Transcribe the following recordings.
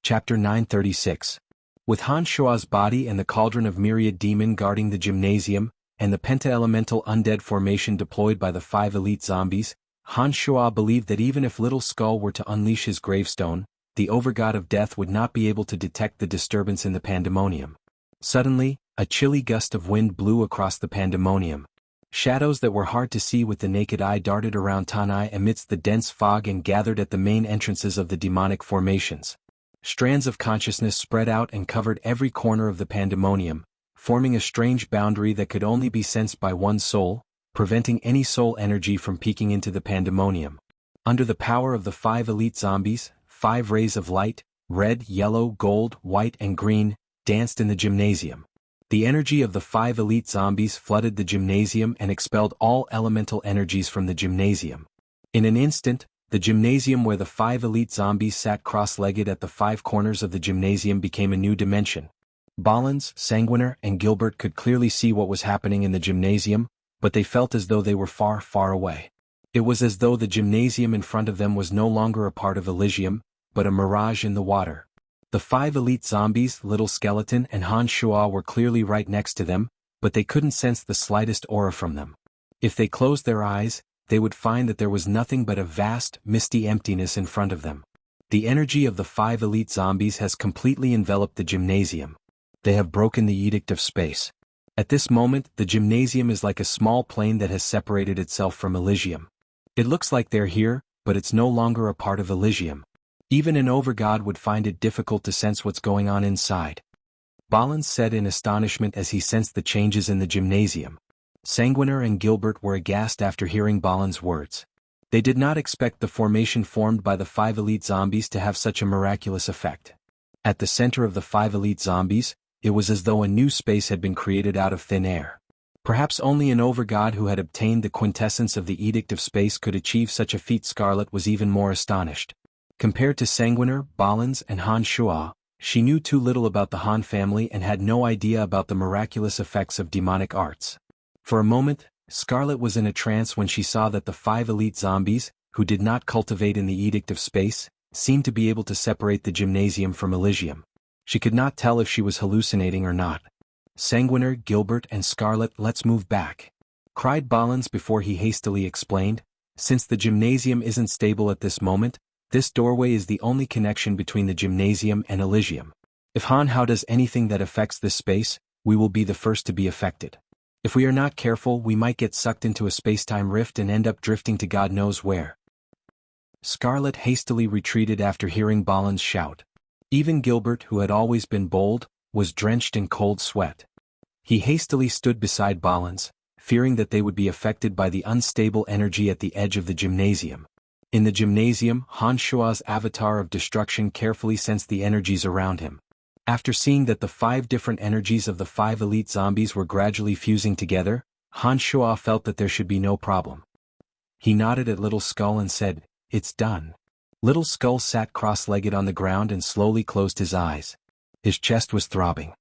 Chapter 936. With Han Shua's body and the cauldron of myriad demon guarding the gymnasium, and the penta-elemental undead formation deployed by the 5 elite zombies, Han Shua believed that even if Little Skull were to unleash his gravestone, the overgod of death would not be able to detect the disturbance in the pandemonium. Suddenly, a chilly gust of wind blew across the pandemonium. Shadows that were hard to see with the naked eye darted around Tanai amidst the dense fog and gathered at the main entrances of the demonic formations. Strands of consciousness spread out and covered every corner of the pandemonium, forming a strange boundary that could only be sensed by one soul, preventing any soul energy from peeking into the pandemonium. Under the power of the 5 elite zombies, 5 rays of light, red, yellow, gold, white and green, danced in the gymnasium. The energy of the 5 elite zombies flooded the gymnasium and expelled all elemental energies from the gymnasium. In an instant, the gymnasium where the 5 elite zombies sat cross-legged at the 5 corners of the gymnasium became a new dimension. Ballins, Sanguiner, and Gilbert could clearly see what was happening in the gymnasium, but they felt as though they were far, far away. It was as though the gymnasium in front of them was no longer a part of Elysium, but a mirage in the water. The 5 elite zombies, Little Skeleton and Han Shua were clearly right next to them, but they couldn't sense the slightest aura from them. If they closed their eyes, they would find that there was nothing but a vast, misty emptiness in front of them. The energy of the 5 elite zombies has completely enveloped the gymnasium. They have broken the edict of space. At this moment, the gymnasium is like a small plane that has separated itself from Elysium. It looks like they're here, but it's no longer a part of Elysium. Even an overgod would find it difficult to sense what's going on inside. Ballins said in astonishment as he sensed the changes in the gymnasium. Sanguiner and Gilbert were aghast after hearing Ballins' words. They did not expect the formation formed by the 5 elite zombies to have such a miraculous effect. At the center of the 5 elite zombies, it was as though a new space had been created out of thin air. Perhaps only an overgod who had obtained the quintessence of the Edict of Space could achieve such a feat. Scarlet was even more astonished. Compared to Sanguiner, Ballins, and Han Shua, she knew too little about the Han family and had no idea about the miraculous effects of demonic arts. For a moment, Scarlet was in a trance when she saw that the 5 elite zombies, who did not cultivate in the Edict of Space, seemed to be able to separate the gymnasium from Elysium. She could not tell if she was hallucinating or not. Sanguiner, Gilbert, and Scarlet, let's move back, cried Ballins before he hastily explained. Since the gymnasium isn't stable at this moment, this doorway is the only connection between the gymnasium and Elysium. If Han Hao does anything that affects this space, we will be the first to be affected. If we are not careful, we might get sucked into a space-time rift and end up drifting to God knows where. Scarlet hastily retreated after hearing Ballins shout. Even Gilbert, who had always been bold, was drenched in cold sweat. He hastily stood beside Ballins, fearing that they would be affected by the unstable energy at the edge of the gymnasium. In the gymnasium, Han Shua's avatar of destruction carefully sensed the energies around him. After seeing that the 5 different energies of the 5 elite zombies were gradually fusing together, Han Shua felt that there should be no problem. He nodded at Little Skull and said, "It's done." Little Skull sat cross-legged on the ground and slowly closed his eyes. His chest was throbbing.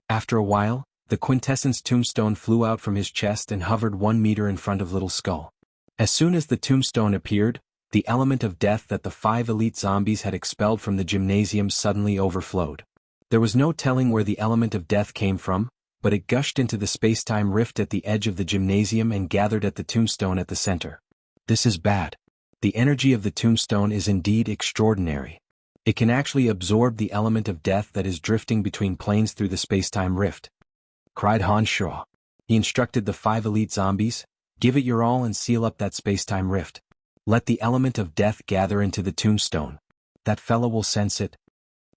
After a while, the quintessence tombstone flew out from his chest and hovered 1 meter in front of Little Skull. As soon as the tombstone appeared, the element of death that the 5 elite zombies had expelled from the gymnasium suddenly overflowed. There was no telling where the element of death came from, but it gushed into the space-time rift at the edge of the gymnasium and gathered at the tombstone at the center. This is bad. The energy of the tombstone is indeed extraordinary. It can actually absorb the element of death that is drifting between planes through the space-time rift, cried Han Shua. He instructed the 5 elite zombies, "Give it your all and seal up that space-time rift. Let the element of death gather into the tombstone. That fellow will sense it."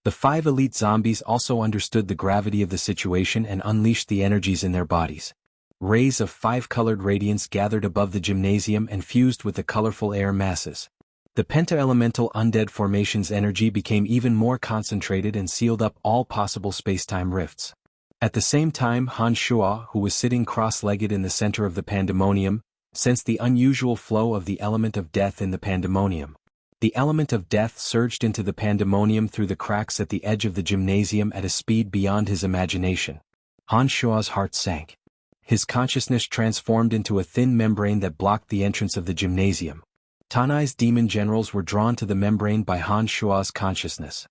The 5 elite zombies also understood the gravity of the situation and unleashed the energies in their bodies. Rays of 5-colored radiance gathered above the gymnasium and fused with the colorful air masses. The penta-elemental undead formation's energy became even more concentrated and sealed up all possible space-time rifts. At the same time, Han Shua, who was sitting cross-legged in the center of the pandemonium, sensed the unusual flow of the element of death in the pandemonium. The element of death surged into the pandemonium through the cracks at the edge of the gymnasium at a speed beyond his imagination. Han Shua's heart sank. His consciousness transformed into a thin membrane that blocked the entrance of the gymnasium. Tanai's demon generals were drawn to the membrane by Han Shua's consciousness.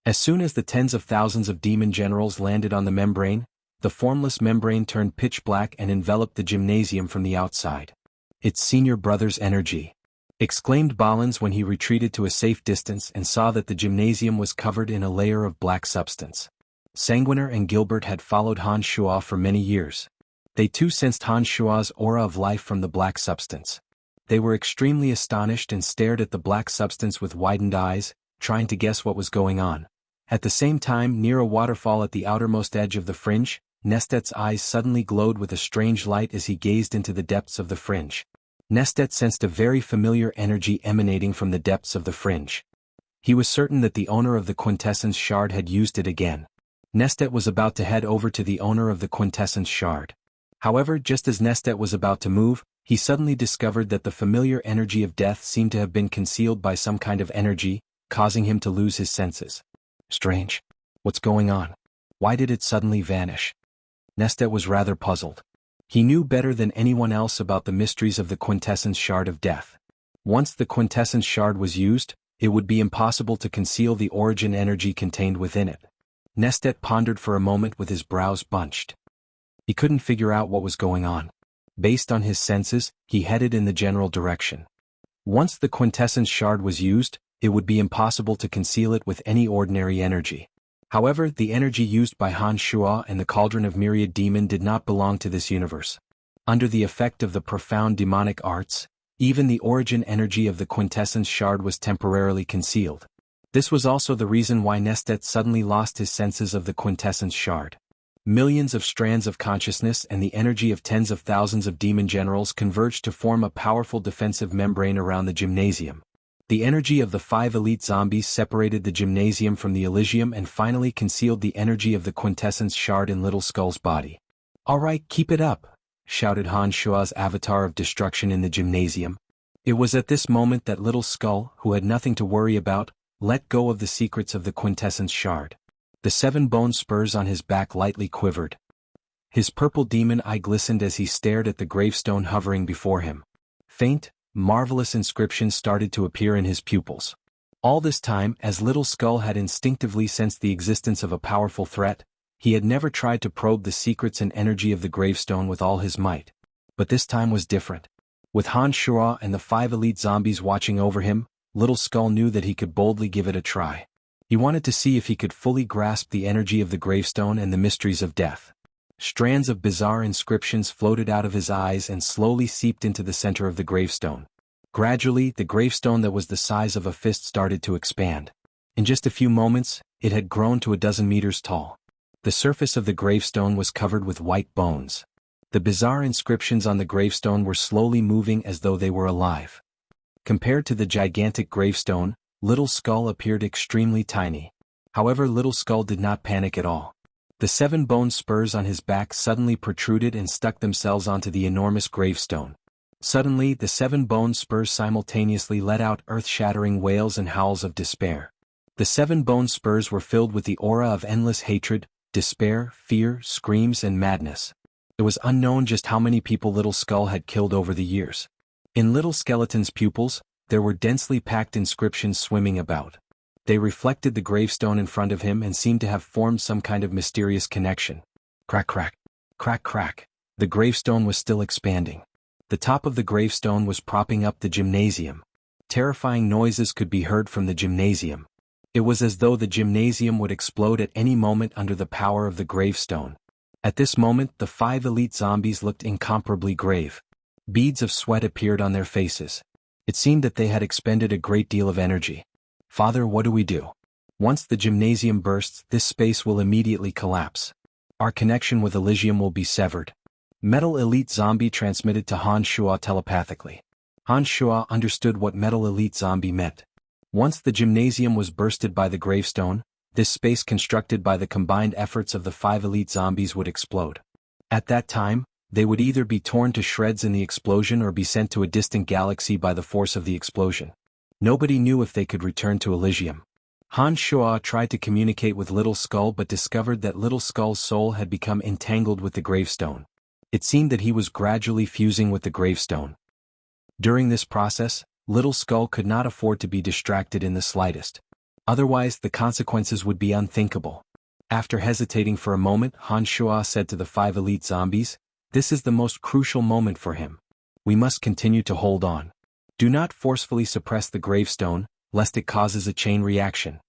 As soon as the tens of thousands of demon generals landed on the membrane, the formless membrane turned pitch black and enveloped the gymnasium from the outside. "It's Senior Brother's energy," exclaimed Balins when he retreated to a safe distance and saw that the gymnasium was covered in a layer of black substance. Sanguiner and Gilbert had followed Han Shuo for many years. They too sensed Han Shuo's aura of life from the black substance. They were extremely astonished and stared at the black substance with widened eyes, trying to guess what was going on. At the same time, near a waterfall at the outermost edge of the fringe, Nestet's eyes suddenly glowed with a strange light as he gazed into the depths of the fringe. Nestet sensed a very familiar energy emanating from the depths of the fringe. He was certain that the owner of the quintessence shard had used it again. Nestet was about to head over to the owner of the quintessence shard. However, just as Nestet was about to move, he suddenly discovered that the familiar energy of death seemed to have been concealed by some kind of energy, causing him to lose his senses. Strange. What's going on? Why did it suddenly vanish? Nestet was rather puzzled. He knew better than anyone else about the mysteries of the quintessence shard of death. Once the quintessence shard was used, it would be impossible to conceal the origin energy contained within it. Nestet pondered for a moment with his brows bunched. He couldn't figure out what was going on. Based on his senses, he headed in the general direction. Once the quintessence shard was used, it would be impossible to conceal it with any ordinary energy. However, the energy used by Han Shuo and the Cauldron of Myriad Demon did not belong to this universe. Under the effect of the profound demonic arts, even the origin energy of the quintessence shard was temporarily concealed. This was also the reason why Nestet suddenly lost his senses of the quintessence shard. Millions of strands of consciousness and the energy of tens of thousands of demon generals converged to form a powerful defensive membrane around the gymnasium. The energy of the 5 elite zombies separated the gymnasium from the Elysium and finally concealed the energy of the quintessence shard in Little Skull's body. "All right, keep it up," shouted Han Shuo's avatar of destruction in the gymnasium. It was at this moment that Little Skull, who had nothing to worry about, let go of the secrets of the quintessence shard. The 7 bone spurs on his back lightly quivered. His purple demon eye glistened as he stared at the gravestone hovering before him. Faint, marvelous inscriptions started to appear in his pupils. All this time, as Little Skull had instinctively sensed the existence of a powerful threat, he had never tried to probe the secrets and energy of the gravestone with all his might. But this time was different. With Han Shuo and the 5 elite zombies watching over him, Little Skull knew that he could boldly give it a try. He wanted to see if he could fully grasp the energy of the gravestone and the mysteries of death. Strands of bizarre inscriptions floated out of his eyes and slowly seeped into the center of the gravestone. Gradually, the gravestone that was the size of a fist started to expand. In just a few moments, it had grown to a dozen meters tall. The surface of the gravestone was covered with white bones. The bizarre inscriptions on the gravestone were slowly moving as though they were alive. Compared to the gigantic gravestone, Little Skull appeared extremely tiny. However, Little Skull did not panic at all. The 7 bone spurs on his back suddenly protruded and stuck themselves onto the enormous gravestone. Suddenly, the 7 bone spurs simultaneously let out earth-shattering wails and howls of despair. The 7 bone spurs were filled with the aura of endless hatred, despair, fear, screams, and madness. It was unknown just how many people Little Skull had killed over the years. In Little Skeleton's pupils, there were densely packed inscriptions swimming about. They reflected the gravestone in front of him and seemed to have formed some kind of mysterious connection. Crack crack. Crack crack. The gravestone was still expanding. The top of the gravestone was propping up the gymnasium. Terrifying noises could be heard from the gymnasium. It was as though the gymnasium would explode at any moment under the power of the gravestone. At this moment, the 5 elite zombies looked incomparably grave. Beads of sweat appeared on their faces. It seemed that they had expended a great deal of energy. "Father, what do we do? Once the gymnasium bursts, this space will immediately collapse. Our connection with Elysium will be severed." Metal Elite Zombie transmitted to Han Shuo telepathically. Han Shuo understood what Metal Elite Zombie meant. Once the gymnasium was bursted by the gravestone, this space constructed by the combined efforts of the 5 elite zombies would explode. At that time, they would either be torn to shreds in the explosion or be sent to a distant galaxy by the force of the explosion. Nobody knew if they could return to Elysium. Han Shuo tried to communicate with Little Skull but discovered that Little Skull's soul had become entangled with the gravestone. It seemed that he was gradually fusing with the gravestone. During this process, Little Skull could not afford to be distracted in the slightest. Otherwise, the consequences would be unthinkable. After hesitating for a moment, Han Shuo said to the 5 elite zombies, "This is the most crucial moment for him. We must continue to hold on. Do not forcefully suppress the gravestone, lest it causes a chain reaction."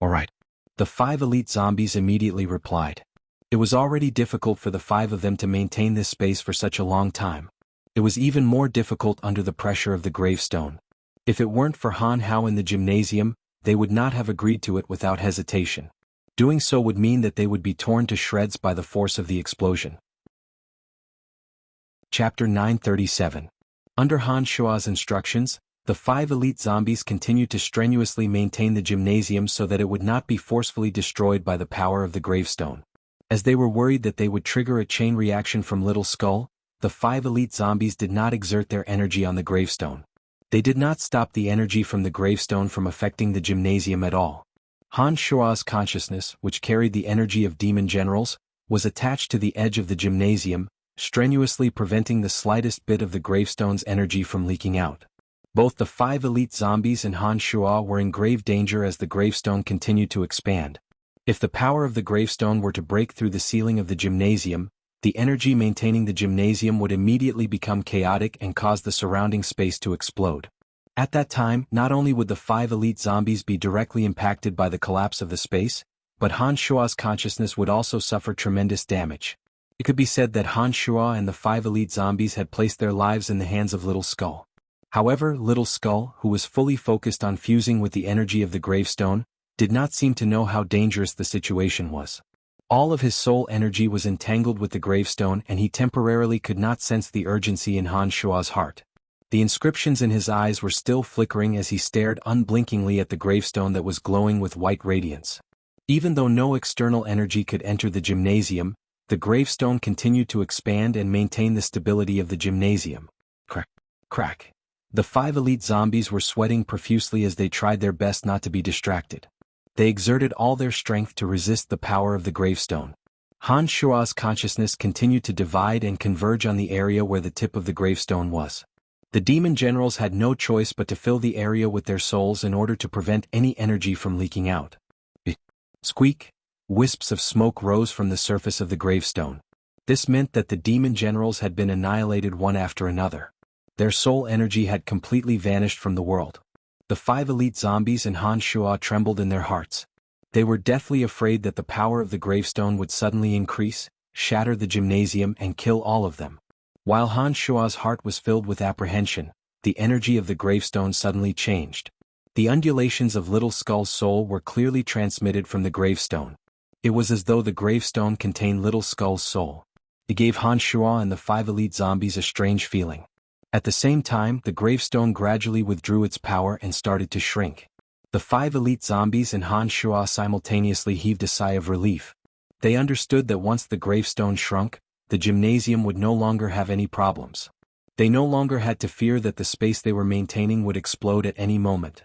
"All right." The 5 elite zombies immediately replied. It was already difficult for the 5 of them to maintain this space for such a long time. It was even more difficult under the pressure of the gravestone. If it weren't for Han Hao in the gymnasium, they would not have agreed to it without hesitation. Doing so would mean that they would be torn to shreds by the force of the explosion. Chapter 937. Under Han Shuo's instructions, the 5 elite zombies continued to strenuously maintain the gymnasium so that it would not be forcefully destroyed by the power of the gravestone. As they were worried that they would trigger a chain reaction from Little Skull, the 5 elite zombies did not exert their energy on the gravestone. They did not stop the energy from the gravestone from affecting the gymnasium at all. Han Shuo's consciousness, which carried the energy of demon generals, was attached to the edge of the gymnasium, strenuously preventing the slightest bit of the gravestone's energy from leaking out. Both the 5 elite zombies and Han Shuo were in grave danger as the gravestone continued to expand. If the power of the gravestone were to break through the ceiling of the gymnasium, the energy maintaining the gymnasium would immediately become chaotic and cause the surrounding space to explode. At that time, not only would the 5 elite zombies be directly impacted by the collapse of the space, but Han Shuo's consciousness would also suffer tremendous damage. It could be said that Han Shuo and the 5 elite zombies had placed their lives in the hands of Little Skull. However, Little Skull, who was fully focused on fusing with the energy of the gravestone, did not seem to know how dangerous the situation was. All of his soul energy was entangled with the gravestone and he temporarily could not sense the urgency in Han Shuo's heart. The inscriptions in his eyes were still flickering as he stared unblinkingly at the gravestone that was glowing with white radiance. Even though no external energy could enter the gymnasium, the gravestone continued to expand and maintain the stability of the gymnasium. Crack, crack. The 5 elite zombies were sweating profusely as they tried their best not to be distracted. They exerted all their strength to resist the power of the gravestone. Han Shuo's consciousness continued to divide and converge on the area where the tip of the gravestone was. The demon generals had no choice but to fill the area with their souls in order to prevent any energy from leaking out. Squeak! Wisps of smoke rose from the surface of the gravestone. This meant that the demon generals had been annihilated one after another. Their soul energy had completely vanished from the world. The 5 elite zombies and Han Shuo trembled in their hearts. They were deathly afraid that the power of the gravestone would suddenly increase, shatter the gymnasium and kill all of them. While Han Shuo's heart was filled with apprehension, the energy of the gravestone suddenly changed. The undulations of Little Skull's soul were clearly transmitted from the gravestone. It was as though the gravestone contained Little Skull's soul. It gave Han Shuo and the 5 elite zombies a strange feeling. At the same time, the gravestone gradually withdrew its power and started to shrink. The 5 elite zombies and Han Shuo simultaneously heaved a sigh of relief. They understood that once the gravestone shrunk, the gymnasium would no longer have any problems. They no longer had to fear that the space they were maintaining would explode at any moment.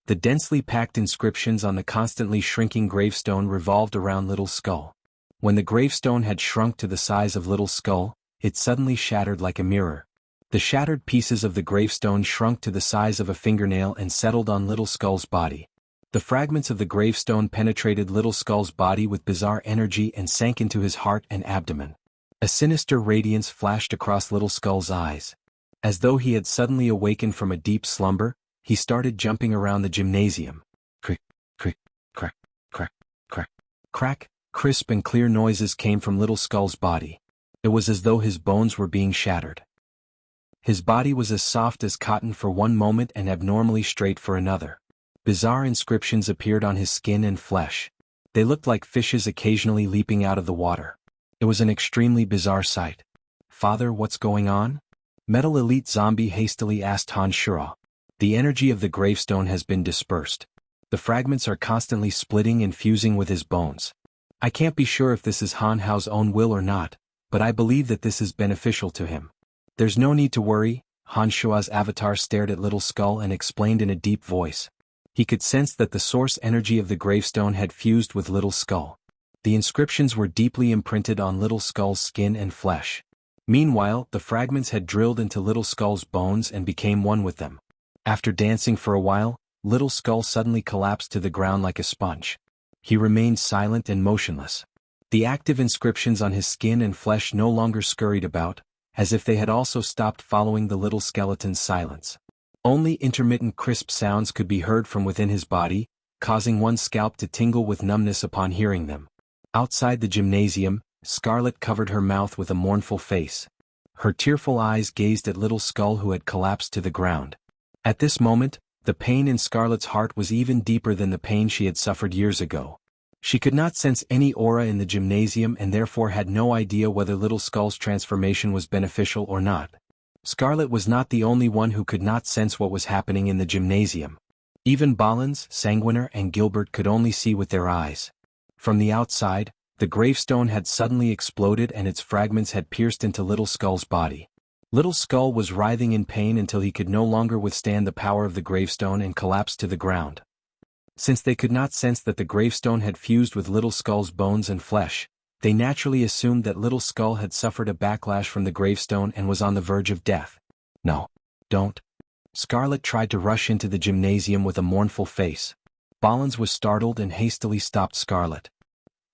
The densely packed inscriptions on the constantly shrinking gravestone revolved around Little Skull. When the gravestone had shrunk to the size of Little Skull, it suddenly shattered like a mirror. The shattered pieces of the gravestone shrunk to the size of a fingernail and settled on Little Skull's body. The fragments of the gravestone penetrated Little Skull's body with bizarre energy and sank into his heart and abdomen. A sinister radiance flashed across Little Skull's eyes. As though he had suddenly awakened from a deep slumber, he started jumping around the gymnasium. Crick, crick, crack, crack, crack, crack. Crisp and clear noises came from Little Skull's body. It was as though his bones were being shattered. His body was as soft as cotton for one moment and abnormally straight for another. Bizarre inscriptions appeared on his skin and flesh. They looked like fishes occasionally leaping out of the water. It was an extremely bizarre sight. "Father, what's going on?" Metal Elite Zombie hastily asked Han Shuo. "The energy of the gravestone has been dispersed. The fragments are constantly splitting and fusing with his bones. I can't be sure if this is Han Hao's own will or not, but I believe that this is beneficial to him." "There's no need to worry," Han Shuo's avatar stared at Little Skull and explained in a deep voice. He could sense that the source energy of the gravestone had fused with Little Skull. The inscriptions were deeply imprinted on Little Skull's skin and flesh. Meanwhile, the fragments had drilled into Little Skull's bones and became one with them. After dancing for a while, Little Skull suddenly collapsed to the ground like a sponge. He remained silent and motionless. The active inscriptions on his skin and flesh no longer scurried about, as if they had also stopped following the little skeleton's silence. Only intermittent crisp sounds could be heard from within his body, causing one's scalp to tingle with numbness upon hearing them. Outside the gymnasium, Scarlet covered her mouth with a mournful face. Her tearful eyes gazed at Little Skull, who had collapsed to the ground. At this moment, the pain in Scarlet's heart was even deeper than the pain she had suffered years ago. She could not sense any aura in the gymnasium and therefore had no idea whether Little Skull's transformation was beneficial or not. Scarlet was not the only one who could not sense what was happening in the gymnasium. Even Ballins, Sanguiner, and Gilbert could only see with their eyes. From the outside, the gravestone had suddenly exploded and its fragments had pierced into Little Skull's body. Little Skull was writhing in pain until he could no longer withstand the power of the gravestone and collapsed to the ground. Since they could not sense that the gravestone had fused with Little Skull's bones and flesh, they naturally assumed that Little Skull had suffered a backlash from the gravestone and was on the verge of death. No. Don't. Scarlet tried to rush into the gymnasium with a mournful face. Ballins was startled and hastily stopped Scarlet.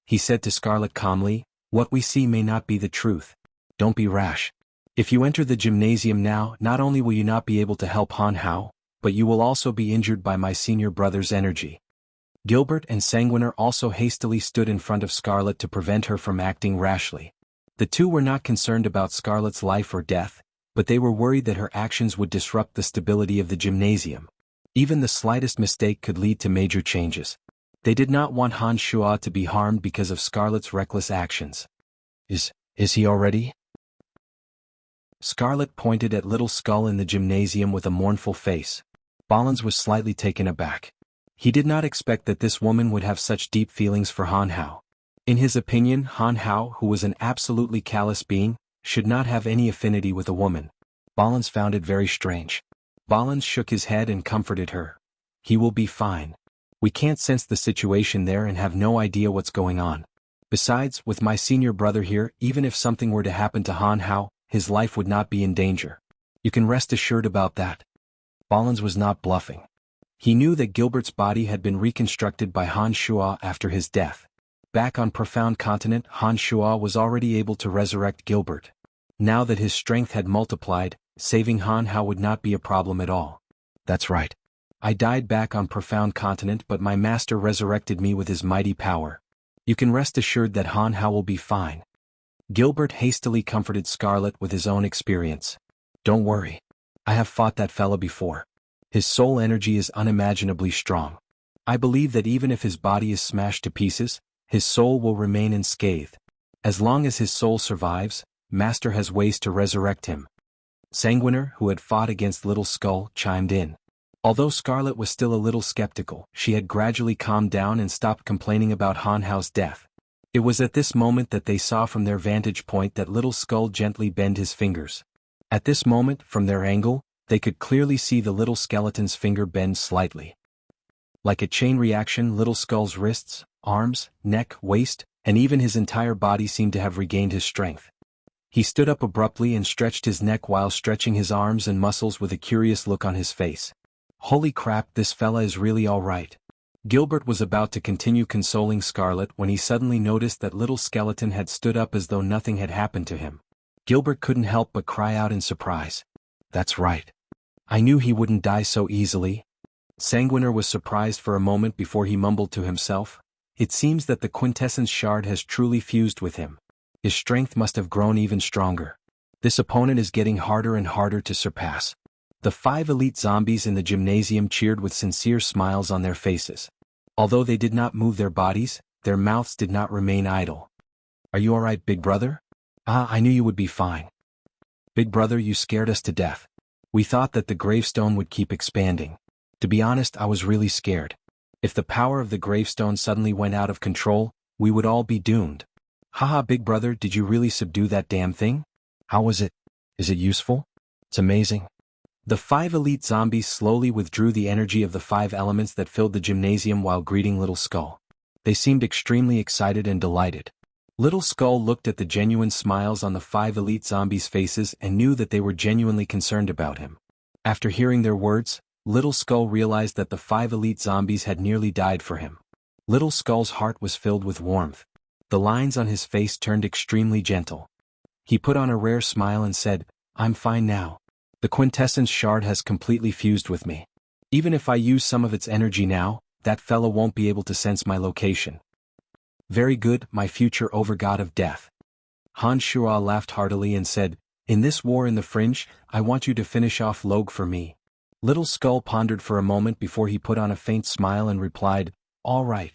He said to Scarlet calmly, "What we see may not be the truth. Don't be rash. If you enter the gymnasium now, not only will you not be able to help Han Hao, but you will also be injured by my senior brother's energy." Gilbert and Sanguiner also hastily stood in front of Scarlet to prevent her from acting rashly. The two were not concerned about Scarlet's life or death, but they were worried that her actions would disrupt the stability of the gymnasium. Even the slightest mistake could lead to major changes. They did not want Han Shua to be harmed because of Scarlet's reckless actions. Is he already? Scarlet pointed at Little Skull in the gymnasium with a mournful face. Ballins was slightly taken aback. He did not expect that this woman would have such deep feelings for Han Hao. In his opinion, Han Hao, who was an absolutely callous being, should not have any affinity with a woman. Ballins found it very strange. Ballins shook his head and comforted her. "He will be fine. We can't sense the situation there and have no idea what's going on. Besides, with my senior brother here, even if something were to happen to Han Hao, his life would not be in danger. You can rest assured about that." Ballins was not bluffing. He knew that Gilbert's body had been reconstructed by Han Shua after his death. Back on Profound Continent, Han Shua was already able to resurrect Gilbert. Now that his strength had multiplied, saving Han Hao would not be a problem at all. "That's right. I died back on Profound Continent, but my master resurrected me with his mighty power. You can rest assured that Han Hao will be fine." Gilbert hastily comforted Scarlet with his own experience. "Don't worry. I have fought that fella before. His soul energy is unimaginably strong. I believe that even if his body is smashed to pieces, his soul will remain unscathed. As long as his soul survives, Master has ways to resurrect him." Sanguiner, who had fought against Little Skull, chimed in. Although Scarlet was still a little skeptical, she had gradually calmed down and stopped complaining about Han Hao's death. It was at this moment that they saw from their vantage point that Little Skull gently bent his fingers. At this moment, from their angle, they could clearly see the little skeleton's finger bend slightly. Like a chain reaction, Little Skull's wrists, arms, neck, waist, and even his entire body seemed to have regained his strength. He stood up abruptly and stretched his neck while stretching his arms and muscles with a curious look on his face. "Holy crap, this fella is really all right." Gilbert was about to continue consoling Scarlet when he suddenly noticed that Little Skeleton had stood up as though nothing had happened to him. Gilbert couldn't help but cry out in surprise. "That's right. I knew he wouldn't die so easily." Sanguiner was surprised for a moment before he mumbled to himself, "It seems that the quintessence shard has truly fused with him. His strength must have grown even stronger. This opponent is getting harder and harder to surpass." The 5 elite zombies in the gymnasium cheered with sincere smiles on their faces. Although they did not move their bodies, their mouths did not remain idle. "Are you all right, big brother?" "Ah, I knew you would be fine. Big brother, you scared us to death. We thought that the gravestone would keep expanding. To be honest, I was really scared. If the power of the gravestone suddenly went out of control, we would all be doomed." "Haha, big brother, did you really subdue that damn thing? How was it? Is it useful?" "It's amazing." The 5 elite zombies slowly withdrew the energy of the 5 elements that filled the gymnasium while greeting Little Skull. They seemed extremely excited and delighted. Little Skull looked at the genuine smiles on the 5 elite zombies' faces and knew that they were genuinely concerned about him. After hearing their words, Little Skull realized that the 5 elite zombies had nearly died for him. Little Skull's heart was filled with warmth. The lines on his face turned extremely gentle. He put on a rare smile and said, "I'm fine now. The quintessence shard has completely fused with me. Even if I use some of its energy now, that fella won't be able to sense my location." "Very good, my future overgod of death." Han Shuo laughed heartily and said, "In this war in the fringe, I want you to finish off Log for me." Little Skull pondered for a moment before he put on a faint smile and replied, "All right."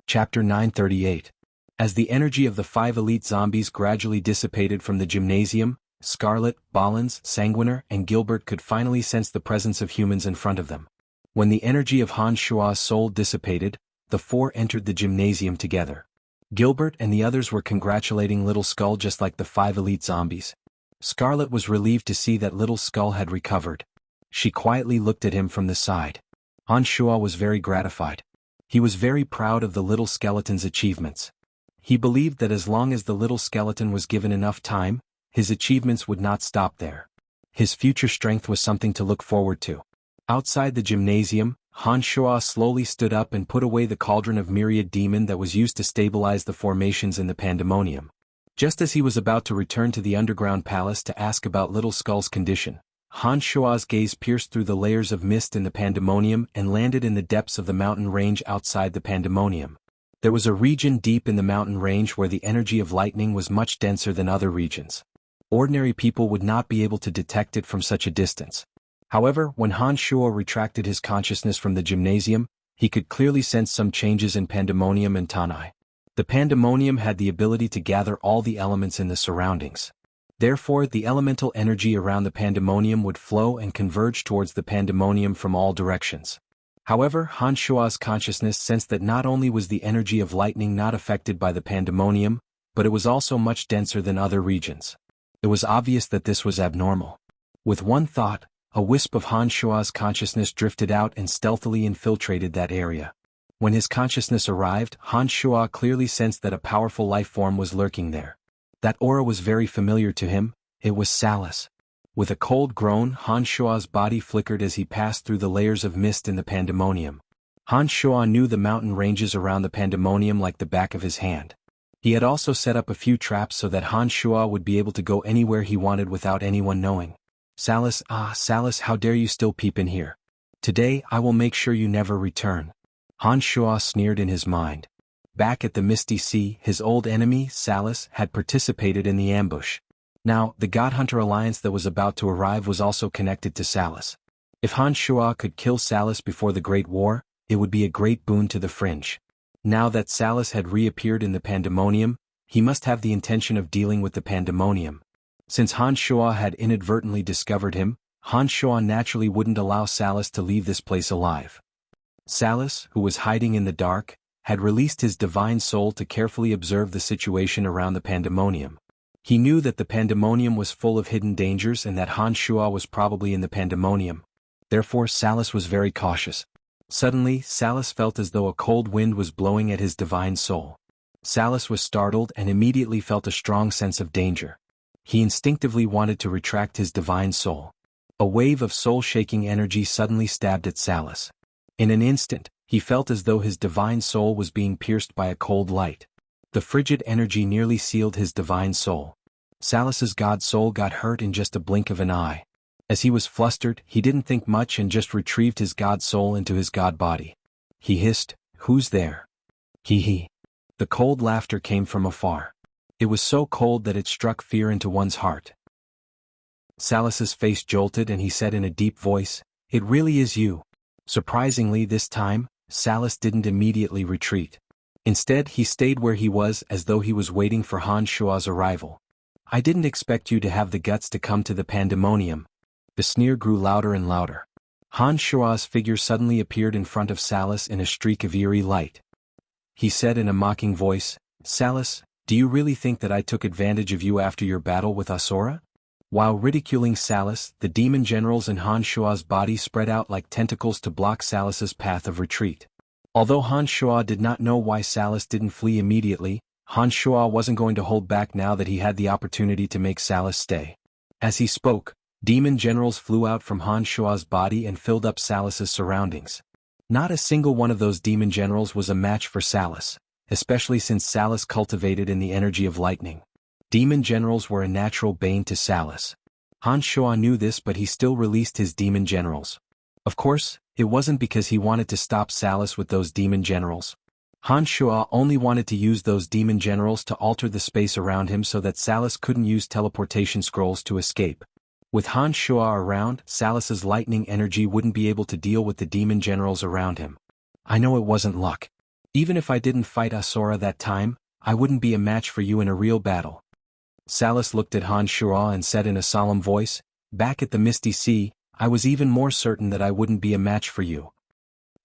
Chapter 938. As the energy of the 5 elite zombies gradually dissipated from the gymnasium, Scarlet, Ballins, Sanguiner, and Gilbert could finally sense the presence of humans in front of them. When the energy of Han Shua's soul dissipated, the 4 entered the gymnasium together. Gilbert and the others were congratulating Little Skull just like the 5 elite zombies. Scarlet was relieved to see that Little Skull had recovered. She quietly looked at him from the side. Han Shua was very gratified. He was very proud of the little skeleton's achievements. He believed that as long as the little skeleton was given enough time, his achievements would not stop there. His future strength was something to look forward to. Outside the gymnasium, Han Shua slowly stood up and put away the cauldron of myriad demon that was used to stabilize the formations in the pandemonium. Just as he was about to return to the underground palace to ask about Little Skull's condition, Han Shua's gaze pierced through the layers of mist in the pandemonium and landed in the depths of the mountain range outside the pandemonium. There was a region deep in the mountain range where the energy of lightning was much denser than other regions. Ordinary people would not be able to detect it from such a distance. However, when Han Shua retracted his consciousness from the gymnasium, he could clearly sense some changes in pandemonium and Tanai. The pandemonium had the ability to gather all the elements in the surroundings. Therefore, the elemental energy around the pandemonium would flow and converge towards the pandemonium from all directions. However, Han Shua's consciousness sensed that not only was the energy of lightning not affected by the pandemonium, but it was also much denser than other regions. It was obvious that this was abnormal. With one thought, a wisp of Han Shua's consciousness drifted out and stealthily infiltrated that area. When his consciousness arrived, Han Shua clearly sensed that a powerful life form was lurking there. That aura was very familiar to him. It was Salus. With a cold groan, Han Shua's body flickered as he passed through the layers of mist in the pandemonium. Han Shua knew the mountain ranges around the pandemonium like the back of his hand. He had also set up a few traps so that Han Shua would be able to go anywhere he wanted without anyone knowing. "Salus, Salus, how dare you still peep in here? Today I will make sure you never return." Han Shua sneered in his mind. Back at the Misty Sea, his old enemy, Salus, had participated in the ambush. Now, the God Hunter alliance that was about to arrive was also connected to Salus. If Han Shua could kill Salus before the Great War, it would be a great boon to the Fringe. Now that Salus had reappeared in the pandemonium, he must have the intention of dealing with the pandemonium. Since Han Shua had inadvertently discovered him, Han Shua naturally wouldn't allow Salus to leave this place alive. Salus, who was hiding in the dark, had released his divine soul to carefully observe the situation around the pandemonium. He knew that the pandemonium was full of hidden dangers and that Han Shua was probably in the pandemonium. Therefore Salus was very cautious. Suddenly, Salus felt as though a cold wind was blowing at his divine soul. Salus was startled and immediately felt a strong sense of danger. He instinctively wanted to retract his divine soul. A wave of soul-shaking energy suddenly stabbed at Salus. In an instant, he felt as though his divine soul was being pierced by a cold light. The frigid energy nearly sealed his divine soul. Salus's god soul got hurt in just a blink of an eye. As he was flustered, he didn't think much and just retrieved his god soul into his god body. He hissed, "Who's there?" "Hee hee." The cold laughter came from afar. It was so cold that it struck fear into one's heart. Salus's face jolted and he said in a deep voice, "It really is you." Surprisingly this time, Salus didn't immediately retreat. Instead he stayed where he was as though he was waiting for Han Shua's arrival. "I didn't expect you to have the guts to come to the pandemonium." The sneer grew louder and louder. Han Shua's figure suddenly appeared in front of Salus in a streak of eerie light. He said in a mocking voice, "Salus, do you really think that I took advantage of you after your battle with Asura?" While ridiculing Salus, the demon generals in Han Shua's body spread out like tentacles to block Salus's path of retreat. Although Han Shua did not know why Salus didn't flee immediately, Han Shua wasn't going to hold back now that he had the opportunity to make Salus stay. As he spoke, Demon generals flew out from Han Shua's body and filled up Salus's surroundings. Not a single one of those demon generals was a match for Salus, especially since Salus cultivated in the energy of lightning. Demon generals were a natural bane to Salus. Han Shua knew this, but he still released his demon generals. Of course, it wasn't because he wanted to stop Salus with those demon generals. Han Shua only wanted to use those demon generals to alter the space around him so that Salus couldn't use teleportation scrolls to escape. With Han Shua around, Salus's lightning energy wouldn't be able to deal with the demon generals around him. I know it wasn't luck. Even if I didn't fight Asura that time, I wouldn't be a match for you in a real battle. Salus looked at Han Shua and said in a solemn voice, "Back at the Misty Sea, I was even more certain that I wouldn't be a match for you."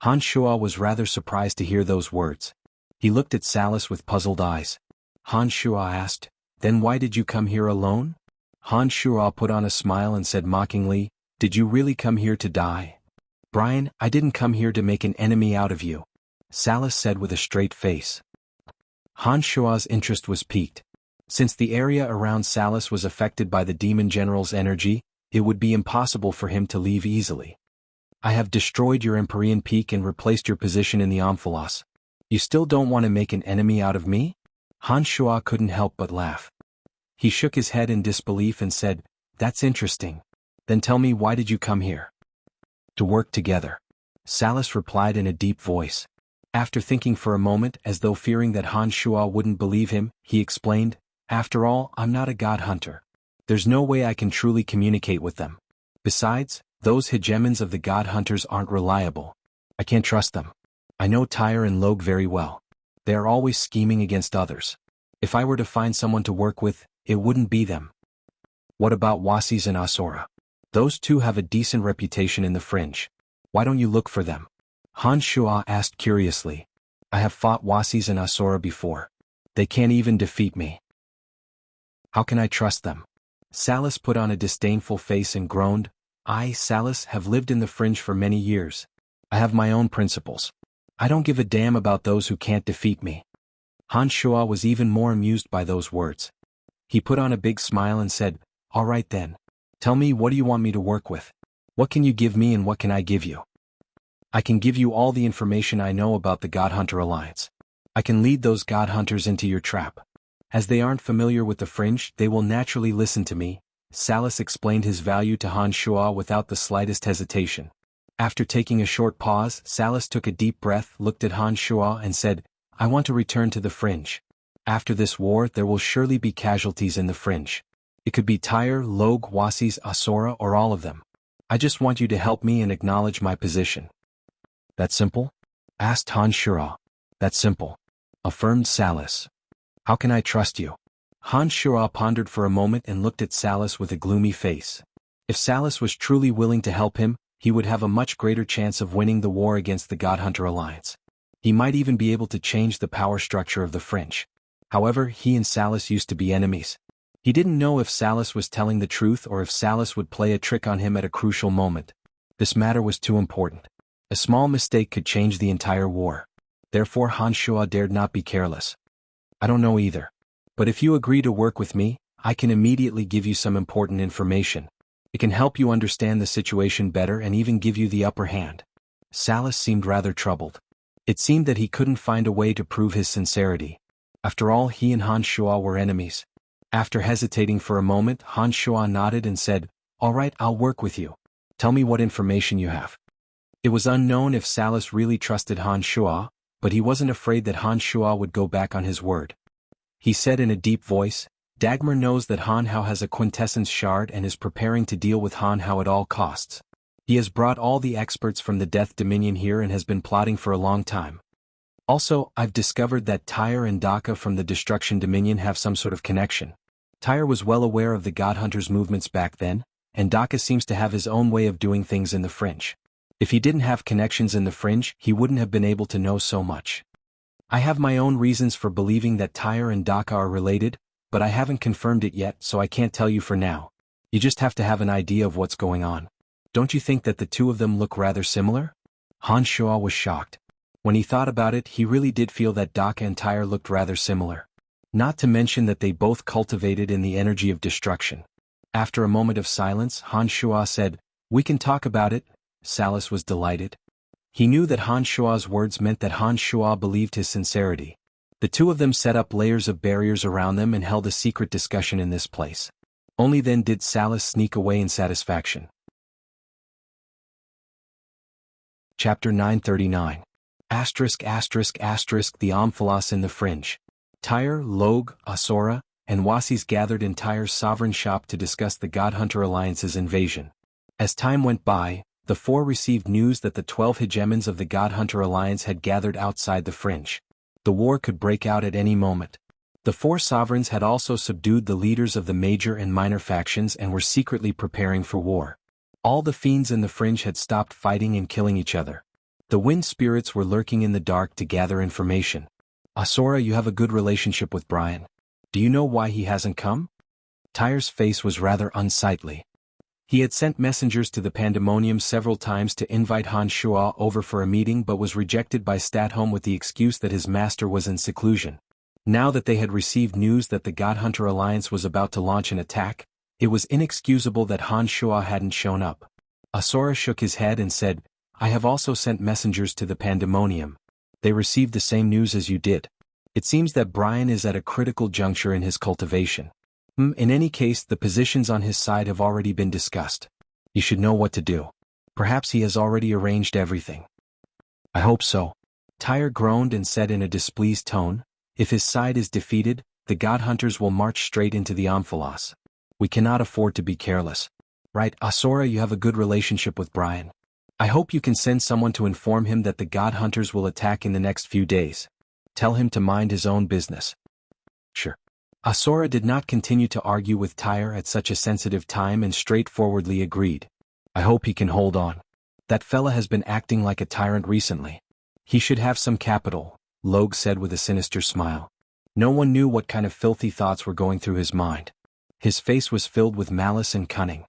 Han Shua was rather surprised to hear those words. He looked at Salus with puzzled eyes. Han Shua asked, "Then why did you come here alone?" Han Shua put on a smile and said mockingly, "Did you really come here to die?" "Brian, I didn't come here to make an enemy out of you," Salus said with a straight face. Han Shua's interest was piqued. Since the area around Salus was affected by the demon general's energy, it would be impossible for him to leave easily. "I have destroyed your Empyrean Peak and replaced your position in the Omphalos. You still don't want to make an enemy out of me?" Han Shua couldn't help but laugh. He shook his head in disbelief and said, "That's interesting. Then tell me, why did you come here?" "To work together," Salus replied in a deep voice. After thinking for a moment, as though fearing that Han Shua wouldn't believe him, he explained, "After all, I'm not a god hunter. There's no way I can truly communicate with them. Besides, those hegemons of the god hunters aren't reliable. I can't trust them. I know Tyre and Log very well. They are always scheming against others. If I were to find someone to work with, it wouldn't be them." "What about Wasis and Asura? Those two have a decent reputation in the fringe. Why don't you look for them?" Han Shua asked curiously. "I have fought Wasis and Asura before. They can't even defeat me. How can I trust them?" Salus put on a disdainful face and groaned, "I, Salus, have lived in the fringe for many years. I have my own principles. I don't give a damn about those who can't defeat me." Han Shua was even more amused by those words. He put on a big smile and said, "All right then. Tell me, what do you want me to work with? What can you give me and what can I give you?" "I can give you all the information I know about the God Hunter Alliance. I can lead those God Hunters into your trap. As they aren't familiar with the fringe, they will naturally listen to me." Salus explained his value to Han Shua without the slightest hesitation. After taking a short pause, Salus took a deep breath, looked at Han Shua and said, "I want to return to the fringe. After this war, there will surely be casualties in the fringe. It could be Tyre, Log, Wasis, Asura, or all of them. I just want you to help me and acknowledge my position." "That simple?" asked Han Shua. "That's simple," affirmed Salus. "How can I trust you?" Han Shua pondered for a moment and looked at Salus with a gloomy face. If Salus was truly willing to help him, he would have a much greater chance of winning the war against the God Hunter Alliance. He might even be able to change the power structure of the fringe. However, he and Salus used to be enemies. He didn't know if Salus was telling the truth or if Salus would play a trick on him at a crucial moment. This matter was too important. A small mistake could change the entire war. Therefore Han Shua dared not be careless. "I don't know either. But if you agree to work with me, I can immediately give you some important information. It can help you understand the situation better and even give you the upper hand." Salus seemed rather troubled. It seemed that he couldn't find a way to prove his sincerity. After all, he and Han Shua were enemies. After hesitating for a moment, Han Shua nodded and said, "All right, I'll work with you. Tell me what information you have." It was unknown if Salus really trusted Han Shua, but he wasn't afraid that Han Shua would go back on his word. He said in a deep voice, "Dagmar knows that Han Hao has a quintessence shard and is preparing to deal with Han Hao at all costs. He has brought all the experts from the Death Dominion here and has been plotting for a long time. Also, I've discovered that Tyre and Daka from the Destruction Dominion have some sort of connection. Tyre was well aware of the God Hunters' movements back then, and Daka seems to have his own way of doing things in the fringe. If he didn't have connections in the fringe, he wouldn't have been able to know so much. I have my own reasons for believing that Tyre and Daka are related, but I haven't confirmed it yet, so I can't tell you for now. You just have to have an idea of what's going on. Don't you think that the two of them look rather similar?" Han Shua was shocked. When he thought about it, he really did feel that Daka and Tyre looked rather similar. Not to mention that they both cultivated in the energy of destruction. After a moment of silence, Han Shuo said, "We can talk about it." Salas was delighted. He knew that Han Shuo's words meant that Han Shuo believed his sincerity. The two of them set up layers of barriers around them and held a secret discussion in this place. Only then did Salas sneak away in satisfaction. Chapter 939. The Omphalos in the Fringe. Tyre, Log, Asura, and Wasis gathered in Tyre's sovereign shop to discuss the God-Hunter Alliance's invasion. As time went by, the four received news that the 12 hegemons of the God-Hunter Alliance had gathered outside the Fringe. The war could break out at any moment. The four sovereigns had also subdued the leaders of the major and minor factions and were secretly preparing for war. All the fiends in the Fringe had stopped fighting and killing each other. The wind spirits were lurking in the dark to gather information. "Asura, you have a good relationship with Brian. Do you know why he hasn't come?" Tyre's face was rather unsightly. He had sent messengers to the Pandemonium several times to invite Han Shuo over for a meeting but was rejected by Statholm with the excuse that his master was in seclusion. Now that they had received news that the God-Hunter Alliance was about to launch an attack, it was inexcusable that Han Shuo hadn't shown up. Asura shook his head and said, "I have also sent messengers to the Pandemonium. They received the same news as you did. It seems that Brian is at a critical juncture in his cultivation. In any case, the positions on his side have already been discussed. You should know what to do. Perhaps he has already arranged everything." "I hope so." Tyre groaned and said in a displeased tone, "If his side is defeated, the God-Hunters will march straight into the Omphalos. We cannot afford to be careless." "Right, Asura, you have a good relationship with Brian. I hope you can send someone to inform him that the God-Hunters will attack in the next few days. Tell him to mind his own business." "Sure." Asura did not continue to argue with Tyre at such a sensitive time and straightforwardly agreed. "I hope he can hold on. That fella has been acting like a tyrant recently. He should have some capital," Log said with a sinister smile. No one knew what kind of filthy thoughts were going through his mind. His face was filled with malice and cunning.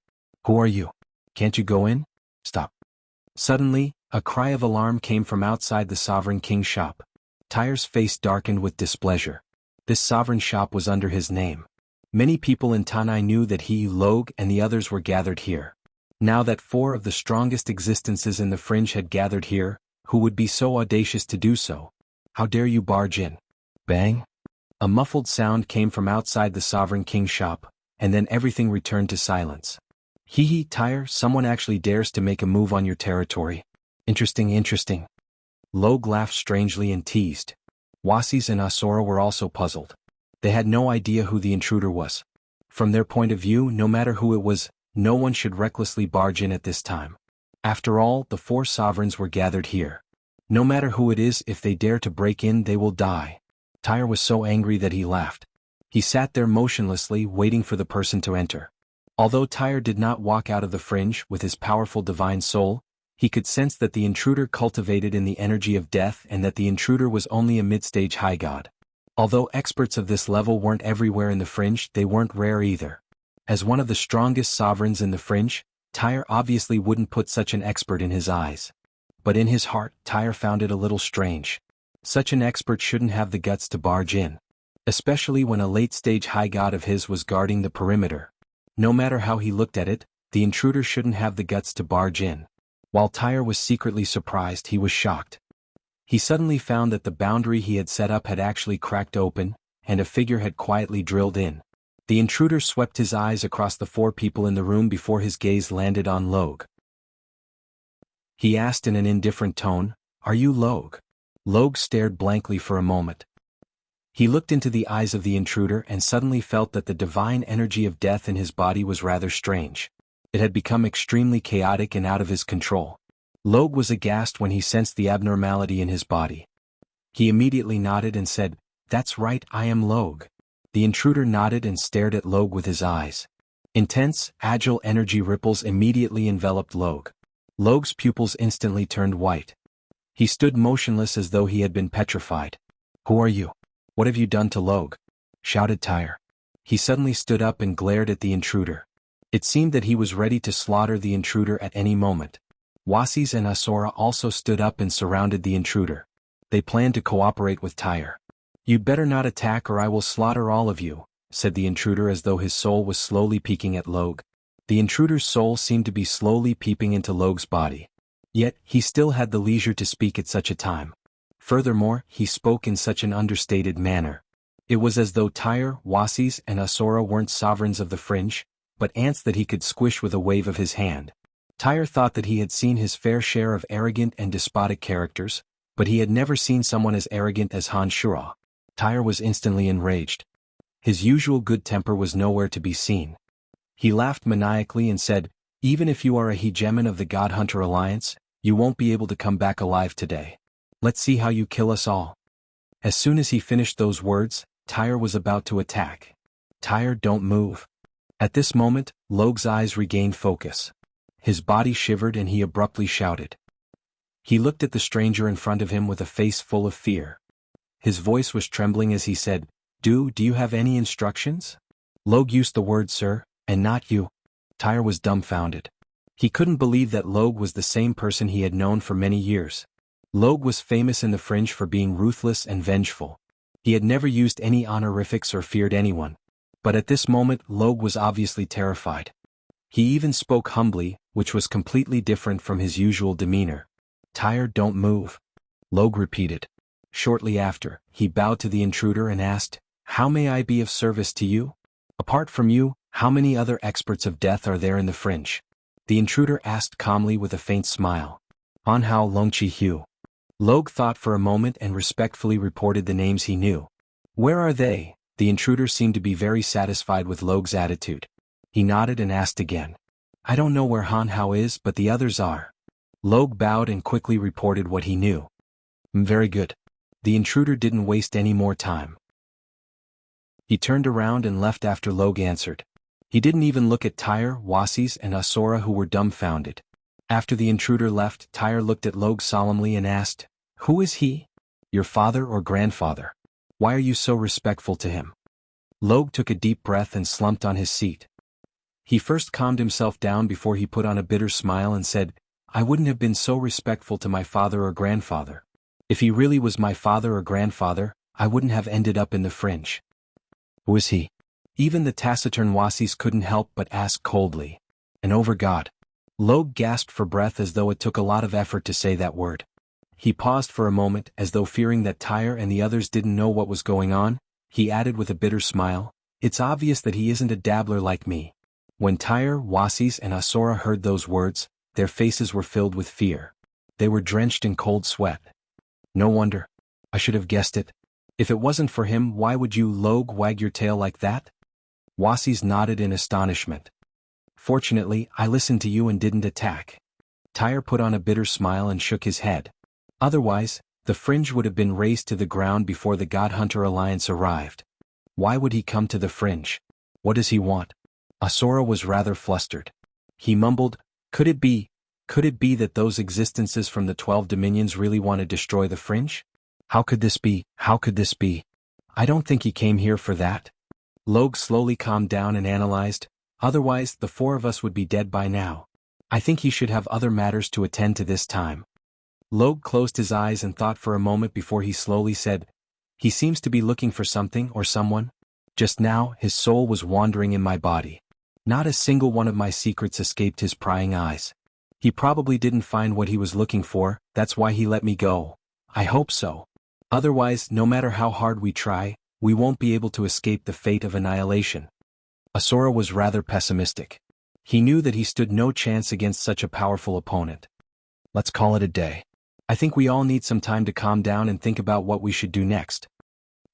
"Who are you? Can't you go in? Stop." Suddenly, a cry of alarm came from outside the Sovereign King's shop. Tyre's face darkened with displeasure. This sovereign shop was under his name. Many people in Tanai knew that he, Log, and the others were gathered here. Now that four of the strongest existences in the Fringe had gathered here, who would be so audacious to do so? "How dare you barge in?" Bang! A muffled sound came from outside the Sovereign King's shop, and then everything returned to silence. "Hee, Tyre, someone actually dares to make a move on your territory. Interesting. Log laughed strangely and teased. Wasis and Asura were also puzzled. They had no idea who the intruder was. From their point of view, no matter who it was, no one should recklessly barge in at this time. After all, the four sovereigns were gathered here. No matter who it is, if they dare to break in, they will die. Tyre was so angry that he laughed. He sat there motionlessly, waiting for the person to enter. Although Tyre did not walk out of the Fringe with his powerful divine soul, he could sense that the intruder cultivated in the energy of death and that the intruder was only a mid-stage high god. Although experts of this level weren't everywhere in the Fringe, they weren't rare either. As one of the strongest sovereigns in the Fringe, Tyre obviously wouldn't put such an expert in his eyes. But in his heart, Tyre found it a little strange. Such an expert shouldn't have the guts to barge in. Especially when a late-stage high god of his was guarding the perimeter. No matter how he looked at it, the intruder shouldn't have the guts to barge in. While Tyre was secretly surprised, he was shocked. He suddenly found that the boundary he had set up had actually cracked open, and a figure had quietly drilled in. The intruder swept his eyes across the four people in the room before his gaze landed on Log. He asked in an indifferent tone, "Are you Log?" Log stared blankly for a moment. He looked into the eyes of the intruder and suddenly felt that the divine energy of death in his body was rather strange. It had become extremely chaotic and out of his control. Log was aghast when he sensed the abnormality in his body. He immediately nodded and said, "That's right, I am Log." The intruder nodded and stared at Log with his eyes. Intense, agile energy ripples immediately enveloped Log. Log's pupils instantly turned white. He stood motionless as though he had been petrified. "Who are you? What have you done to Log?" shouted Tyre. He suddenly stood up and glared at the intruder. It seemed that he was ready to slaughter the intruder at any moment. Wasis and Asura also stood up and surrounded the intruder. They planned to cooperate with Tyre. "You'd better not attack or I will slaughter all of you," said the intruder as though his soul was slowly peeking at Logue. The intruder's soul seemed to be slowly peeping into Logue's body. Yet, he still had the leisure to speak at such a time. Furthermore, he spoke in such an understated manner. It was as though Tyre, Wasis and Asura weren't sovereigns of the fringe, but ants that he could squish with a wave of his hand. Tyre thought that he had seen his fair share of arrogant and despotic characters, but he had never seen someone as arrogant as Han Shura. Tyre was instantly enraged. His usual good temper was nowhere to be seen. He laughed maniacally and said, "Even if you are a hegemon of the God Hunter Alliance, you won't be able to come back alive today. Let's see how you kill us all." As soon as he finished those words, Tyre was about to attack. "Tyre, don't move." At this moment, Logue's eyes regained focus. His body shivered and he abruptly shouted. He looked at the stranger in front of him with a face full of fear. His voice was trembling as he said, Do you have any instructions?" "Logue used the word sir, and not you." Tyre was dumbfounded. He couldn't believe that Logue was the same person he had known for many years. Logue was famous in the fringe for being ruthless and vengeful. He had never used any honorifics or feared anyone. But at this moment Logue was obviously terrified. He even spoke humbly, which was completely different from his usual demeanor. "Tyre, don't move," Logue repeated. Shortly after, he bowed to the intruder and asked, "How may I be of service to you? Apart from you, how many other experts of death are there in the fringe?" The intruder asked calmly with a faint smile. "On Hao Longchi Hu." Logue thought for a moment and respectfully reported the names he knew. "Where are they?" The intruder seemed to be very satisfied with Logue's attitude. He nodded and asked again. "I don't know where Han Hao is, but the others are." Logue bowed and quickly reported what he knew. "Very good." The intruder didn't waste any more time. He turned around and left after Logue answered. He didn't even look at Tyre, Wasis and Asura, who were dumbfounded. After the intruder left, Tyre looked at Logue solemnly and asked, "Who is he? Your father or grandfather? Why are you so respectful to him?" Logue took a deep breath and slumped on his seat. He first calmed himself down before he put on a bitter smile and said, "I wouldn't have been so respectful to my father or grandfather. If he really was my father or grandfather, I wouldn't have ended up in the fringe." "Who is he?" Even the taciturn Wasis couldn't help but ask coldly. "An over-god." Logue gasped for breath as though it took a lot of effort to say that word. He paused for a moment as though fearing that Tyre and the others didn't know what was going on. He added with a bitter smile, "It's obvious that he isn't a dabbler like me." When Tyre, Wasis and Asura heard those words, their faces were filled with fear. They were drenched in cold sweat. "No wonder. I should have guessed it. If it wasn't for him, why would you, Logue, wag your tail like that?" Wasis nodded in astonishment. "Fortunately, I listened to you and didn't attack." Tyre put on a bitter smile and shook his head. "Otherwise, the fringe would have been razed to the ground before the God Hunter Alliance arrived. Why would he come to the fringe? What does he want?" Asura was rather flustered. He mumbled, Could it be that those existences from the 12 dominions really want to destroy the fringe? How could this be? How could this be? I don't think he came here for that." Logue slowly calmed down and analyzed, "Otherwise, the 4 of us would be dead by now. I think he should have other matters to attend to this time." Logue closed his eyes and thought for a moment before he slowly said, "He seems to be looking for something or someone. Just now, his soul was wandering in my body. Not a single one of my secrets escaped his prying eyes. He probably didn't find what he was looking for, that's why he let me go. I hope so. Otherwise, no matter how hard we try, we won't be able to escape the fate of annihilation." Asura was rather pessimistic. He knew that he stood no chance against such a powerful opponent. "Let's call it a day. I think we all need some time to calm down and think about what we should do next."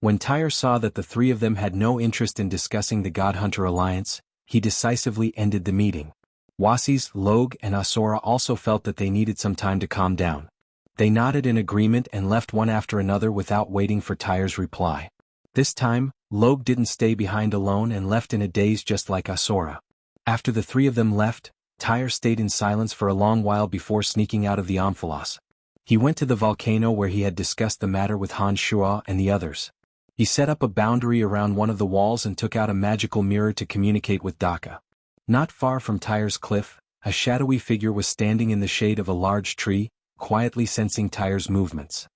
When Tyre saw that the 3 of them had no interest in discussing the God Hunter Alliance, he decisively ended the meeting. Wasis, Logue and Asura also felt that they needed some time to calm down. They nodded in agreement and left one after another without waiting for Tyre's reply. This time, Logue didn't stay behind alone and left in a daze just like Asura. After the 3 of them left, Tyre stayed in silence for a long while before sneaking out of the omphalos. He went to the volcano where he had discussed the matter with Han Shua and the others. He set up a boundary around one of the walls and took out a magical mirror to communicate with Daka. Not far from Tyre's cliff, a shadowy figure was standing in the shade of a large tree, quietly sensing Tyre's movements.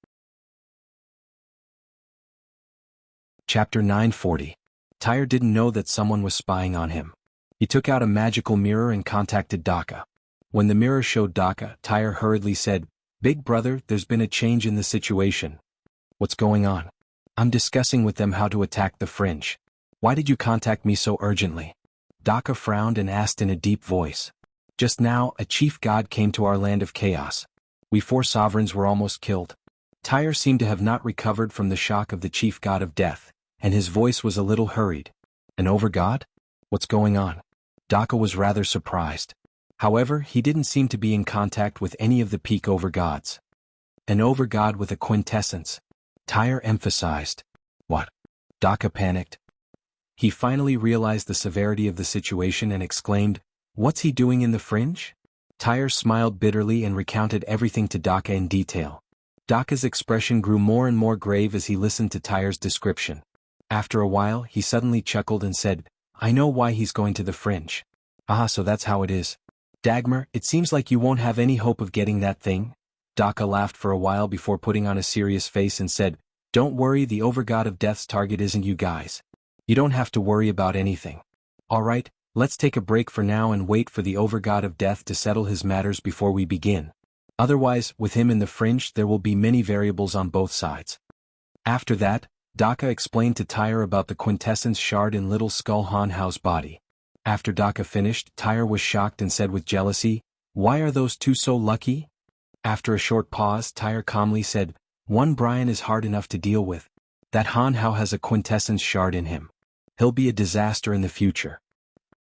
Chapter 940. Tyre didn't know that someone was spying on him. He took out a magical mirror and contacted Daka. When the mirror showed Daka, Tyre hurriedly said, "Big brother, there's been a change in the situation." "What's going on?" "I'm discussing with them how to attack the fringe." "Why did you contact me so urgently?" Daka frowned and asked in a deep voice. "Just now, a chief god came to our land of chaos. We 4 sovereigns were almost killed." Tyre seemed to have not recovered from the shock of the chief god of death, and his voice was a little hurried. "An overgod? What's going on?" Daka was rather surprised. However, he didn't seem to be in contact with any of the peak overgods. "An overgod with a quintessence," Tyre emphasized. "What?" Daka panicked. He finally realized the severity of the situation and exclaimed, "What's he doing in the fringe?" Tyre smiled bitterly and recounted everything to Daka in detail. Daka's expression grew more and more grave as he listened to Tyre's description. After a while, he suddenly chuckled and said, "I know why he's going to the fringe." "Ah, so that's how it is. Dagmar, it seems like you won't have any hope of getting that thing." Daka laughed for a while before putting on a serious face and said, "Don't worry, the overgod of death's target isn't you guys. You don't have to worry about anything. Alright, let's take a break for now and wait for the overgod of death to settle his matters before we begin. Otherwise, with him in the fringe there will be many variables on both sides." After that, Daka explained to Tyre about the quintessence shard in Little Skull Hanhao's body. After Daka finished, Tyre was shocked and said with jealousy, "Why are those 2 so lucky?" After a short pause, Tyre calmly said, "One Brian is hard enough to deal with. That Hanhao has a quintessence shard in him. He'll be a disaster in the future.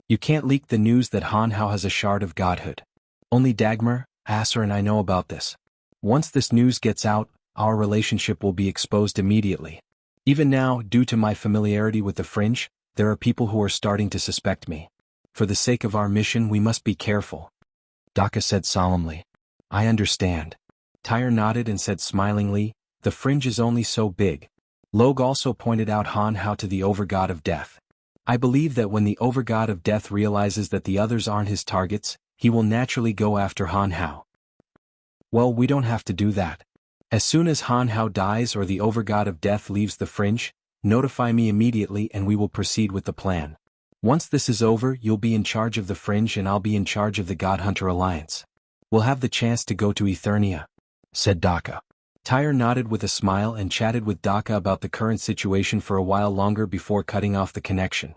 You can't leak the news that Hanhao has a shard of godhood. Only Dagmar, Asser and I know about this. Once this news gets out, our relationship will be exposed immediately. Even now, due to my familiarity with the fringe, there are people who are starting to suspect me. For the sake of our mission we must be careful." Daka said solemnly. "I understand." Tyre nodded and said smilingly, "The fringe is only so big." Log also pointed out Hanhao to the overgod of death. "I believe that when the overgod of death realizes that the others aren't his targets, he will naturally go after Hanhao." "Well, we don't have to do that. As soon as Hanhao dies or the overgod of death leaves the fringe, notify me immediately and we will proceed with the plan. Once this is over, you'll be in charge of the fringe and I'll be in charge of the God Hunter Alliance. We'll have the chance to go to Eternia," said Daka. Tyre nodded with a smile and chatted with Daka about the current situation for a while longer before cutting off the connection.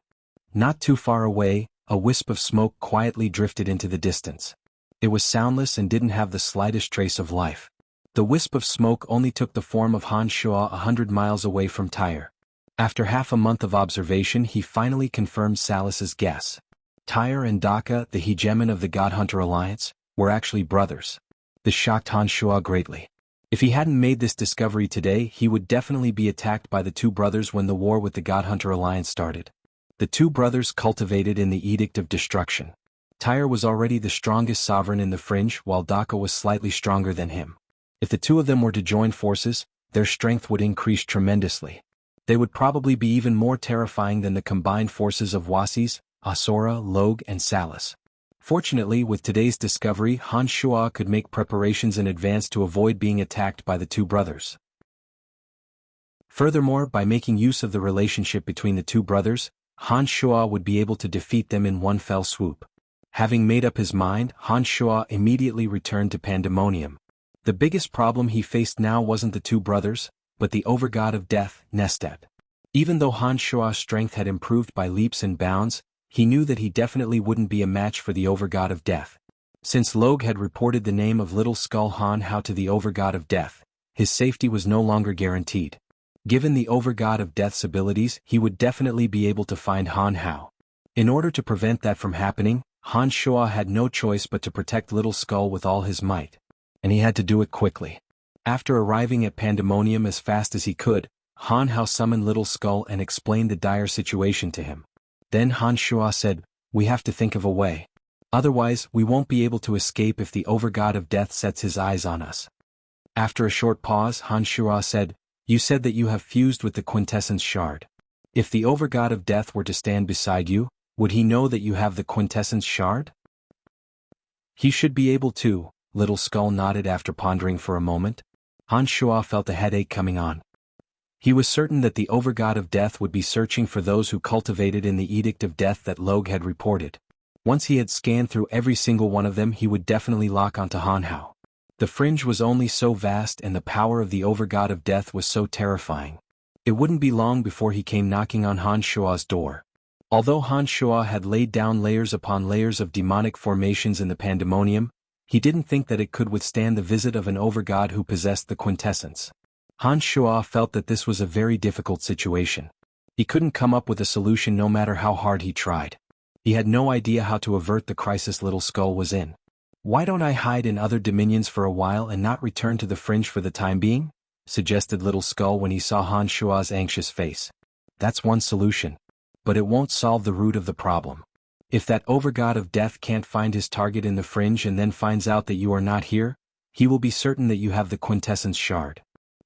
Not too far away, a wisp of smoke quietly drifted into the distance. It was soundless and didn't have the slightest trace of life. The wisp of smoke only took the form of Han Shua 100 miles away from Tyre. After half a month of observation he finally confirmed Salas's guess. Tyre and Daka, the hegemon of the God Hunter Alliance, were actually brothers. This shocked Han Shua greatly. If he hadn't made this discovery today, he would definitely be attacked by the 2 brothers when the war with the God Hunter Alliance started. The 2 brothers cultivated in the Edict of Destruction. Tyre was already the strongest sovereign in the fringe while Daka was slightly stronger than him. If the 2 of them were to join forces, their strength would increase tremendously. They would probably be even more terrifying than the combined forces of Wasis, Asura, Log and Salas. Fortunately, with today's discovery, Han Shua could make preparations in advance to avoid being attacked by the 2 brothers. Furthermore, by making use of the relationship between the 2 brothers, Han Shua would be able to defeat them in one fell swoop. Having made up his mind, Han Shua immediately returned to Pandemonium. The biggest problem he faced now wasn't the 2 brothers, but the overgod of death, Nestet. Even though Han Shua's strength had improved by leaps and bounds, he knew that he definitely wouldn't be a match for the overgod of death. Since Log had reported the name of Little Skull Hanhao to the overgod of death, his safety was no longer guaranteed. Given the overgod of death's abilities, he would definitely be able to find Hanhao. In order to prevent that from happening, Han Shua had no choice but to protect Little Skull with all his might. And he had to do it quickly. After arriving at Pandemonium as fast as he could, Hanhao summoned Little Skull and explained the dire situation to him. Then Han Shua said, "We have to think of a way. Otherwise, we won't be able to escape if the overgod of death sets his eyes on us." After a short pause, Han Shua said, "You said that you have fused with the quintessence shard. If the overgod of death were to stand beside you, would he know that you have the quintessence shard?" "He should be able to," Little Skull nodded after pondering for a moment. Han Shua felt a headache coming on. He was certain that the Overgod of Death would be searching for those who cultivated in the Edict of Death that Logue had reported. Once he had scanned through every single one of them, he would definitely lock onto Han Hao. The fringe was only so vast and the power of the Overgod of Death was so terrifying. It wouldn't be long before he came knocking on Han Shua's door. Although Han Shua had laid down layers upon layers of demonic formations in the pandemonium, he didn't think that it could withstand the visit of an Overgod who possessed the quintessence. Han Shua felt that this was a very difficult situation. He couldn't come up with a solution no matter how hard he tried. He had no idea how to avert the crisis Little Skull was in. "Why don't I hide in other dominions for a while and not return to the fringe for the time being?" suggested Little Skull when he saw Han Shua's anxious face. "That's one solution. But it won't solve the root of the problem. If that Overgod of Death can't find his target in the fringe and then finds out that you are not here, he will be certain that you have the quintessence shard.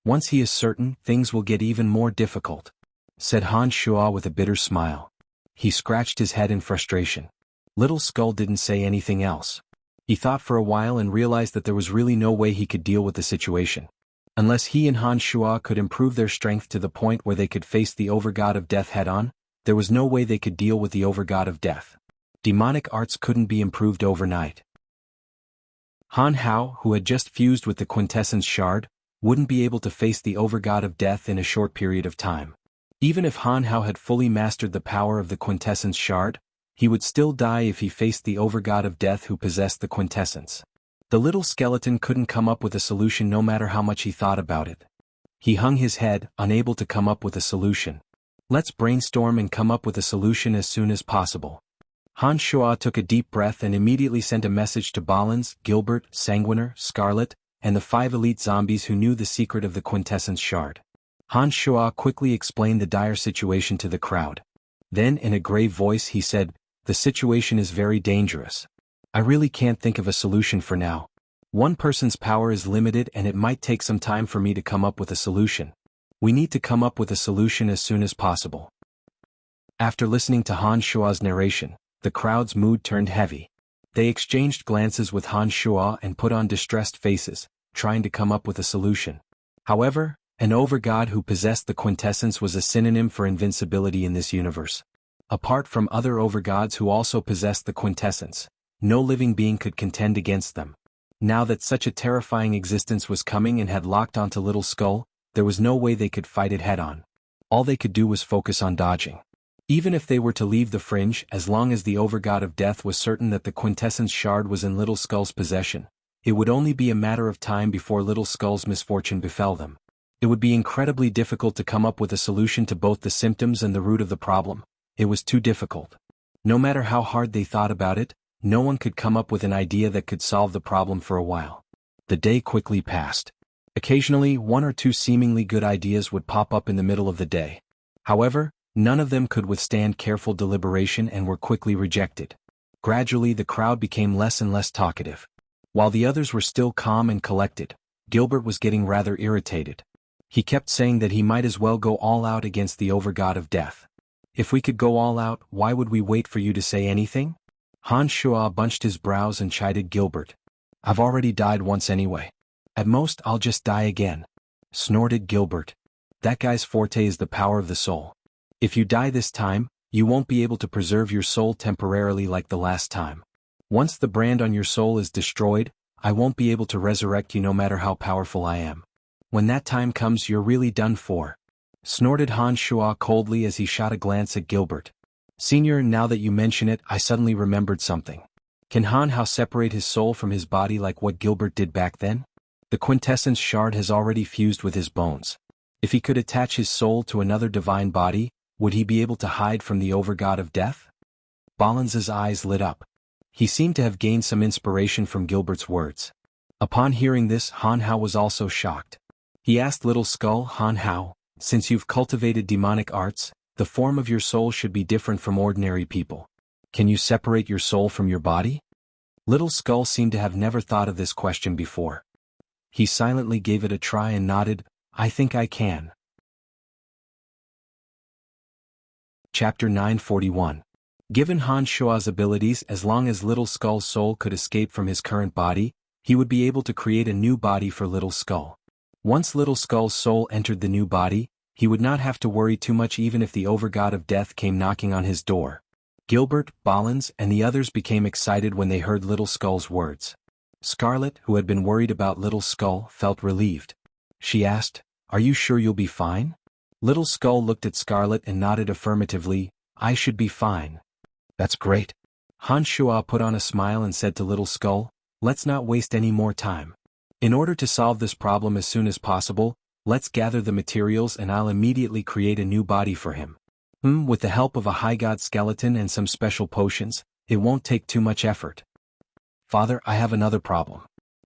Once he is certain, things will get even more difficult," said Han Shua with a bitter smile. He scratched his head in frustration. Little Skull didn't say anything else. He thought for a while and realized that there was really no way he could deal with the situation. Unless he and Han Shua could improve their strength to the point where they could face the Overgod of Death head-on, there was no way they could deal with the Overgod of Death. Demonic arts couldn't be improved overnight. Han Hao, who had just fused with the quintessence shard, wouldn't be able to face the Overgod of Death in a short period of time. Even if Han Hao had fully mastered the power of the quintessence shard, he would still die if he faced the Overgod of Death who possessed the quintessence. The little skeleton couldn't come up with a solution no matter how much he thought about it. He hung his head, unable to come up with a solution. "Let's brainstorm and come up with a solution as soon as possible." Han Shua took a deep breath and immediately sent a message to Balins, Gilbert, Sanguiner, Scarlet, and the 5 elite zombies who knew the secret of the quintessence shard. Han Shua quickly explained the dire situation to the crowd. Then in a grave voice he said, "The situation is very dangerous. I really can't think of a solution for now. One person's power is limited and it might take some time for me to come up with a solution. We need to come up with a solution as soon as possible." After listening to Han Shua's narration, the crowd's mood turned heavy. They exchanged glances with Han Shua and put on distressed faces, trying to come up with a solution. However, an Overgod who possessed the quintessence was a synonym for invincibility in this universe. Apart from other Overgods who also possessed the quintessence, no living being could contend against them. Now that such a terrifying existence was coming and had locked onto Little Skull, there was no way they could fight it head-on. All they could do was focus on dodging. Even if they were to leave the fringe, as long as the Overgod of Death was certain that the quintessence shard was in Little Skull's possession, it would only be a matter of time before Little Skull's misfortune befell them. It would be incredibly difficult to come up with a solution to both the symptoms and the root of the problem. It was too difficult. No matter how hard they thought about it, no one could come up with an idea that could solve the problem for a while. The day quickly passed. Occasionally, 1 or 2 seemingly good ideas would pop up in the middle of the day. However, none of them could withstand careful deliberation and were quickly rejected. Gradually the crowd became less and less talkative. While the others were still calm and collected, Gilbert was getting rather irritated. He kept saying that he might as well go all out against the Overgod of Death. "If we could go all out, why would we wait for you to say anything?" Han Shua bunched his brows and chided Gilbert. "I've already died once anyway. At most I'll just die again," snorted Gilbert. "That guy's forte is the power of the soul. If you die this time, you won't be able to preserve your soul temporarily like the last time. Once the brand on your soul is destroyed, I won't be able to resurrect you no matter how powerful I am. When that time comes, you're really done for," snorted Han Shua coldly as he shot a glance at Gilbert. "Senior, now that you mention it, I suddenly remembered something. Can Han Hao separate his soul from his body like what Gilbert did back then? The quintessence shard has already fused with his bones. If he could attach his soul to another divine body, would he be able to hide from the Overgod of Death?" Ballins's eyes lit up. He seemed to have gained some inspiration from Gilbert's words. Upon hearing this, Han Hao was also shocked. He asked Little Skull, "Han Hao, since you've cultivated demonic arts, the form of your soul should be different from ordinary people. Can you separate your soul from your body?" Little Skull seemed to have never thought of this question before. He silently gave it a try and nodded, "I think I can." Chapter 941. Given Han Shua's abilities, as long as Little Skull's soul could escape from his current body, he would be able to create a new body for Little Skull. Once Little Skull's soul entered the new body, He would not have to worry too much even if the overgod of death came knocking on his door. Gilbert, Bollins, and the others became excited when they heard Little Skull's words. Scarlet, who had been worried about Little Skull, felt relieved. She asked, "Are you sure you'll be fine?" Little Skull looked at Scarlet and nodded affirmatively. "I should be fine." "That's great." Han Shua put on a smile and said to Little Skull, "Let's not waste any more time. In order to solve this problem as soon as possible, let's gather the materials and I'll immediately create a new body for him. With the help of a high god skeleton and some special potions, it won't take too much effort." "Father, I have another problem."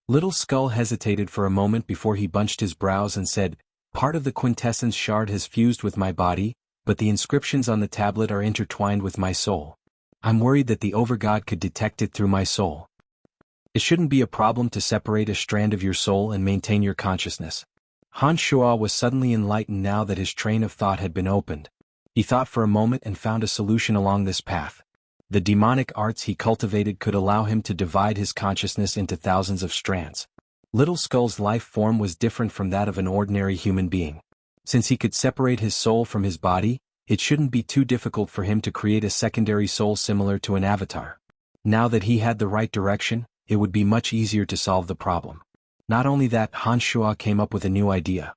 Little Skull hesitated for a moment before he bunched his brows and said, "Part of the quintessence shard has fused with my body, but the inscriptions on the tablet are intertwined with my soul. I'm worried that the overgod could detect it through my soul. It shouldn't be a problem to separate a strand of your soul and maintain your consciousness." Han Shua was suddenly enlightened now that his train of thought had been opened. He thought for a moment and found a solution along this path. The demonic arts he cultivated could allow him to divide his consciousness into thousands of strands. Little Skull's life form was different from that of an ordinary human being. Since he could separate his soul from his body, it shouldn't be too difficult for him to create a secondary soul similar to an avatar. Now that he had the right direction, it would be much easier to solve the problem. Not only that, Han Shua came up with a new idea.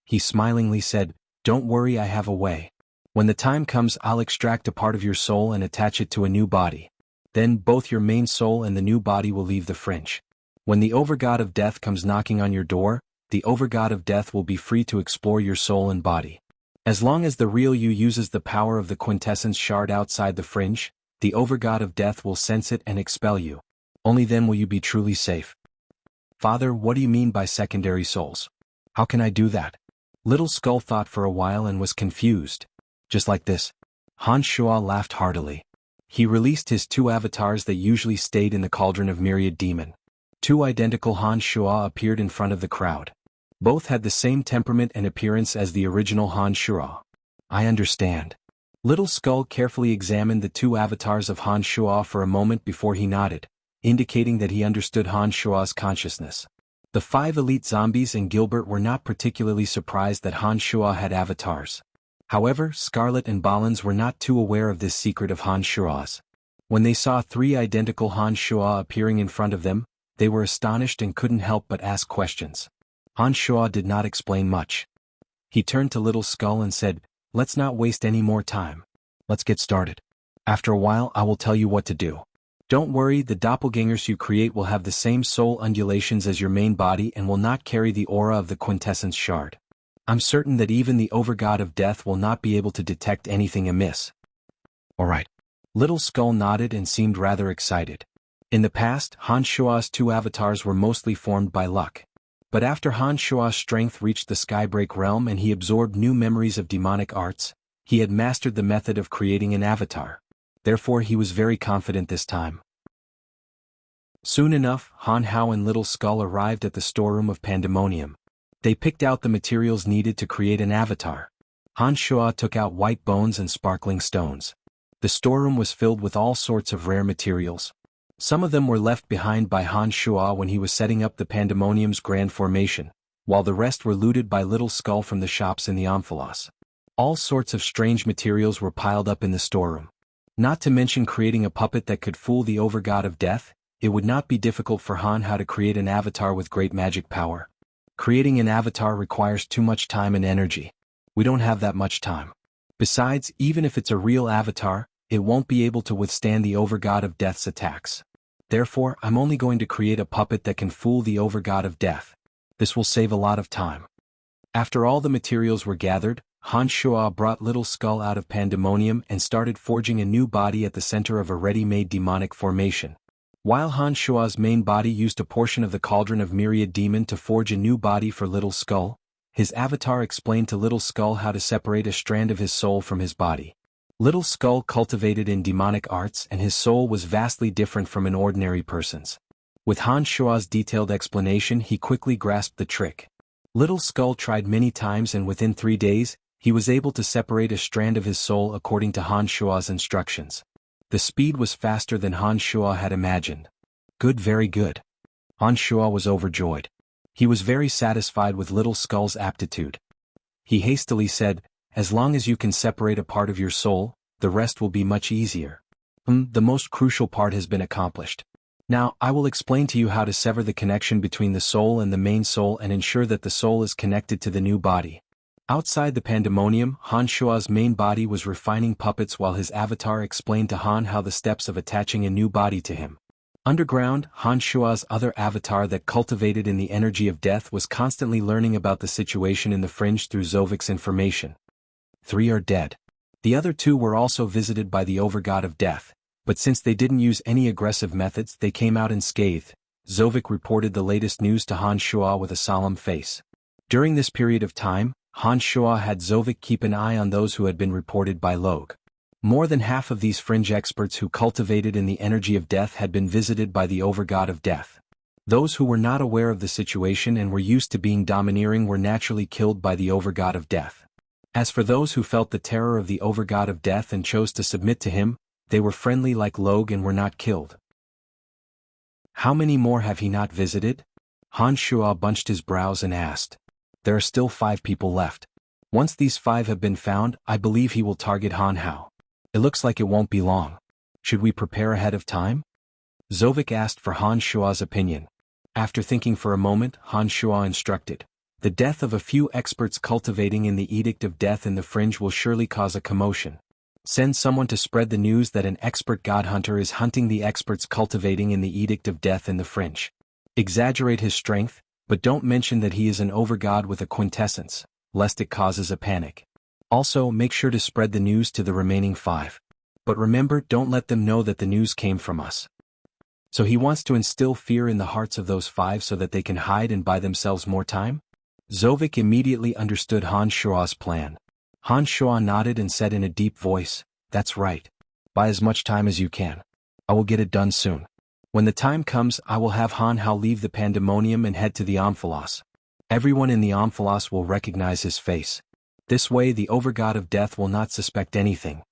He smilingly said, "Don't worry, I have a way. When the time comes, I'll extract a part of your soul and attach it to a new body. Then both your main soul and the new body will leave the fringe. When the overgod of death comes knocking on your door, the overgod of death will be free to explore your soul and body. As long as the real you uses the power of the quintessence shard outside the fringe, the overgod of death will sense it and expel you. Only then will you be truly safe." "Father, what do you mean by secondary souls? How can I do that?" Little Skull thought for a while and was confused. "Just like this." Han Shua laughed heartily. He released his two avatars that usually stayed in the cauldron of Myriad Demon. Two identical Han Shua appeared in front of the crowd. Both had the same temperament and appearance as the original Han Shua. "I understand." Little Skull carefully examined the two avatars of Han Shua for a moment before he nodded, indicating that he understood Han Shua's consciousness. The 5 elite zombies and Gilbert were not particularly surprised that Han Shua had avatars. However, Scarlet and Bollins were not too aware of this secret of Han Shua's. When they saw 3 identical Han Shua appearing in front of them, they were astonished and couldn't help but ask questions. Han Shua did not explain much. He turned to Little Skull and said, "Let's not waste any more time. Let's get started. After a while I will tell you what to do. Don't worry, the doppelgangers you create will have the same soul undulations as your main body and will not carry the aura of the quintessence shard. I'm certain that even the overgod of death will not be able to detect anything amiss." "All right." Little Skull nodded and seemed rather excited. In the past, Han Shua's 2 avatars were mostly formed by luck. But after Han Shua's strength reached the Skybreak realm and he absorbed new memories of demonic arts, he had mastered the method of creating an avatar. Therefore he was very confident this time. Soon enough, Han Hao and Little Skull arrived at the storeroom of Pandemonium. They picked out the materials needed to create an avatar. Han Shua took out white bones and sparkling stones. The storeroom was filled with all sorts of rare materials. Some of them were left behind by Han Shua when he was setting up the Pandemonium's grand formation, while the rest were looted by Little Skull from the shops in the Omphalos. All sorts of strange materials were piled up in the storeroom. Not to mention creating a puppet that could fool the overgod of death, it would not be difficult for Han Hao to create an avatar with great magic power. Creating an avatar requires too much time and energy. We don't have that much time. Besides, even if it's a real avatar, it won't be able to withstand the overgod of death's attacks. Therefore, I'm only going to create a puppet that can fool the overgod of death. This will save a lot of time. After all the materials were gathered, Han Shua brought Little Skull out of Pandemonium and started forging a new body at the center of a ready-made demonic formation. While Han Shua's main body used a portion of the cauldron of Myriad Demon to forge a new body for Little Skull, his avatar explained to Little Skull how to separate a strand of his soul from his body. Little Skull cultivated in demonic arts and his soul was vastly different from an ordinary person's. With Han Shua's detailed explanation he quickly grasped the trick. Little Skull tried many times and within 3 days, he was able to separate a strand of his soul according to Han Shua's instructions. The speed was faster than Han Shua had imagined. Good, very good. Han Shua was overjoyed. He was very satisfied with Little Skull's aptitude. He hastily said, "As long as you can separate a part of your soul, the rest will be much easier. The most crucial part has been accomplished. Now, I will explain to you how to sever the connection between the soul and the main soul and ensure that the soul is connected to the new body." Outside the pandemonium, Han Shua's main body was refining puppets while his avatar explained to Han how the steps of attaching a new body to him. Underground, Han Shua's other avatar that cultivated in the energy of death was constantly learning about the situation in the fringe through Zovik's information. 3 are dead. The other 2 were also visited by the overgod of death, but since they didn't use any aggressive methods they came out unscathed. Zovik reported the latest news to Han Shua with a solemn face. During this period of time, Han Shua had Zovik keep an eye on those who had been reported by Log. More than half of these fringe experts who cultivated in the energy of death had been visited by the overgod of death. Those who were not aware of the situation and were used to being domineering were naturally killed by the overgod of death. As for those who felt the terror of the overgod of death and chose to submit to him, they were friendly like Log and were not killed. How many more have he not visited? Han Shua bunched his brows and asked. There are still 5 people left. Once these 5 have been found, I believe he will target Han Hao. It looks like it won't be long. Should we prepare ahead of time? Zovik asked for Han Shua's opinion. After thinking for a moment, Han Shua instructed. The death of a few experts cultivating in the Edict of Death in the fringe will surely cause a commotion. Send someone to spread the news that an expert god hunter is hunting the experts cultivating in the Edict of Death in the fringe. Exaggerate his strength, but don't mention that he is an overgod with a quintessence, lest it causes a panic. Also, make sure to spread the news to the remaining 5. But remember, don't let them know that the news came from us. So he wants to instill fear in the hearts of those 5 so that they can hide and buy themselves more time? Zovik immediately understood Han Shua's plan. Han Shua nodded and said in a deep voice, "That's right. Buy as much time as you can. I will get it done soon. When the time comes, I will have Han Hao leave the pandemonium and head to the Omphalos. Everyone in the Omphalos will recognize his face. This way the overgod of death will not suspect anything."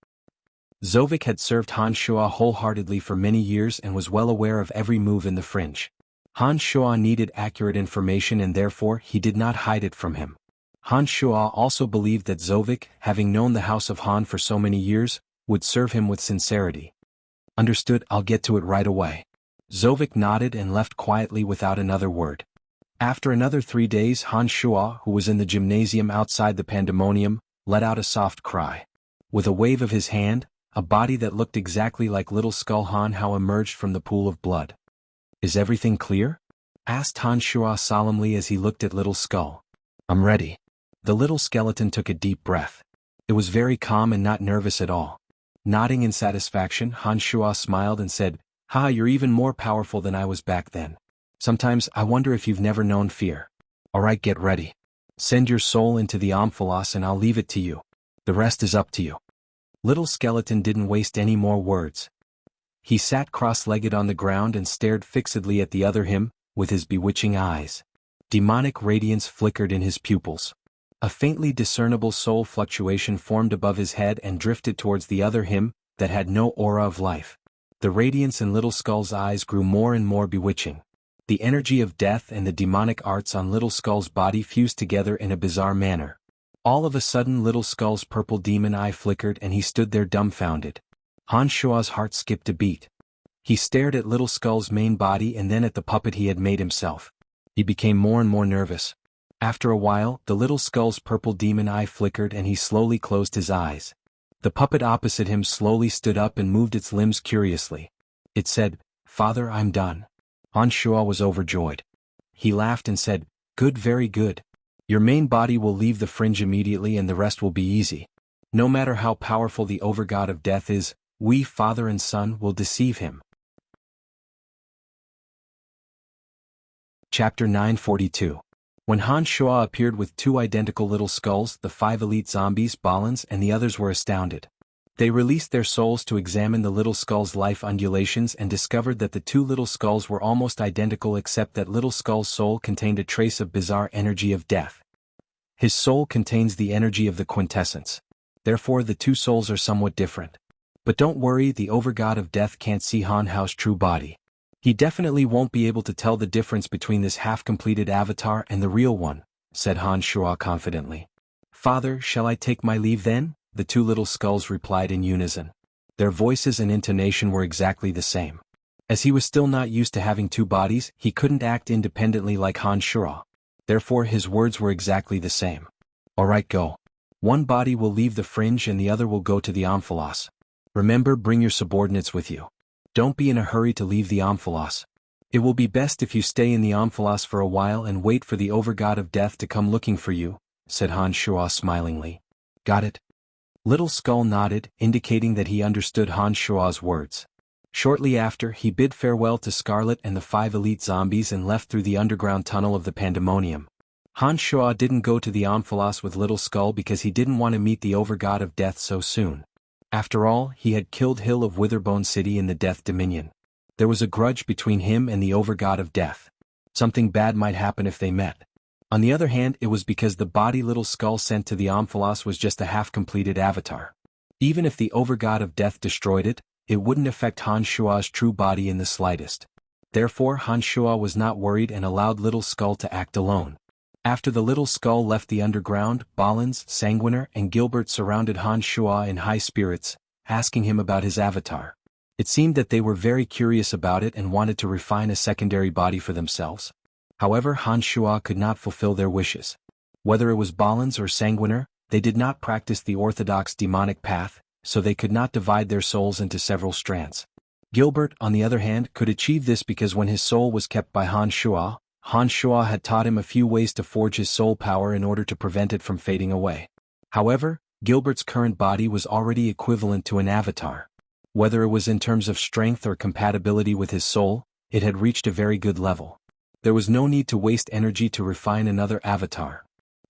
Zovik had served Han Shua wholeheartedly for many years and was well aware of every move in the fringe. Han Shua needed accurate information and therefore he did not hide it from him. Han Shua also believed that Zovik, having known the house of Han for so many years, would serve him with sincerity. "Understood, I'll get to it right away." Zovik nodded and left quietly without another word. After another 3 days, Han Shua, who was in the gymnasium outside the pandemonium, let out a soft cry. With a wave of his hand, a body that looked exactly like Little Skull Han Hao emerged from the pool of blood. "Is everything clear?" asked Han Shua solemnly as he looked at Little Skull. "I'm ready." The little skeleton took a deep breath. It was very calm and not nervous at all. Nodding in satisfaction, Han Shua smiled and said, "Ha, you're even more powerful than I was back then. Sometimes I wonder if you've never known fear. Alright, get ready. Send your soul into the Omphalos and I'll leave it to you. The rest is up to you." Little skeleton didn't waste any more words. He sat cross-legged on the ground and stared fixedly at the other him, with his bewitching eyes. Demonic radiance flickered in his pupils. A faintly discernible soul fluctuation formed above his head and drifted towards the other him, that had no aura of life. The radiance in Little Skull's eyes grew more and more bewitching. The energy of death and the demonic arts on Little Skull's body fused together in a bizarre manner. All of a sudden Little Skull's purple demon eye flickered and he stood there dumbfounded. Han Shua's heart skipped a beat. He stared at Little Skull's main body and then at the puppet he had made himself. He became more and more nervous. After a while, the Little Skull's purple demon eye flickered and he slowly closed his eyes. The puppet opposite him slowly stood up and moved its limbs curiously. It said, "Father, I'm done." Han Shua was overjoyed. He laughed and said, "Good, very good. Your main body will leave the fringe immediately and the rest will be easy. No matter how powerful the overgod of death is, we, father and son, will deceive him." Chapter 942. When Han Shua appeared with 2 identical little skulls, the 5 elite zombies, Balans, and the others were astounded. They released their souls to examine the Little Skull's life undulations and discovered that the 2 Little Skulls were almost identical except that Little Skull's soul contained a trace of bizarre energy of death. His soul contains the energy of the quintessence. Therefore the 2 souls are somewhat different. But don't worry, the overgod of death can't see Han Hao's true body. He definitely won't be able to tell the difference between this half-completed avatar and the real one, said Han Shua confidently. "Father, shall I take my leave then?" the two little skulls replied in unison. Their voices and intonation were exactly the same. As he was still not used to having two bodies, he couldn't act independently like Han Shuo. Therefore his words were exactly the same. "All right, go. One body will leave the fringe and the other will go to the Omphalos. Remember, bring your subordinates with you. Don't be in a hurry to leave the Omphalos. It will be best if you stay in the Omphalos for a while and wait for the Overgod of Death to come looking for you," said Han Shuo smilingly. "Got it?" Little Skull nodded, indicating that he understood Han Shuo's words. Shortly after, he bid farewell to Scarlet and the 5 elite zombies and left through the underground tunnel of the Pandemonium. Han Shuo didn't go to the Omphalos with Little Skull because he didn't want to meet the Overgod of Death so soon. After all, he had killed Hill of Witherbone City in the Death Dominion. There was a grudge between him and the Overgod of Death. Something bad might happen if they met. On the other hand, it was because the body Little Skull sent to the Omphalos was just a half-completed avatar. Even if the Overgod of Death destroyed it, it wouldn't affect Han Shuo's true body in the slightest. Therefore Han Shuo was not worried and allowed Little Skull to act alone. After the Little Skull left the underground, Ballins, Sanguiner, and Gilbert surrounded Han Shuo in high spirits, asking him about his avatar. It seemed that they were very curious about it and wanted to refine a secondary body for themselves. However, Han Shuo could not fulfill their wishes. Whether it was Ballins or Sanguiner, they did not practice the orthodox demonic path, so they could not divide their souls into several strands. Gilbert, on the other hand, could achieve this because when his soul was kept by Han Shuo had taught him a few ways to forge his soul power in order to prevent it from fading away. However, Gilbert's current body was already equivalent to an avatar. Whether it was in terms of strength or compatibility with his soul, it had reached a very good level. There was no need to waste energy to refine another avatar.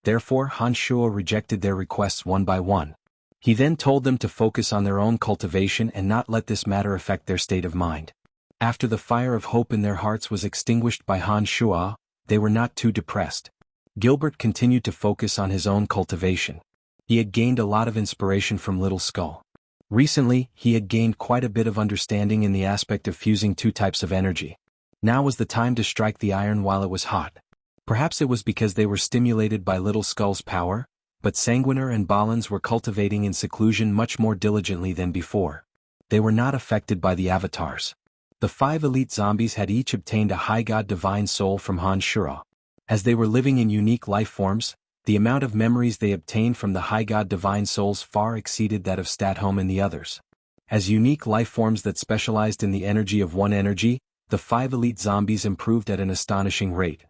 Therefore Han Shuo rejected their requests one by one. He then told them to focus on their own cultivation and not let this matter affect their state of mind. After the fire of hope in their hearts was extinguished by Han Shuo, they were not too depressed. Gilbert continued to focus on his own cultivation. He had gained a lot of inspiration from Little Skull. Recently, he had gained quite a bit of understanding in the aspect of fusing two types of energy. Now was the time to strike the iron while it was hot. Perhaps it was because they were stimulated by Little Skull's power, but Sanguiner and Ballins were cultivating in seclusion much more diligently than before. They were not affected by the avatars. The 5 elite zombies had each obtained a high god divine soul from Han Shuo. As they were living in unique life forms, the amount of memories they obtained from the high god divine souls far exceeded that of Statholm and the others. As unique life forms that specialized in the energy of one energy, the 5 elite zombies improved at an astonishing rate.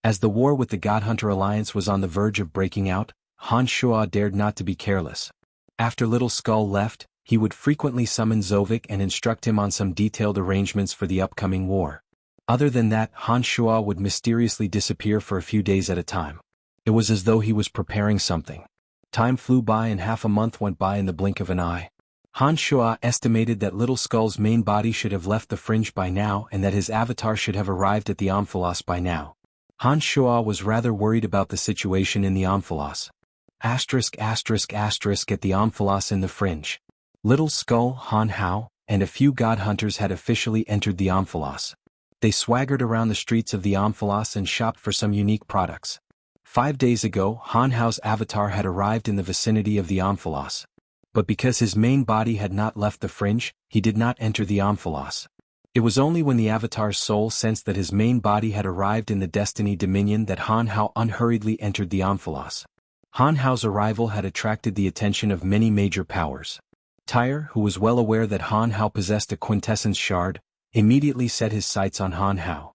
As the war with the Godhunter Alliance was on the verge of breaking out, Han Shuo dared not to be careless. After Little Skull left, he would frequently summon Zovik and instruct him on some detailed arrangements for the upcoming war. Other than that, Han Shuo would mysteriously disappear for a few days at a time. It was as though he was preparing something. Time flew by and half a month went by in the blink of an eye. Han Shuo estimated that Little Skull's main body should have left the fringe by now and that his avatar should have arrived at the Omphalos by now. Han Shuo was rather worried about the situation in the Omphalos. ***** at the Omphalos in the fringe. Little Skull, Han Hao, and a few god hunters had officially entered the Omphalos. They swaggered around the streets of the Omphalos and shopped for some unique products. 5 days ago, Han Hao's avatar had arrived in the vicinity of the Omphalos. But because his main body had not left the fringe, he did not enter the Omphalos. It was only when the avatar's soul sensed that his main body had arrived in the Destiny Dominion that Han Hao unhurriedly entered the Omphalos. Han Hao's arrival had attracted the attention of many major powers. Tyre, who was well aware that Han Hao possessed a quintessence shard, immediately set his sights on Han Hao.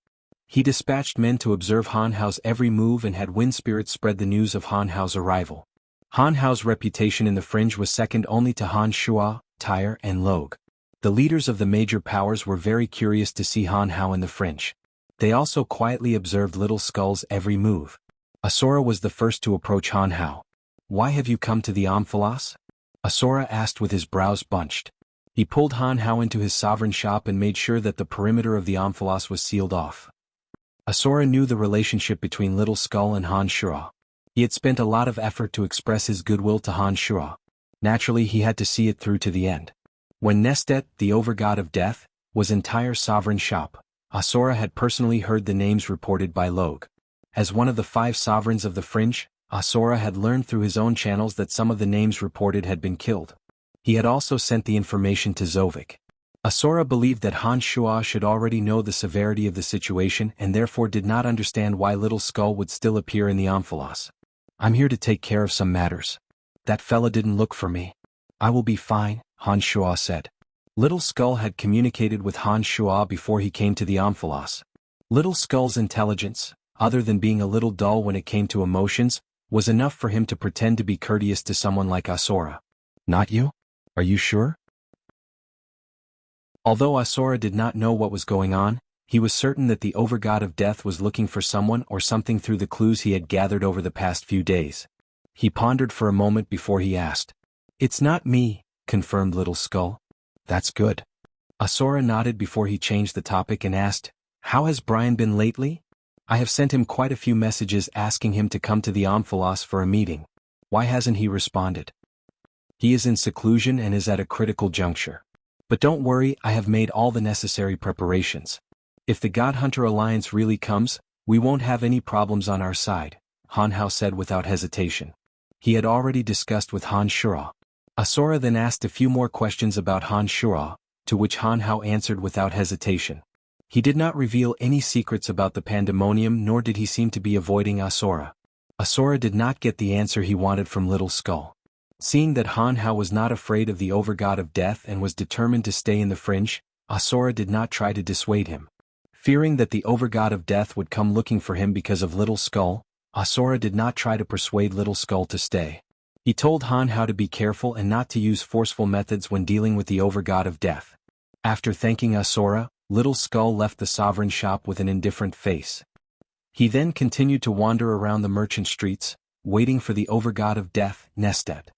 He dispatched men to observe Han Hao's every move and had wind spirits spread the news of Han Hao's arrival. Han Hao's reputation in the fringe was second only to Han Shuo, Tyre, and Logue. The leaders of the major powers were very curious to see Han Hao in the fringe. They also quietly observed Little Skull's every move. Asura was the first to approach Han Hao. "Why have you come to the Omphalos?" Asura asked with his brows bunched. He pulled Han Hao into his sovereign shop and made sure that the perimeter of the Omphalos was sealed off. Asura knew the relationship between Little Skull and Han Shuo. He had spent a lot of effort to express his goodwill to Han Shuo. Naturally, he had to see it through to the end. When Nestet, the Overgod of Death, was in Tyre's sovereign shop, Asura had personally heard the names reported by Logue. As one of the 5 sovereigns of the fringe, Asura had learned through his own channels that some of the names reported had been killed. He had also sent the information to Zovik. Asura believed that Han Shua should already know the severity of the situation and therefore did not understand why Little Skull would still appear in the Omphalos. "I'm here to take care of some matters. That fella didn't look for me. I will be fine," Han Shua said. Little Skull had communicated with Han Shua before he came to the Omphalos. Little Skull's intelligence, other than being a little dull when it came to emotions, was enough for him to pretend to be courteous to someone like Asura. "Not you? Are you sure?" Although Asura did not know what was going on, he was certain that the Overgod of Death was looking for someone or something through the clues he had gathered over the past few days. He pondered for a moment before he asked. "It's not me," confirmed Little Skull. "That's good." Asura nodded before he changed the topic and asked, "How has Brian been lately? I have sent him quite a few messages asking him to come to the Omphalos for a meeting. Why hasn't he responded?" "He is in seclusion and is at a critical juncture. But don't worry, I have made all the necessary preparations. If the God Hunter Alliance really comes, we won't have any problems on our side," Han Hao said without hesitation. He had already discussed with Han Shura. Asura then asked a few more questions about Han Shura, to which Han Hao answered without hesitation. He did not reveal any secrets about the pandemonium, nor did he seem to be avoiding Asura. Asura did not get the answer he wanted from Little Skull. Seeing that Han Hao was not afraid of the Overgod of Death and was determined to stay in the fringe, Asura did not try to dissuade him. Fearing that the Overgod of Death would come looking for him because of Little Skull, Asura did not try to persuade Little Skull to stay. He told Han Hao to be careful and not to use forceful methods when dealing with the Overgod of Death. After thanking Asura, Little Skull left the sovereign shop with an indifferent face. He then continued to wander around the merchant streets, waiting for the Overgod of Death, Nestet.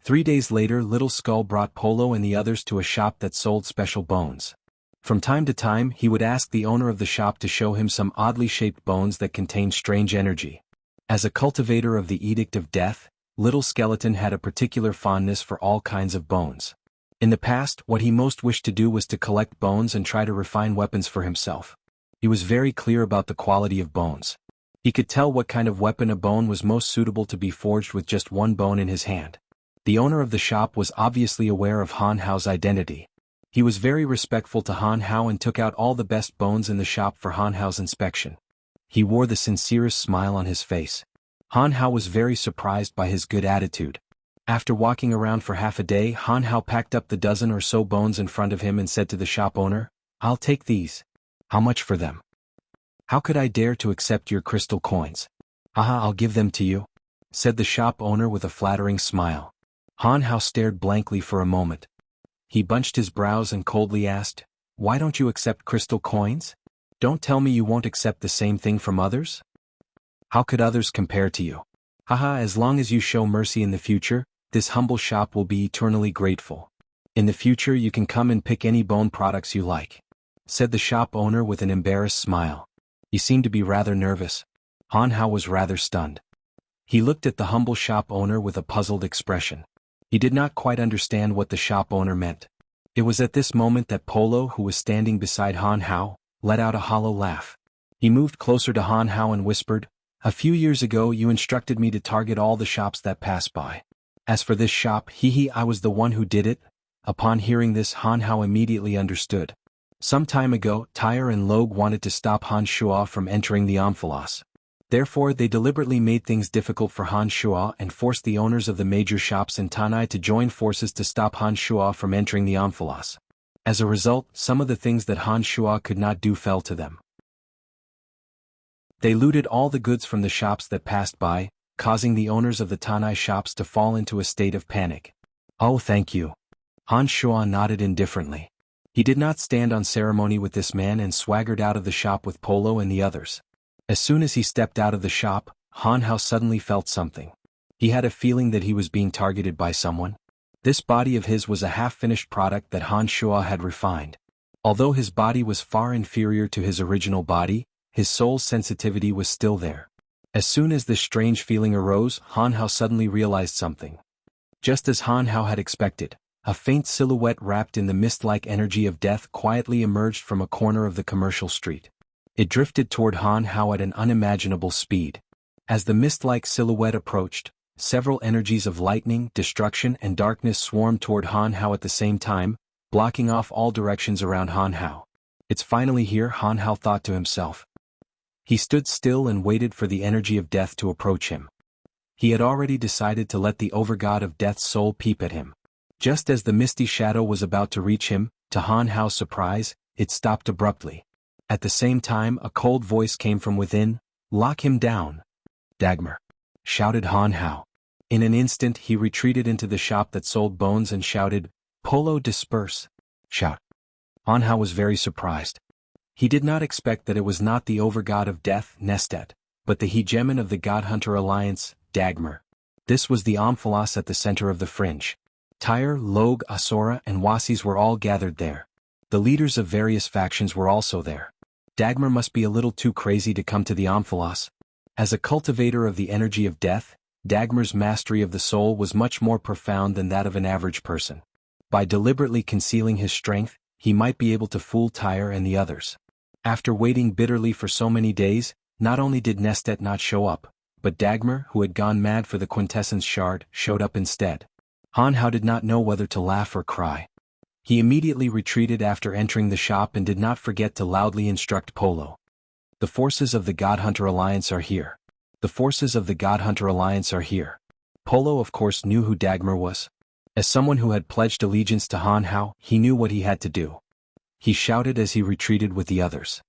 3 days later, Little Skull brought Polo and the others to a shop that sold special bones. From time to time, he would ask the owner of the shop to show him some oddly shaped bones that contained strange energy. As a cultivator of the Edict of Death, Little Skeleton had a particular fondness for all kinds of bones. In the past, what he most wished to do was to collect bones and try to refine weapons for himself. He was very clear about the quality of bones. He could tell what kind of weapon a bone was most suitable to be forged with just one bone in his hand. The owner of the shop was obviously aware of Han Hao's identity. He was very respectful to Han Hao and took out all the best bones in the shop for Han Hao's inspection. He wore the sincerest smile on his face. Han Hao was very surprised by his good attitude. After walking around for half a day, Han Hao packed up the dozen or so bones in front of him and said to the shop owner, "I'll take these." "How much for them?" "How could I dare to accept your crystal coins?" "Aha, I'll give them to you," said the shop owner with a flattering smile. Han Hao stared blankly for a moment. He bunched his brows and coldly asked, "Why don't you accept crystal coins? Don't tell me you won't accept the same thing from others? How could others compare to you? Haha, as long as you show mercy in the future, this humble shop will be eternally grateful. In the future you can come and pick any bone products you like," said the shop owner with an embarrassed smile. He seemed to be rather nervous. Han Hao was rather stunned. He looked at the humble shop owner with a puzzled expression. He did not quite understand what the shop owner meant. It was at this moment that Polo, who was standing beside Han Hao, let out a hollow laugh. He moved closer to Han Hao and whispered, "A few years ago you instructed me to target all the shops that pass by. As for this shop, I was the one who did it." Upon hearing this, Han Hao immediately understood. Some time ago, Tyre and Logue wanted to stop Han Shua from entering the Omphalos. Therefore they deliberately made things difficult for Han Shua and forced the owners of the major shops in Tanai to join forces to stop Han Shua from entering the Omphalos. As a result, some of the things that Han Shua could not do fell to them. They looted all the goods from the shops that passed by, causing the owners of the Tanai shops to fall into a state of panic. "Oh, thank you." Han Shua nodded indifferently. He did not stand on ceremony with this man and swaggered out of the shop with Polo and the others. As soon as he stepped out of the shop, Han Hao suddenly felt something. He had a feeling that he was being targeted by someone. This body of his was a half-finished product that Han Shua had refined. Although his body was far inferior to his original body, his soul's sensitivity was still there. As soon as this strange feeling arose, Han Hao suddenly realized something. Just as Han Hao had expected, a faint silhouette wrapped in the mist-like energy of death quietly emerged from a corner of the commercial street. It drifted toward Han Hao at an unimaginable speed. As the mist-like silhouette approached, several energies of lightning, destruction and darkness swarmed toward Han Hao at the same time, blocking off all directions around Han Hao. It's finally here, Han Hao thought to himself. He stood still and waited for the energy of death to approach him. He had already decided to let the overgod of death's soul peep at him. Just as the misty shadow was about to reach him, to Han Hao's surprise, it stopped abruptly. At the same time, a cold voice came from within. "Lock him down." "Dagmar!" shouted Han Hao. In an instant he retreated into the shop that sold bones and shouted, "Polo, disperse!" Shout. Han Hao was very surprised. He did not expect that it was not the overgod of death, Nestet, but the hegemon of the God Hunter Alliance, Dagmar. This was the Omphalos at the center of the fringe. Tyre, Log, Asura and Wasis were all gathered there. The leaders of various factions were also there. Dagmar must be a little too crazy to come to the Omphalos. As a cultivator of the energy of death, Dagmar's mastery of the soul was much more profound than that of an average person. By deliberately concealing his strength, he might be able to fool Tyre and the others. After waiting bitterly for so many days, not only did Nestet not show up, but Dagmar, who had gone mad for the quintessence shard, showed up instead. Han Hao did not know whether to laugh or cry. He immediately retreated after entering the shop and did not forget to loudly instruct Polo. "The forces of the God Hunter Alliance are here. The forces of the God Hunter Alliance are here." Polo of course knew who Dagmar was. As someone who had pledged allegiance to Han Hao, he knew what he had to do. He shouted as he retreated with the others.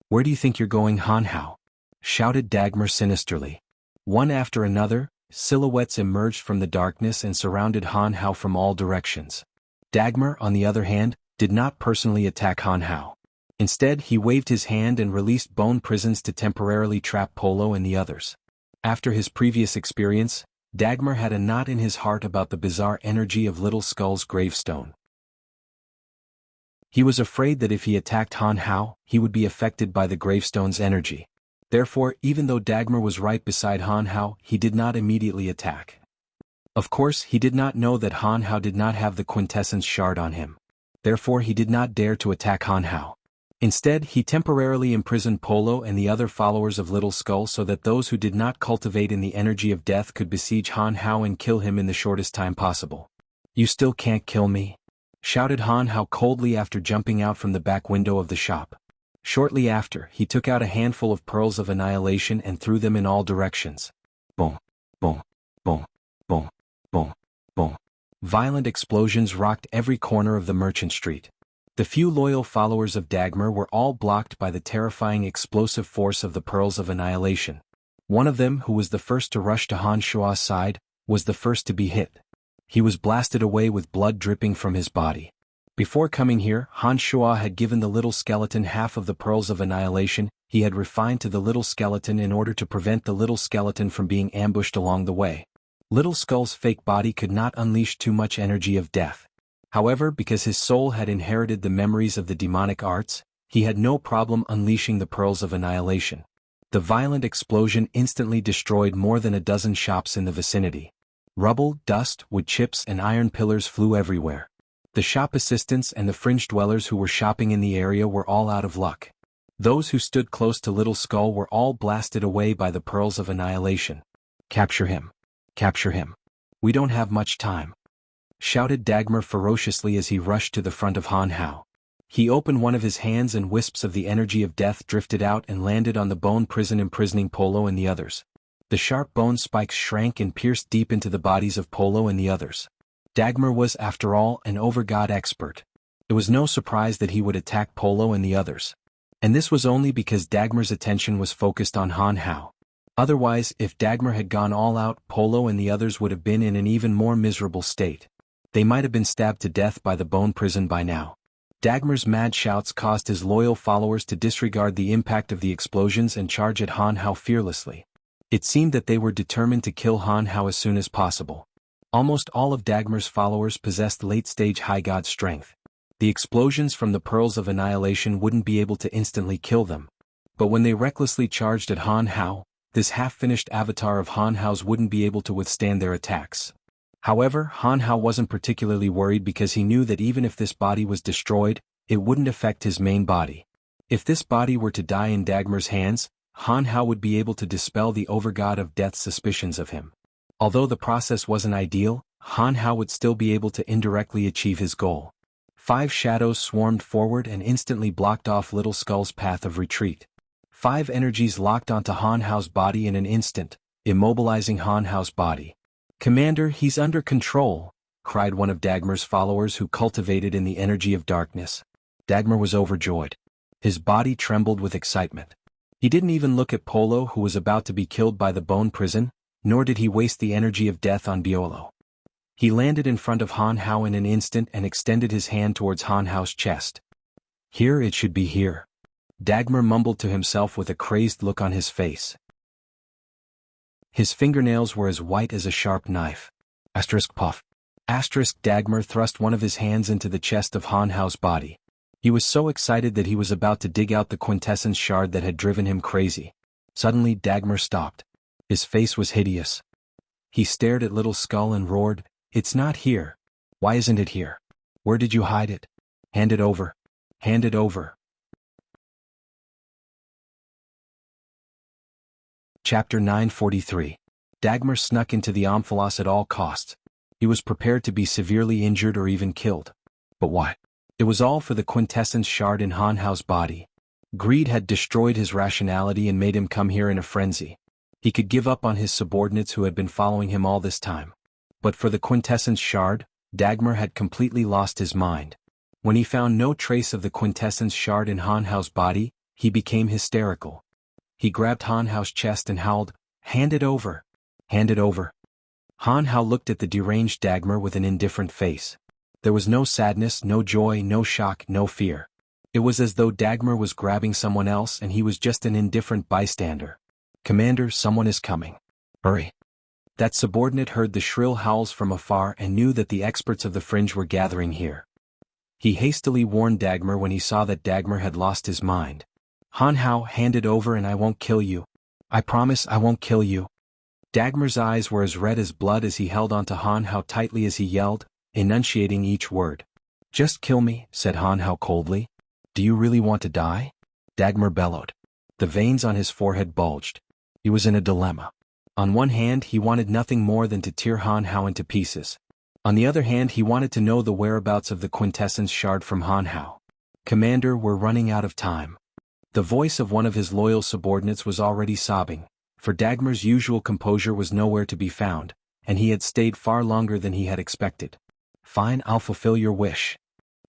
"Where do you think you're going, Han Hao?" shouted Dagmar sinisterly. One after another, silhouettes emerged from the darkness and surrounded Han Hao from all directions. Dagmar, on the other hand, did not personally attack Han Hao. Instead, he waved his hand and released bone prisons to temporarily trap Polo and the others. After his previous experience, Dagmar had a knot in his heart about the bizarre energy of Little Skull's gravestone. He was afraid that if he attacked Han Hao, he would be affected by the gravestone's energy. Therefore, even though Dagmar was right beside Han Hao, he did not immediately attack. Of course, he did not know that Han Hao did not have the quintessence shard on him. Therefore, he did not dare to attack Han Hao. Instead, he temporarily imprisoned Polo and the other followers of Little Skull so that those who did not cultivate in the energy of death could besiege Han Hao and kill him in the shortest time possible. "You still can't kill me?" shouted Han Hao coldly after jumping out from the back window of the shop. Shortly after, he took out a handful of pearls of annihilation and threw them in all directions. Boom, boom, boom, boom, boom, boom. Violent explosions rocked every corner of the merchant street. The few loyal followers of Dagmar were all blocked by the terrifying explosive force of the pearls of annihilation. One of them, who was the first to rush to Han Shua's side, was the first to be hit. He was blasted away with blood dripping from his body. Before coming here, Han Shua had given the little skeleton half of the pearls of annihilation he had refined to the little skeleton in order to prevent the little skeleton from being ambushed along the way. Little Skull's fake body could not unleash too much energy of death. However, because his soul had inherited the memories of the demonic arts, he had no problem unleashing the pearls of annihilation. The violent explosion instantly destroyed more than a dozen shops in the vicinity. Rubble, dust, wood chips and iron pillars flew everywhere. The shop assistants and the fringe dwellers who were shopping in the area were all out of luck. Those who stood close to Little Skull were all blasted away by the pearls of annihilation. "Capture him! Capture him! We don't have much time!" shouted Dagmar ferociously as he rushed to the front of Han Hao. He opened one of his hands and wisps of the energy of death drifted out and landed on the bone prison imprisoning Polo and the others. The sharp bone spikes shrank and pierced deep into the bodies of Polo and the others. Dagmar was, after all, an overgod expert. It was no surprise that he would attack Polo and the others. And this was only because Dagmar's attention was focused on Han Hao. Otherwise, if Dagmar had gone all out, Polo and the others would have been in an even more miserable state. They might have been stabbed to death by the bone prison by now. Dagmar's mad shouts caused his loyal followers to disregard the impact of the explosions and charge at Han Hao fearlessly. It seemed that they were determined to kill Han Hao as soon as possible. Almost all of Dagmar's followers possessed late-stage high god strength. The explosions from the pearls of annihilation wouldn't be able to instantly kill them. But when they recklessly charged at Han Hao, this half-finished avatar of Han Hao's wouldn't be able to withstand their attacks. However, Han Hao wasn't particularly worried because he knew that even if this body was destroyed, it wouldn't affect his main body. If this body were to die in Dagmar's hands, Han Hao would be able to dispel the overgod of death's suspicions of him. Although the process wasn't ideal, Han Hao would still be able to indirectly achieve his goal. 5 shadows swarmed forward and instantly blocked off Little Skull's path of retreat. 5 energies locked onto Han Hao's body in an instant, immobilizing Han Hao's body. "Commander, he's under control," cried one of Dagmar's followers who cultivated in the energy of darkness. Dagmar was overjoyed. His body trembled with excitement. He didn't even look at Polo, who was about to be killed by the bone prison, nor did he waste the energy of death on Biolo. He landed in front of Han Hao in an instant and extended his hand towards Han Hao's chest. "Here, it should be here," Dagmar mumbled to himself with a crazed look on his face. His fingernails were as white as a sharp knife. Puff. Dagmar thrust one of his hands into the chest of Han Hao's body. He was so excited that he was about to dig out the quintessence shard that had driven him crazy. Suddenly Dagmar stopped. His face was hideous. He stared at Little Skull and roared, "It's not here. Why isn't it here? Where did you hide it? Hand it over. Hand it over." Chapter 943. Dagmar snuck into the Omphalos at all costs. He was prepared to be severely injured or even killed. But why? It was all for the quintessence shard in Han Hao's body. Greed had destroyed his rationality and made him come here in a frenzy. He could give up on his subordinates who had been following him all this time. But for the quintessence shard, Dagmar had completely lost his mind. When he found no trace of the quintessence shard in Han Hao's body, he became hysterical. He grabbed Han Hao's chest and howled, "Hand it over! Hand it over!" Han Hao looked at the deranged Dagmar with an indifferent face. There was no sadness, no joy, no shock, no fear. It was as though Dagmar was grabbing someone else and he was just an indifferent bystander. "Commander, someone is coming. Hurry." That subordinate heard the shrill howls from afar and knew that the experts of the fringe were gathering here. He hastily warned Dagmar when he saw that Dagmar had lost his mind. "Han Hao, hand it over and I won't kill you. I promise I won't kill you." Dagmar's eyes were as red as blood as he held onto Han Hao tightly as he yelled, enunciating each word. "Just kill me," said Han Hao coldly. "Do you really want to die?" Dagmar bellowed. The veins on his forehead bulged. He was in a dilemma. On one hand, he wanted nothing more than to tear Han Hao into pieces. On the other hand, he wanted to know the whereabouts of the quintessence shard from Han Hao. "Commander, we're running out of time." The voice of one of his loyal subordinates was already sobbing, for Dagmar's usual composure was nowhere to be found, and he had stayed far longer than he had expected. "Fine, I'll fulfill your wish,"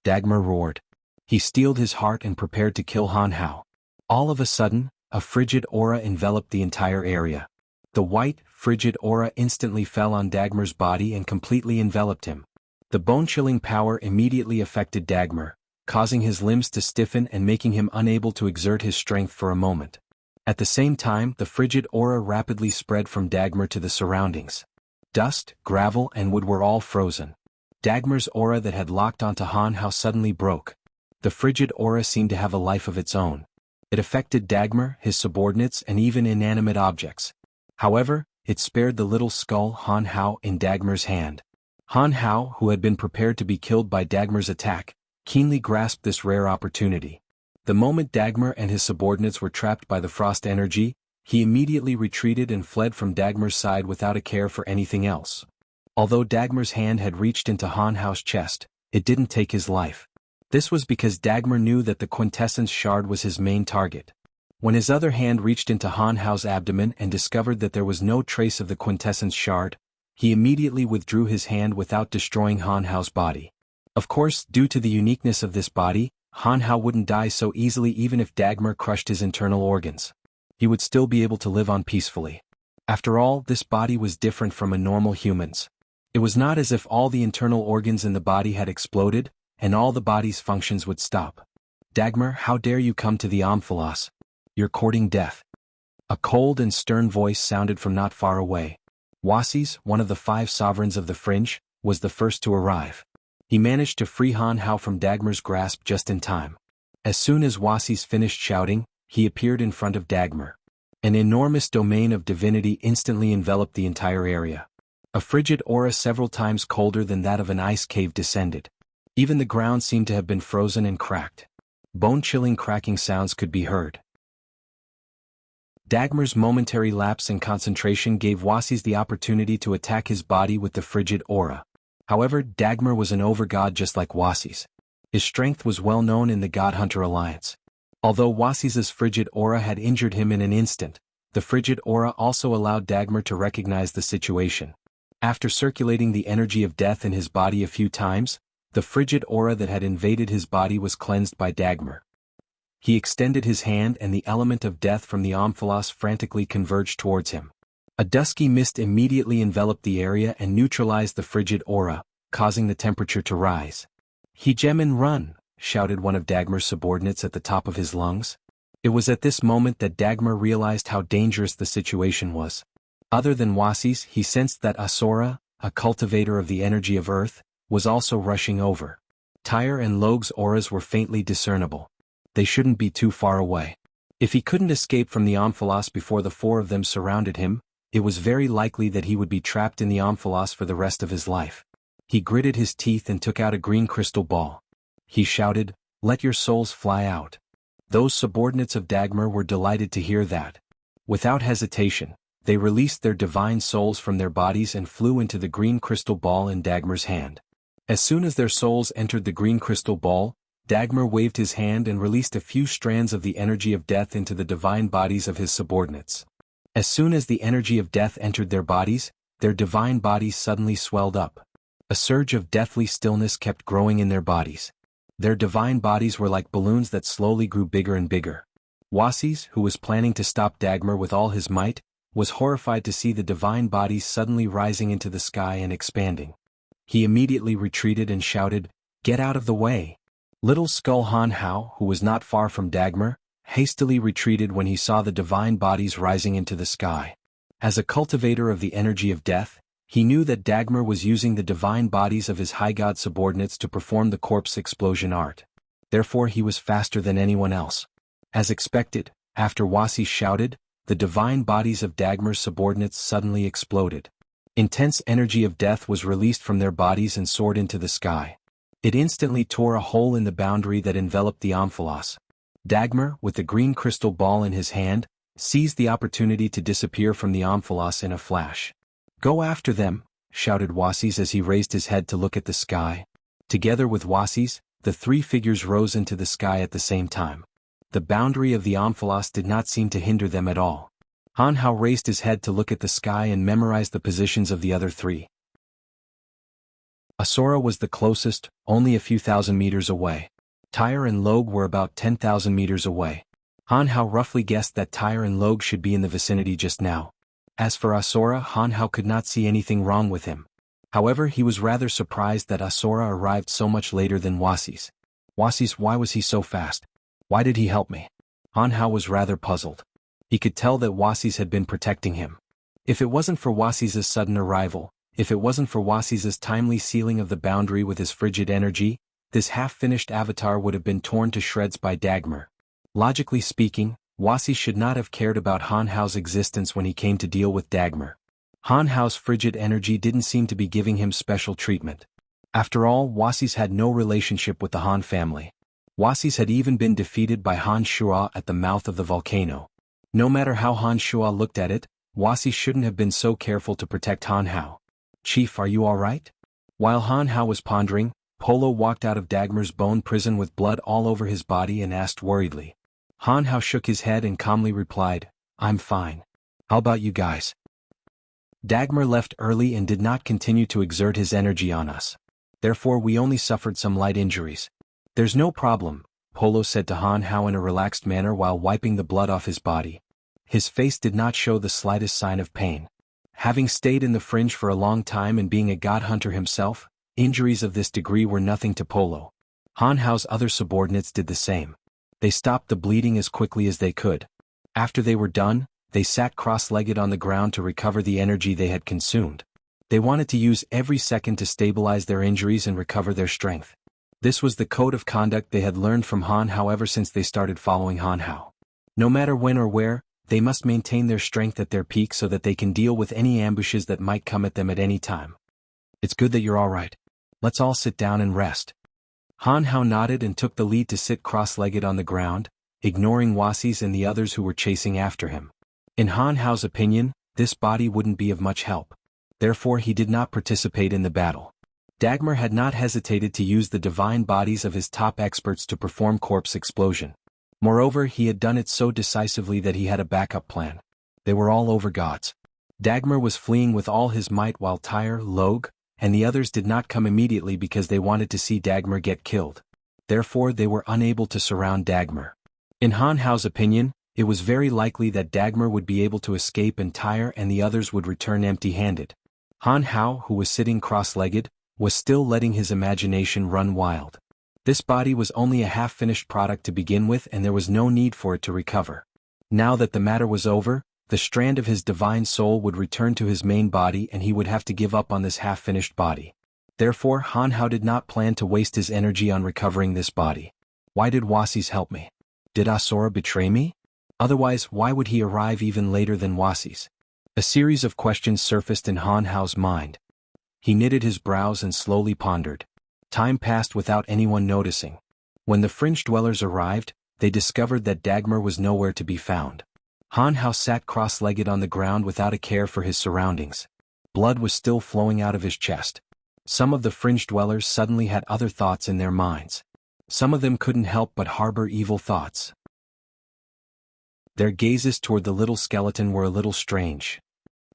Dagmar roared. He steeled his heart and prepared to kill Han Hao. All of a sudden, a frigid aura enveloped the entire area. The white, frigid aura instantly fell on Dagmar's body and completely enveloped him. The bone-chilling power immediately affected Dagmar, causing his limbs to stiffen and making him unable to exert his strength for a moment. At the same time, the frigid aura rapidly spread from Dagmar to the surroundings. Dust, gravel, and wood were all frozen. Dagmar's aura that had locked onto Han Hao suddenly broke. The frigid aura seemed to have a life of its own. It affected Dagmar, his subordinates, and even inanimate objects. However, it spared the little skull Han Hao in Dagmar's hand. Han Hao, who had been prepared to be killed by Dagmar's attack, keenly grasped this rare opportunity. The moment Dagmar and his subordinates were trapped by the frost energy, he immediately retreated and fled from Dagmar's side without a care for anything else. Although Dagmar's hand had reached into Han Hao's chest, it didn't take his life. This was because Dagmar knew that the quintessence shard was his main target. When his other hand reached into Han Hao's abdomen and discovered that there was no trace of the quintessence shard, he immediately withdrew his hand without destroying Han Hao's body. Of course, due to the uniqueness of this body, Han Hao wouldn't die so easily even if Dagmar crushed his internal organs. He would still be able to live on peacefully. After all, this body was different from a normal human's. It was not as if all the internal organs in the body had exploded, and all the body's functions would stop. "Dagmar, how dare you come to the Omphalos? You're courting death." A cold and stern voice sounded from not far away. Wuxia, one of the 5 sovereigns of the fringe, was the first to arrive. He managed to free Han Hao from Dagmar's grasp just in time. As soon as Wuxia finished shouting, he appeared in front of Dagmar. An enormous domain of divinity instantly enveloped the entire area. A frigid aura several times colder than that of an ice cave descended. Even the ground seemed to have been frozen and cracked. Bone-chilling cracking sounds could be heard. Dagmar's momentary lapse in concentration gave Wuxia the opportunity to attack his body with the frigid aura. However, Dagmar was an overgod just like Wuxia. His strength was well known in the God-Hunter alliance. Although Wuxia's frigid aura had injured him in an instant, the frigid aura also allowed Dagmar to recognize the situation. After circulating the energy of death in his body a few times, the frigid aura that had invaded his body was cleansed by Dagmar. He extended his hand and the element of death from the Omphalos frantically converged towards him. A dusky mist immediately enveloped the area and neutralized the frigid aura, causing the temperature to rise. "Hegemen, run!" shouted one of Dagmar's subordinates at the top of his lungs. It was at this moment that Dagmar realized how dangerous the situation was. Other than Wuxia, he sensed that Asura, a cultivator of the energy of earth, was also rushing over. Tyre and Logue's auras were faintly discernible. They shouldn't be too far away. If he couldn't escape from the Omphalos before the four of them surrounded him, it was very likely that he would be trapped in the Omphalos for the rest of his life. He gritted his teeth and took out a green crystal ball. He shouted, "Let your souls fly out." Those subordinates of Dagmar were delighted to hear that. Without hesitation, they released their divine souls from their bodies and flew into the green crystal ball in Dagmar's hand. As soon as their souls entered the green crystal ball, Dagmar waved his hand and released a few strands of the energy of death into the divine bodies of his subordinates. As soon as the energy of death entered their divine bodies suddenly swelled up. A surge of deathly stillness kept growing in their bodies. Their divine bodies were like balloons that slowly grew bigger and bigger. Wuxia, who was planning to stop Dagmar with all his might, was horrified to see the divine bodies suddenly rising into the sky and expanding. He immediately retreated and shouted, "Get out of the way!" Little Skull Han Hao, who was not far from Dagmar, hastily retreated when he saw the divine bodies rising into the sky. As a cultivator of the energy of death, he knew that Dagmar was using the divine bodies of his high god subordinates to perform the corpse explosion art. Therefore he was faster than anyone else. As expected, after Wuxia shouted, the divine bodies of Dagmar's subordinates suddenly exploded. Intense energy of death was released from their bodies and soared into the sky. It instantly tore a hole in the boundary that enveloped the Omphalos. Dagmar, with the green crystal ball in his hand, seized the opportunity to disappear from the Omphalos in a flash. "Go after them," shouted Wuxia as he raised his head to look at the sky. Together with Wuxia, the three figures rose into the sky at the same time. The boundary of the Omphalos did not seem to hinder them at all. Han Hao raised his head to look at the sky and memorized the positions of the other three. Asura was the closest, only a few thousand meters away. Tyre and Logue were about 10,000 meters away. Han Hao roughly guessed that Tyre and Logue should be in the vicinity just now. As for Asura, Han Hao could not see anything wrong with him. However, he was rather surprised that Asura arrived so much later than Wuxia. Wuxia, why was he so fast? Why did he help me? Han Hao was rather puzzled. He could tell that Wuxia had been protecting him. If it wasn't for Wuxia's sudden arrival, if it wasn't for Wuxia's timely sealing of the boundary with his frigid energy, this half-finished avatar would have been torn to shreds by Dagmar. Logically speaking, Wuxia should not have cared about Han Hao's existence when he came to deal with Dagmar. Han Hao's frigid energy didn't seem to be giving him special treatment. After all, Wuxia had no relationship with the Han family. Wuxia had even been defeated by Han Shuo at the mouth of the volcano. No matter how Han Shuo looked at it, Wuxia shouldn't have been so careful to protect Han Hao. "Chief, are you all right?" While Han Hao was pondering, Polo walked out of Dagmar's bone prison with blood all over his body and asked worriedly. Han Hao shook his head and calmly replied, "I'm fine. How about you guys?" Dagmar left early and did not continue to exert his energy on us. Therefore we only suffered some light injuries. "There's no problem," Polo said to Han Hao in a relaxed manner while wiping the blood off his body. His face did not show the slightest sign of pain. Having stayed in the fringe for a long time and being a god hunter himself, injuries of this degree were nothing to Polo. Han Hao's other subordinates did the same. They stopped the bleeding as quickly as they could. After they were done, they sat cross-legged on the ground to recover the energy they had consumed. They wanted to use every second to stabilize their injuries and recover their strength. This was the code of conduct they had learned from Han Hao ever since they started following Han Hao. No matter when or where, they must maintain their strength at their peak so that they can deal with any ambushes that might come at them at any time. "It's good that you're all right. Let's all sit down and rest." Han Hao nodded and took the lead to sit cross-legged on the ground, ignoring Wuxia and the others who were chasing after him. In Han Hao's opinion, this body wouldn't be of much help. Therefore he did not participate in the battle. Dagmar had not hesitated to use the divine bodies of his top experts to perform corpse explosion. Moreover, he had done it so decisively that he had a backup plan. They were all over gods. Dagmar was fleeing with all his might while Tyre, Logue, and the others did not come immediately because they wanted to see Dagmar get killed. Therefore they were unable to surround Dagmar. In Han Hao's opinion, it was very likely that Dagmar would be able to escape and Tyre and the others would return empty-handed. Han Hao, who was sitting cross-legged, was still letting his imagination run wild. This body was only a half-finished product to begin with and there was no need for it to recover. Now that the matter was over, the strand of his divine soul would return to his main body and he would have to give up on this half-finished body. Therefore Han Hao did not plan to waste his energy on recovering this body. Why did Wasis help me? Did Asura betray me? Otherwise, why would he arrive even later than Wasis? A series of questions surfaced in Han Hao's mind. He knitted his brows and slowly pondered. Time passed without anyone noticing. When the fringe dwellers arrived, they discovered that Dagmar was nowhere to be found. Han Hao sat cross-legged on the ground without a care for his surroundings. Blood was still flowing out of his chest. Some of the fringe dwellers suddenly had other thoughts in their minds. Some of them couldn't help but harbor evil thoughts. Their gazes toward the little skeleton were a little strange.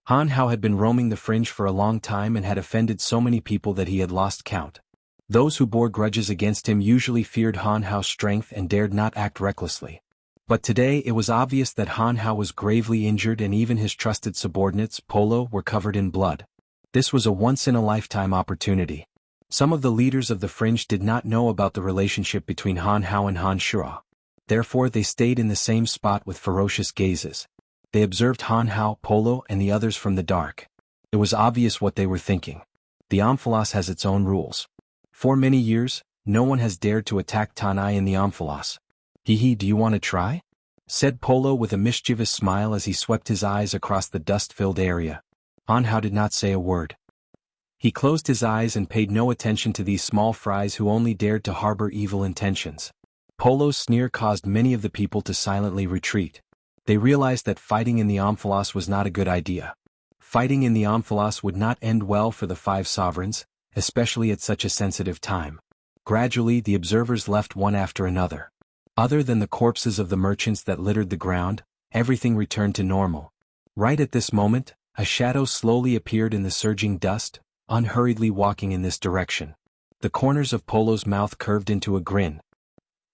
Han Hao had been roaming the fringe for a long time and had offended so many people that he had lost count. Those who bore grudges against him usually feared Han Hao's strength and dared not act recklessly. But today it was obvious that Han Hao was gravely injured and even his trusted subordinates, Polo, were covered in blood. This was a once-in-a-lifetime opportunity. Some of the leaders of the fringe did not know about the relationship between Han Hao and Han Shua. Therefore they stayed in the same spot with ferocious gazes. They observed Han Hao, Polo, and the others from the dark. It was obvious what they were thinking. The Amphalos has its own rules. For many years, no one has dared to attack Tanai in the Amphalos. Hee, do you want to try? Said Polo with a mischievous smile as he swept his eyes across the dust-filled area. Han Hao did not say a word. He closed his eyes and paid no attention to these small fries who only dared to harbor evil intentions. Polo's sneer caused many of the people to silently retreat. They realized that fighting in the Amphalos was not a good idea. Fighting in the Amphalos would not end well for the five sovereigns, especially at such a sensitive time. Gradually the observers left one after another. Other than the corpses of the merchants that littered the ground, everything returned to normal. Right at this moment, a shadow slowly appeared in the surging dust, unhurriedly walking in this direction. The corners of Polo's mouth curved into a grin.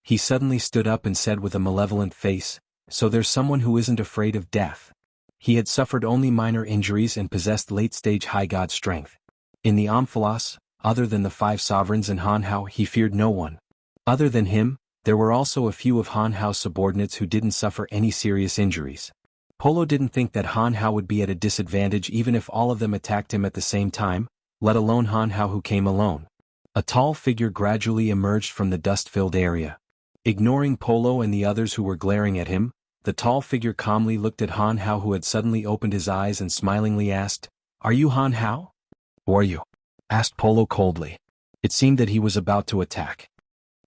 He suddenly stood up and said with a malevolent face, "So there's someone who isn't afraid of death." He had suffered only minor injuries and possessed late-stage high god strength. In the Amphalos, other than the five sovereigns and Han Hao, he feared no one. Other than him, there were also a few of Han Hao's subordinates who didn't suffer any serious injuries. Polo didn't think that Han Hao would be at a disadvantage even if all of them attacked him at the same time, let alone Han Hao who came alone. A tall figure gradually emerged from the dust-filled area. Ignoring Polo and the others who were glaring at him, the tall figure calmly looked at Han Hao who had suddenly opened his eyes and smilingly asked, "Are you Han Hao?" "Who are you?" asked Polo coldly. It seemed that he was about to attack.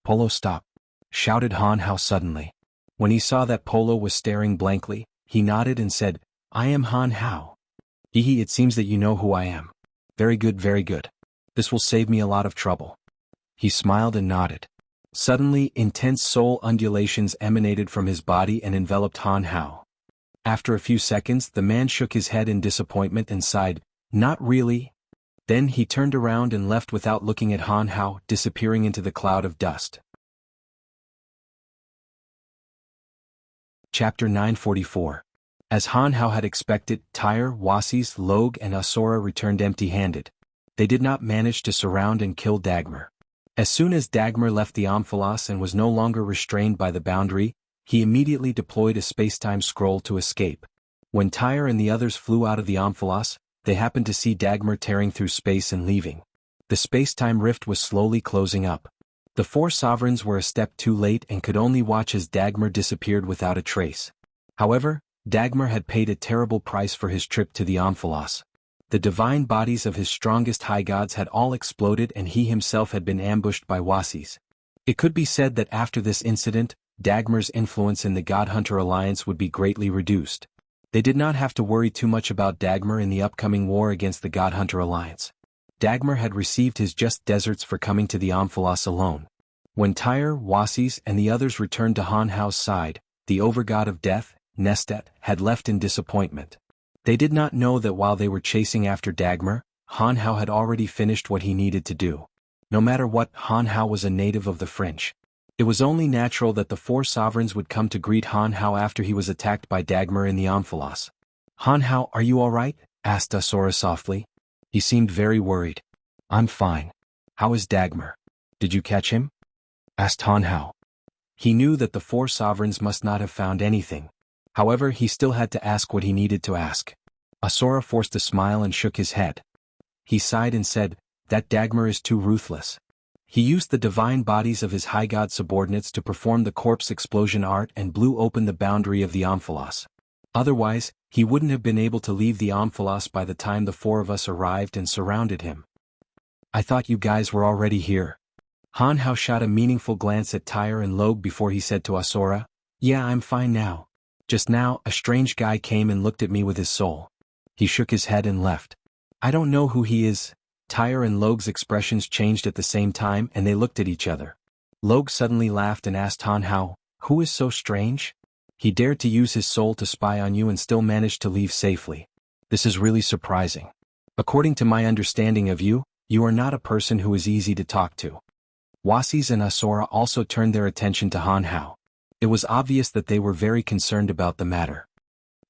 "Polo, stop!" shouted Han Hao suddenly. When he saw that Polo was staring blankly, he nodded and said, "I am Han Hao." "Hee, it seems that you know who I am. Very good, very good. This will save me a lot of trouble." He smiled and nodded. Suddenly, intense soul undulations emanated from his body and enveloped Han Hao. After a few seconds, the man shook his head in disappointment and sighed, "Not really." Then he turned around and left without looking at Han Hao, disappearing into the cloud of dust. Chapter 944. As Han Hao had expected, Tyre, Wasis, Logue and Asura returned empty-handed. They did not manage to surround and kill Dagmar. As soon as Dagmar left the Amphalos and was no longer restrained by the boundary, he immediately deployed a space-time scroll to escape. When Tyre and the others flew out of the Amphalos, they happened to see Dagmar tearing through space and leaving. The space-time rift was slowly closing up. The four sovereigns were a step too late and could only watch as Dagmar disappeared without a trace. However, Dagmar had paid a terrible price for his trip to the Amphalos. The divine bodies of his strongest high gods had all exploded and he himself had been ambushed by Wasis. It could be said that after this incident, Dagmar's influence in the God Hunter alliance would be greatly reduced. They did not have to worry too much about Dagmar in the upcoming war against the God Hunter Alliance. Dagmar had received his just deserts for coming to the Amphilos alone. When Tyre, Wasis and the others returned to Han Hao's side, the overgod of death, Nestet, had left in disappointment. They did not know that while they were chasing after Dagmar, Han Hao had already finished what he needed to do. No matter what, Han Hao was a native of the French. It was only natural that the four sovereigns would come to greet Han Hao after he was attacked by Dagmar in the Amphilos. "Han Hao, are you all right?" asked Asura softly. He seemed very worried. "I'm fine. How is Dagmar? Did you catch him?" asked Han Hao. He knew that the four sovereigns must not have found anything. However, he still had to ask what he needed to ask. Asura forced a smile and shook his head. He sighed and said, "That Dagmar is too ruthless. He used the divine bodies of his high god subordinates to perform the corpse explosion art and blew open the boundary of the Amphilos. Otherwise, he wouldn't have been able to leave the Amphilos by the time the four of us arrived and surrounded him." "I thought you guys were already here." Han Hao shot a meaningful glance at Tyre and Logue before he said to Asura, "Yeah, I'm fine now. Just now, a strange guy came and looked at me with his soul." He shook his head and left. "I don't know who he is." Tyre and Logue's expressions changed at the same time and they looked at each other. Logue suddenly laughed and asked Han Hao, "Who is so strange? He dared to use his soul to spy on you and still managed to leave safely. This is really surprising. According to my understanding of you, you are not a person who is easy to talk to." Wasis and Asura also turned their attention to Han Hao. It was obvious that they were very concerned about the matter.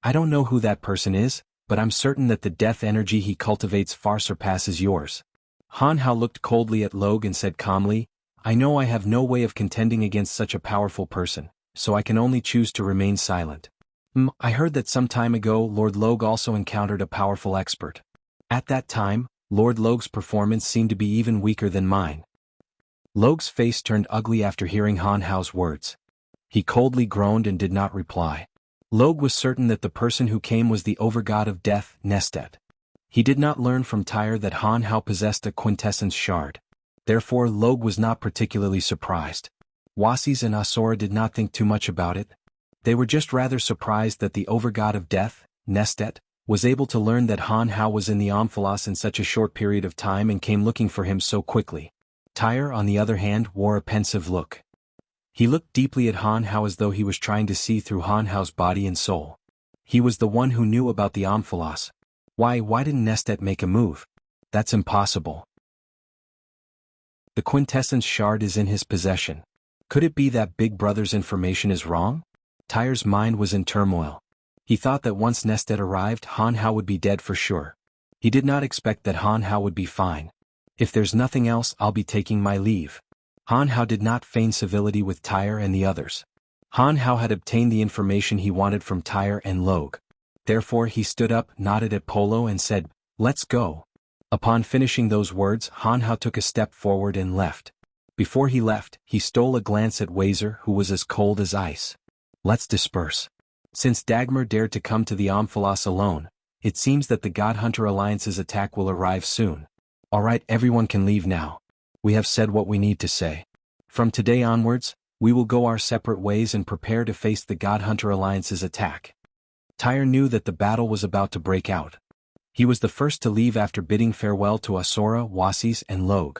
"I don't know who that person is, but I'm certain that the death energy he cultivates far surpasses yours." Han Hao looked coldly at Logue and said calmly, "I know I have no way of contending against such a powerful person, so I can only choose to remain silent. I heard that some time ago Lord Logue also encountered a powerful expert. At that time, Lord Logue's performance seemed to be even weaker than mine." Logue's face turned ugly after hearing Han Hao's words. He coldly groaned and did not reply. Logue was certain that the person who came was the overgod of death, Nestet. He did not learn from Tyre that Han Hao possessed a quintessence shard. Therefore Logue was not particularly surprised. Wasis and Asura did not think too much about it. They were just rather surprised that the overgod of death, Nestet, was able to learn that Han Hao was in the Amphilos in such a short period of time and came looking for him so quickly. Tyre, on the other hand, wore a pensive look. He looked deeply at Han Hao as though he was trying to see through Han Hao's body and soul. He was the one who knew about the Amphilos. Why didn't Nestet make a move? That's impossible. The quintessence shard is in his possession. Could it be that Big Brother's information is wrong? Tyre's mind was in turmoil. He thought that once Nestet arrived, Han Hao would be dead for sure. He did not expect that Han Hao would be fine. "If there's nothing else, I'll be taking my leave." Han Hao did not feign civility with Tyre and the others. Han Hao had obtained the information he wanted from Tyre and Logue. Therefore he stood up, nodded at Polo and said, "Let's go." Upon finishing those words, Han Hao took a step forward and left. Before he left, he stole a glance at Wazer, who was as cold as ice. "Let's disperse. Since Dagmar dared to come to the Amphilos alone, it seems that the God Hunter Alliance's attack will arrive soon. Alright, everyone can leave now. We have said what we need to say. From today onwards, we will go our separate ways and prepare to face the God Hunter Alliance's attack." Tyre knew that the battle was about to break out. He was the first to leave after bidding farewell to Asura, Wasis and Logue.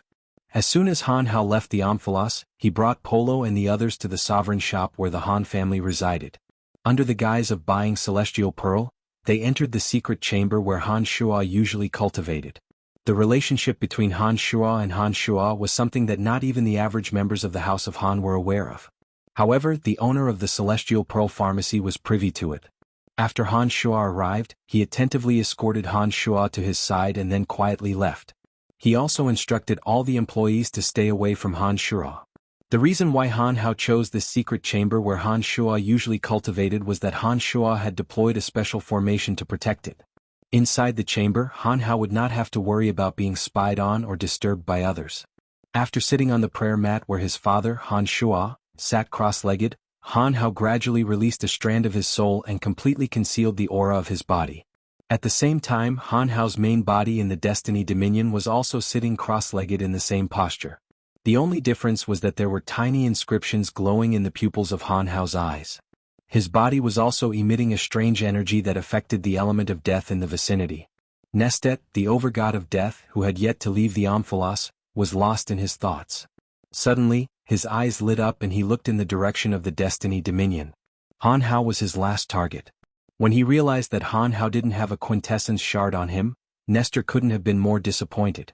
As soon as Han Hao left the Amphilos, he brought Polo and the others to the sovereign shop where the Han family resided. Under the guise of buying celestial pearl, they entered the secret chamber where Han Shua usually cultivated. The relationship between Han Shua and Han Shua was something that not even the average members of the House of Han were aware of. However, the owner of the Celestial Pearl Pharmacy was privy to it. After Han Shua arrived, he attentively escorted Han Shua to his side and then quietly left. He also instructed all the employees to stay away from Han Shua. The reason why Han Hao chose this secret chamber where Han Shua usually cultivated was that Han Shua had deployed a special formation to protect it. Inside the chamber, Han Hao would not have to worry about being spied on or disturbed by others. After sitting on the prayer mat where his father, Han Shua, sat cross-legged, Han Hao gradually released a strand of his soul and completely concealed the aura of his body. At the same time, Han Hao's main body in the Destiny Dominion was also sitting cross-legged in the same posture. The only difference was that there were tiny inscriptions glowing in the pupils of Han Hao's eyes. His body was also emitting a strange energy that affected the element of death in the vicinity. Nestet, the overgod of death, who had yet to leave the Omphalos, was lost in his thoughts. Suddenly, his eyes lit up and he looked in the direction of the Destiny Dominion. Han Hao was his last target. When he realized that Han Hao didn't have a quintessence shard on him, Nestor couldn't have been more disappointed.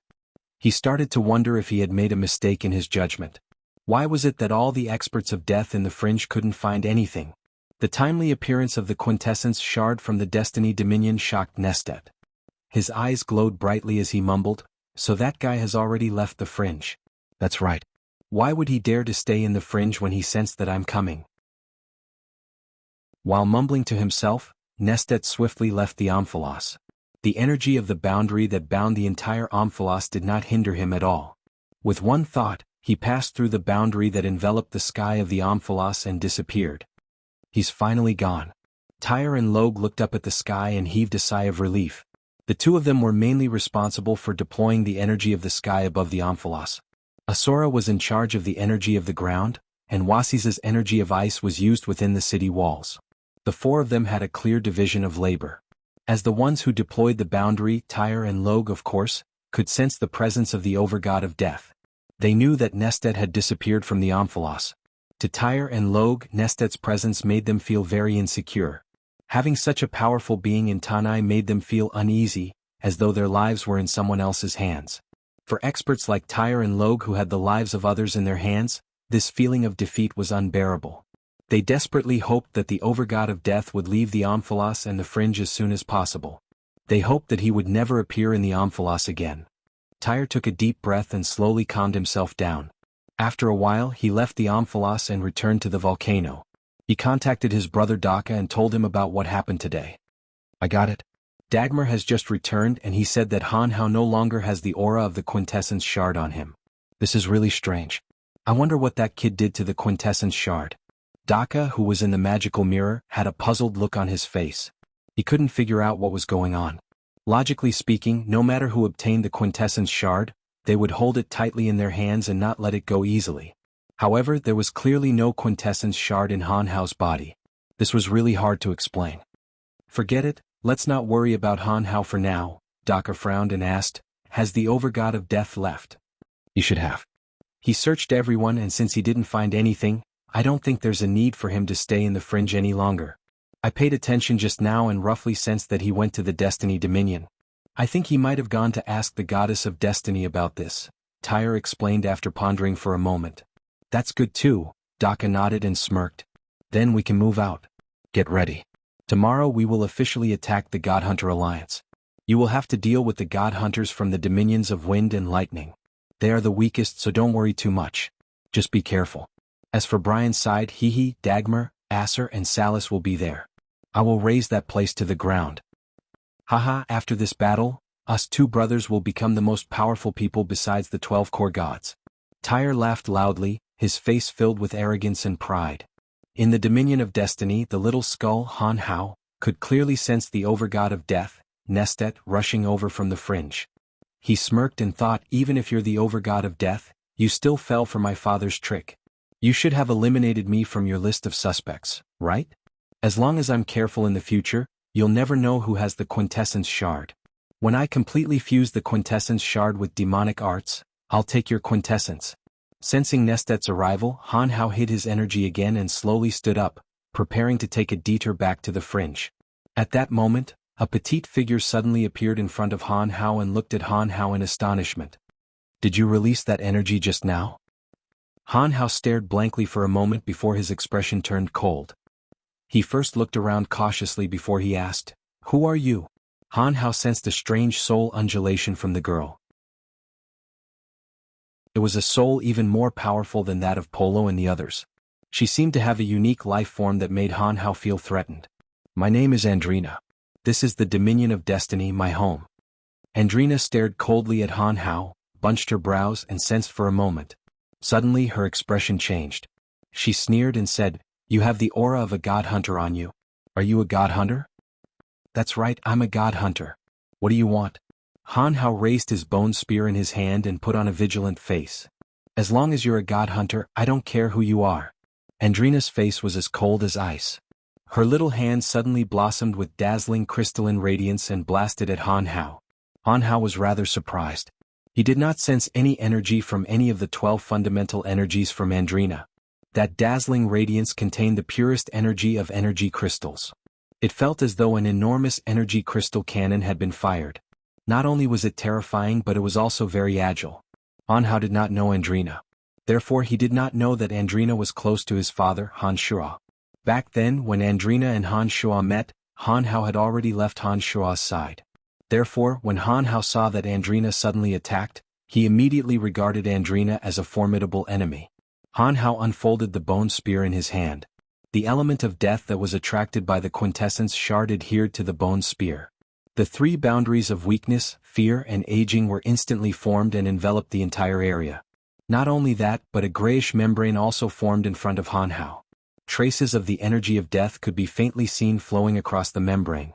He started to wonder if he had made a mistake in his judgment. Why was it that all the experts of death in the fringe couldn't find anything? The timely appearance of the quintessence shard from the Destiny Dominion shocked Nestet. His eyes glowed brightly as he mumbled, "So that guy has already left the fringe." "That's right. Why would he dare to stay in the fringe when he sensed that I'm coming?" While mumbling to himself, Nestet swiftly left the Omphalos. The energy of the boundary that bound the entire Omphalos did not hinder him at all. With one thought, he passed through the boundary that enveloped the sky of the Omphalos and disappeared. He's finally gone. Tyre and Logue looked up at the sky and heaved a sigh of relief. The two of them were mainly responsible for deploying the energy of the sky above the Omphalos. Asura was in charge of the energy of the ground, and Wasis's energy of ice was used within the city walls. The four of them had a clear division of labor. As the ones who deployed the boundary, Tyre and Logue, of course, could sense the presence of the overgod of death. They knew that Nestet had disappeared from the Omphalos. To Tyre and Logue, Nestet's presence made them feel very insecure. Having such a powerful being in Tanai made them feel uneasy, as though their lives were in someone else's hands. For experts like Tyre and Logue who had the lives of others in their hands, this feeling of defeat was unbearable. They desperately hoped that the overgod of death would leave the Omphalos and the fringe as soon as possible. They hoped that he would never appear in the Omphalos again. Tyre took a deep breath and slowly calmed himself down. After a while he left the Omphalos and returned to the volcano. He contacted his brother Daka and told him about what happened today. "I got it. Dagmar has just returned and he said that Han Hao no longer has the aura of the quintessence shard on him. This is really strange. I wonder what that kid did to the quintessence shard." Daka, who was in the magical mirror, had a puzzled look on his face. He couldn't figure out what was going on. Logically speaking, no matter who obtained the quintessence shard, they would hold it tightly in their hands and not let it go easily. However, there was clearly no quintessence shard in Han Hao's body. This was really hard to explain. "Forget it, let's not worry about Han Hao for now," Daka frowned and asked, "Has the overgod of death left?" "He should have. He searched everyone and since he didn't find anything, I don't think there's a need for him to stay in the fringe any longer. I paid attention just now and roughly sensed that he went to the Destiny Dominion. I think he might have gone to ask the Goddess of Destiny about this," Tyre explained after pondering for a moment. "That's good too," Daka nodded and smirked. "Then we can move out. Get ready. Tomorrow we will officially attack the God Hunter Alliance. You will have to deal with the God Hunters from the dominions of wind and lightning. They are the weakest, so don't worry too much. Just be careful. As for Brian's side, Hihi, Dagmar, Acer and Salis will be there. I will raise that place to the ground. Haha, after this battle, us two brothers will become the most powerful people besides the 12 core gods." Tyre laughed loudly, his face filled with arrogance and pride. In the Dominion of Destiny, the little skull Han Hao could clearly sense the overgod of death, Nestet, rushing over from the fringe. He smirked and thought, even if you're the overgod of death, you still fell for my father's trick. You should have eliminated me from your list of suspects, right? As long as I'm careful in the future, you'll never know who has the quintessence shard. When I completely fuse the quintessence shard with demonic arts, I'll take your quintessence. Sensing Nestet's arrival, Han Hao hid his energy again and slowly stood up, preparing to take a detour back to the fringe. At that moment, a petite figure suddenly appeared in front of Han Hao and looked at Han Hao in astonishment. "Did you release that energy just now?" Han Hao stared blankly for a moment before his expression turned cold. He first looked around cautiously before he asked, "Who are you?" Han Hao sensed a strange soul undulation from the girl. It was a soul even more powerful than that of Polo and the others. She seemed to have a unique life form that made Han Hao feel threatened. "My name is Andrina. This is the Dominion of Destiny, my home." Andrina stared coldly at Han Hao, bunched her brows and sensed for a moment. Suddenly her expression changed. She sneered and said, "You have the aura of a god hunter on you. Are you a god hunter?" "That's right, I'm a god hunter. What do you want?" Han Hao raised his bone spear in his hand and put on a vigilant face. "As long as you're a god hunter, I don't care who you are." Andrina's face was as cold as ice. Her little hand suddenly blossomed with dazzling crystalline radiance and blasted at Han Hao. Han Hao was rather surprised. He did not sense any energy from any of the 12 fundamental energies from Andrina. That dazzling radiance contained the purest energy of energy crystals. It felt as though an enormous energy crystal cannon had been fired. Not only was it terrifying, but it was also very agile. Han Hao did not know Andrina. Therefore he did not know that Andrina was close to his father, Han Shua. Back then, when Andrina and Han Shua met, Han Hao had already left Han Shua's side. Therefore, when Han Hao saw that Andrina suddenly attacked, he immediately regarded Andrina as a formidable enemy. Han Hao unfolded the bone spear in his hand. The element of death that was attracted by the quintessence shard adhered to the bone spear. The 3 boundaries of weakness, fear and aging were instantly formed and enveloped the entire area. Not only that, but a grayish membrane also formed in front of Han Hao. Traces of the energy of death could be faintly seen flowing across the membrane.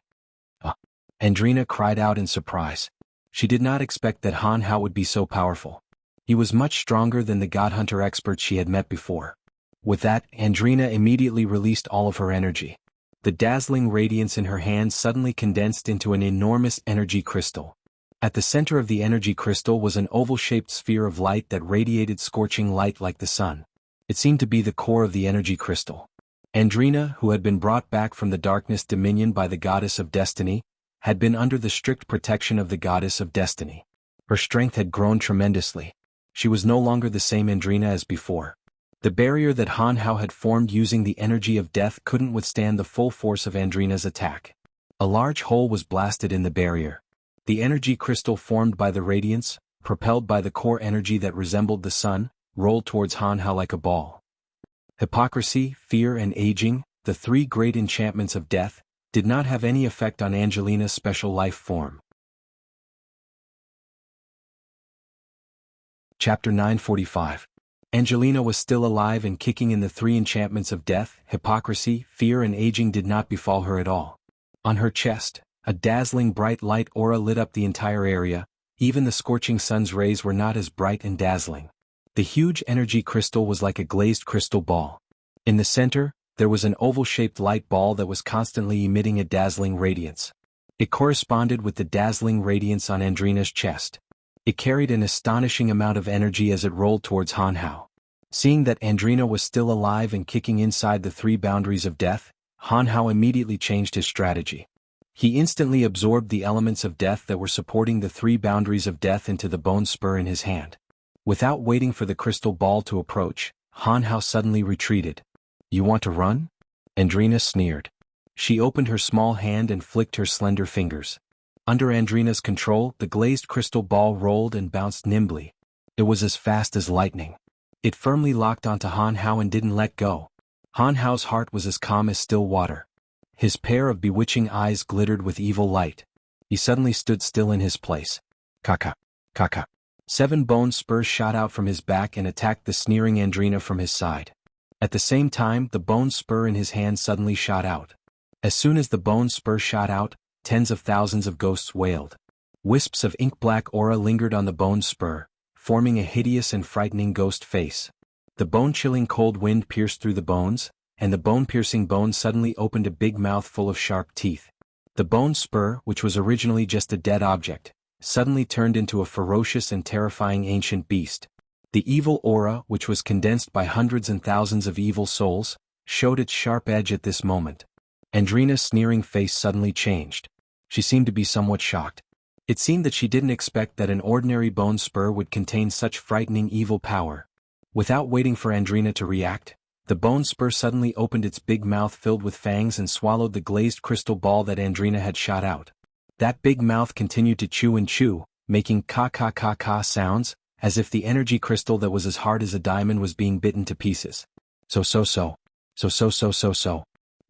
Andrina cried out in surprise. She did not expect that Han Hao would be so powerful. He was much stronger than the God Hunter expert she had met before. With that, Andrina immediately released all of her energy. The dazzling radiance in her hand suddenly condensed into an enormous energy crystal. At the center of the energy crystal was an oval-shaped sphere of light that radiated scorching light like the sun. It seemed to be the core of the energy crystal. Andrina, who had been brought back from the darkness dominion by the goddess of destiny, had been under the strict protection of the goddess of destiny. Her strength had grown tremendously. She was no longer the same Andrina as before. The barrier that Han Hao had formed using the energy of death couldn't withstand the full force of Andrina's attack. A large hole was blasted in the barrier. The energy crystal formed by the radiance, propelled by the core energy that resembled the sun, rolled towards Han Hao like a ball. Hypocrisy, fear and aging, the 3 great enchantments of death, did not have any effect on Angelina's special life form. Chapter 945. Angelina was still alive and kicking, and the 3 enchantments of death, hypocrisy, fear and aging did not befall her at all. On her chest, a dazzling bright light aura lit up the entire area. Even the scorching sun's rays were not as bright and dazzling. The huge energy crystal was like a glazed crystal ball. In the center, there was an oval-shaped light ball that was constantly emitting a dazzling radiance. It corresponded with the dazzling radiance on Andrina's chest. It carried an astonishing amount of energy as it rolled towards Han Hao. Seeing that Andrina was still alive and kicking inside the 3 boundaries of death, Han Hao immediately changed his strategy. He instantly absorbed the elements of death that were supporting the 3 boundaries of death into the bone spur in his hand. Without waiting for the crystal ball to approach, Han Hao suddenly retreated. "You want to run?" Andrina sneered. She opened her small hand and flicked her slender fingers. Under Andrina's control, the glazed crystal ball rolled and bounced nimbly. It was as fast as lightning. It firmly locked onto Han Hao and didn't let go. Han Hao's heart was as calm as still water. His pair of bewitching eyes glittered with evil light. He suddenly stood still in his place. Kaka. Kaka. 7 bone spurs shot out from his back and attacked the sneering Andrina from his side. At the same time, the bone spur in his hand suddenly shot out. As soon as the bone spur shot out, tens of thousands of ghosts wailed. Wisps of ink-black aura lingered on the bone spur, forming a hideous and frightening ghost face. The bone-chilling cold wind pierced through the bones, and the bone-piercing bone suddenly opened a big mouth full of sharp teeth. The bone spur, which was originally just a dead object, suddenly turned into a ferocious and terrifying ancient beast. The evil aura, which was condensed by hundreds and thousands of evil souls, showed its sharp edge at this moment. Andrina's sneering face suddenly changed. She seemed to be somewhat shocked. It seemed that she didn't expect that an ordinary bone spur would contain such frightening evil power. Without waiting for Andrina to react, the bone spur suddenly opened its big mouth filled with fangs and swallowed the glazed crystal ball that Andrina had shot out. That big mouth continued to chew and chew, making ka-ka-ka-ka sounds, as if the energy crystal that was as hard as a diamond was being bitten to pieces. So.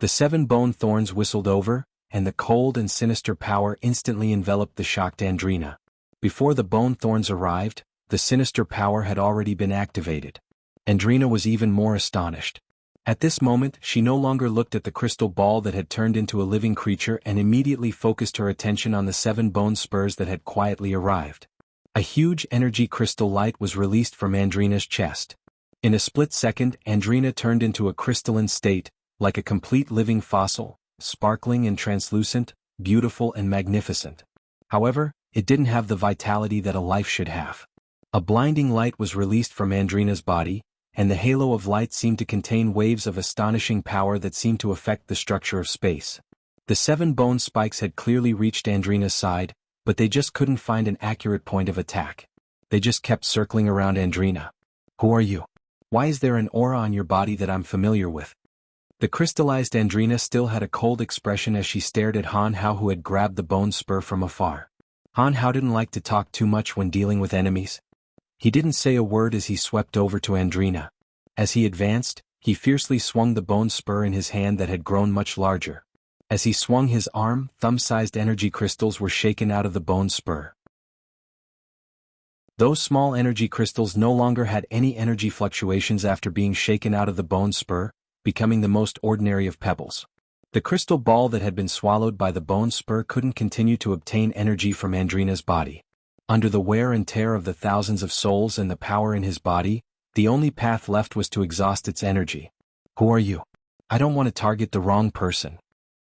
The 7 bone thorns whistled over, and the cold and sinister power instantly enveloped the shocked Andrina. Before the bone thorns arrived, the sinister power had already been activated. Andrina was even more astonished. At this moment, she no longer looked at the crystal ball that had turned into a living creature and immediately focused her attention on the 7 bone spurs that had quietly arrived. A huge energy crystal light was released from Andrina's chest. In a split second, Andrina turned into a crystalline state, like a complete living fossil, sparkling and translucent, beautiful and magnificent. However, it didn't have the vitality that a life should have. A blinding light was released from Andrina's body, and the halo of light seemed to contain waves of astonishing power that seemed to affect the structure of space. The 7 bone spikes had clearly reached Andrina's side, but they just couldn't find an accurate point of attack. They just kept circling around Andrina. Who are you? Why is there an aura on your body that I'm familiar with? The crystallized Andrina still had a cold expression as she stared at Han Hao, who had grabbed the bone spur from afar. Han Hao didn't like to talk too much when dealing with enemies. He didn't say a word as he swept over to Andrina. As he advanced, he fiercely swung the bone spur in his hand that had grown much larger. As he swung his arm, thumb-sized energy crystals were shaken out of the bone spur. Those small energy crystals no longer had any energy fluctuations after being shaken out of the bone spur, becoming the most ordinary of pebbles. The crystal ball that had been swallowed by the bone spur couldn't continue to obtain energy from Andrina's body. Under the wear and tear of the thousands of souls and the power in his body, the only path left was to exhaust its energy. Who are you? I don't want to target the wrong person.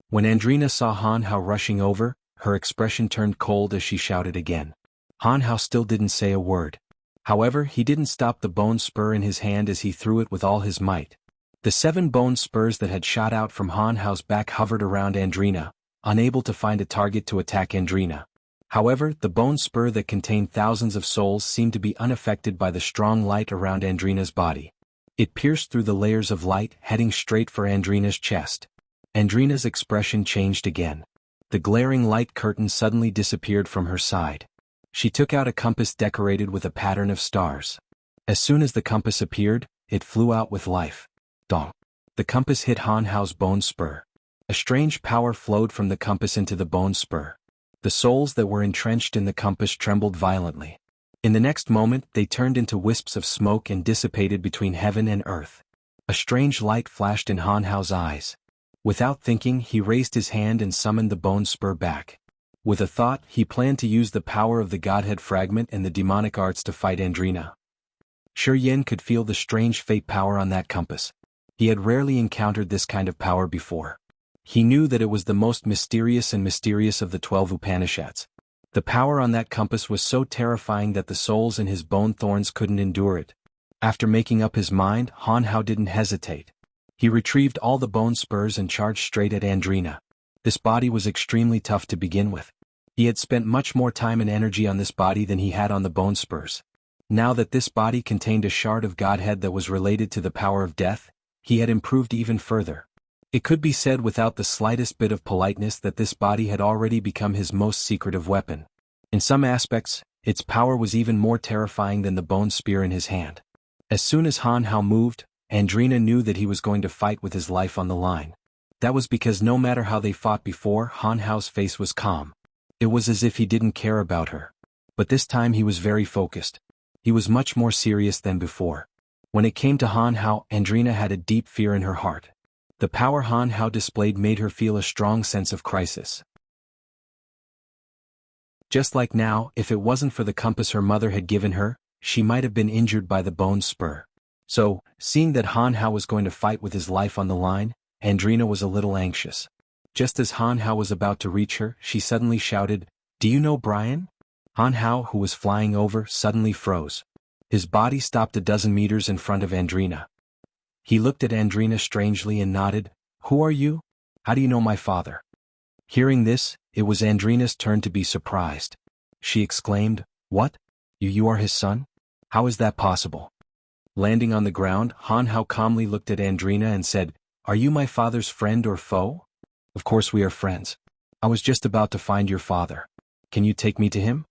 When Andrina saw Han Hao rushing over, her expression turned cold as she shouted again. Han Hao still didn't say a word. However, he didn't stop the bone spur in his hand as he threw it with all his might. The 7 bone spurs that had shot out from Han Hao's back hovered around Andrina, unable to find a target to attack Andrina. However, the bone spur that contained thousands of souls seemed to be unaffected by the strong light around Andrina's body. It pierced through the layers of light, heading straight for Andrina's chest. Andrina's expression changed again. The glaring light curtain suddenly disappeared from her side. She took out a compass decorated with a pattern of stars. As soon as the compass appeared, it flew out with life. Dong. The compass hit Han Hao's bone spur. A strange power flowed from the compass into the bone spur. The souls that were entrenched in the compass trembled violently. In the next moment, they turned into wisps of smoke and dissipated between heaven and earth. A strange light flashed in Han Hao's eyes. Without thinking, he raised his hand and summoned the bone spur back. With a thought, he planned to use the power of the Godhead fragment and the demonic arts to fight Andrina. Shi Yin could feel the strange fate power on that compass. He had rarely encountered this kind of power before. He knew that it was the most mysterious of the 12 Upanishads. The power on that compass was so terrifying that the souls in his bone thorns couldn't endure it. After making up his mind, Han Hao didn't hesitate. He retrieved all the bone spurs and charged straight at Andrina. This body was extremely tough to begin with. He had spent much more time and energy on this body than he had on the bone spurs. Now that this body contained a shard of Godhead that was related to the power of death, he had improved even further. It could be said without the slightest bit of politeness that this body had already become his most secretive weapon. In some aspects, its power was even more terrifying than the bone spear in his hand. As soon as Han Hao moved, Andrina knew that he was going to fight with his life on the line. That was because no matter how they fought before, Han Hao's face was calm. It was as if he didn't care about her. But this time he was very focused. He was much more serious than before. When it came to Han Hao, Andrina had a deep fear in her heart. The power Han Hao displayed made her feel a strong sense of crisis. Just like now, if it wasn't for the compass her mother had given her, she might have been injured by the bone spur. So, seeing that Han Hao was going to fight with his life on the line, Andrina was a little anxious. Just as Han Hao was about to reach her, she suddenly shouted, "Do you know Brian?" Han Hao, who was flying over, suddenly froze. His body stopped a dozen meters in front of Andrina. He looked at Andrina strangely and nodded. "Who are you? How do you know my father?" Hearing this, it was Andrina's turn to be surprised. She exclaimed, "What? You are his son? How is that possible?" Landing on the ground, Han Hao calmly looked at Andrina and said, "Are you my father's friend or foe?" "Of course we are friends. I was just about to find your father. Can you take me to him?"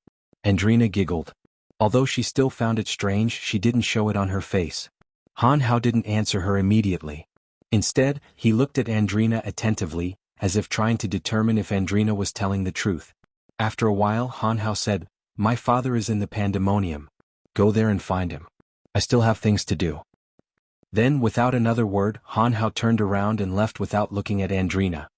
Andrina giggled. Although she still found it strange, she didn't show it on her face. Han Hao didn't answer her immediately. Instead, he looked at Andrina attentively, as if trying to determine if Andrina was telling the truth. After a while, Han Hao said, "My father is in the pandemonium. Go there and find him. I still have things to do." Then, without another word, Han Hao turned around and left without looking at Andrina.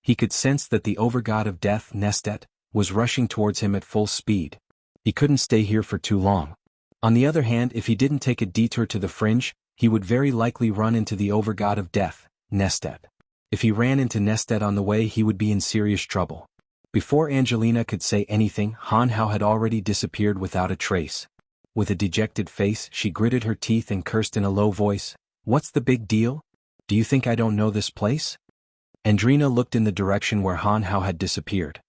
He could sense that the overgod of death, Nestet, was rushing towards him at full speed. He couldn't stay here for too long. On the other hand, if he didn't take a detour to the fringe, he would very likely run into the overgod of death, Nestet. If he ran into Nestet on the way, he would be in serious trouble. Before Angelina could say anything, Han Hao had already disappeared without a trace. With a dejected face, she gritted her teeth and cursed in a low voice, "What's the big deal? Do you think I don't know this place?" Andrina looked in the direction where Han Hao had disappeared.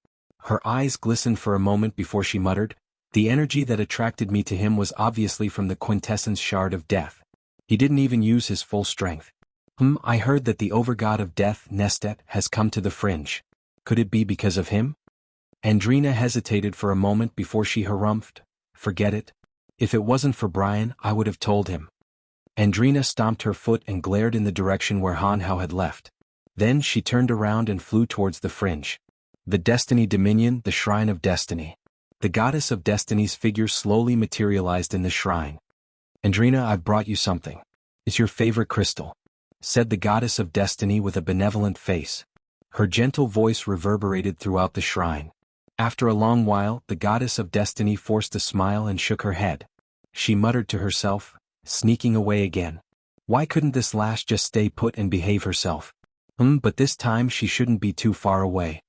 Her eyes glistened for a moment before she muttered, "The energy that attracted me to him was obviously from the quintessence shard of death. He didn't even use his full strength. I heard that the overgod of death, Nestet, has come to the fringe. Could it be because of him?" Andrina hesitated for a moment before she harumphed, "Forget it. If it wasn't for Brian, I would have told him." Andrina stomped her foot and glared in the direction where Han Hao had left. Then she turned around and flew towards the fringe. The Destiny Dominion, the Shrine of Destiny. The goddess of destiny's figure slowly materialized in the shrine. "Andrina, I've brought you something. It's your favorite crystal," said the goddess of destiny with a benevolent face. Her gentle voice reverberated throughout the shrine. After a long while, the goddess of destiny forced a smile and shook her head. She muttered to herself, sneaking away again. Why couldn't this lass just stay put and behave herself? But this time she shouldn't be too far away.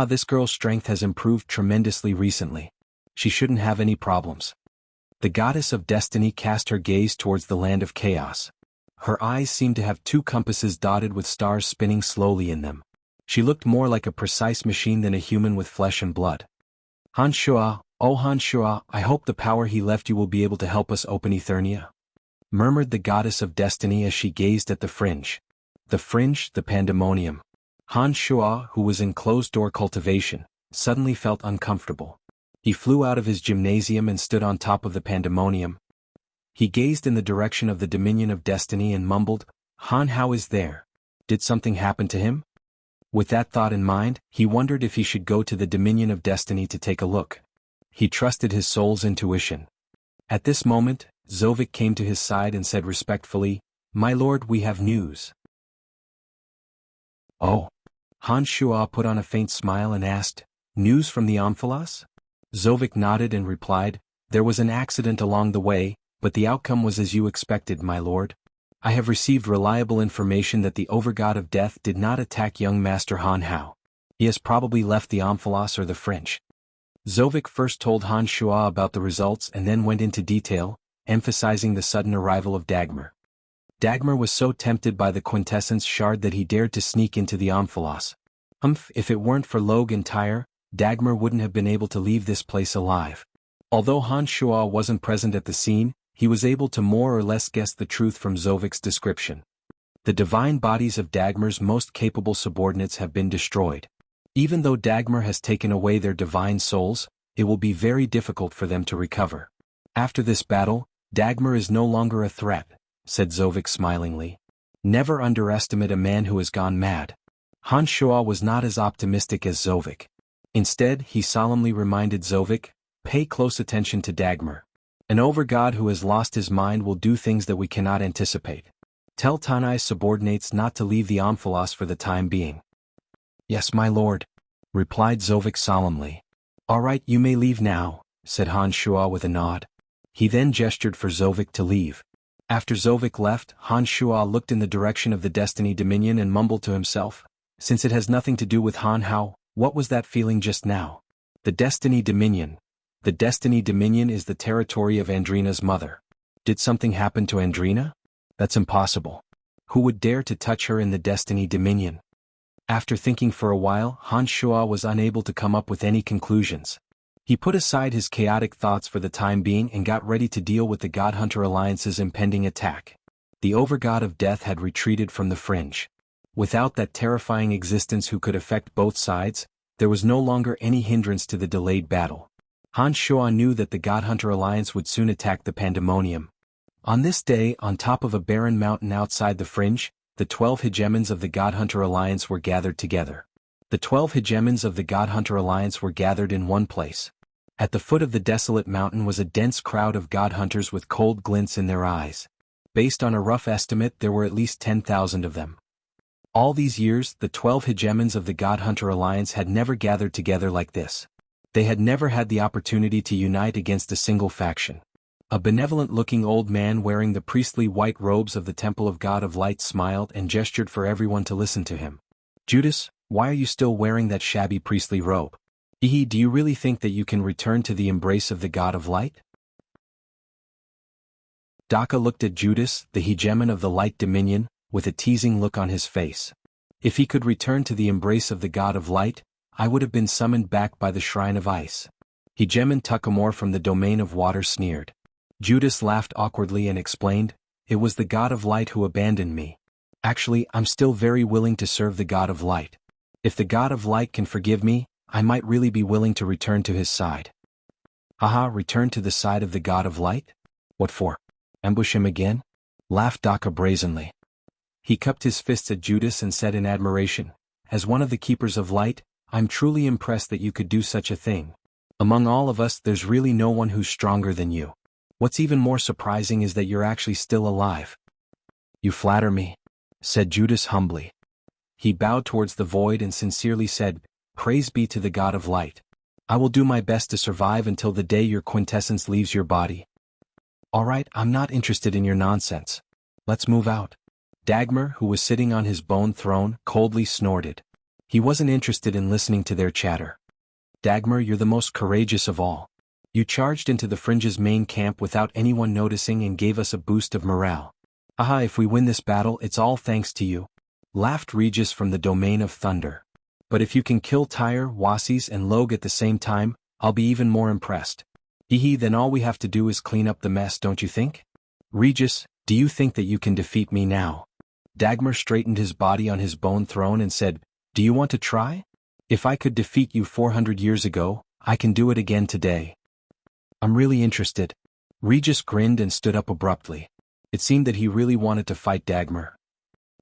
This girl's strength has improved tremendously recently. She shouldn't have any problems. The goddess of destiny cast her gaze towards the land of chaos. Her eyes seemed to have two compasses dotted with stars spinning slowly in them. She looked more like a precise machine than a human with flesh and blood. "Han Shua, oh Han Shua, I hope the power he left you will be able to help us open Eternia," murmured the goddess of destiny as she gazed at the fringe. The fringe, the pandemonium. Han Shua, who was in closed-door cultivation, suddenly felt uncomfortable. He flew out of his gymnasium and stood on top of the pandemonium. He gazed in the direction of the Dominion of Destiny and mumbled, "Han Hao is there. Did something happen to him?" With that thought in mind, he wondered if he should go to the Dominion of Destiny to take a look. He trusted his soul's intuition. At this moment, Zovik came to his side and said respectfully, "My lord, we have news." "Oh." Han Shua put on a faint smile and asked, "News from the Omphalos?" Zovik nodded and replied, "There was an accident along the way, but the outcome was as you expected, my lord. I have received reliable information that the overgod of death did not attack young Master Han Hao. He has probably left the Omphalos or the fringe." Zovik first told Han Shua about the results and then went into detail, emphasizing the sudden arrival of Dagmar. Dagmar was so tempted by the quintessence shard that he dared to sneak into the Omphalos. If it weren't for Logue and Tyre, Dagmar wouldn't have been able to leave this place alive. Although Han Shua wasn't present at the scene, he was able to more or less guess the truth from Zovik's description. The divine bodies of Dagmar's most capable subordinates have been destroyed. Even though Dagmar has taken away their divine souls, it will be very difficult for them to recover. After this battle, Dagmar is no longer a threat, said Zovik smilingly. Never underestimate a man who has gone mad. Han Shua was not as optimistic as Zovik. Instead, he solemnly reminded Zovik, "Pay close attention to Dagmar. An overgod who has lost his mind will do things that we cannot anticipate. Tell Tanai's subordinates not to leave the Omphalos for the time being." "Yes, my lord," replied Zovik solemnly. "All right, you may leave now," said Han Shua with a nod. He then gestured for Zovik to leave. After Zovik left, Han Shua looked in the direction of the Destiny Dominion and mumbled to himself, "Since it has nothing to do with Han Hao, what was that feeling just now? The Destiny Dominion. The Destiny Dominion is the territory of Andrina's mother. Did something happen to Andrina? That's impossible. Who would dare to touch her in the Destiny Dominion?" After thinking for a while, Han Shua was unable to come up with any conclusions. He put aside his chaotic thoughts for the time being and got ready to deal with the God-Hunter Alliance's impending attack. The overgod of death had retreated from the fringe. Without that terrifying existence who could affect both sides, there was no longer any hindrance to the delayed battle. Han Shua knew that the God-Hunter Alliance would soon attack the Pandemonium. On this day, on top of a barren mountain outside the fringe, the 12 hegemons of the God-Hunter Alliance were gathered together. The 12 hegemons of the God-Hunter Alliance were gathered in one place. At the foot of the desolate mountain was a dense crowd of God-Hunters with cold glints in their eyes. Based on a rough estimate, there were at least 10,000 of them. All these years, the 12 hegemons of the God-Hunter Alliance had never gathered together like this. They had never had the opportunity to unite against a single faction. A benevolent-looking old man wearing the priestly white robes of the Temple of God of Light smiled and gestured for everyone to listen to him. Judas, why are you still wearing that shabby priestly robe? Do you really think that you can return to the embrace of the God of Light? Daka looked at Judas, the hegemon of the Light Dominion, with a teasing look on his face. If he could return to the embrace of the God of Light, I would have been summoned back by the Shrine of Ice. Hegemon Tuckamore from the Domain of Water sneered. Judas laughed awkwardly and explained, it was the God of Light who abandoned me. Actually, I'm still very willing to serve the God of Light. If the God of Light can forgive me, I might really be willing to return to his side. Haha, return to the side of the God of Light? What for? Ambush him again? Laughed Daka brazenly. He cupped his fists at Judas and said in admiration, as one of the keepers of light, I'm truly impressed that you could do such a thing. Among all of us there's really no one who's stronger than you. What's even more surprising is that you're actually still alive. You flatter me, said Judas humbly. He bowed towards the void and sincerely said, Praise be to the God of Light. I will do my best to survive until the day your quintessence leaves your body. Alright, I'm not interested in your nonsense. Let's move out. Dagmar, who was sitting on his bone throne, coldly snorted. He wasn't interested in listening to their chatter. Dagmar, you're the most courageous of all. You charged into the Fringe's main camp without anyone noticing and gave us a boost of morale. Aha, if we win this battle, it's all thanks to you. Laughed Regis from the Domain of Thunder. But if you can kill Tyre, Wasis and Logue at the same time, I'll be even more impressed. Then all we have to do is clean up the mess, don't you think? Regis, do you think that you can defeat me now? Dagmar straightened his body on his bone throne and said, Do you want to try? If I could defeat you 400 years ago, I can do it again today. I'm really interested. Regis grinned and stood up abruptly. It seemed that he really wanted to fight Dagmar.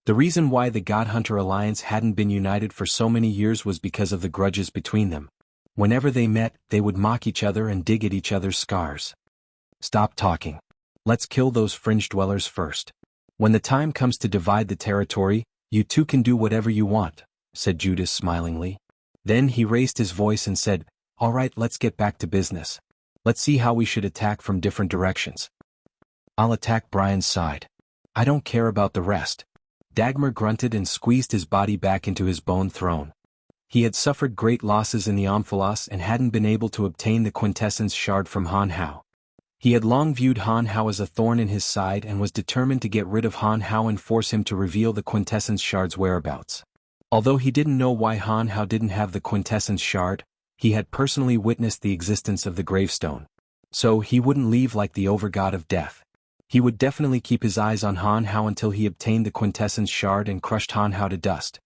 The reason why the God Hunter Alliance hadn't been united for so many years was because of the grudges between them. Whenever they met, they would mock each other and dig at each other's scars. Stop talking. Let's kill those fringe dwellers first. When the time comes to divide the territory, you two can do whatever you want, said Judas smilingly. Then he raised his voice and said, All right, let's get back to business. Let's see how we should attack from different directions. I'll attack Brian's side. I don't care about the rest. Dagmar grunted and squeezed his body back into his bone throne. He had suffered great losses in the Omphalos and hadn't been able to obtain the quintessence shard from Han Hao. He had long viewed Han Hao as a thorn in his side and was determined to get rid of Han Hao and force him to reveal the quintessence shard's whereabouts. Although he didn't know why Han Hao didn't have the quintessence shard, he had personally witnessed the existence of the gravestone. So he wouldn't leave like the overgod of death. He would definitely keep his eyes on Han Hao until he obtained the quintessence shard and crushed Han Hao to dust.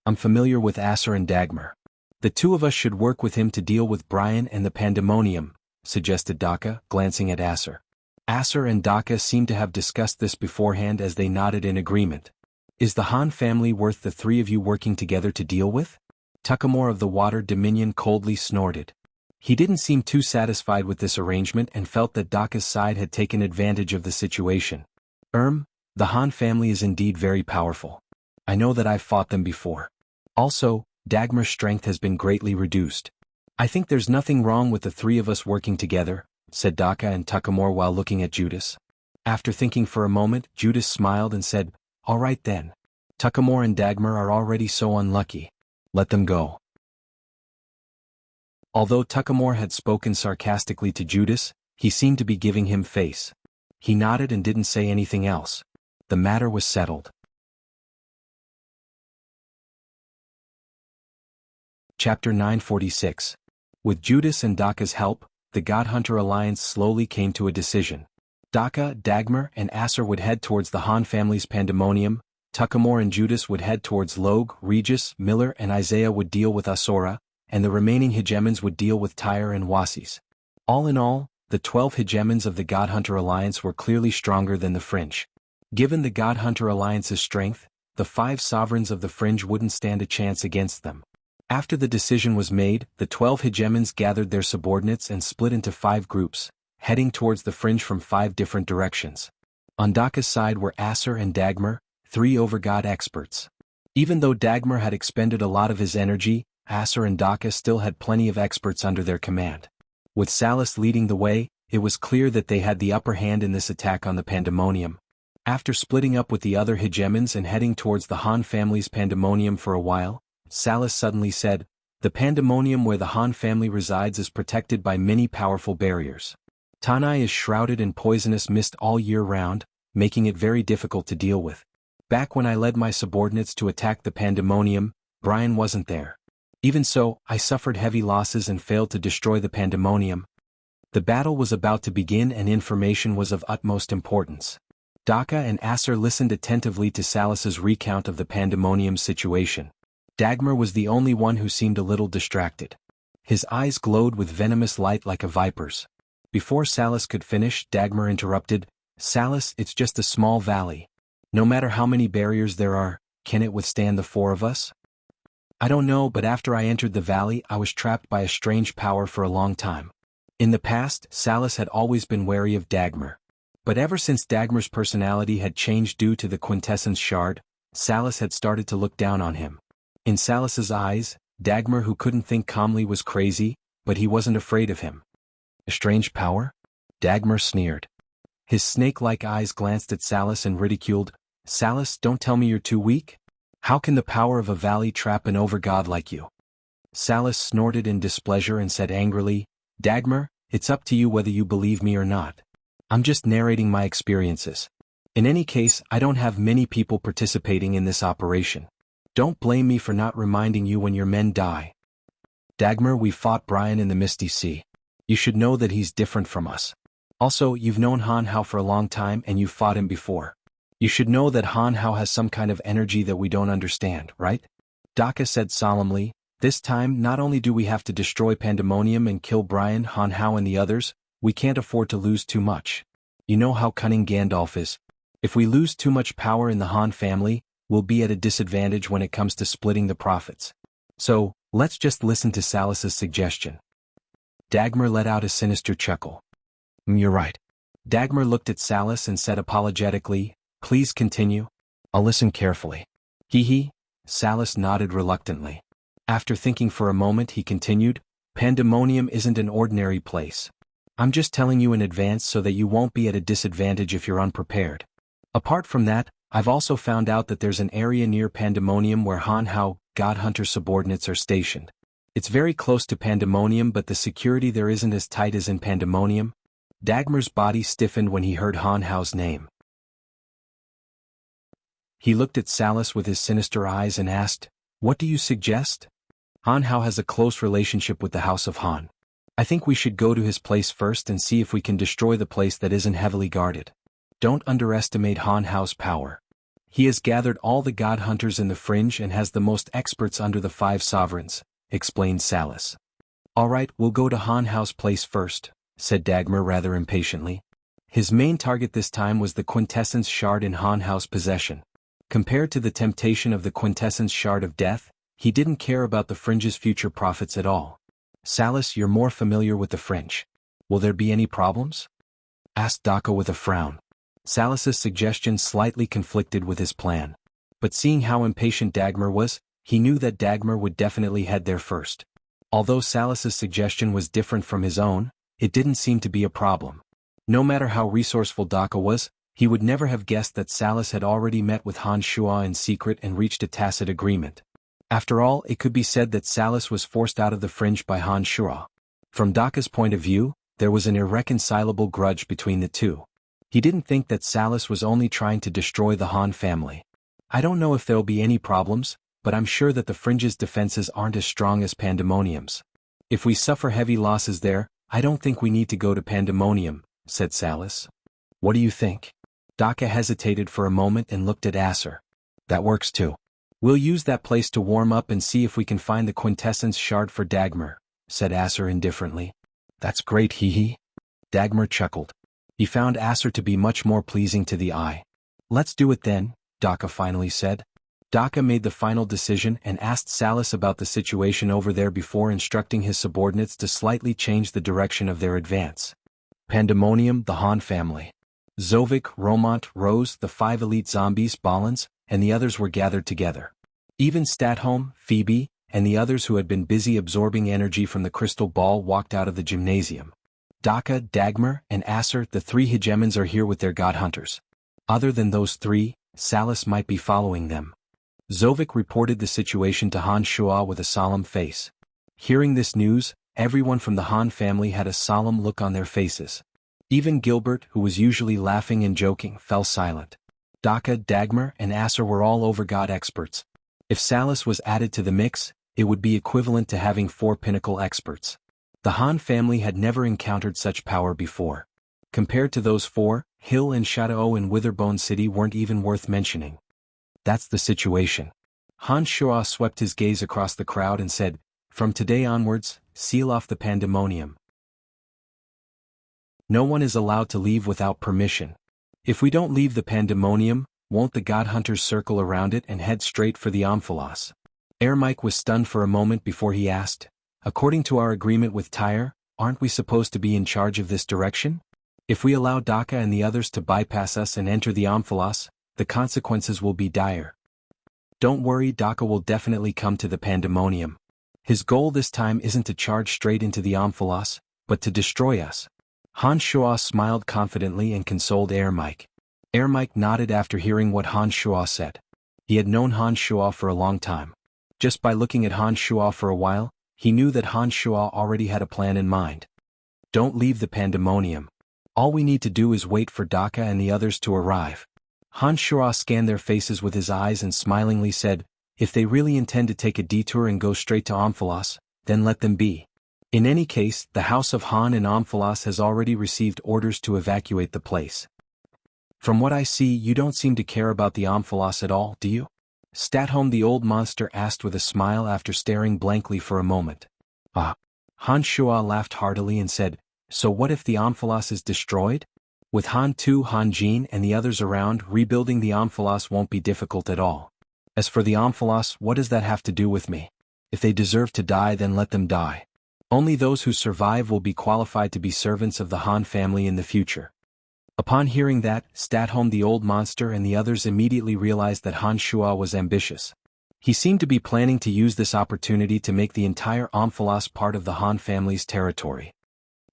I'm familiar with Acer and Dagmar. The two of us should work with him to deal with Brian and the Pandemonium, suggested Daka, glancing at Acer. Acer and Daka seemed to have discussed this beforehand as they nodded in agreement. Is the Han family worth the three of you working together to deal with? Tuckamore of the Water Dominion coldly snorted. He didn't seem too satisfied with this arrangement and felt that Daka's side had taken advantage of the situation. The Han family is indeed very powerful. I know that I've fought them before. Also, Dagmar's strength has been greatly reduced. I think there's nothing wrong with the three of us working together, said Daka and Tuckamore while looking at Judas. After thinking for a moment, Judas smiled and said, All right then. Tuckamore and Dagmar are already so unlucky. Let them go. Although Tuckamore had spoken sarcastically to Judas, he seemed to be giving him face. He nodded and didn't say anything else. The matter was settled. Chapter 946. With Judas and Daka's help, the God Hunter Alliance slowly came to a decision. Daka, Dagmar, and Acer would head towards the Han family's Pandemonium, Tuckamore and Judas would head towards Logue, Regis, Miller and Isaiah would deal with Asura, and the remaining hegemons would deal with Tyre and Wasis. All in all, the 12 hegemons of the God Hunter Alliance were clearly stronger than the Fringe. Given the God Hunter Alliance's strength, the 5 sovereigns of the Fringe wouldn't stand a chance against them. After the decision was made, the 12 hegemons gathered their subordinates and split into 5 groups, heading towards the Fringe from 5 different directions. On Daka's side were Acer and Dagmar, 3 overgod experts. Even though Dagmar had expended a lot of his energy, Acer and Daka still had plenty of experts under their command. With Salus leading the way, it was clear that they had the upper hand in this attack on the Pandemonium. After splitting up with the other hegemons and heading towards the Han family's Pandemonium for a while, Salas suddenly said, "The Pandemonium where the Han family resides is protected by many powerful barriers. Tanai is shrouded in poisonous mist all year round, making it very difficult to deal with. Back when I led my subordinates to attack the Pandemonium, Brian wasn't there. Even so, I suffered heavy losses and failed to destroy the Pandemonium." The battle was about to begin and information was of utmost importance. Daka and Acer listened attentively to Salas's recount of the Pandemonium situation. Dagmar was the only one who seemed a little distracted. His eyes glowed with venomous light like a viper's. Before Salas could finish, Dagmar interrupted, "Salas, it's just a small valley. No matter how many barriers there are, can it withstand the four of us?" "I don't know, but after I entered the valley I was trapped by a strange power for a long time." In the past, Salas had always been wary of Dagmar. But ever since Dagmar's personality had changed due to the quintessence shard, Salas had started to look down on him. In Salas's eyes, Dagmar who couldn't think calmly was crazy, but he wasn't afraid of him. "A strange power?" Dagmar sneered. His snake-like eyes glanced at Salas and ridiculed, "Salas, don't tell me you're too weak? How can the power of a valley trap an overgod like you?" Salas snorted in displeasure and said angrily, "Dagmar, it's up to you whether you believe me or not. I'm just narrating my experiences. In any case, I don't have many people participating in this operation. Don't blame me for not reminding you when your men die. Dagmar, we fought Brian in the Misty Sea. You should know that he's different from us. Also, you've known Han Hao for a long time and you've fought him before. You should know that Han Hao has some kind of energy that we don't understand, right?" Daka said solemnly, "This time not only do we have to destroy Pandemonium and kill Brian, Han Hao and the others, we can't afford to lose too much. You know how cunning Gandalf is. If we lose too much power in the Han family, we'll be at a disadvantage when it comes to splitting the profits. So, let's just listen to Salas's suggestion." Dagmar let out a sinister chuckle. "You're right." Dagmar looked at Salas and said apologetically, "Please continue. I'll listen carefully." Hee. Salas nodded reluctantly. After thinking for a moment he continued, "Pandemonium isn't an ordinary place. I'm just telling you in advance so that you won't be at a disadvantage if you're unprepared. Apart from that, I've also found out that there's an area near Pandemonium where Han Hao, God Hunter subordinates are stationed. It's very close to Pandemonium but the security there isn't as tight as in Pandemonium." Dagmar's body stiffened when he heard Han Hao's name. He looked at Salas with his sinister eyes and asked, "What do you suggest?" "Han Hao has a close relationship with the House of Han. I think we should go to his place first and see if we can destroy the place that isn't heavily guarded. Don't underestimate Han Hao's power. He has gathered all the god hunters in the fringe and has the most experts under the 5 sovereigns," explained Salas. "All right, we'll go to Han Hao's place first," said Dagmar rather impatiently. His main target this time was the quintessence shard in Han Hao's possession. Compared to the temptation of the quintessence shard of death, he didn't care about the fringe's future profits at all. "Salas, you're more familiar with the fringe. Will there be any problems?" asked Daka with a frown. Salas's suggestion slightly conflicted with his plan. But seeing how impatient Dagmar was, he knew that Dagmar would definitely head there first. Although Salas's suggestion was different from his own, it didn't seem to be a problem. No matter how resourceful Daka was, he would never have guessed that Salas had already met with Han Shua in secret and reached a tacit agreement. After all, it could be said that Salas was forced out of the fringe by Han Shua. From Daka's point of view, there was an irreconcilable grudge between the two. He didn't think that Salas was only trying to destroy the Han family. "I don't know if there'll be any problems, but I'm sure that the fringe's defenses aren't as strong as Pandemonium's. If we suffer heavy losses there, I don't think we need to go to Pandemonium," said Salas. "What do you think?" Daka hesitated for a moment and looked at Acer. "That works too. We'll use that place to warm up and see if we can find the quintessence shard for Dagmar," said Acer indifferently. "That's great, hee. Dagmar chuckled. He found Acer to be much more pleasing to the eye. "Let's do it then," Daka finally said. Daka made the final decision and asked Salas about the situation over there before instructing his subordinates to slightly change the direction of their advance. Pandemonium, the Han family. Zovik, Romont, Rose, the 5 elite zombies, Balans, and the others were gathered together. Even Statholm, Phoebe, and the others who had been busy absorbing energy from the crystal ball walked out of the gymnasium. Daka, Dagmar, and Aser, the three hegemons, are here with their god hunters. Other than those three, Salas might be following them. Zovik reported the situation to Han Shua with a solemn face. Hearing this news, everyone from the Han family had a solemn look on their faces. Even Gilbert, who was usually laughing and joking, fell silent. Daka, Dagmar, and Aser were all over-god experts. If Salas was added to the mix, it would be equivalent to having 4 pinnacle experts. The Han family had never encountered such power before. Compared to those 4, Hill and Shadao in Witherbone City weren't even worth mentioning. That's the situation. Han Shua swept his gaze across the crowd and said, "From today onwards, seal off the pandemonium. No one is allowed to leave without permission. If we don't leave the pandemonium, won't the god hunters circle around it and head straight for the Omphalos?" Ermike was stunned for a moment before he asked, "According to our agreement with Tyre, aren't we supposed to be in charge of this direction? If we allow Daka and the others to bypass us and enter the Omphalos, the consequences will be dire." "Don't worry, Daka will definitely come to the pandemonium. His goal this time isn't to charge straight into the Omphalos, but to destroy us." Han Shua smiled confidently and consoled Ermike. Ermike nodded after hearing what Han Shua said. He had known Han Shua for a long time. Just by looking at Han Shua for a while, he knew that Han Shua already had a plan in mind. Don't leave the pandemonium. All we need to do is wait for Daka and the others to arrive. Han Shua scanned their faces with his eyes and smilingly said, "If they really intend to take a detour and go straight to Omphalos, then let them be. In any case, the House of Han in Omphalos has already received orders to evacuate the place. From what I see, you don't seem to care about the Omphalos at all, do you?" Statholm the old monster asked with a smile after staring blankly for a moment. "Ah." Han Shua laughed heartily and said, "So what if the Omphalos is destroyed? With Han Tu, Han Jin, and the others around, rebuilding the Omphalos won't be difficult at all. As for the Omphalos, what does that have to do with me? If they deserve to die, then let them die. Only those who survive will be qualified to be servants of the Han family in the future." Upon hearing that, Statholm the old monster and the others immediately realized that Han Shua was ambitious. He seemed to be planning to use this opportunity to make the entire Omphalos part of the Han family's territory.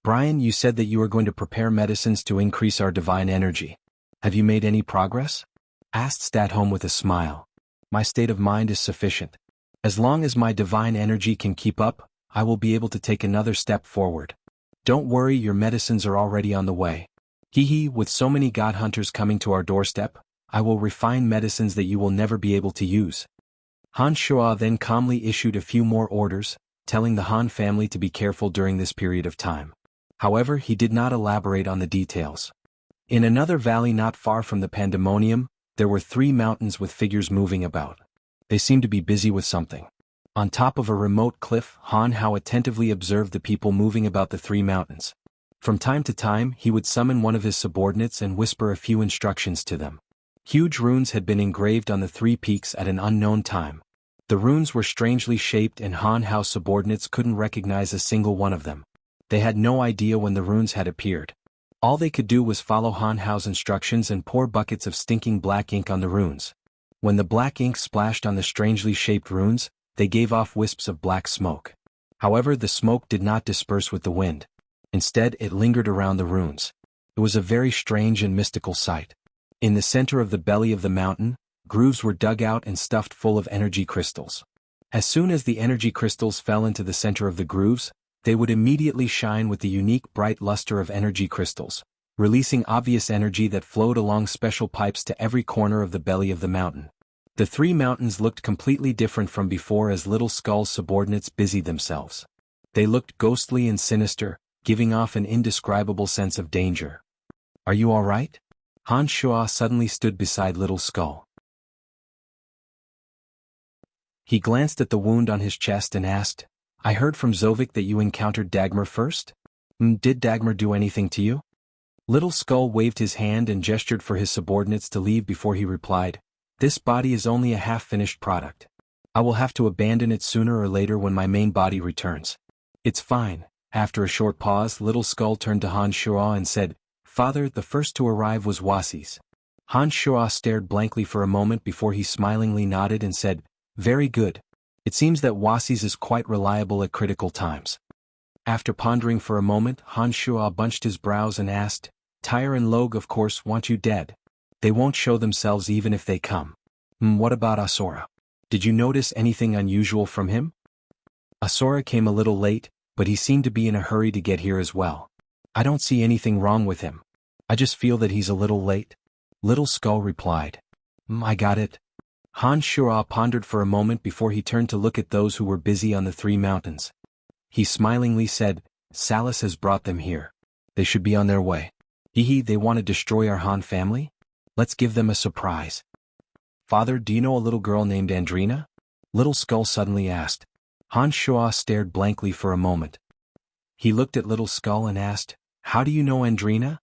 "Brian, you said that you were going to prepare medicines to increase our divine energy. Have you made any progress?" asked Statholm with a smile. "My state of mind is sufficient. As long as my divine energy can keep up, I will be able to take another step forward. Don't worry, your medicines are already on the way. Hee, with so many god hunters coming to our doorstep, I will refine medicines that you will never be able to use." Han Shua then calmly issued a few more orders, telling the Han family to be careful during this period of time. However, he did not elaborate on the details. In another valley not far from the pandemonium, there were 3 mountains with figures moving about. They seemed to be busy with something. On top of a remote cliff, Han Hao attentively observed the people moving about the 3 mountains. From time to time, he would summon one of his subordinates and whisper a few instructions to them. Huge runes had been engraved on the 3 peaks at an unknown time. The runes were strangely shaped and Han Hao's subordinates couldn't recognize a single one of them. They had no idea when the runes had appeared. All they could do was follow Han Hao's instructions and pour buckets of stinking black ink on the runes. When the black ink splashed on the strangely shaped runes, they gave off wisps of black smoke. However, the smoke did not disperse with the wind. Instead, it lingered around the runes. It was a very strange and mystical sight. In the center of the belly of the mountain, grooves were dug out and stuffed full of energy crystals. As soon as the energy crystals fell into the center of the grooves, they would immediately shine with the unique bright luster of energy crystals, releasing obvious energy that flowed along special pipes to every corner of the belly of the mountain. The 3 mountains looked completely different from before as Little Skull's subordinates busied themselves. They looked ghostly and sinister, giving off an indescribable sense of danger. "Are you all right?" Han Shua suddenly stood beside Little Skull. He glanced at the wound on his chest and asked, "I heard from Zovik that you encountered Dagmar first? Did Dagmar do anything to you?" Little Skull waved his hand and gestured for his subordinates to leave before he replied, "This body is only a half-finished product. I will have to abandon it sooner or later when my main body returns. It's fine." After a short pause, Little Skull turned to Han Shua and said, "Father, the first to arrive was Wasis." Han Shua stared blankly for a moment before he smilingly nodded and said, "Very good. It seems that Wasis is quite reliable at critical times." After pondering for a moment, Han Shuo bunched his brows and asked, Tyre and Log of course want you dead. They won't show themselves even if they come. What about Asura? Did you notice anything unusual from him? Asura came a little late, but he seemed to be in a hurry to get here as well. I don't see anything wrong with him. I just feel that he's a little late. Little Skull replied. I got it. Han Shuo pondered for a moment before he turned to look at those who were busy on the three mountains. He smilingly said, Salus has brought them here. They should be on their way. They want to destroy our Han family? Let's give them a surprise. Father, do you know a little girl named Andrina? Little Skull suddenly asked. Han Shuo stared blankly for a moment. He looked at Little Skull and asked, How do you know Andrina?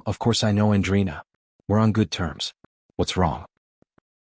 Of course I know Andrina. We're on good terms. What's wrong?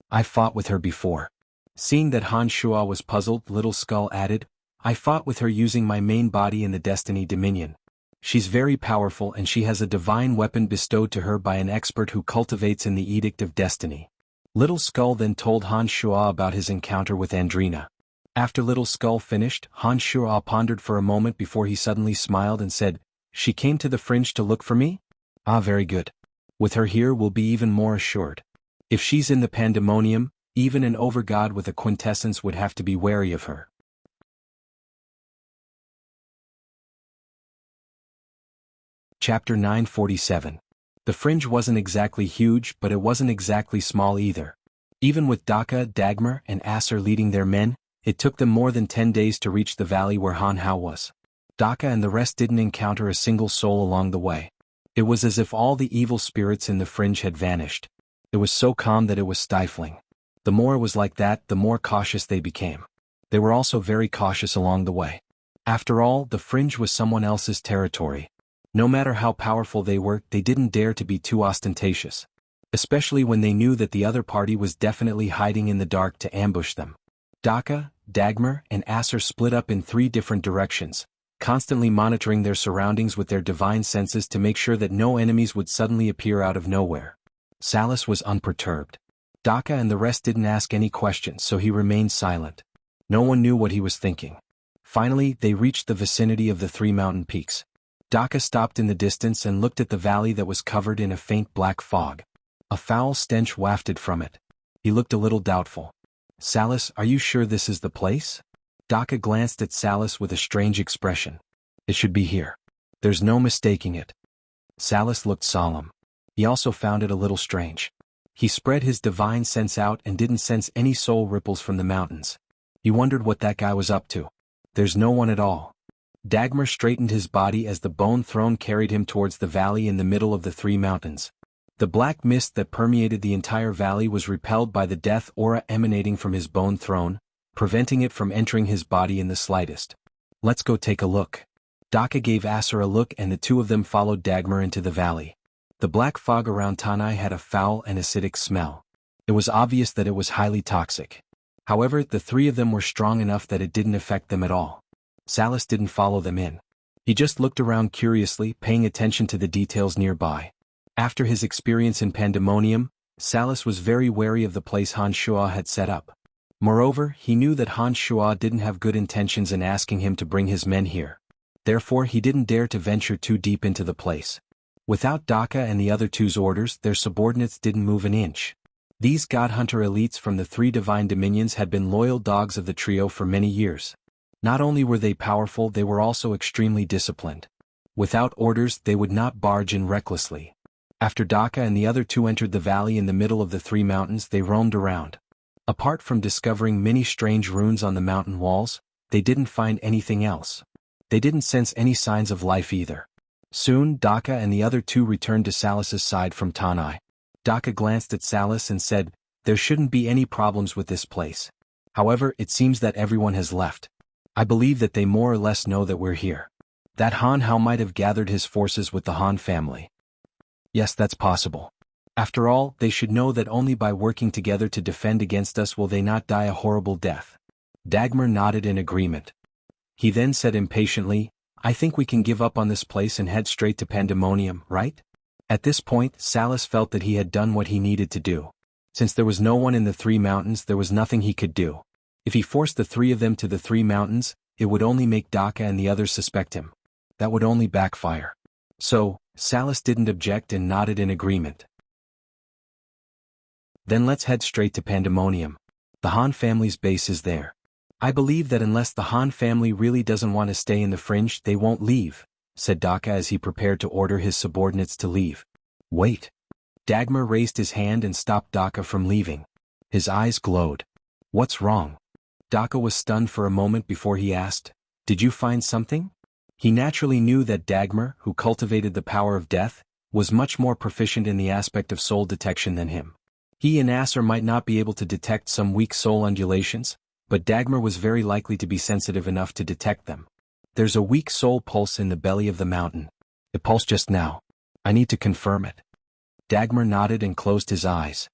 I fought with her before. Seeing that Han Shuo was puzzled, Little Skull added, I fought with her using my main body in the Destiny Dominion. She's very powerful and she has a divine weapon bestowed to her by an expert who cultivates in the Edict of Destiny. Little Skull then told Han Shuo about his encounter with Andrina. After Little Skull finished, Han Shuo pondered for a moment before he suddenly smiled and said, She came to the fringe to look for me? Ah, very good. With her here we'll be even more assured. If she's in the pandemonium, even an overgod with a quintessence would have to be wary of her. Chapter 947. The fringe wasn't exactly huge, but it wasn't exactly small either. Even with Daka, Dagmar, and Aser leading their men, it took them more than 10 days to reach the valley where Han Hao was. Daka and the rest didn't encounter a single soul along the way. It was as if all the evil spirits in the fringe had vanished. It was so calm that it was stifling. The more it was like that, the more cautious they became. They were also very cautious along the way. After all, the fringe was someone else's territory. No matter how powerful they were, they didn't dare to be too ostentatious. Especially when they knew that the other party was definitely hiding in the dark to ambush them. Daka, Dagmar, and Aser split up in 3 different directions, constantly monitoring their surroundings with their divine senses to make sure that no enemies would suddenly appear out of nowhere. Salus was unperturbed. Daka and the rest didn't ask any questions, so he remained silent. No one knew what he was thinking. Finally, they reached the vicinity of the 3 mountain peaks. Daka stopped in the distance and looked at the valley that was covered in a faint black fog. A foul stench wafted from it. He looked a little doubtful. Salus, are you sure this is the place? Daka glanced at Salus with a strange expression. It should be here. There's no mistaking it. Salus looked solemn. He also found it a little strange. He spread his divine sense out and didn't sense any soul ripples from the mountains. He wondered what that guy was up to. There's no one at all. Dagmar straightened his body as the bone throne carried him towards the valley in the middle of the 3 mountains. The black mist that permeated the entire valley was repelled by the death aura emanating from his bone throne, preventing it from entering his body in the slightest. Let's go take a look. Daka gave Aser a look and the 2 of them followed Dagmar into the valley. The black fog around Tanai had a foul and acidic smell. It was obvious that it was highly toxic. However, the 3 of them were strong enough that it didn't affect them at all. Salus didn't follow them in. He just looked around curiously, paying attention to the details nearby. After his experience in Pandemonium, Salus was very wary of the place Han Shuo had set up. Moreover, he knew that Han Shuo didn't have good intentions in asking him to bring his men here. Therefore, he didn't dare to venture too deep into the place. Without Daka and the other 2's orders, their subordinates didn't move an inch. These God Hunter elites from the 3 divine dominions had been loyal dogs of the trio for many years. Not only were they powerful, they were also extremely disciplined. Without orders, they would not barge in recklessly. After Daka and the other 2 entered the valley in the middle of the 3 mountains, they roamed around. Apart from discovering many strange runes on the mountain walls, they didn't find anything else. They didn't sense any signs of life either. Soon, Daka and the other 2 returned to Salus's side from Tanai. Daka glanced at Salus and said, There shouldn't be any problems with this place. However, it seems that everyone has left. I believe that they more or less know that we're here. That Han Hao might have gathered his forces with the Han family. Yes, that's possible. After all, they should know that only by working together to defend against us will they not die a horrible death. Dagmar nodded in agreement. He then said impatiently, I think we can give up on this place and head straight to Pandemonium, right? At this point, Salus felt that he had done what he needed to do. Since there was no one in the 3 mountains, there was nothing he could do. If he forced the 3 of them to the 3 mountains, it would only make Daka and the others suspect him. That would only backfire. So, Salas didn't object and nodded in agreement. Then let's head straight to Pandemonium. The Han family's base is there. I believe that unless the Han family really doesn't want to stay in the fringe, they won't leave, said Daka as he prepared to order his subordinates to leave. Wait. Dagmar raised his hand and stopped Daka from leaving. His eyes glowed. What's wrong? Daka was stunned for a moment before he asked, Did you find something? He naturally knew that Dagmar, who cultivated the power of death, was much more proficient in the aspect of soul detection than him. He and Acer might not be able to detect some weak soul undulations, but Dagmar was very likely to be sensitive enough to detect them. There's a weak soul pulse in the belly of the mountain. It pulsed just now. I need to confirm it. Dagmar nodded and closed his eyes.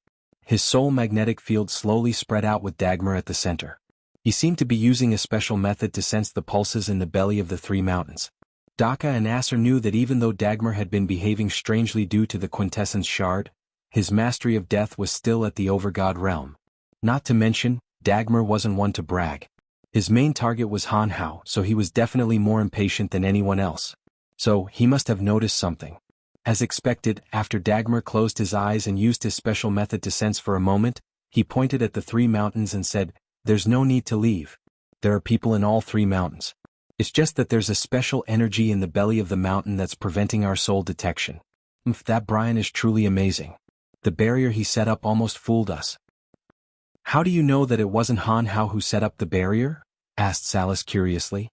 His soul magnetic field slowly spread out with Dagmar at the center. He seemed to be using a special method to sense the pulses in the belly of the three mountains. Daka and Acer knew that even though Dagmar had been behaving strangely due to the quintessence shard, his mastery of death was still at the overgod realm. Not to mention, Dagmar wasn't one to brag. His main target was Han Hao, so he was definitely more impatient than anyone else. So, he must have noticed something. As expected, after Dagmar closed his eyes and used his special method to sense for a moment, he pointed at the three mountains and said, There's no need to leave. There are people in all three mountains. It's just that there's a special energy in the belly of the mountain that's preventing our soul detection. That Brian is truly amazing. The barrier he set up almost fooled us. How do you know that it wasn't Han Hao who set up the barrier? Asked Salas curiously.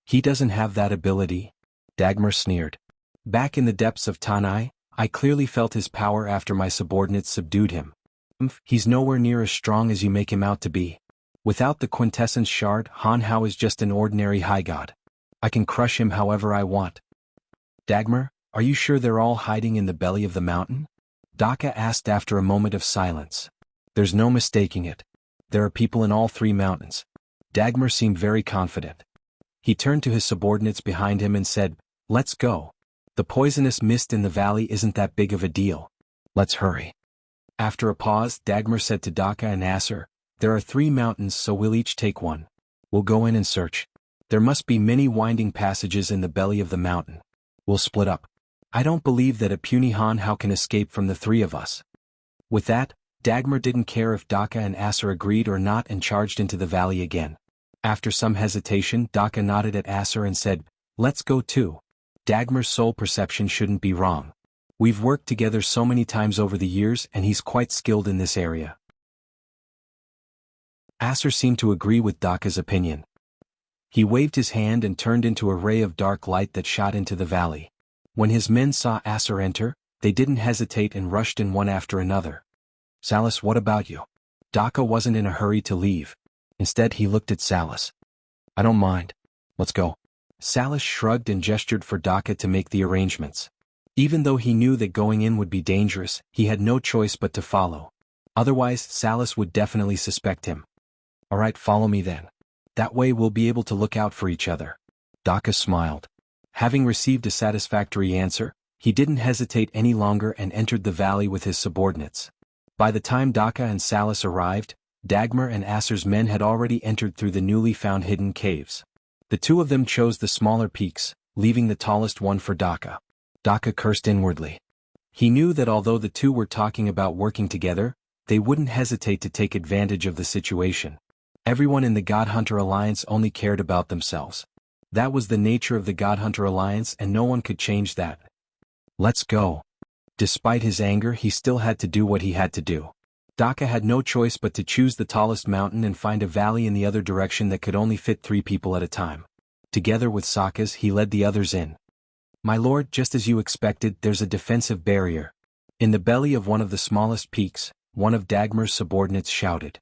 He doesn't have that ability. Dagmar sneered. Back in the depths of Tanai, I clearly felt his power after my subordinates subdued him. He's nowhere near as strong as you make him out to be. Without the quintessence shard, Han Hao is just an ordinary high god. I can crush him however I want. Dagmar, are you sure they're all hiding in the belly of the mountain? Daka asked after a moment of silence. There's no mistaking it. There are people in all three mountains. Dagmar seemed very confident. He turned to his subordinates behind him and said, Let's go. The poisonous mist in the valley isn't that big of a deal. Let's hurry. After a pause, Dagmar said to Daka and Acer, There are three mountains, so we'll each take one. We'll go in and search. There must be many winding passages in the belly of the mountain. We'll split up. I don't believe that a puny Han Hao can escape from the three of us. With that, Dagmar didn't care if Daka and Acer agreed or not and charged into the valley again. After some hesitation, Daka nodded at Acer and said, Let's go too. Dagmar's soul perception shouldn't be wrong. We've worked together so many times over the years and he's quite skilled in this area. Acer seemed to agree with Daka's opinion. He waved his hand and turned into a ray of dark light that shot into the valley. When his men saw Acer enter, they didn't hesitate and rushed in one after another. Salas, what about you? Daka wasn't in a hurry to leave. Instead he looked at Salas. I don't mind. Let's go. Salas shrugged and gestured for Daka to make the arrangements. Even though he knew that going in would be dangerous, he had no choice but to follow. Otherwise, Salas would definitely suspect him. Alright, follow me then. That way we'll be able to look out for each other. Daka smiled. Having received a satisfactory answer, he didn't hesitate any longer and entered the valley with his subordinates. By the time Daka and Salas arrived, Dagmar and Acer's men had already entered through the newly found hidden caves. The two of them chose the smaller peaks, leaving the tallest one for Daka. Daka cursed inwardly. He knew that although the two were talking about working together, they wouldn't hesitate to take advantage of the situation. Everyone in the God Hunter Alliance only cared about themselves. That was the nature of the God Hunter Alliance and no one could change that. Let's go. Despite his anger, he still had to do what he had to do. Daka had no choice but to choose the tallest mountain and find a valley in the other direction that could only fit 3 people at a time. Together with Sakas, he led the others in. My lord, just as you expected, there's a defensive barrier. In the belly of one of the smallest peaks, one of Dagmar's subordinates shouted.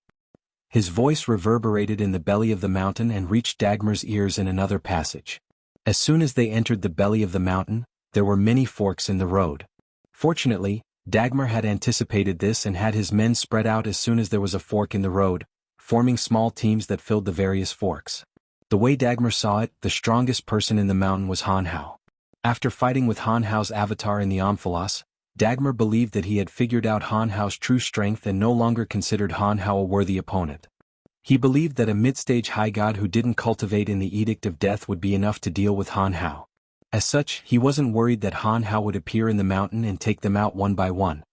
His voice reverberated in the belly of the mountain and reached Dagmar's ears in another passage. As soon as they entered the belly of the mountain, there were many forks in the road. Fortunately, Dagmar had anticipated this and had his men spread out as soon as there was a fork in the road, forming small teams that filled the various forks. The way Dagmar saw it, the strongest person in the mountain was Han Hao. After fighting with Han Hao's avatar in the Omphalos, Dagmar believed that he had figured out Han Hao's true strength and no longer considered Han Hao a worthy opponent. He believed that a mid-stage high god who didn't cultivate in the Edict of Death would be enough to deal with Han Hao. As such, he wasn't worried that Han Hao would appear in the mountain and take them out one by one.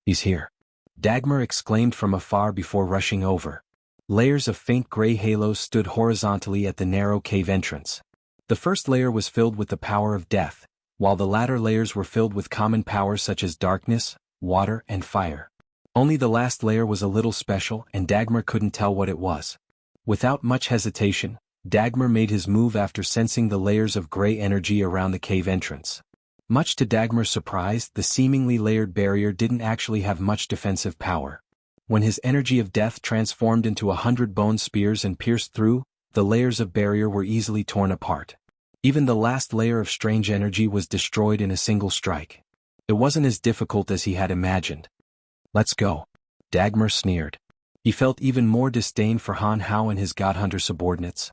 "He's here," Dagmar exclaimed from afar before rushing over. Layers of faint gray halos stood horizontally at the narrow cave entrance. The first layer was filled with the power of death, while the latter layers were filled with common powers such as darkness, water, and fire. Only the last layer was a little special, and Dagmar couldn't tell what it was. Without much hesitation, Dagmar made his move after sensing the layers of gray energy around the cave entrance. Much to Dagmar's surprise, the seemingly layered barrier didn't actually have much defensive power. When his energy of death transformed into 100 bone spears and pierced through, the layers of barrier were easily torn apart. Even the last layer of strange energy was destroyed in a single strike. It wasn't as difficult as he had imagined. "Let's go," Dagmar sneered. He felt even more disdain for Han Hao and his God Hunter subordinates.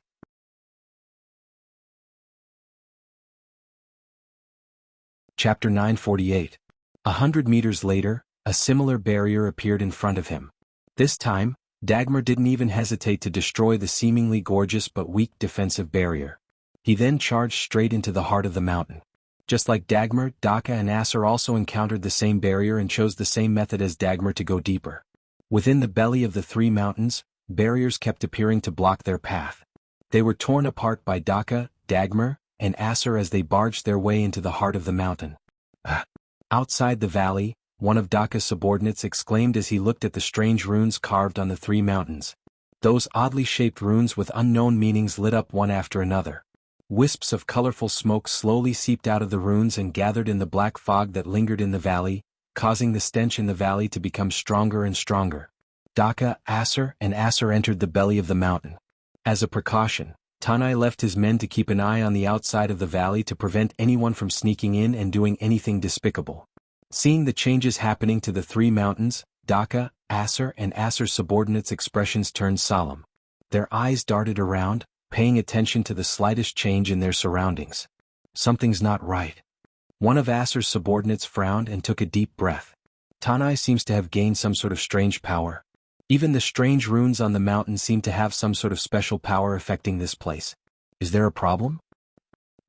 Chapter 948. 100 meters later, a similar barrier appeared in front of him. This time, Dagmar didn't even hesitate to destroy the seemingly gorgeous but weak defensive barrier. He then charged straight into the heart of the mountain. Just like Dagmar, Daka and Acer also encountered the same barrier and chose the same method as Dagmar to go deeper. Within the belly of the three mountains, barriers kept appearing to block their path. They were torn apart by Daka, Dagmar, and Acer as they barged their way into the heart of the mountain. Outside the valley, one of Daka's subordinates exclaimed as he looked at the strange runes carved on the three mountains. Those oddly shaped runes with unknown meanings lit up one after another. Wisps of colorful smoke slowly seeped out of the runes and gathered in the black fog that lingered in the valley, causing the stench in the valley to become stronger and stronger. Daka, Acer, and Acer entered the belly of the mountain. As a precaution, Tanai left his men to keep an eye on the outside of the valley to prevent anyone from sneaking in and doing anything despicable. Seeing the changes happening to the three mountains, Daka, Acer, and Acer's subordinates' expressions turned solemn. Their eyes darted around, paying attention to the slightest change in their surroundings. Something's not right. One of Acer's subordinates frowned and took a deep breath. Tanai seems to have gained some sort of strange power. Even the strange runes on the mountain seem to have some sort of special power affecting this place. Is there a problem?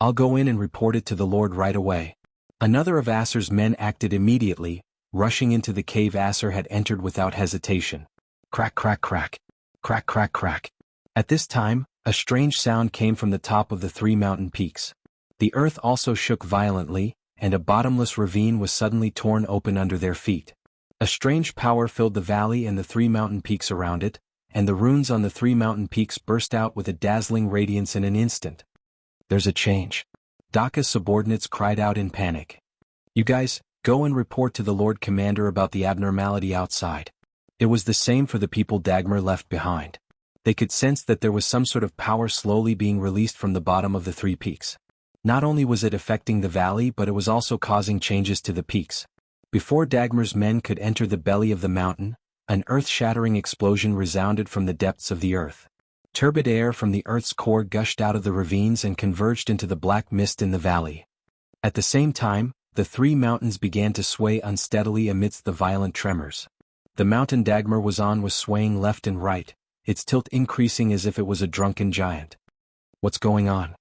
I'll go in and report it to the Lord right away. Another of Acer's men acted immediately, rushing into the cave Acer had entered without hesitation. Crack, crack, crack. Crack, crack, crack. At this time, a strange sound came from the top of the three mountain peaks. The earth also shook violently, and a bottomless ravine was suddenly torn open under their feet. A strange power filled the valley and the three mountain peaks around it, and the runes on the three mountain peaks burst out with a dazzling radiance in an instant. There's a change. Daka's subordinates cried out in panic. You guys, go and report to the Lord Commander about the abnormality outside. It was the same for the people Dagmar left behind. They could sense that there was some sort of power slowly being released from the bottom of the three peaks. Not only was it affecting the valley, but it was also causing changes to the peaks. Before Dagmar's men could enter the belly of the mountain, an earth-shattering explosion resounded from the depths of the earth. Turbid air from the earth's core gushed out of the ravines and converged into the black mist in the valley. At the same time, the three mountains began to sway unsteadily amidst the violent tremors. The mountain Dagmar was on was swaying left and right, its tilt increasing as if it was a drunken giant. What's going on?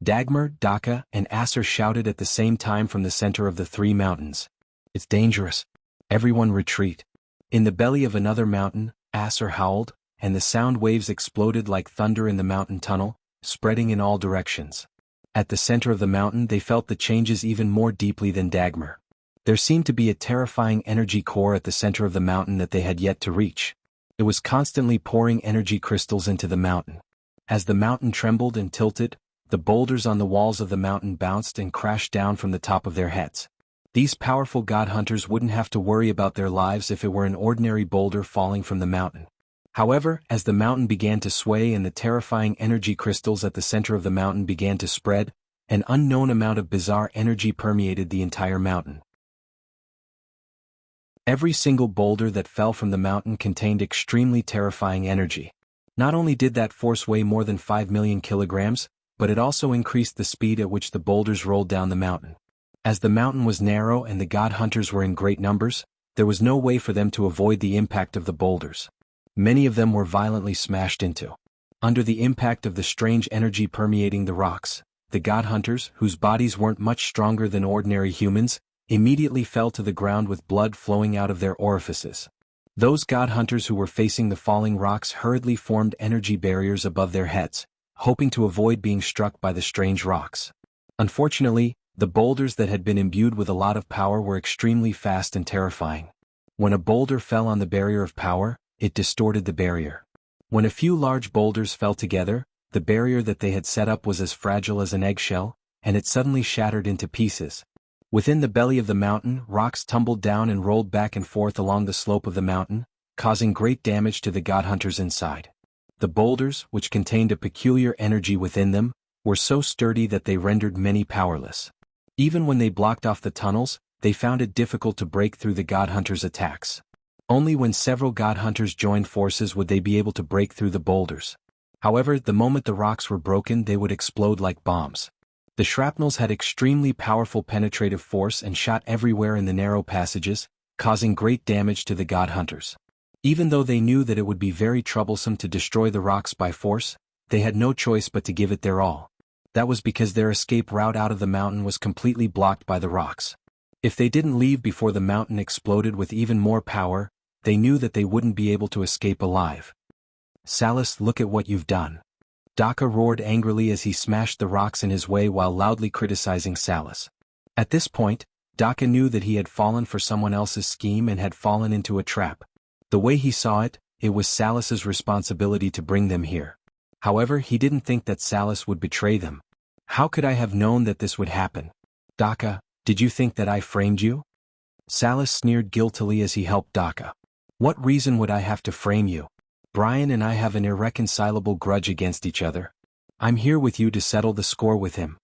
Dagmar, Daka, and Acer shouted at the same time from the center of the three mountains. It's dangerous. Everyone retreat. In the belly of another mountain, Acer howled, and the sound waves exploded like thunder in the mountain tunnel, spreading in all directions. At the center of the mountain they felt the changes even more deeply than Dagmar. There seemed to be a terrifying energy core at the center of the mountain that they had yet to reach. It was constantly pouring energy crystals into the mountain. As the mountain trembled and tilted, the boulders on the walls of the mountain bounced and crashed down from the top of their heads. These powerful god hunters wouldn't have to worry about their lives if it were an ordinary boulder falling from the mountain. However, as the mountain began to sway and the terrifying energy crystals at the center of the mountain began to spread, an unknown amount of bizarre energy permeated the entire mountain. Every single boulder that fell from the mountain contained extremely terrifying energy. Not only did that force weigh more than 5 million kilograms, but it also increased the speed at which the boulders rolled down the mountain. As the mountain was narrow and the god hunters were in great numbers, there was no way for them to avoid the impact of the boulders. Many of them were violently smashed into. Under the impact of the strange energy permeating the rocks, the god hunters, whose bodies weren't much stronger than ordinary humans, immediately fell to the ground with blood flowing out of their orifices. Those god hunters who were facing the falling rocks hurriedly formed energy barriers above their heads, hoping to avoid being struck by the strange rocks. Unfortunately, the boulders that had been imbued with a lot of power were extremely fast and terrifying. When a boulder fell on the barrier of power, it distorted the barrier. When a few large boulders fell together, the barrier that they had set up was as fragile as an eggshell, and it suddenly shattered into pieces. Within the belly of the mountain, rocks tumbled down and rolled back and forth along the slope of the mountain, causing great damage to the god hunters inside. The boulders, which contained a peculiar energy within them, were so sturdy that they rendered many powerless. Even when they blocked off the tunnels, they found it difficult to break through the god hunters' attacks. Only when several god hunters joined forces would they be able to break through the boulders. However, the moment the rocks were broken, they would explode like bombs. The shrapnels had extremely powerful penetrative force and shot everywhere in the narrow passages, causing great damage to the god hunters. Even though they knew that it would be very troublesome to destroy the rocks by force, they had no choice but to give it their all. That was because their escape route out of the mountain was completely blocked by the rocks. If they didn't leave before the mountain exploded with even more power, they knew that they wouldn't be able to escape alive. "Salus, look at what you've done." Daka roared angrily as he smashed the rocks in his way while loudly criticizing Salus. At this point, Daka knew that he had fallen for someone else's scheme and had fallen into a trap. The way he saw it, it was Salus's responsibility to bring them here. However, he didn't think that Salus would betray them. "How could I have known that this would happen? Daka, did you think that I framed you?" Salus sneered guiltily as he helped Daka. "What reason would I have to frame you? Brian and I have an irreconcilable grudge against each other. I'm here with you to settle the score with him."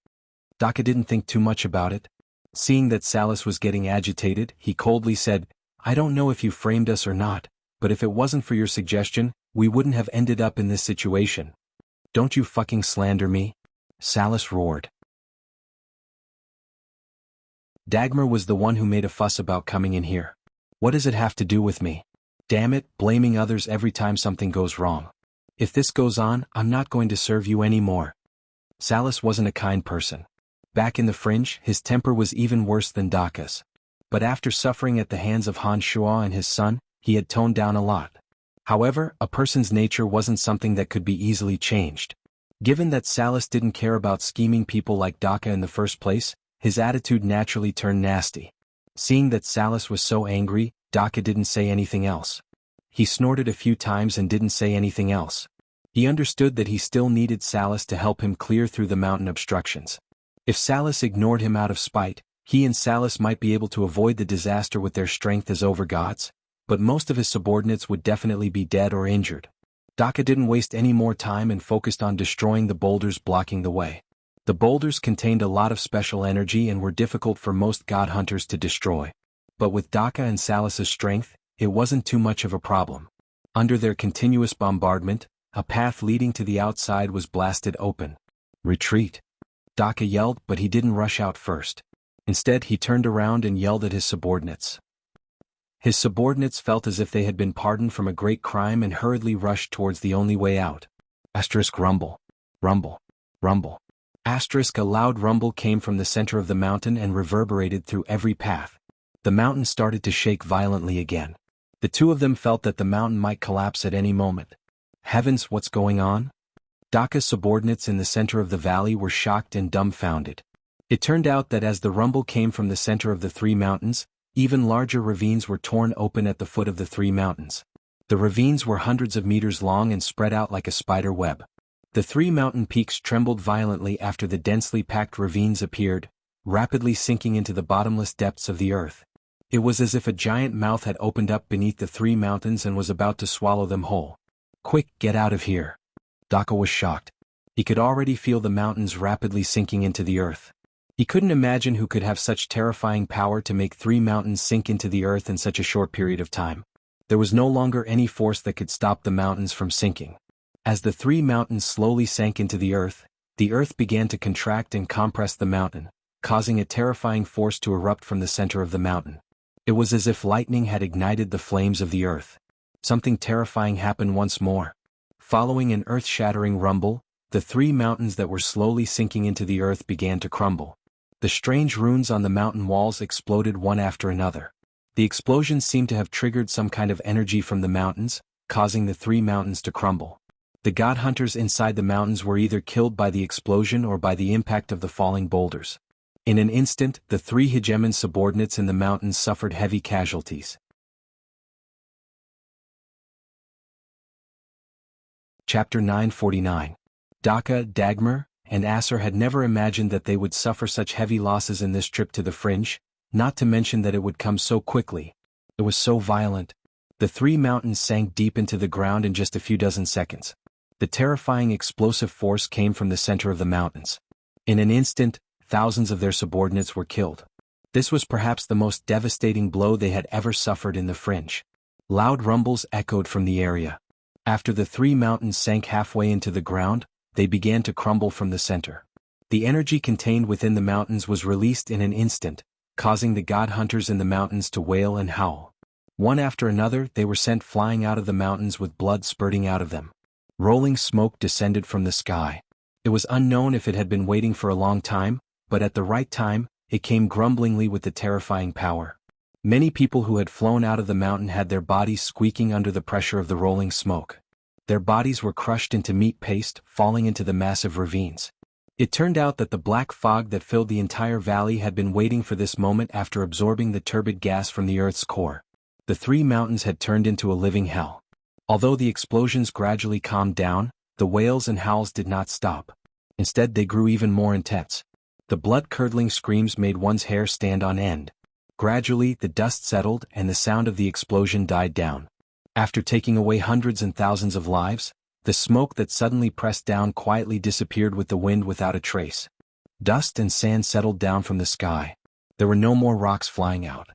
Daka didn't think too much about it. Seeing that Salus was getting agitated, he coldly said, "I don't know if you framed us or not, but if it wasn't for your suggestion, we wouldn't have ended up in this situation." "Don't you fucking slander me," Salus roared. "Dagmar was the one who made a fuss about coming in here. What does it have to do with me? Damn it, blaming others every time something goes wrong. If this goes on, I'm not going to serve you anymore." Salus wasn't a kind person. Back in the fringe, his temper was even worse than Daka's. But after suffering at the hands of Han Shuo and his son, he had toned down a lot. However, a person's nature wasn't something that could be easily changed. Given that Salus didn't care about scheming people like Daka in the first place, his attitude naturally turned nasty. Seeing that Salus was so angry, Daka didn't say anything else. He snorted a few times and didn't say anything else. He understood that he still needed Salus to help him clear through the mountain obstructions. If Salus ignored him out of spite, he and Salus might be able to avoid the disaster with their strength as overgods, but most of his subordinates would definitely be dead or injured. Daka didn't waste any more time and focused on destroying the boulders blocking the way. The boulders contained a lot of special energy and were difficult for most god hunters to destroy. But with Daka and Salus's strength, it wasn't too much of a problem. Under their continuous bombardment, a path leading to the outside was blasted open. "Retreat!" Daka yelled, but he didn't rush out first. Instead, he turned around and yelled at his subordinates. His subordinates felt as if they had been pardoned from a great crime and hurriedly rushed towards the only way out. Asterisk rumble. Rumble. Rumble. Asterisk a loud rumble came from the center of the mountain and reverberated through every path. The mountain started to shake violently again. The two of them felt that the mountain might collapse at any moment. Heavens, what's going on? Daka's subordinates in the center of the valley were shocked and dumbfounded. It turned out that as the rumble came from the center of the three mountains, even larger ravines were torn open at the foot of the three mountains. The ravines were hundreds of meters long and spread out like a spider web. The three mountain peaks trembled violently after the densely packed ravines appeared, rapidly sinking into the bottomless depths of the earth. It was as if a giant mouth had opened up beneath the three mountains and was about to swallow them whole. "Quick, get out of here." Daka was shocked. He could already feel the mountains rapidly sinking into the earth. He couldn't imagine who could have such terrifying power to make three mountains sink into the earth in such a short period of time. There was no longer any force that could stop the mountains from sinking. As the three mountains slowly sank into the earth began to contract and compress the mountain, causing a terrifying force to erupt from the center of the mountain. It was as if lightning had ignited the flames of the earth. Something terrifying happened once more. Following an earth-shattering rumble, the 3 mountains that were slowly sinking into the earth began to crumble. The strange runes on the mountain walls exploded one after another. The explosions seemed to have triggered some kind of energy from the mountains, causing the 3 mountains to crumble. The god hunters inside the mountains were either killed by the explosion or by the impact of the falling boulders. In an instant, the 3 hegemon subordinates in the mountains suffered heavy casualties. Chapter 949. Daka, Dagmar, and Acer had never imagined that they would suffer such heavy losses in this trip to the fringe, not to mention that it would come so quickly. It was so violent. The 3 mountains sank deep into the ground in just a few dozen seconds. The terrifying explosive force came from the center of the mountains. In an instant, thousands of their subordinates were killed. This was perhaps the most devastating blow they had ever suffered in the fringe. Loud rumbles echoed from the area. After the 3 mountains sank halfway into the ground, they began to crumble from the center. The energy contained within the mountains was released in an instant, causing the god hunters in the mountains to wail and howl. One after another, they were sent flying out of the mountains with blood spurting out of them. Rolling smoke descended from the sky. It was unknown if it had been waiting for a long time, but at the right time, it came grumblingly with the terrifying power. Many people who had flown out of the mountain had their bodies squeaking under the pressure of the rolling smoke. Their bodies were crushed into meat paste, falling into the massive ravines. It turned out that the black fog that filled the entire valley had been waiting for this moment after absorbing the turbid gas from the Earth's core. The 3 mountains had turned into a living hell. Although the explosions gradually calmed down, the wails and howls did not stop. Instead, they grew even more intense. The blood-curdling screams made one's hair stand on end. Gradually, the dust settled and the sound of the explosion died down. After taking away hundreds and thousands of lives, the smoke that suddenly pressed down quietly disappeared with the wind without a trace. Dust and sand settled down from the sky. There were no more rocks flying out.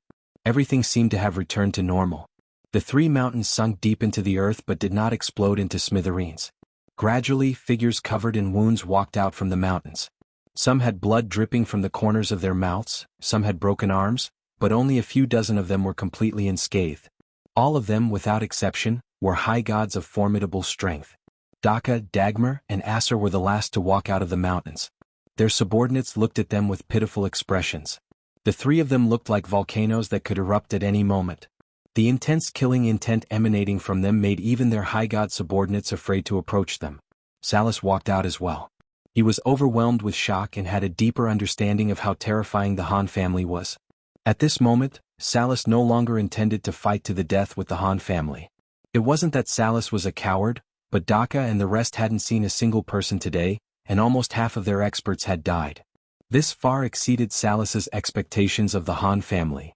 Everything seemed to have returned to normal. The 3 mountains sunk deep into the earth but did not explode into smithereens. Gradually, figures covered in wounds walked out from the mountains. Some had blood dripping from the corners of their mouths, some had broken arms, but only a few dozen of them were completely unscathed. All of them, without exception, were high gods of formidable strength. Daka, Dagmar, and Acer were the last to walk out of the mountains. Their subordinates looked at them with pitiful expressions. The 3 of them looked like volcanoes that could erupt at any moment. The intense killing intent emanating from them made even their high god subordinates afraid to approach them. Salus walked out as well. He was overwhelmed with shock and had a deeper understanding of how terrifying the Han family was. At this moment, Salus no longer intended to fight to the death with the Han family. It wasn't that Salus was a coward, but Daka and the rest hadn't seen a single person today, and almost half of their experts had died. This far exceeded Salus's expectations of the Han family.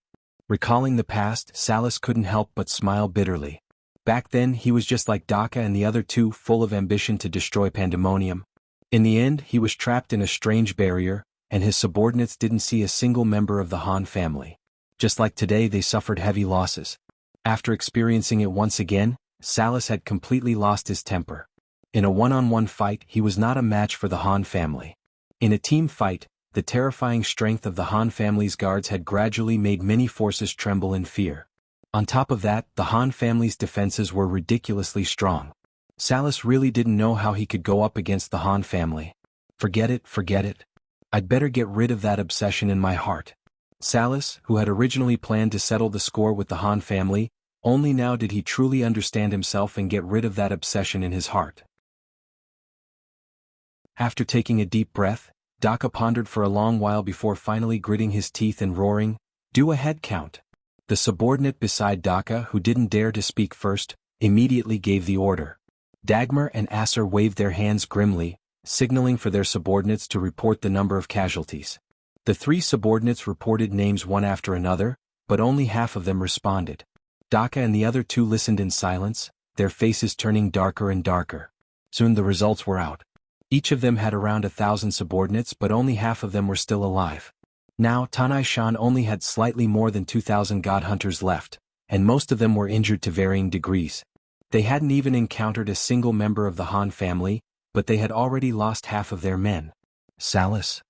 Recalling the past, Salus couldn't help but smile bitterly. Back then he was just like Daka and the other 2, full of ambition to destroy Pandemonium. In the end, he was trapped in a strange barrier, and his subordinates didn't see a single member of the Han family. Just like today, they suffered heavy losses. After experiencing it once again, Salus had completely lost his temper. In a one-on-one fight, he was not a match for the Han family. In a team fight, the terrifying strength of the Han family's guards had gradually made many forces tremble in fear. On top of that, the Han family's defenses were ridiculously strong. Salus really didn't know how he could go up against the Han family. Forget it. I'd better get rid of that obsession in my heart. Salus, who had originally planned to settle the score with the Han family, only now did he truly understand himself and get rid of that obsession in his heart. After taking a deep breath, Daka pondered for a long while before finally gritting his teeth and roaring, "Do a head count." The subordinate beside Daka, who didn't dare to speak first, immediately gave the order. Dagmar and Acer waved their hands grimly, signaling for their subordinates to report the number of casualties. The 3 subordinates reported names one after another, but only half of them responded. Daka and the other 2 listened in silence, their faces turning darker and darker. Soon the results were out. Each of them had around 1,000 subordinates, but only half of them were still alive. Now Tanai Shan only had slightly more than 2,000 god hunters left, and most of them were injured to varying degrees. They hadn't even encountered a single member of the Han family, but they had already lost half of their men. "Salus?"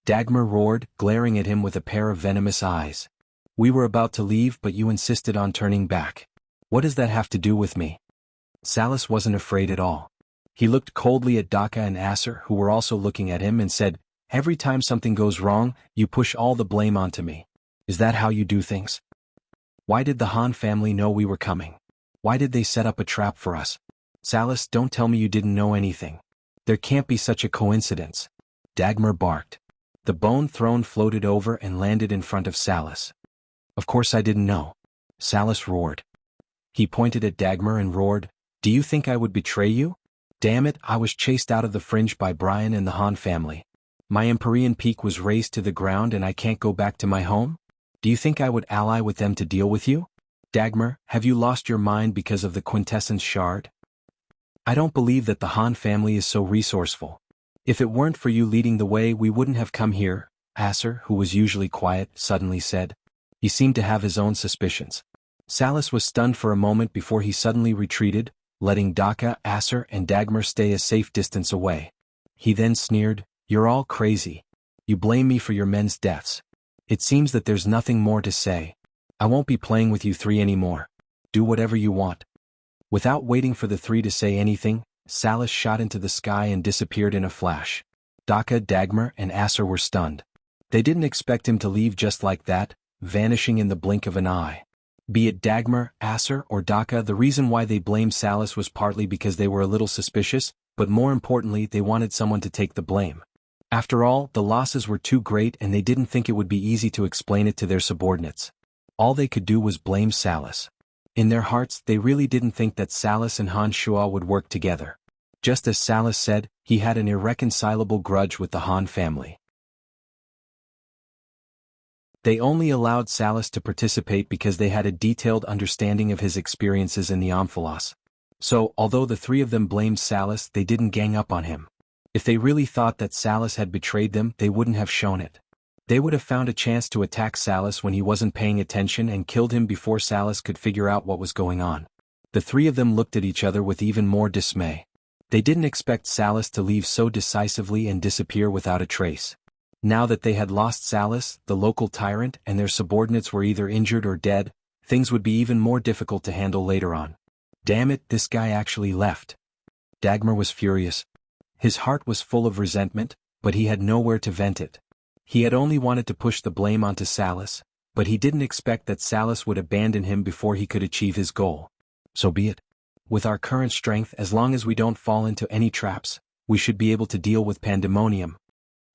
Dagmar roared, glaring at him with a pair of venomous eyes. "We were about to leave, but you insisted on turning back. What does that have to do with me?" Salus wasn't afraid at all. He looked coldly at Daka and Aser, who were also looking at him, and said, "Every time something goes wrong, you push all the blame onto me. Is that how you do things? Why did the Han family know we were coming? Why did they set up a trap for us? Salas, don't tell me you didn't know anything. There can't be such a coincidence." Dagmar barked. The bone throne floated over and landed in front of Salas. "Of course I didn't know." Salas roared. He pointed at Dagmar and roared, "Do you think I would betray you? Damn it, I was chased out of the fringe by Brian and the Han family. My Empyrean peak was razed to the ground and I can't go back to my home? Do you think I would ally with them to deal with you? Dagmar, have you lost your mind because of the quintessence shard? I don't believe that the Han family is so resourceful. If it weren't for you leading the way, we wouldn't have come here," Aser, who was usually quiet, suddenly said. He seemed to have his own suspicions. Salas was stunned for a moment before he suddenly retreated, letting Daka, Aser, and Dagmar stay a safe distance away. He then sneered, "You're all crazy. You blame me for your men's deaths. It seems that there's nothing more to say. I won't be playing with you three anymore. Do whatever you want." Without waiting for the three to say anything, Salas shot into the sky and disappeared in a flash. Daka, Dagmar, and Aser were stunned. They didn't expect him to leave just like that, vanishing in the blink of an eye. Be it Dagmar, Aser, or Daka, the reason why they blamed Salas was partly because they were a little suspicious, but more importantly they wanted someone to take the blame. After all, the losses were too great and they didn't think it would be easy to explain it to their subordinates. All they could do was blame Salas. In their hearts, they really didn't think that Salas and Han Shua would work together. Just as Salas said, he had an irreconcilable grudge with the Han family. They only allowed Salas to participate because they had a detailed understanding of his experiences in the Omphalos. So, although the three of them blamed Salas, they didn't gang up on him. If they really thought that Salas had betrayed them, they wouldn't have shown it. They would have found a chance to attack Salas when he wasn't paying attention and killed him before Salas could figure out what was going on. The three of them looked at each other with even more dismay. They didn't expect Salas to leave so decisively and disappear without a trace. Now that they had lost Salas, the local tyrant, and their subordinates were either injured or dead, things would be even more difficult to handle later on. Damn it, this guy actually left. Dagmar was furious. His heart was full of resentment, but he had nowhere to vent it. He had only wanted to push the blame onto Salas, but he didn't expect that Salas would abandon him before he could achieve his goal. So be it. With our current strength, as long as we don't fall into any traps, we should be able to deal with Pandemonium.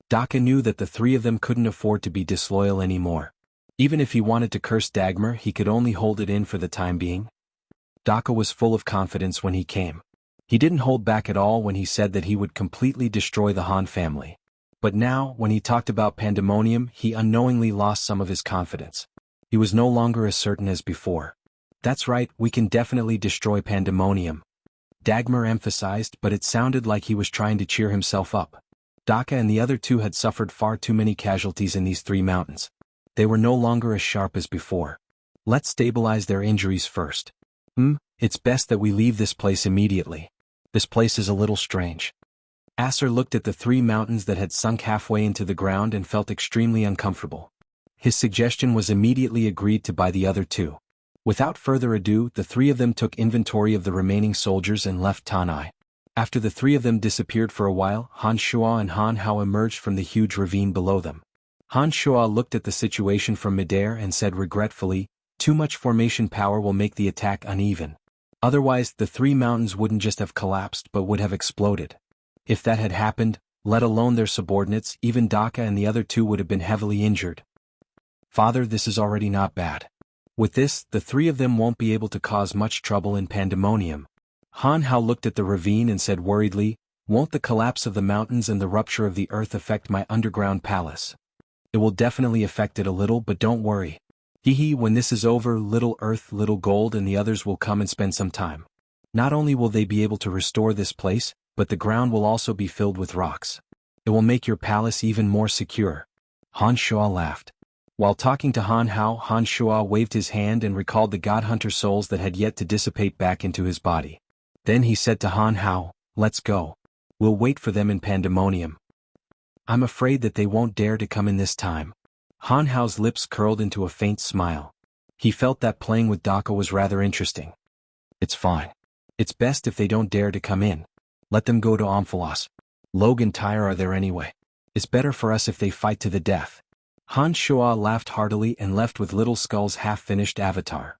Daka knew that the three of them couldn't afford to be disloyal anymore. Even if he wanted to curse Dagmar, he could only hold it in for the time being. Daka was full of confidence when he came. He didn't hold back at all when he said that he would completely destroy the Han family. But now, when he talked about Pandemonium, he unknowingly lost some of his confidence. He was no longer as certain as before. "That's right, we can definitely destroy Pandemonium," Dagmar emphasized, but it sounded like he was trying to cheer himself up. Daka and the other two had suffered far too many casualties in these 3 mountains. They were no longer as sharp as before. "Let's stabilize their injuries first. It's best that we leave this place immediately. This place is a little strange." Aser looked at the 3 mountains that had sunk halfway into the ground and felt extremely uncomfortable. His suggestion was immediately agreed to by the other 2. Without further ado, the 3 of them took inventory of the remaining soldiers and left Tanai. After the 3 of them disappeared for a while, Han Shua and Han Hao emerged from the huge ravine below them. Han Shua looked at the situation from midair and said regretfully, "Too much formation power will make the attack uneven. Otherwise, the 3 mountains wouldn't just have collapsed but would have exploded. If that had happened, let alone their subordinates, even Daka and the other 2 would have been heavily injured. Father, this is already not bad. With this, the 3 of them won't be able to cause much trouble in Pandemonium." Han Hao looked at the ravine and said worriedly, "Won't the collapse of the mountains and the rupture of the earth affect my underground palace?" "It will definitely affect it a little, but don't worry. When this is over, Little Earth, Little Gold and the others will come and spend some time. Not only will they be able to restore this place, but the ground will also be filled with rocks. It will make your palace even more secure." Han Shua laughed. While talking to Han Hao, Han Shua waved his hand and recalled the God Hunter souls that had yet to dissipate back into his body. Then he said to Han Hao, "Let's go. We'll wait for them in Pandemonium." "I'm afraid that they won't dare to come in this time." Han Hao's lips curled into a faint smile. He felt that playing with Daka was rather interesting. "It's fine. It's best if they don't dare to come in. Let them go to Omphalos. Log and Tyre are there anyway. It's better for us if they fight to the death. Han Shua laughed heartily and left with Little Skull's half-finished avatar.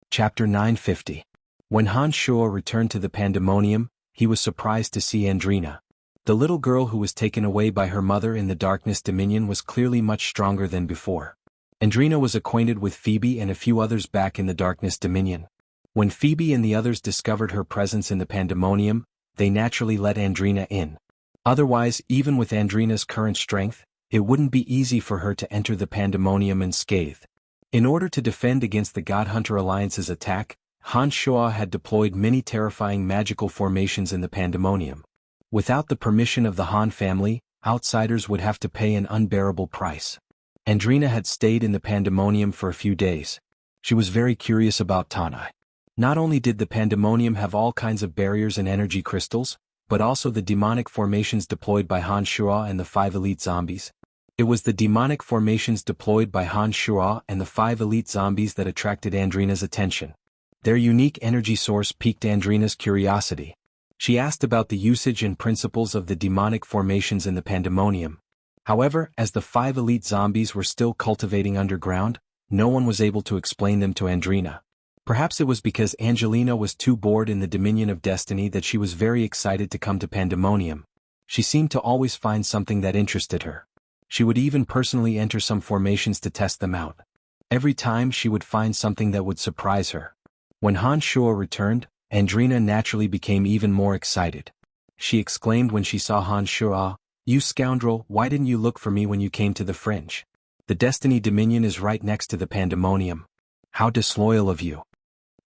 Chapter 950. When Han Shua returned to the Pandemonium, he was surprised to see Andrina. The little girl who was taken away by her mother in the Darkness Dominion was clearly much stronger than before. Andrina was acquainted with Phoebe and a few others back in the Darkness Dominion. When Phoebe and the others discovered her presence in the Pandemonium, they naturally let Andrina in. Otherwise, even with Andrina's current strength, it wouldn't be easy for her to enter the Pandemonium unscathed. In order to defend against the God Hunter Alliance's attack, Han Shua had deployed many terrifying magical formations in the Pandemonium. Without the permission of the Han family, outsiders would have to pay an unbearable price. Andrina had stayed in the Pandemonium for a few days. She was very curious about Tanai. Not only did the Pandemonium have all kinds of barriers and energy crystals, but also the demonic formations deployed by Han Shua and the 5 elite zombies. It was the demonic formations deployed by Han Shua and the 5 elite zombies that attracted Andrina's attention. Their unique energy source piqued Andrina's curiosity. She asked about the usage and principles of the demonic formations in the Pandemonium. However, as the 5 elite zombies were still cultivating underground, no one was able to explain them to Andrina. Perhaps it was because Angelina was too bored in the Dominion of Destiny that she was very excited to come to Pandemonium. She seemed to always find something that interested her. She would even personally enter some formations to test them out. Every time she would find something that would surprise her. When Han Shua returned, Andrina naturally became even more excited. She exclaimed when she saw Han Shua, "You scoundrel, why didn't you look for me when you came to the Fringe? The Destiny Dominion is right next to the Pandemonium. How disloyal of you."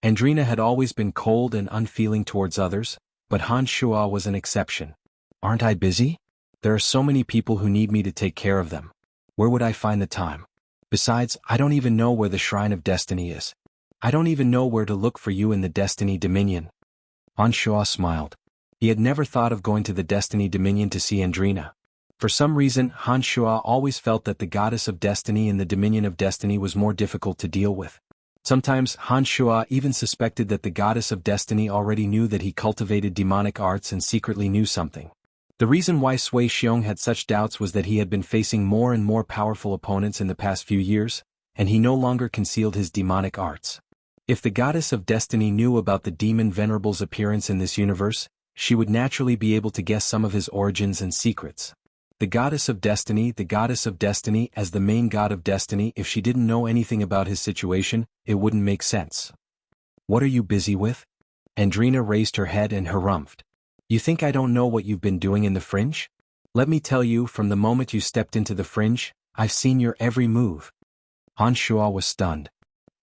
Andrina had always been cold and unfeeling towards others, but Han Shua was an exception. "Aren't I busy? There are so many people who need me to take care of them. Where would I find the time? Besides, I don't even know where the Shrine of Destiny is. I don't even know where to look for you in the Destiny Dominion." Han Shua smiled. He had never thought of going to the Destiny Dominion to see Andrina. For some reason, Han Shua always felt that the Goddess of Destiny in the Dominion of Destiny was more difficult to deal with. Sometimes, Han Shua even suspected that the Goddess of Destiny already knew that he cultivated demonic arts and secretly knew something. The reason why Sui Xiong had such doubts was that he had been facing more and more powerful opponents in the past few years, and he no longer concealed his demonic arts. If the Goddess of Destiny knew about the Demon Venerable's appearance in this universe, she would naturally be able to guess some of his origins and secrets. The Goddess of Destiny as the main god of destiny, if she didn't know anything about his situation, it wouldn't make sense. "What are you busy with?" Andrina raised her head and harumphed. "You think I don't know what you've been doing in the Fringe? Let me tell you, from the moment you stepped into the Fringe, I've seen your every move." Han Shua was stunned.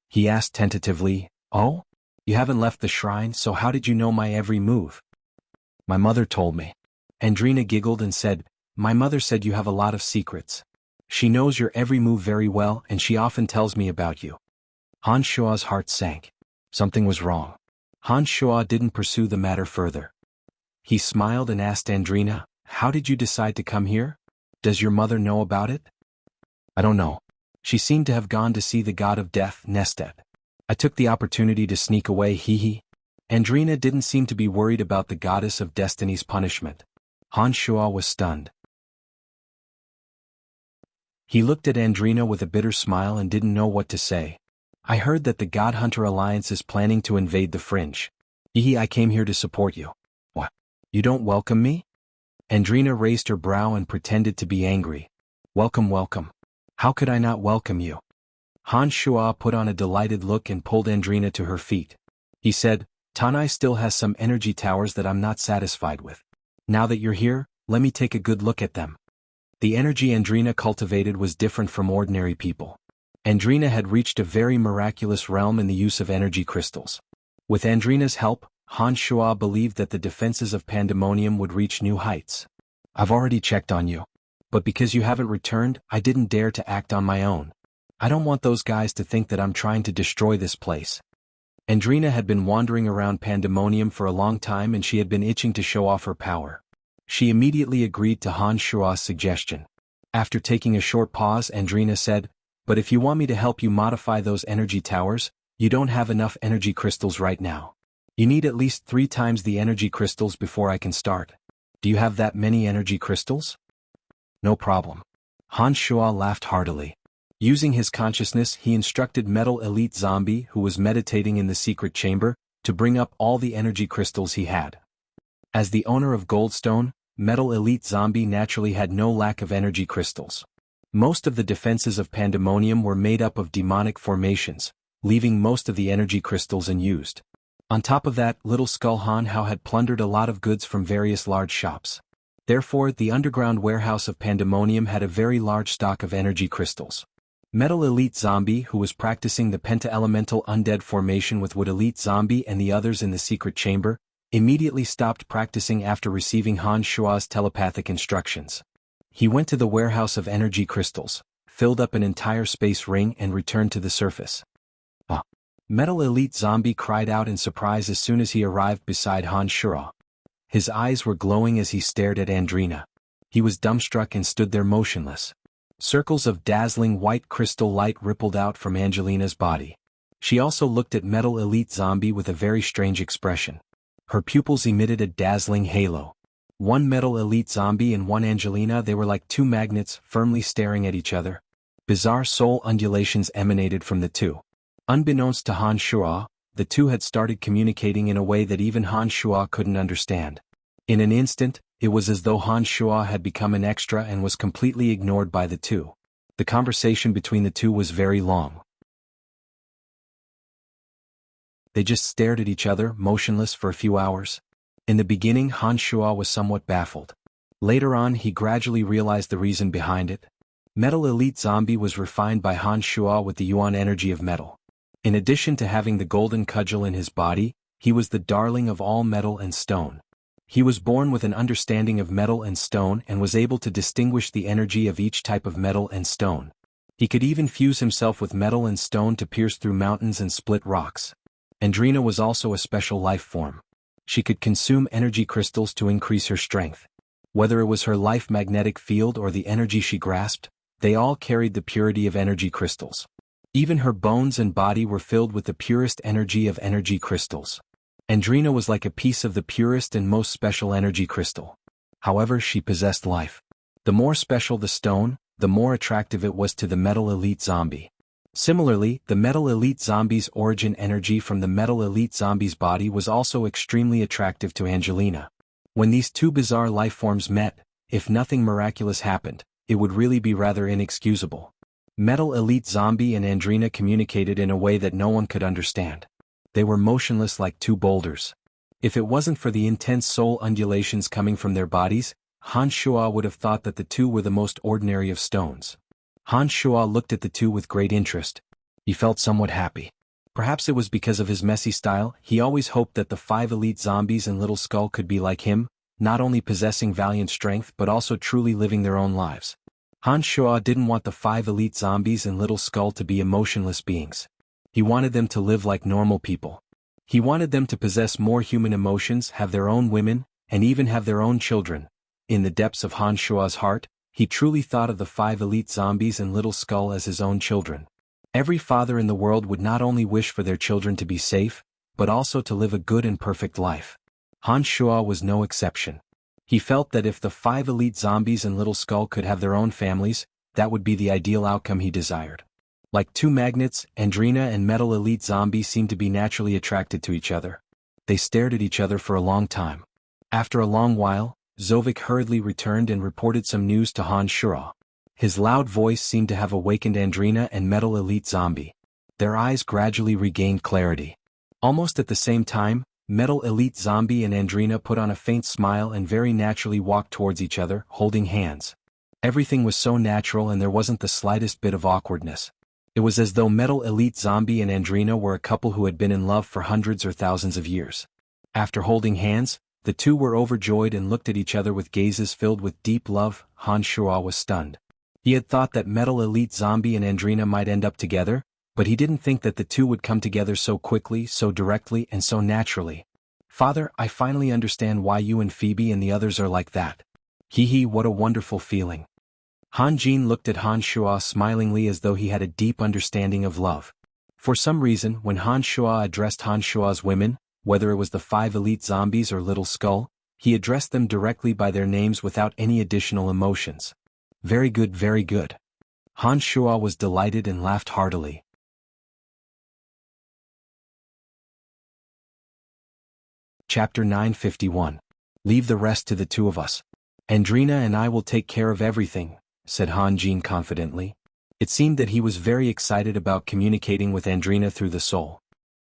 He asked tentatively, "Oh? You haven't left the shrine, so how did you know my every move?" "My mother told me." Andrina giggled and said, "My mother said you have a lot of secrets. She knows your every move very well and she often tells me about you." Han Shua's heart sank. Something was wrong. Han Shua didn't pursue the matter further. He smiled and asked Andrina, "How did you decide to come here? Does your mother know about it?" "I don't know. She seemed to have gone to see the god of death, Nestet. I took the opportunity to sneak away, hee." Andrina didn't seem to be worried about the Goddess of Destiny's punishment. Han Shua was stunned. He looked at Andrina with a bitter smile and didn't know what to say. "I heard that the God Hunter Alliance is planning to invade the Fringe. I came here to support you." "What? You don't welcome me?" Andrina raised her brow and pretended to be angry. Welcome. How could I not welcome you?" Han Shua put on a delighted look and pulled Andrina to her feet. He said, "Tanai still has some energy towers that I'm not satisfied with. Now that you're here, let me take a good look at them." The energy Andrina cultivated was different from ordinary people. Andrina had reached a very miraculous realm in the use of energy crystals. With Andrina's help, Han Shua believed that the defenses of Pandemonium would reach new heights. "I've already checked on you. But because you haven't returned, I didn't dare to act on my own. I don't want those guys to think that I'm trying to destroy this place." Andrina had been wandering around Pandemonium for a long time and she had been itching to show off her power. She immediately agreed to Han Shua's suggestion. After taking a short pause, Andrina said, "But if you want me to help you modify those energy towers, You don't have enough energy crystals right now. You need at least 3 times the energy crystals before I can start. Do you have that many energy crystals? No problem. Han Shuo laughed heartily. Using his consciousness, he instructed Metal Elite Zombie, who was meditating in the secret chamber, to bring up all the energy crystals he had. As the owner of Goldstone, Metal Elite Zombie naturally had no lack of energy crystals. Most of the defenses of Pandemonium were made up of demonic formations, leaving most of the energy crystals unused. On top of that, Little Skull Han Hao had plundered a lot of goods from various large shops. Therefore, the underground warehouse of Pandemonium had a very large stock of energy crystals. Metal Elite Zombie, who was practicing the Penta-Elemental Undead formation with Wood Elite Zombie and the others in the secret chamber, immediately stopped practicing after receiving Han Shuo's telepathic instructions. He went to the warehouse of energy crystals, filled up an entire space ring and returned to the surface. Metal Elite Zombie cried out in surprise as soon as he arrived beside Han Shuo. His eyes were glowing as he stared at Andrina. He was dumbstruck and stood there motionless. Circles of dazzling white crystal light rippled out from Angelina's body. She also looked at Metal Elite Zombie with a very strange expression. Her pupils emitted a dazzling halo. One Metal Elite Zombie and one Angelina, they were like 2 magnets firmly staring at each other. Bizarre soul undulations emanated from the two. Unbeknownst to Han Shuo, the two had started communicating in a way that even Han Shuo couldn't understand. In an instant, it was as though Han Shuo had become an extra and was completely ignored by the two. The conversation between the two was very long. They just stared at each other, motionless for a few hours. In the beginning, Han Shuo was somewhat baffled. Later on, he gradually realized the reason behind it. Metal Elite Zombie was refined by Han Shuo with the Yuan energy of metal. In addition to having the golden cudgel in his body, he was the darling of all metal and stone. He was born with an understanding of metal and stone and was able to distinguish the energy of each type of metal and stone. He could even fuse himself with metal and stone to pierce through mountains and split rocks. Andrina was also a special life form. She could consume energy crystals to increase her strength. Whether it was her life magnetic field or the energy she grasped, they all carried the purity of energy crystals. Even her bones and body were filled with the purest energy of energy crystals. Andrina was like a piece of the purest and most special energy crystal. However, she possessed life. The more special the stone, the more attractive it was to the Metal Elite Zombie. Similarly, the Metal Elite Zombie's origin energy from the Metal Elite Zombie's body was also extremely attractive to Angelina. When these two bizarre life forms met, if nothing miraculous happened, it would really be rather inexcusable. Metal Elite Zombie and Andrina communicated in a way that no one could understand. They were motionless like 2 boulders. If it wasn't for the intense soul undulations coming from their bodies, Han Shuo would have thought that the two were the most ordinary of stones. Han Shuo looked at the two with great interest. He felt somewhat happy. Perhaps it was because of his messy style. He always hoped that the 5 elite zombies and Little Skull could be like him, not only possessing valiant strength but also truly living their own lives. Han Shuo didn't want the 5 elite zombies and Little Skull to be emotionless beings. He wanted them to live like normal people. He wanted them to possess more human emotions, have their own women, and even have their own children. In the depths of Han Shuo's heart, he truly thought of the 5 elite zombies and Little Skull as his own children. Every father in the world would not only wish for their children to be safe, but also to live a good and perfect life. Han Shuo was no exception. He felt that if the 5 elite zombies and Little Skull could have their own families, that would be the ideal outcome he desired. Like 2 magnets, Andrina and Metal Elite Zombie seemed to be naturally attracted to each other. They stared at each other for a long time. After a long while, Zovik hurriedly returned and reported some news to Han Shuo. His loud voice seemed to have awakened Andrina and Metal Elite Zombie. Their eyes gradually regained clarity. Almost at the same time, Metal Elite Zombie and Andrina put on a faint smile and very naturally walked towards each other, holding hands. Everything was so natural and there wasn't the slightest bit of awkwardness. It was as though Metal Elite Zombie and Andrina were a couple who had been in love for hundreds or thousands of years. After holding hands, the two were overjoyed and looked at each other with gazes filled with deep love. Han Shuo was stunned. He had thought that Metal Elite Zombie and Andrina might end up together, but he didn't think that the two would come together so quickly, so directly, and so naturally. Father, I finally understand why you and Phoebe and the others are like that. Hee hee, what a wonderful feeling. Han Jin looked at Han Shuo smilingly as though he had a deep understanding of love. For some reason, when Han Shuo addressed Han Shuo's women, whether it was the 5 elite zombies or Little Skull, he addressed them directly by their names without any additional emotions. Very good, very good. Han Shuo was delighted and laughed heartily. Chapter 951. Leave the rest to the two of us. Andrina and I will take care of everything, said Han Jin confidently. It seemed that he was very excited about communicating with Andrina through the soul.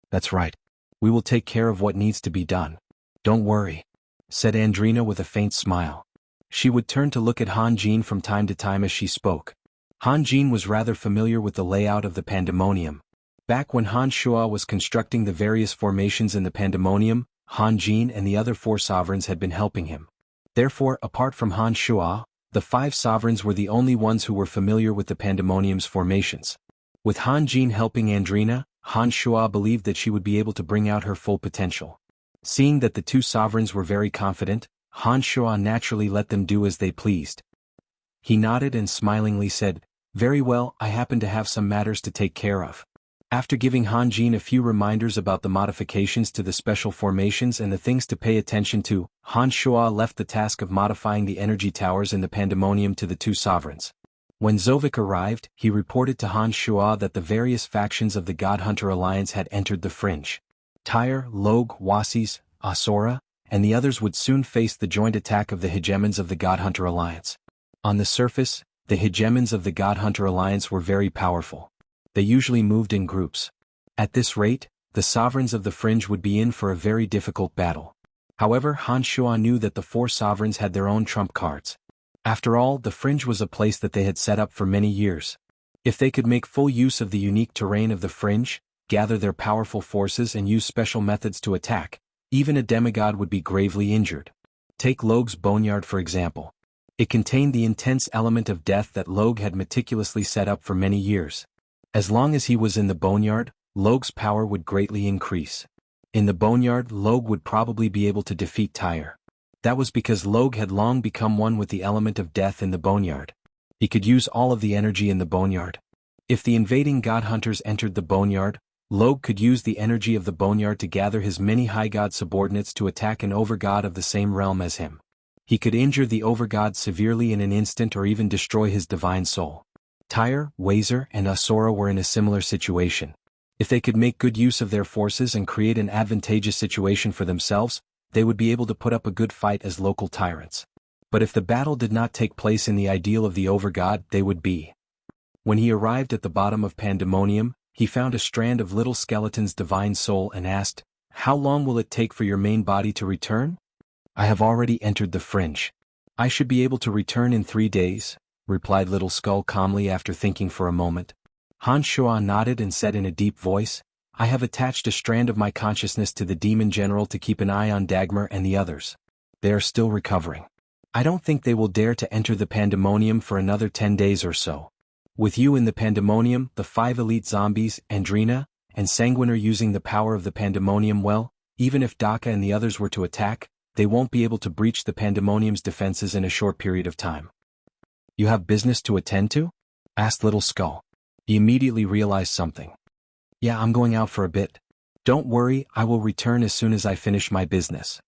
That's right. We will take care of what needs to be done. Don't worry, said Andrina with a faint smile. She would turn to look at Han Jin from time to time as she spoke. Han Jin was rather familiar with the layout of the Pandemonium. Back when Han Shuo was constructing the various formations in the Pandemonium, Han Jin and the other 4 sovereigns had been helping him. Therefore, apart from Han Shuo, the 5 sovereigns were the only ones who were familiar with the Pandemonium's formations. With Han Jin helping Andrina, Han Shuo believed that she would be able to bring out her full potential. Seeing that the 2 sovereigns were very confident, Han Shuo naturally let them do as they pleased. He nodded and smilingly said, "Very well, I happen to have some matters to take care of." After giving Han Jin a few reminders about the modifications to the special formations and the things to pay attention to, Han Shuo left the task of modifying the energy towers in the Pandemonium to the 2 sovereigns. When Zovik arrived, he reported to Han Shuo that the various factions of the God Hunter Alliance had entered the fringe. Tyre, Log, Wasis, Asura, and the others would soon face the joint attack of the hegemons of the God Hunter Alliance. On the surface, the hegemons of the God Hunter Alliance were very powerful. They usually moved in groups. At this rate, the sovereigns of the fringe would be in for a very difficult battle. However, Han Shuo knew that the 4 sovereigns had their own trump cards. After all, the fringe was a place that they had set up for many years. If they could make full use of the unique terrain of the fringe, gather their powerful forces and use special methods to attack, even a demigod would be gravely injured. Take Log's boneyard for example. It contained the intense element of death that Log had meticulously set up for many years. As long as he was in the boneyard, Log's power would greatly increase. In the boneyard, Log would probably be able to defeat Tyre. That was because Log had long become one with the element of death in the boneyard. He could use all of the energy in the boneyard. If the invading god hunters entered the boneyard, Log could use the energy of the boneyard to gather his many high god subordinates to attack an overgod of the same realm as him. He could injure the overgod severely in an instant or even destroy his divine soul. Tyre, Wazer, and Asura were in a similar situation. If they could make good use of their forces and create an advantageous situation for themselves, they would be able to put up a good fight as local tyrants. But if the battle did not take place in the ideal of the overgod, they would be. When he arrived at the bottom of Pandemonium, he found a strand of Little Skeleton's divine soul and asked, "How long will it take for your main body to return?" "I have already entered the fringe. I should be able to return in 3 days, replied Little Skull calmly after thinking for a moment. Han Shuo nodded and said in a deep voice, "I have attached a strand of my consciousness to the demon general to keep an eye on Dagmar and the others. They are still recovering. I don't think they will dare to enter the Pandemonium for another 10 days or so. With you in the Pandemonium, the 5 elite zombies, Andrina, and Sanguine are using the power of the Pandemonium well, even if Daka and the others were to attack, they won't be able to breach the Pandemonium's defenses in a short period of time." "You have business to attend to?" asked Little Skull. He immediately realized something. "Yeah, I'm going out for a bit. Don't worry, I will return as soon as I finish my business.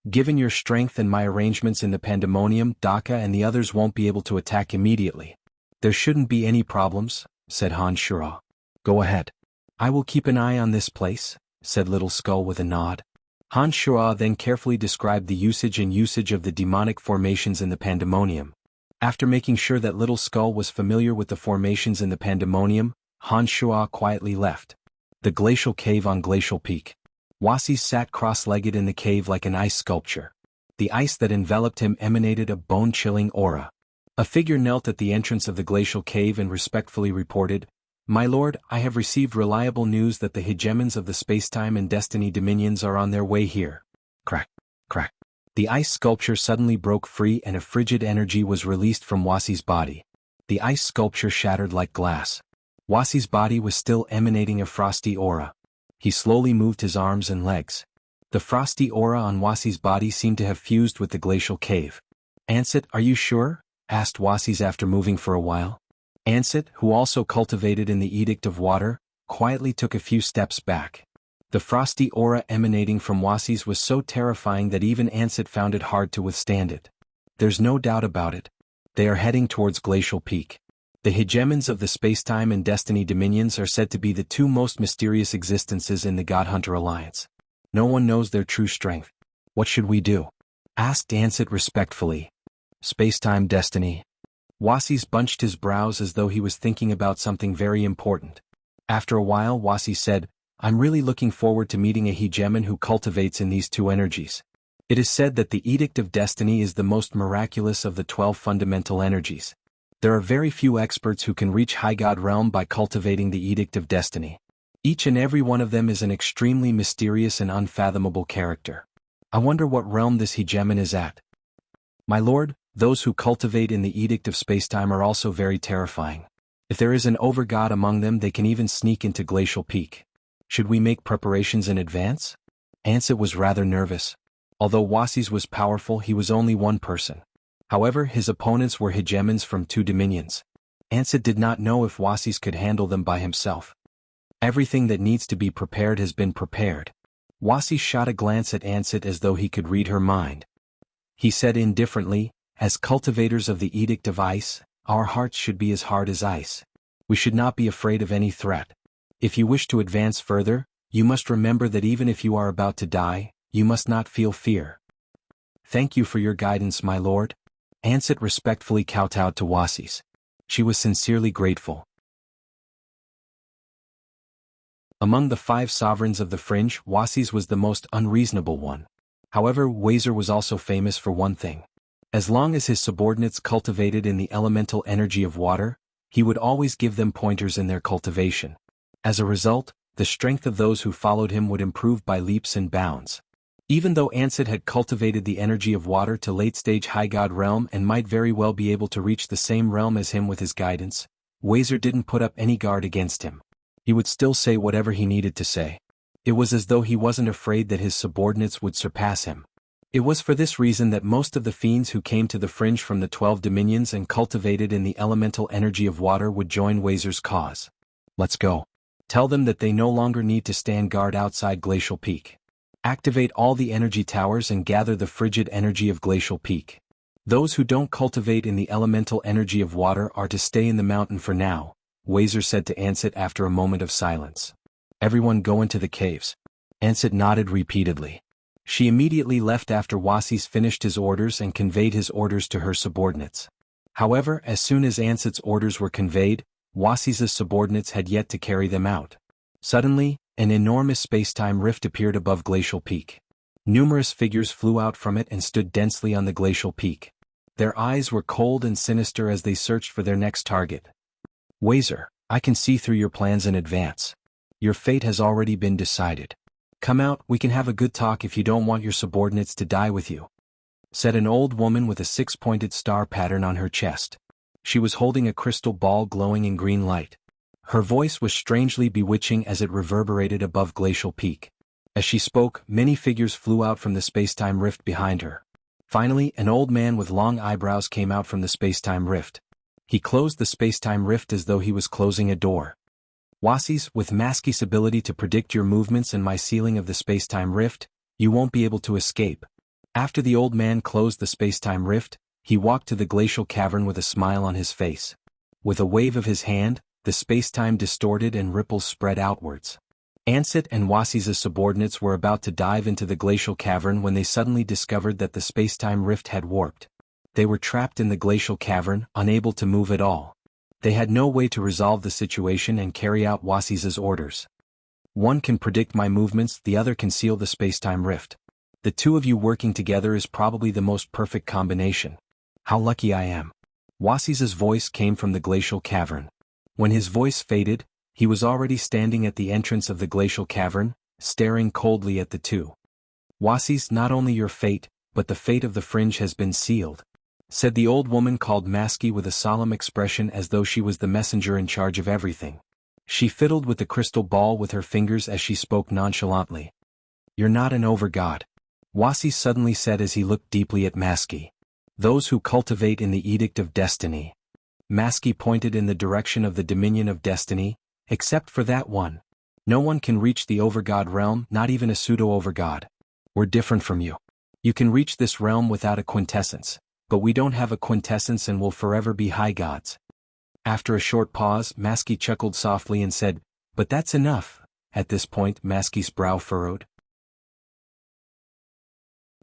Given your strength and my arrangements in the Pandemonium, Daka and the others won't be able to attack immediately. There shouldn't be any problems," said Han Shuo. "Go ahead. I will keep an eye on this place," said Little Skull with a nod. Han Shuo then carefully described the usage of the demonic formations in the Pandemonium. After making sure that Little Skull was familiar with the formations in the Pandemonium, Han Shuo quietly left. The glacial cave on Glacial Peak. Wasis sat cross-legged in the cave like an ice sculpture. The ice that enveloped him emanated a bone-chilling aura. A figure knelt at the entrance of the glacial cave and respectfully reported, "My lord, I have received reliable news that the hegemons of the spacetime and destiny dominions are on their way here." Crack, crack. The ice sculpture suddenly broke free and a frigid energy was released from Wasi's body. The ice sculpture shattered like glass. Wasi's body was still emanating a frosty aura. He slowly moved his arms and legs. The frosty aura on Wasi's body seemed to have fused with the glacial cave. "Ansett, are you sure?" asked Wasis after moving for a while. Ansit, who also cultivated in the Edict of Water, quietly took a few steps back. The frosty aura emanating from Wuxia's was so terrifying that even Ansit found it hard to withstand it. There's no doubt about it. They are heading towards Glacial Peak. The hegemons of the Spacetime and Destiny Dominions are said to be the two most mysterious existences in the God Hunter Alliance. No one knows their true strength. What should we do? Asked Ansit respectfully. Spacetime Destiny. Wuxia bunched his brows as though he was thinking about something very important. After a while Wuxia said, I'm really looking forward to meeting a hegemon who cultivates in these two energies. It is said that the Edict of Destiny is the most miraculous of the 12 fundamental energies. There are very few experts who can reach High God Realm by cultivating the Edict of Destiny. Each and every one of them is an extremely mysterious and unfathomable character. I wonder what realm this hegemon is at. My lord, those who cultivate in the Edict of Spacetime are also very terrifying. If there is an overgod among them, they can even sneak into Glacial Peak. Should we make preparations in advance? Ansit was rather nervous. Although Wuxia was powerful, he was only one person. However, his opponents were hegemons from two dominions. Ansit did not know if Wuxia could handle them by himself. Everything that needs to be prepared has been prepared. Wuxia shot a glance at Ansit as though he could read her mind. He said indifferently, as cultivators of the Edict of Ice, our hearts should be as hard as ice. We should not be afraid of any threat. If you wish to advance further, you must remember that even if you are about to die, you must not feel fear. Thank you for your guidance, my lord. Ansit respectfully kowtowed to Wuxia. She was sincerely grateful. Among the 5 sovereigns of the Fringe, Wuxia was the most unreasonable one. However, Wuxia was also famous for one thing. As long as his subordinates cultivated in the elemental energy of water, he would always give them pointers in their cultivation. As a result, the strength of those who followed him would improve by leaps and bounds. Even though Ansit had cultivated the energy of water to late-stage High God Realm and might very well be able to reach the same realm as him with his guidance, Wuxia didn't put up any guard against him. He would still say whatever he needed to say. It was as though he wasn't afraid that his subordinates would surpass him. It was for this reason that most of the fiends who came to the Fringe from the 12 dominions and cultivated in the elemental energy of water would join Wuxia's cause. Let's go. Tell them that they no longer need to stand guard outside Glacial Peak. Activate all the energy towers and gather the frigid energy of Glacial Peak. Those who don't cultivate in the elemental energy of water are to stay in the mountain for now, Wuxia said to Ansit after a moment of silence. Everyone go into the caves. Ansit nodded repeatedly. She immediately left after Wuxia finished his orders and conveyed his orders to her subordinates. However, as soon as Ansit's orders were conveyed, Wuxia's subordinates had yet to carry them out. Suddenly, an enormous space-time rift appeared above Glacial Peak. Numerous figures flew out from it and stood densely on the Glacial Peak. Their eyes were cold and sinister as they searched for their next target. Wuxia, I can see through your plans in advance. Your fate has already been decided. Come out, we can have a good talk if you don't want your subordinates to die with you, said an old woman with a 6-pointed star pattern on her chest. She was holding a crystal ball glowing in green light. Her voice was strangely bewitching as it reverberated above Glacial Peak. As she spoke, many figures flew out from the spacetime rift behind her. Finally, an old man with long eyebrows came out from the spacetime rift. He closed the spacetime rift as though he was closing a door. Wuxia, with Maski's ability to predict your movements and my sealing of the spacetime rift, you won't be able to escape. After the old man closed the spacetime rift, he walked to the glacial cavern with a smile on his face. With a wave of his hand, the spacetime distorted and ripples spread outwards. Ansit and Wuxia's subordinates were about to dive into the glacial cavern when they suddenly discovered that the spacetime rift had warped. They were trapped in the glacial cavern, unable to move at all. They had no way to resolve the situation and carry out Wuxia's orders. One can predict my movements, the other can seal the spacetime rift. The two of you working together is probably the most perfect combination. How lucky I am. Wuxia's voice came from the glacial cavern. When his voice faded, he was already standing at the entrance of the glacial cavern, staring coldly at the two. Wuxia, not only your fate, but the fate of the Fringe has been sealed, said the old woman called Maski with a solemn expression as though she was the messenger in charge of everything. She fiddled with the crystal ball with her fingers as she spoke nonchalantly. You're not an overgod, Wuxia suddenly said as he looked deeply at Maski. Those who cultivate in the Edict of Destiny. Maskey pointed in the direction of the dominion of destiny. Except for that one. No one can reach the overgod realm, not even a pseudo-overgod. We're different from you. You can reach this realm without a quintessence, but we don't have a quintessence and will forever be high gods. After a short pause, Maskey chuckled softly and said, "But that's enough." At this point, Maskey's brow furrowed.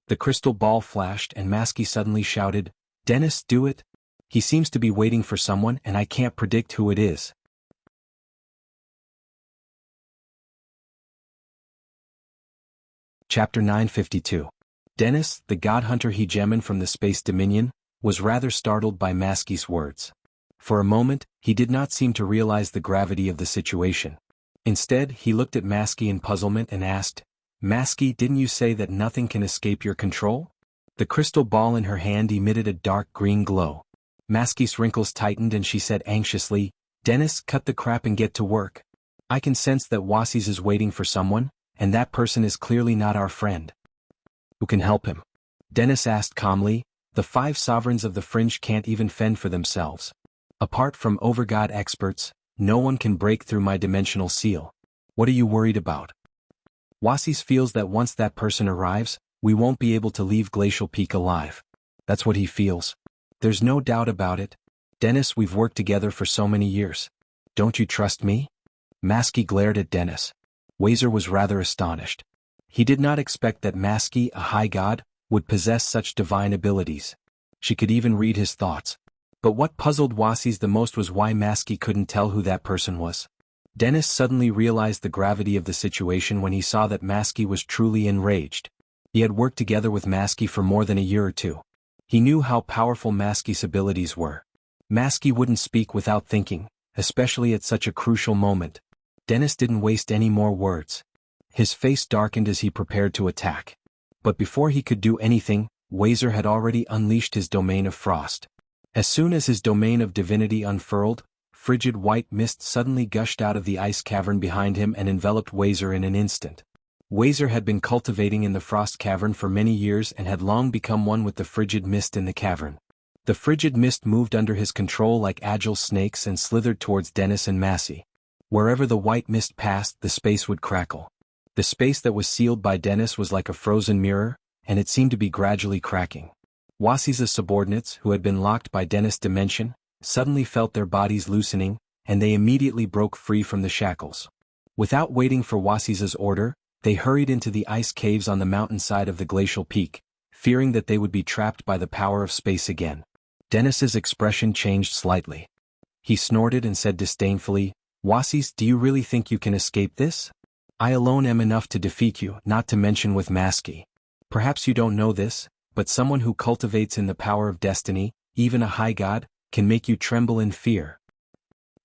The crystal ball flashed and Maskey suddenly shouted, "Dennis, do it! He seems to be waiting for someone and I can't predict who it is." Chapter 952. Dennis, the god hunter hegemon from the Space Dominion, was rather startled by Maskey's words. For a moment, he did not seem to realize the gravity of the situation. Instead, he looked at Maskey in puzzlement and asked, "Maskey, didn't you say that nothing can escape your control?" The crystal ball in her hand emitted a dark green glow. Maskey's wrinkles tightened and she said anxiously, "Dennis, cut the crap and get to work. I can sense that Wuxia is waiting for someone, and that person is clearly not our friend." "Who can help him?" Dennis asked calmly. "The 5 sovereigns of the fringe can't even fend for themselves. Apart from overgod experts, no one can break through my dimensional seal. What are you worried about?" "Wuxia feels that once that person arrives, we won't be able to leave Glacial Peak alive." "That's what he feels. There's no doubt about it. Dennis, we've worked together for so many years. Don't you trust me?" Maskey glared at Dennis. Wuxia was rather astonished. He did not expect that Maskey, a high god, would possess such divine abilities. She could even read his thoughts. But what puzzled Wuxia the most was why Maskey couldn't tell who that person was. Dennis suddenly realized the gravity of the situation when he saw that Maskey was truly enraged. He had worked together with Maskey for more than a year or two. He knew how powerful Maskey's abilities were. Maskey wouldn't speak without thinking, especially at such a crucial moment. Dennis didn't waste any more words. His face darkened as he prepared to attack. But before he could do anything, Wuxia had already unleashed his domain of frost. As soon as his domain of divinity unfurled, frigid white mist suddenly gushed out of the ice cavern behind him and enveloped Wuxia in an instant. Wuxia had been cultivating in the frost cavern for many years and had long become one with the frigid mist in the cavern. The frigid mist moved under his control like agile snakes and slithered towards Dennis and Massey. Wherever the white mist passed, the space would crackle. The space that was sealed by Dennis was like a frozen mirror, and it seemed to be gradually cracking. Wuxia's subordinates, who had been locked by Dennis' dimension, suddenly felt their bodies loosening, and they immediately broke free from the shackles. Without waiting for Wuxia's order, they hurried into the ice caves on the mountainside of the glacial peak, fearing that they would be trapped by the power of space again. Dennis's expression changed slightly. He snorted and said disdainfully, "Wuxia, do you really think you can escape this? I alone am enough to defeat you, not to mention with Maskey. Perhaps you don't know this, but someone who cultivates in the power of destiny, even a high god, can make you tremble in fear."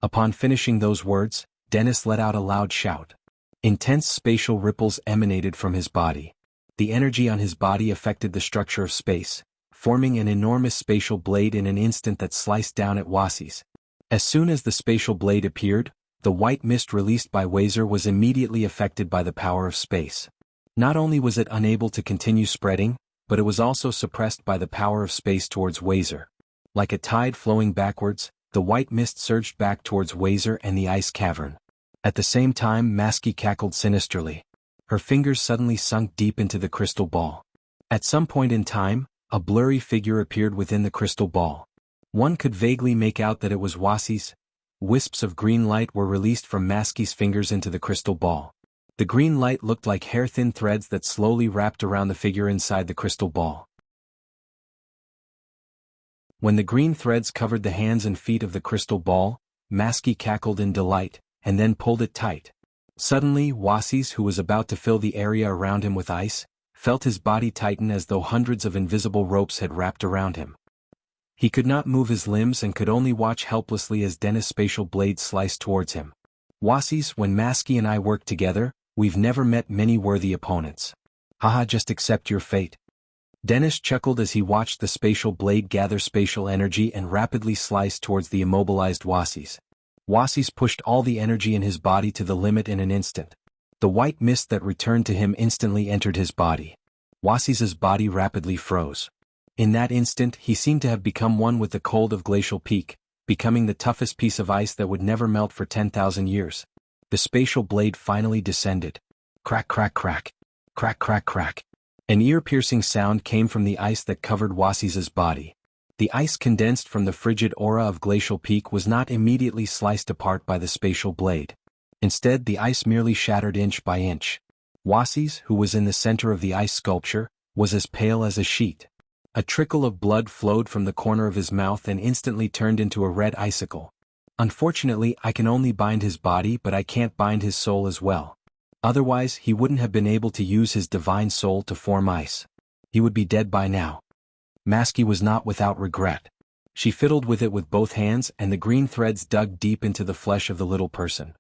Upon finishing those words, Dennis let out a loud shout. Intense spatial ripples emanated from his body. The energy on his body affected the structure of space, forming an enormous spatial blade in an instant that sliced down at Wuxia. As soon as the spatial blade appeared, the white mist released by Wuxia was immediately affected by the power of space. Not only was it unable to continue spreading, but it was also suppressed by the power of space towards Wuxia. Like a tide flowing backwards, the white mist surged back towards Wuxia and the ice cavern. At the same time, Maskey cackled sinisterly. Her fingers suddenly sunk deep into the crystal ball. At some point in time, a blurry figure appeared within the crystal ball. One could vaguely make out that it was Wuxia's. Wisps of green light were released from Maskey's fingers into the crystal ball. The green light looked like hair-thin threads that slowly wrapped around the figure inside the crystal ball. When the green threads covered the hands and feet of the crystal ball, Maskey cackled in delight, and then pulled it tight. Suddenly, Wuxia, who was about to fill the area around him with ice, felt his body tighten as though hundreds of invisible ropes had wrapped around him. He could not move his limbs and could only watch helplessly as Dennis' spatial blade sliced towards him. "Wuxia, when Maskey and I work together, we've never met many worthy opponents. Haha, just accept your fate." Dennis chuckled as he watched the spatial blade gather spatial energy and rapidly slice towards the immobilized Wuxia. Wuxia pushed all the energy in his body to the limit in an instant. The white mist that returned to him instantly entered his body. Wuxia's body rapidly froze. In that instant, he seemed to have become one with the cold of Glacial Peak, becoming the toughest piece of ice that would never melt for 10,000 years. The spatial blade finally descended. Crack, crack, crack. Crack, crack, crack. An ear-piercing sound came from the ice that covered Wuxia's body. The ice condensed from the frigid aura of Glacial Peak was not immediately sliced apart by the spatial blade. Instead, the ice merely shattered inch by inch. Wuxia, who was in the center of the ice sculpture, was as pale as a sheet. A trickle of blood flowed from the corner of his mouth and instantly turned into a red icicle. Unfortunately, I can only bind his body, but I can't bind his soul as well. Otherwise, he wouldn't have been able to use his divine soul to form ice. He would be dead by now. Maski was not without regret. She fiddled with it with both hands, and the green threads dug deep into the flesh of the little person.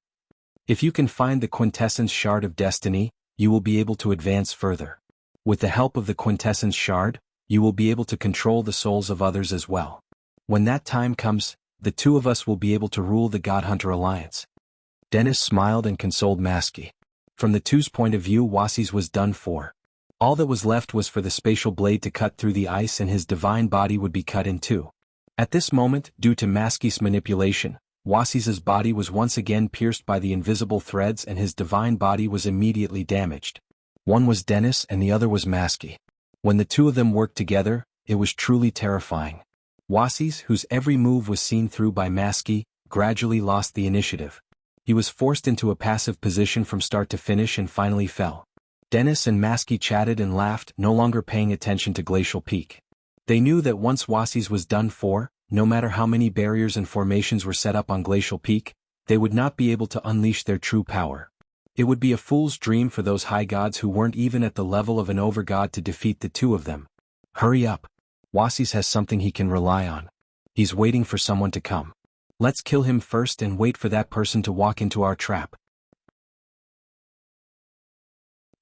If you can find the quintessence shard of destiny, you will be able to advance further. With the help of the quintessence shard, you will be able to control the souls of others as well. When that time comes, the two of us will be able to rule the God Hunter Alliance. Dennis smiled and consoled Maski. From the two's point of view, Wuxia was done for. All that was left was for the spatial blade to cut through the ice and his divine body would be cut in two. At this moment, due to Maski's manipulation, Wuxia's body was once again pierced by the invisible threads and his divine body was immediately damaged. One was Dennis and the other was Maski. When the two of them worked together, it was truly terrifying. Wuxia, whose every move was seen through by Maski, gradually lost the initiative. He was forced into a passive position from start to finish and finally fell. Dennis and Maski chatted and laughed, no longer paying attention to Glacial Peak. They knew that once Wuxia was done for, no matter how many barriers and formations were set up on Glacial Peak, they would not be able to unleash their true power. It would be a fool's dream for those high gods who weren't even at the level of an overgod to defeat the two of them. Hurry up. Wuxia has something he can rely on. He's waiting for someone to come. Let's kill him first and wait for that person to walk into our trap.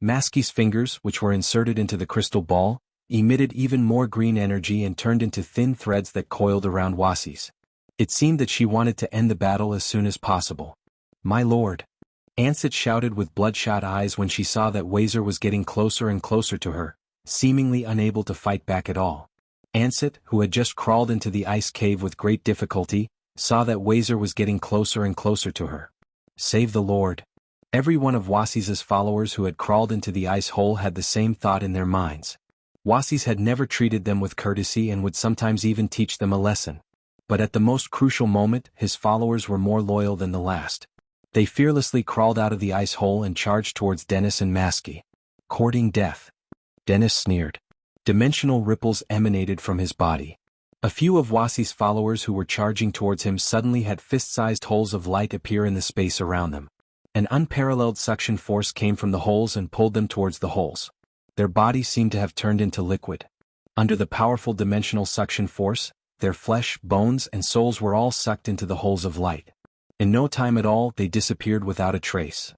Maski's fingers, which were inserted into the crystal ball, emitted even more green energy and turned into thin threads that coiled around Wuxia. It seemed that she wanted to end the battle as soon as possible. My lord. Ansett shouted with bloodshot eyes when she saw that Wazer was getting closer and closer to her, seemingly unable to fight back at all. Ansett, who had just crawled into the ice cave with great difficulty, saw that Wazer was getting closer and closer to her. Save the Lord. Every one of Wuxia's followers who had crawled into the ice hole had the same thought in their minds. Wuxia had never treated them with courtesy and would sometimes even teach them a lesson. But at the most crucial moment, his followers were more loyal than the last. They fearlessly crawled out of the ice hole and charged towards Dennis and Maski. Courting death. Dennis sneered. Dimensional ripples emanated from his body. A few of Wuxia's followers who were charging towards him suddenly had fist-sized holes of light appear in the space around them. An unparalleled suction force came from the holes and pulled them towards the holes. Their bodies seemed to have turned into liquid. Under the powerful dimensional suction force, their flesh, bones, and souls were all sucked into the holes of light. In no time at all, they disappeared without a trace.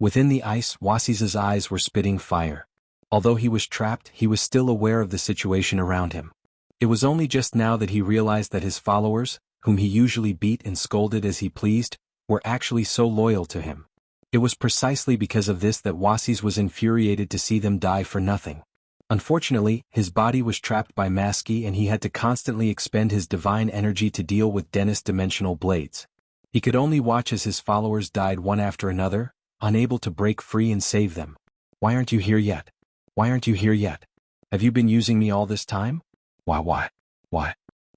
Within the ice, Wuxia's eyes were spitting fire. Although he was trapped, he was still aware of the situation around him. It was only just now that he realized that his followers, whom he usually beat and scolded as he pleased, were actually so loyal to him. It was precisely because of this that Wuxia was infuriated to see them die for nothing. Unfortunately, his body was trapped by Maski and he had to constantly expend his divine energy to deal with Dennis' dimensional blades. He could only watch as his followers died one after another, unable to break free and save them. Why aren't you here yet? Why aren't you here yet? Have you been using me all this time? Why?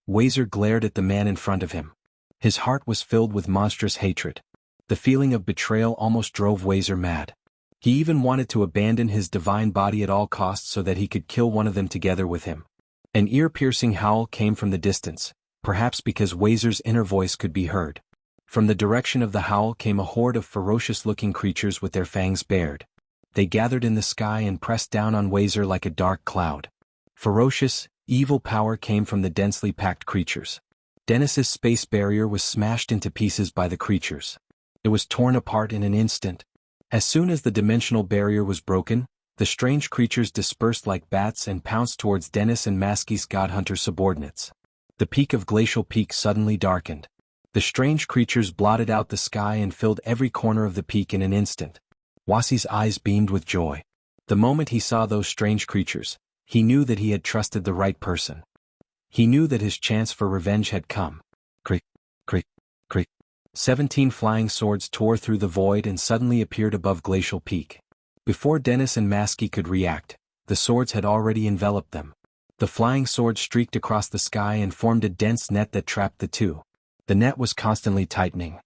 Wazer glared at the man in front of him. His heart was filled with monstrous hatred. The feeling of betrayal almost drove Wazer mad. He even wanted to abandon his divine body at all costs so that he could kill one of them together with him. An ear-piercing howl came from the distance, perhaps because Wazer's inner voice could be heard. From the direction of the howl came a horde of ferocious-looking creatures with their fangs bared. They gathered in the sky and pressed down on Wazer like a dark cloud. Ferocious, evil power came from the densely packed creatures. Dennis's space barrier was smashed into pieces by the creatures. It was torn apart in an instant. As soon as the dimensional barrier was broken, the strange creatures dispersed like bats and pounced towards Dennis and Maski's Godhunter subordinates. The peak of Glacial Peak suddenly darkened. The strange creatures blotted out the sky and filled every corner of the peak in an instant. Wuxia's eyes beamed with joy. The moment he saw those strange creatures, he knew that he had trusted the right person. He knew that his chance for revenge had come. Crick, crick. 17 flying swords tore through the void and suddenly appeared above Glacial Peak. Before Dennis and Maskey could react, the swords had already enveloped them. The flying swords streaked across the sky and formed a dense net that trapped the two. The net was constantly tightening.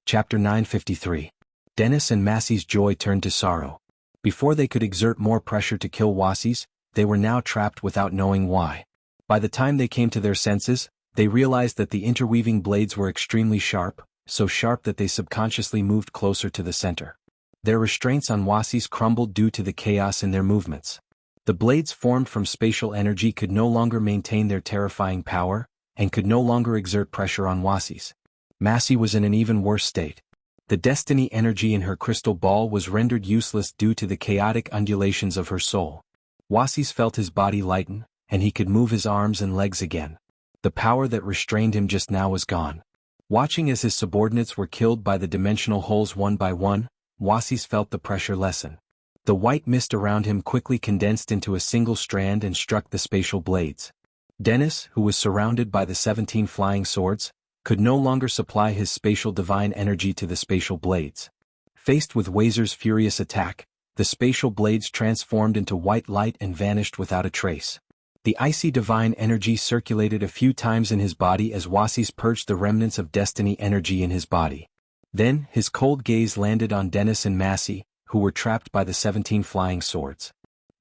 Chapter 953. Dennis and Massey's joy turned to sorrow. Before they could exert more pressure to kill Wassies, they were now trapped without knowing why. By the time they came to their senses, they realized that the interweaving blades were extremely sharp, so sharp that they subconsciously moved closer to the center. Their restraints on Wassies crumbled due to the chaos in their movements. The blades formed from spatial energy could no longer maintain their terrifying power, and could no longer exert pressure on Wassies. Massey was in an even worse state. The destiny energy in her crystal ball was rendered useless due to the chaotic undulations of her soul. Wassies felt his body lighten, and he could move his arms and legs again. The power that restrained him just now was gone. Watching as his subordinates were killed by the dimensional holes one by one, Wassies felt the pressure lessen. The white mist around him quickly condensed into a single strand and struck the spatial blades. Dennis, who was surrounded by the 17 flying swords, could no longer supply his spatial divine energy to the spatial blades. Faced with Wazer's furious attack, the spatial blades transformed into white light and vanished without a trace. The icy divine energy circulated a few times in his body as Wassies purged the remnants of destiny energy in his body. Then, his cold gaze landed on Dennis and Massey, who were trapped by the 17 flying swords.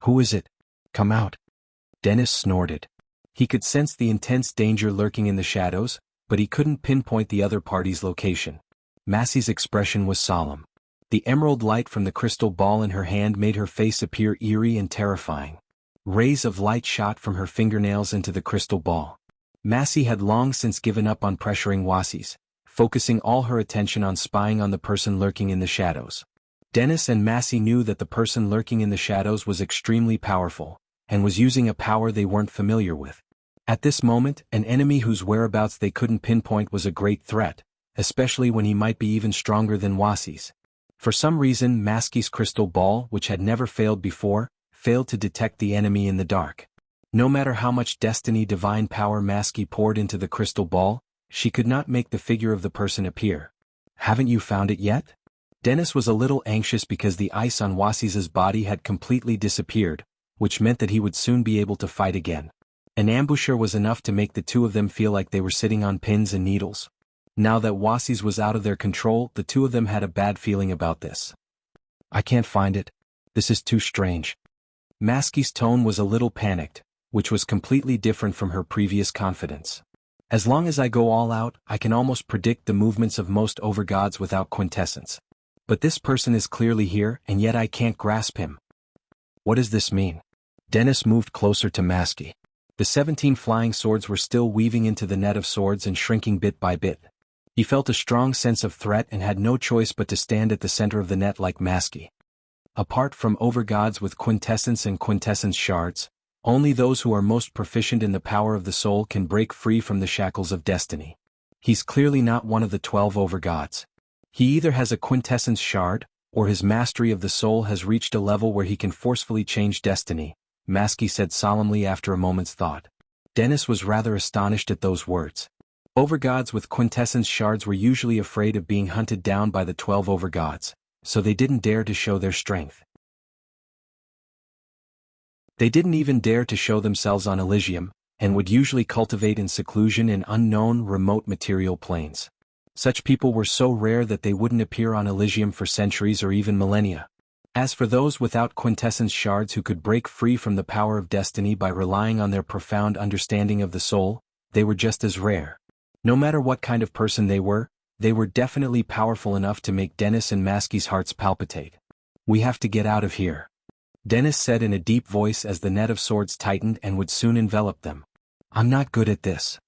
"Who is it? Come out." Dennis snorted. He could sense the intense danger lurking in the shadows, but he couldn't pinpoint the other party's location. Massey's expression was solemn. The emerald light from the crystal ball in her hand made her face appear eerie and terrifying. Rays of light shot from her fingernails into the crystal ball. Massey had long since given up on pressuring Wassies, focusing all her attention on spying on the person lurking in the shadows. Dennis and Massey knew that the person lurking in the shadows was extremely powerful, and was using a power they weren't familiar with. At this moment, an enemy whose whereabouts they couldn't pinpoint was a great threat, especially when he might be even stronger than Wassies. For some reason, Maskey's crystal ball, which had never failed before, failed to detect the enemy in the dark. No matter how much destiny divine power Maskey poured into the crystal ball, she could not make the figure of the person appear. "Haven't you found it yet?" Dennis was a little anxious because the ice on Wassies' body had completely disappeared, which meant that he would soon be able to fight again. An ambusher was enough to make the two of them feel like they were sitting on pins and needles. Now that Wassies was out of their control, the two of them had a bad feeling about this. "I can't find it. This is too strange." Maskey's tone was a little panicked, which was completely different from her previous confidence. "As long as I go all out, I can almost predict the movements of most overgods without quintessence. But this person is clearly here, and yet I can't grasp him. What does this mean?" Dennis moved closer to Maskey. The 17 flying swords were still weaving into the net of swords and shrinking bit by bit. He felt a strong sense of threat and had no choice but to stand at the center of the net like Maskey. Apart from overgods with quintessence and quintessence shards, only those who are most proficient in the power of the soul can break free from the shackles of destiny. He's clearly not one of the 12 overgods. He either has a quintessence shard, or his mastery of the soul has reached a level where he can forcefully change destiny, Maskey said solemnly after a moment's thought. Dennis was rather astonished at those words. Overgods with quintessence shards were usually afraid of being hunted down by the 12 overgods, so they didn't dare to show their strength. They didn't even dare to show themselves on Elysium, and would usually cultivate in seclusion in unknown, remote material planes. Such people were so rare that they wouldn't appear on Elysium for centuries or even millennia. As for those without quintessence shards who could break free from the power of destiny by relying on their profound understanding of the soul, they were just as rare. No matter what kind of person they were definitely powerful enough to make Dennis and Maskey's hearts palpitate. "We have to get out of here," Dennis said in a deep voice as the net of swords tightened and would soon envelop them. "I'm not good at this."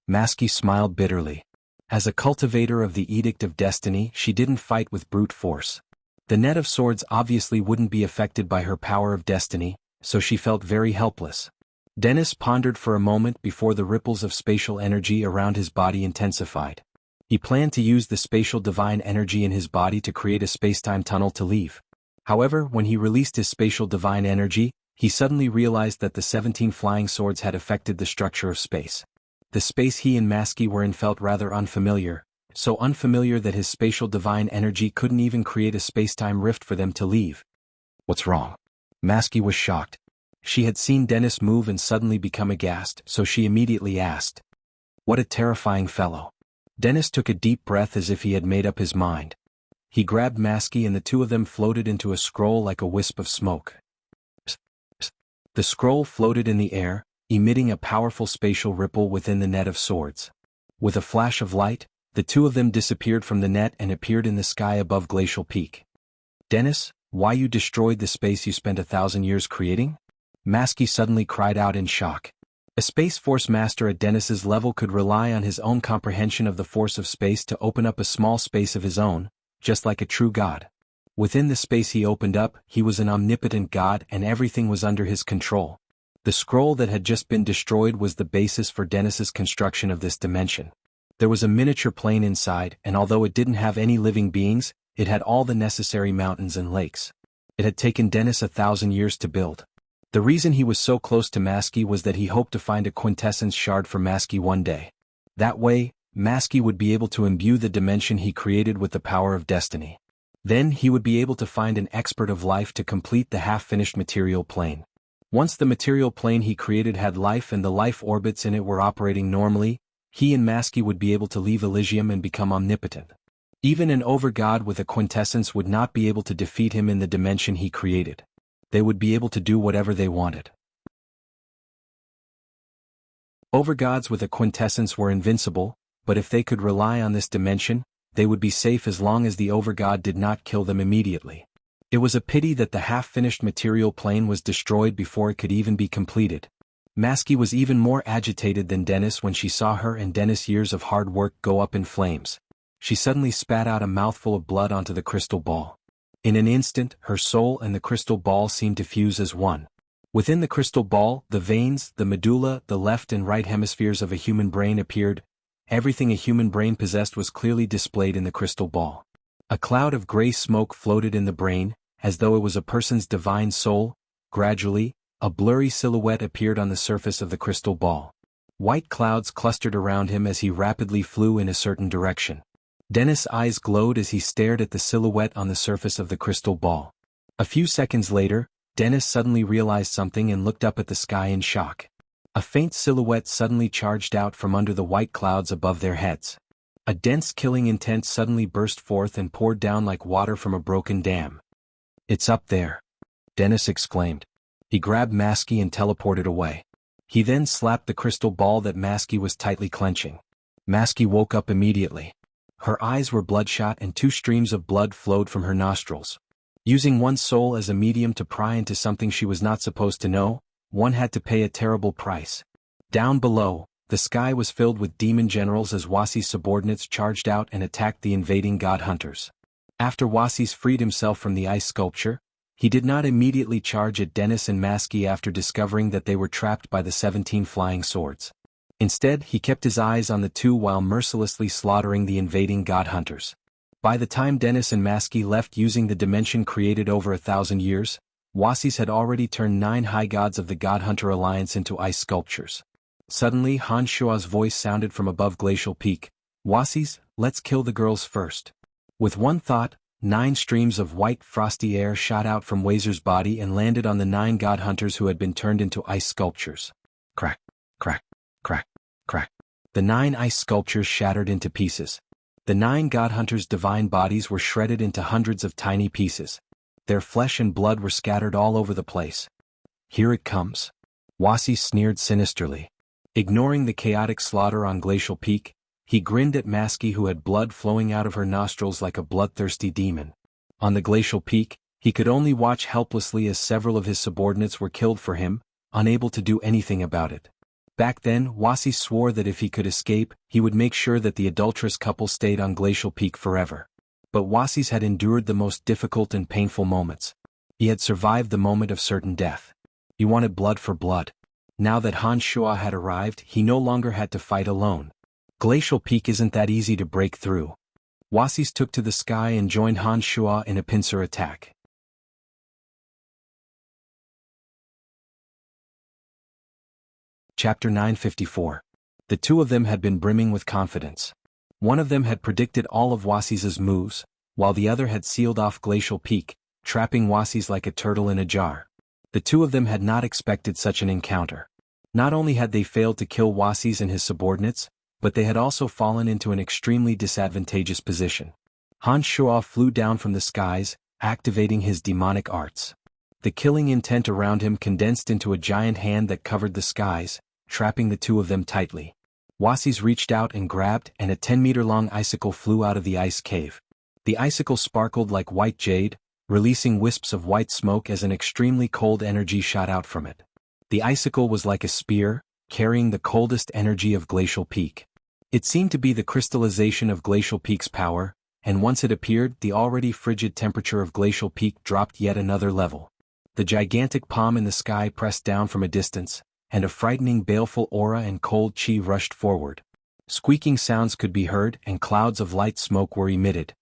Maskey smiled bitterly. As a cultivator of the Edict of Destiny, she didn't fight with brute force. The net of swords obviously wouldn't be affected by her power of destiny, so she felt very helpless. Dennis pondered for a moment before the ripples of spatial energy around his body intensified. He planned to use the spatial divine energy in his body to create a spacetime tunnel to leave. However, when he released his spatial divine energy, he suddenly realized that the 17 flying swords had affected the structure of space. The space he and Maski were in felt rather unfamiliar, so unfamiliar that his spatial divine energy couldn't even create a space-time rift for them to leave. What's wrong? Maski was shocked. She had seen Dennis move and suddenly become aghast, so she immediately asked, "What a terrifying fellow." Dennis took a deep breath as if he had made up his mind. He grabbed Maski and the two of them floated into a scroll like a wisp of smoke. The scroll floated in the air, emitting a powerful spatial ripple within the net of swords. With a flash of light, the two of them disappeared from the net and appeared in the sky above Glacial Peak. "Dennis, why you destroyed the space you spent 1,000 years creating?" Maski suddenly cried out in shock. A Space Force master at Dennis's level could rely on his own comprehension of the force of space to open up a small space of his own, just like a true god. Within the space he opened up, he was an omnipotent god and everything was under his control. The scroll that had just been destroyed was the basis for Dennis's construction of this dimension. There was a miniature plane inside, and although it didn't have any living beings, it had all the necessary mountains and lakes. It had taken Dennis 1,000 years to build. The reason he was so close to Maski was that he hoped to find a quintessence shard for Maski one day. That way, Maski would be able to imbue the dimension he created with the power of destiny. Then he would be able to find an expert of life to complete the half-finished material plane. Once the material plane he created had life and the life orbits in it were operating normally, he and Maski would be able to leave Elysium and become omnipotent. Even an overgod with a quintessence would not be able to defeat him in the dimension he created. They would be able to do whatever they wanted. Overgods with a quintessence were invincible, but if they could rely on this dimension, they would be safe as long as the overgod did not kill them immediately. It was a pity that the half-finished material plane was destroyed before it could even be completed. Maski was even more agitated than Dennis when she saw her and Dennis' years of hard work go up in flames. She suddenly spat out a mouthful of blood onto the crystal ball. In an instant, her soul and the crystal ball seemed to fuse as one. Within the crystal ball, the veins, the medulla, the left and right hemispheres of a human brain appeared. Everything a human brain possessed was clearly displayed in the crystal ball. A cloud of gray smoke floated in the brain, as though it was a person's divine soul. Gradually, a blurry silhouette appeared on the surface of the crystal ball. White clouds clustered around him as he rapidly flew in a certain direction. Dennis' eyes glowed as he stared at the silhouette on the surface of the crystal ball. A few seconds later, Dennis suddenly realized something and looked up at the sky in shock. A faint silhouette suddenly charged out from under the white clouds above their heads. A dense killing intent suddenly burst forth and poured down like water from a broken dam. "It's up there," Dennis exclaimed. He grabbed Maski and teleported away. He then slapped the crystal ball that Maski was tightly clenching. Maski woke up immediately. Her eyes were bloodshot and 2 streams of blood flowed from her nostrils. Using one's soul as a medium to pry into something she was not supposed to know, one had to pay a terrible price. Down below, the sky was filled with demon generals as Wasi's subordinates charged out and attacked the invading god hunters. After Wasis freed himself from the ice sculpture, he did not immediately charge at Dennis and Maski after discovering that they were trapped by the 17 flying swords. Instead, he kept his eyes on the two while mercilessly slaughtering the invading god hunters. By the time Dennis and Maski left using the dimension created over 1,000 years, Wasis had already turned 9 high gods of the God Hunter Alliance into ice sculptures. Suddenly Han Shua's voice sounded from above Glacial Peak. "Wasis, let's kill the girls first." With one thought, 9 streams of white frosty air shot out from Wazer's body and landed on the 9 god hunters who had been turned into ice sculptures. Crack, crack, crack, crack. The 9 ice sculptures shattered into pieces. The 9 god hunters' divine bodies were shredded into hundreds of tiny pieces. Their flesh and blood were scattered all over the place. "Here it comes." Wasis sneered sinisterly. Ignoring the chaotic slaughter on Glacial Peak, he grinned at Maski who had blood flowing out of her nostrils like a bloodthirsty demon. On the Glacial Peak, he could only watch helplessly as several of his subordinates were killed for him, unable to do anything about it. Back then, Wasis swore that if he could escape, he would make sure that the adulterous couple stayed on Glacial Peak forever. But Wasis had endured the most difficult and painful moments. He had survived the moment of certain death. He wanted blood for blood. Now that Han Shua had arrived, he no longer had to fight alone. Glacial Peak isn't that easy to break through. Wasis took to the sky and joined Han Shua in a pincer attack. Chapter 954. The two of them had been brimming with confidence. One of them had predicted all of Wuxia's moves, while the other had sealed off Glacial Peak, trapping Wuxia like a turtle in a jar. The two of them had not expected such an encounter. Not only had they failed to kill Wuxia and his subordinates, but they had also fallen into an extremely disadvantageous position. Han Shuo flew down from the skies, activating his demonic arts. The killing intent around him condensed into a giant hand that covered the skies, trapping the two of them tightly. Wuxia reached out and grabbed, and a 10-meter-long icicle flew out of the ice cave. The icicle sparkled like white jade, releasing wisps of white smoke as an extremely cold energy shot out from it. The icicle was like a spear, carrying the coldest energy of Glacial Peak. It seemed to be the crystallization of Glacial Peak's power, and once it appeared, the already frigid temperature of Glacial Peak dropped yet another level. The gigantic palm in the sky pressed down from a distance, and a frightening baleful aura and cold chi rushed forward. Squeaking sounds could be heard and clouds of light smoke were emitted.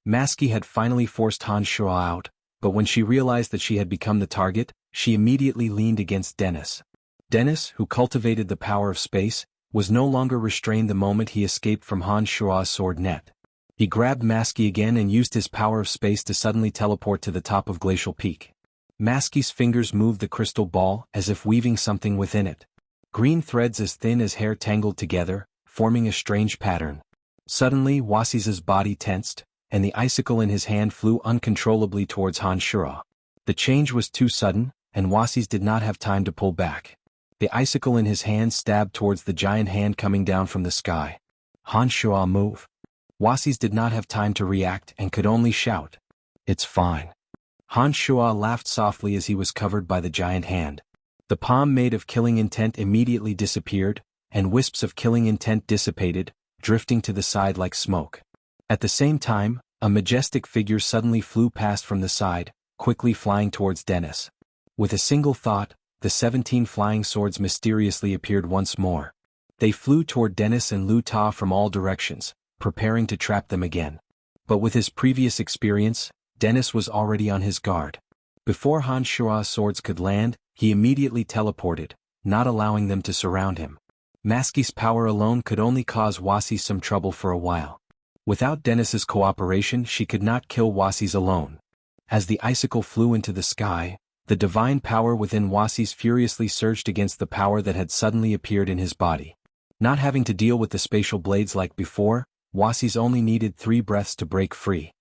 Maski had finally forced Han Shuo out, but when she realized that she had become the target, she immediately leaned against Dennis. Dennis, who cultivated the power of space, was no longer restrained the moment he escaped from Han Shuo's sword net. He grabbed Maski again and used his power of space to suddenly teleport to the top of Glacial Peak. Maski's fingers moved the crystal ball as if weaving something within it. Green threads as thin as hair tangled together, forming a strange pattern. Suddenly Wuxia's body tensed, and the icicle in his hand flew uncontrollably towards Han Shuo. The change was too sudden, and Wuxia did not have time to pull back. The icicle in his hand stabbed towards the giant hand coming down from the sky. Han Shuo, move. Wuxia did not have time to react and could only shout, "It's fine." Han Shuo laughed softly as he was covered by the giant hand. The palm made of killing intent immediately disappeared, and wisps of killing intent dissipated, drifting to the side like smoke. At the same time, a majestic figure suddenly flew past from the side, quickly flying towards Dennis. With a single thought, the 17 flying swords mysteriously appeared once more. They flew toward Dennis and Lu Ta from all directions, preparing to trap them again. But with his previous experience, Dennis was already on his guard. Before Han Shuo's swords could land, he immediately teleported, not allowing them to surround him. Maski's power alone could only cause Wuxia some trouble for a while. Without Dennis's cooperation, she could not kill Wuxia alone. As the icicle flew into the sky, the divine power within Wuxia furiously surged against the power that had suddenly appeared in his body. Not having to deal with the spatial blades like before, Wuxia only needed 3 breaths to break free.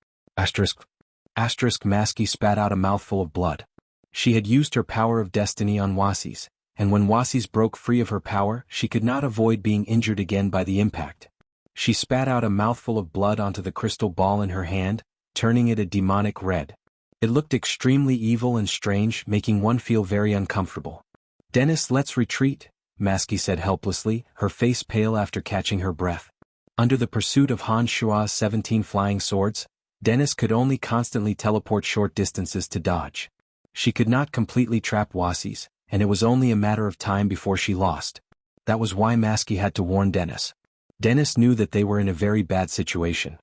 Maski spat out a mouthful of blood. She had used her power of destiny on Wuxia, and when Wuxia broke free of her power, she could not avoid being injured again by the impact. She spat out a mouthful of blood onto the crystal ball in her hand, turning it a demonic red. It looked extremely evil and strange, making one feel very uncomfortable. "Dennis, let's retreat," Maski said helplessly, her face pale after catching her breath. Under the pursuit of Han Shuo's 17 flying swords, Dennis could only constantly teleport short distances to dodge. She could not completely trap Wuxia, and it was only a matter of time before she lost. That was why Maski had to warn Dennis. Dennis knew that they were in a very bad situation.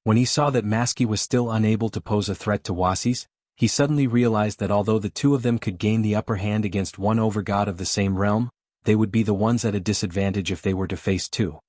When he saw that Maski was still unable to pose a threat to Wuxia, he suddenly realized that although the two of them could gain the upper hand against one overgod of the same realm, they would be the ones at a disadvantage if they were to face two.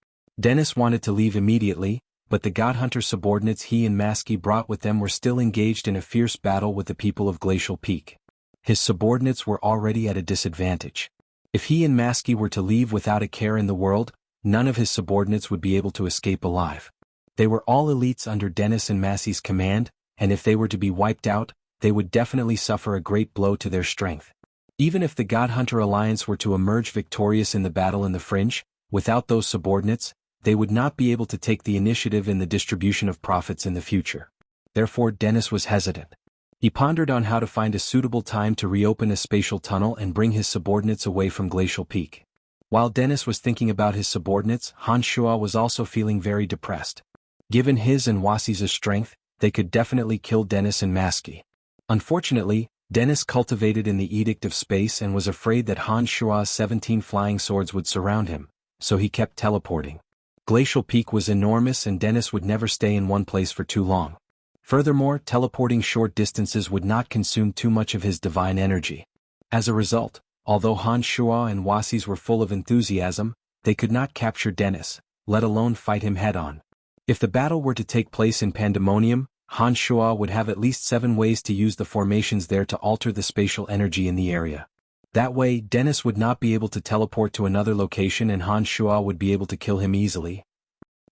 Dennis wanted to leave immediately, but the Godhunter subordinates he and Maski brought with them were still engaged in a fierce battle with the people of Glacial Peak. His subordinates were already at a disadvantage. If he and Maski were to leave without a care in the world, none of his subordinates would be able to escape alive. They were all elites under Dennis and Maski's command, and if they were to be wiped out, they would definitely suffer a great blow to their strength. Even if the Godhunter Alliance were to emerge victorious in the battle in the Fringe, without those subordinates, they would not be able to take the initiative in the distribution of profits in the future. Therefore Dennis was hesitant. He pondered on how to find a suitable time to reopen a spatial tunnel and bring his subordinates away from Glacial Peak. While Dennis was thinking about his subordinates, Han Shuo was also feeling very depressed. Given his and Wuxia's strength, they could definitely kill Dennis and Maski. Unfortunately, Dennis cultivated in the Edict of Space and was afraid that Han Shuo's 17 flying swords would surround him, so he kept teleporting. Glacial Peak was enormous and Dennis would never stay in one place for too long. Furthermore, teleporting short distances would not consume too much of his divine energy. As a result, Although Han Shuo and Wasis were full of enthusiasm, they could not capture Dennis, let alone fight him head-on. If the battle were to take place in Pandemonium, Han Shuo would have at least 7 ways to use the formations there to alter the spatial energy in the area. That way, Dennis would not be able to teleport to another location and Han Shuo would be able to kill him easily.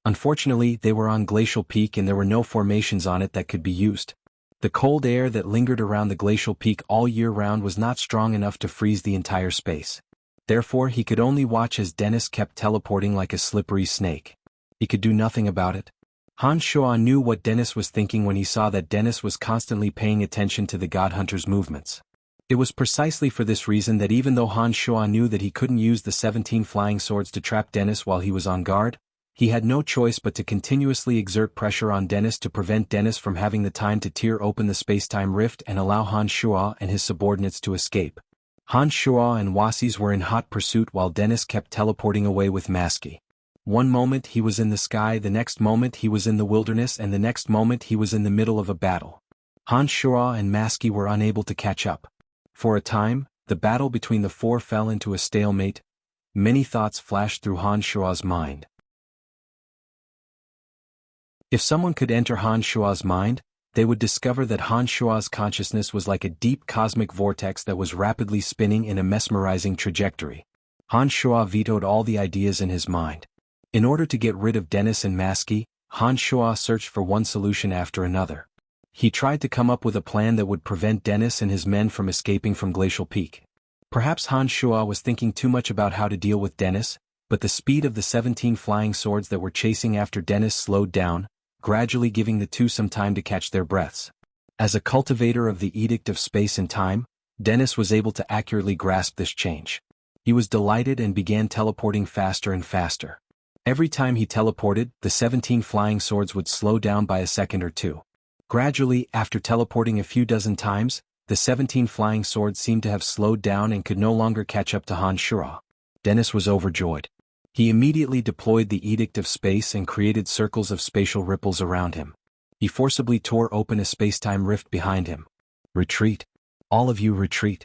Unfortunately, they were on Glacial Peak and there were no formations on it that could be used. The cold air that lingered around the Glacial Peak all year round was not strong enough to freeze the entire space. Therefore, he could only watch as Dennis kept teleporting like a slippery snake. He could do nothing about it. Han Shuo knew what Dennis was thinking when he saw that Dennis was constantly paying attention to the God Hunter's movements. It was precisely for this reason that even though Han Shuo knew that he couldn't use the 17 flying swords to trap Dennis while he was on guard, he had no choice but to continuously exert pressure on Dennis to prevent Dennis from having the time to tear open the space-time rift and allow Han Shuo and his subordinates to escape. Han Shuo and Wasis were in hot pursuit while Dennis kept teleporting away with Maski. One moment he was in the sky, the next moment he was in the wilderness, and the next moment he was in the middle of a battle. Han Shuo and Maski were unable to catch up. For a time, the battle between the four fell into a stalemate. Many thoughts flashed through Han Shuo's mind. If someone could enter Han Shuo's mind, they would discover that Han Shuo's consciousness was like a deep cosmic vortex that was rapidly spinning in a mesmerizing trajectory. Han Shuo vetoed all the ideas in his mind. In order to get rid of Dennis and Maski, Han Shuo searched for one solution after another. He tried to come up with a plan that would prevent Dennis and his men from escaping from Glacial Peak. Perhaps Han Shuo was thinking too much about how to deal with Dennis, but the speed of the 17 flying swords that were chasing after Dennis slowed down, gradually giving the two some time to catch their breaths. As a cultivator of the Edict of Space and Time, Dennis was able to accurately grasp this change. He was delighted and began teleporting faster and faster. Every time he teleported, the 17 flying swords would slow down by a second or two. Gradually, after teleporting a few dozen times, the 17 flying swords seemed to have slowed down and could no longer catch up to Han Shuo. Dennis was overjoyed. He immediately deployed the Edict of Space and created circles of spatial ripples around him. He forcibly tore open a space-time rift behind him. Retreat. All of you retreat.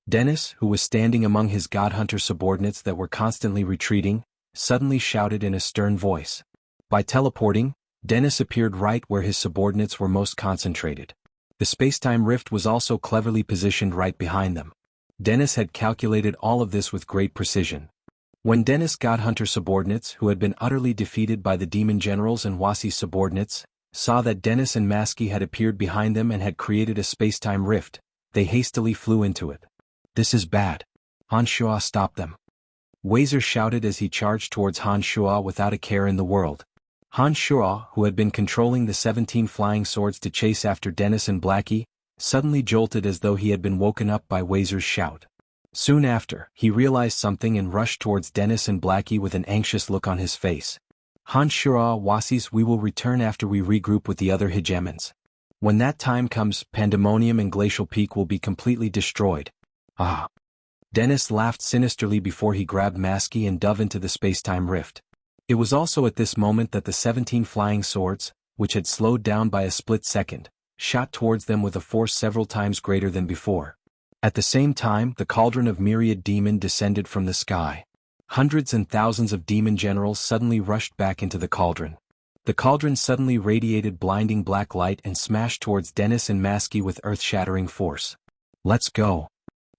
Dennis, who was standing among his God Hunter subordinates that were constantly retreating, suddenly shouted in a stern voice. By teleporting, Dennis appeared right where his subordinates were most concentrated. The space-time rift was also cleverly positioned right behind them. Dennis had calculated all of this with great precision. When Dennis' God Hunter subordinates, who had been utterly defeated by the demon generals and Wasi's subordinates, saw that Dennis and Maski had appeared behind them and had created a space-time rift, they hastily flew into it. This is bad. Han Shuo stopped them. Wazer shouted as he charged towards Han Shuo without a care in the world. Han Shuo, who had been controlling the 17 flying swords to chase after Dennis and Blackie, suddenly jolted as though he had been woken up by Wazer's shout. Soon after, he realized something and rushed towards Dennis and Blackie with an anxious look on his face. Han Shuo, Wasis, we will return after we regroup with the other hegemons. When that time comes, Pandemonium and Glacial Peak will be completely destroyed. Ah. Dennis laughed sinisterly before he grabbed Maski and dove into the space-time rift. It was also at this moment that the 17 flying swords, which had slowed down by a split second, shot towards them with a force several times greater than before. At the same time, the cauldron of myriad demon descended from the sky. Hundreds and thousands of demon generals suddenly rushed back into the cauldron. The cauldron suddenly radiated blinding black light and smashed towards Dennis and Maski with earth-shattering force. Let's go.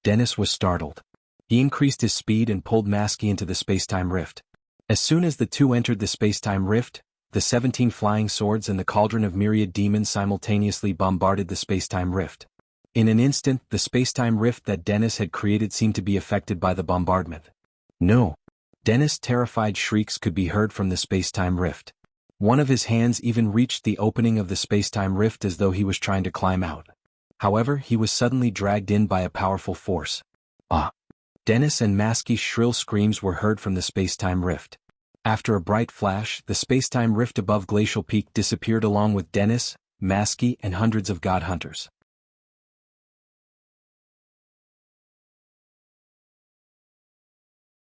Dennis was startled. He increased his speed and pulled Maski into the space-time rift. As soon as the two entered the space-time rift, the 17 flying swords and the cauldron of myriad demons simultaneously bombarded the space-time rift. In an instant, the space-time rift that Dennis had created seemed to be affected by the bombardment. No. Dennis' terrified shrieks could be heard from the space-time rift. One of his hands even reached the opening of the space-time rift as though he was trying to climb out. However, he was suddenly dragged in by a powerful force. Ah! Dennis and Maski's shrill screams were heard from the space-time rift. After a bright flash, the space-time rift above Glacial Peak disappeared along with Dennis, Maski, and hundreds of God Hunters.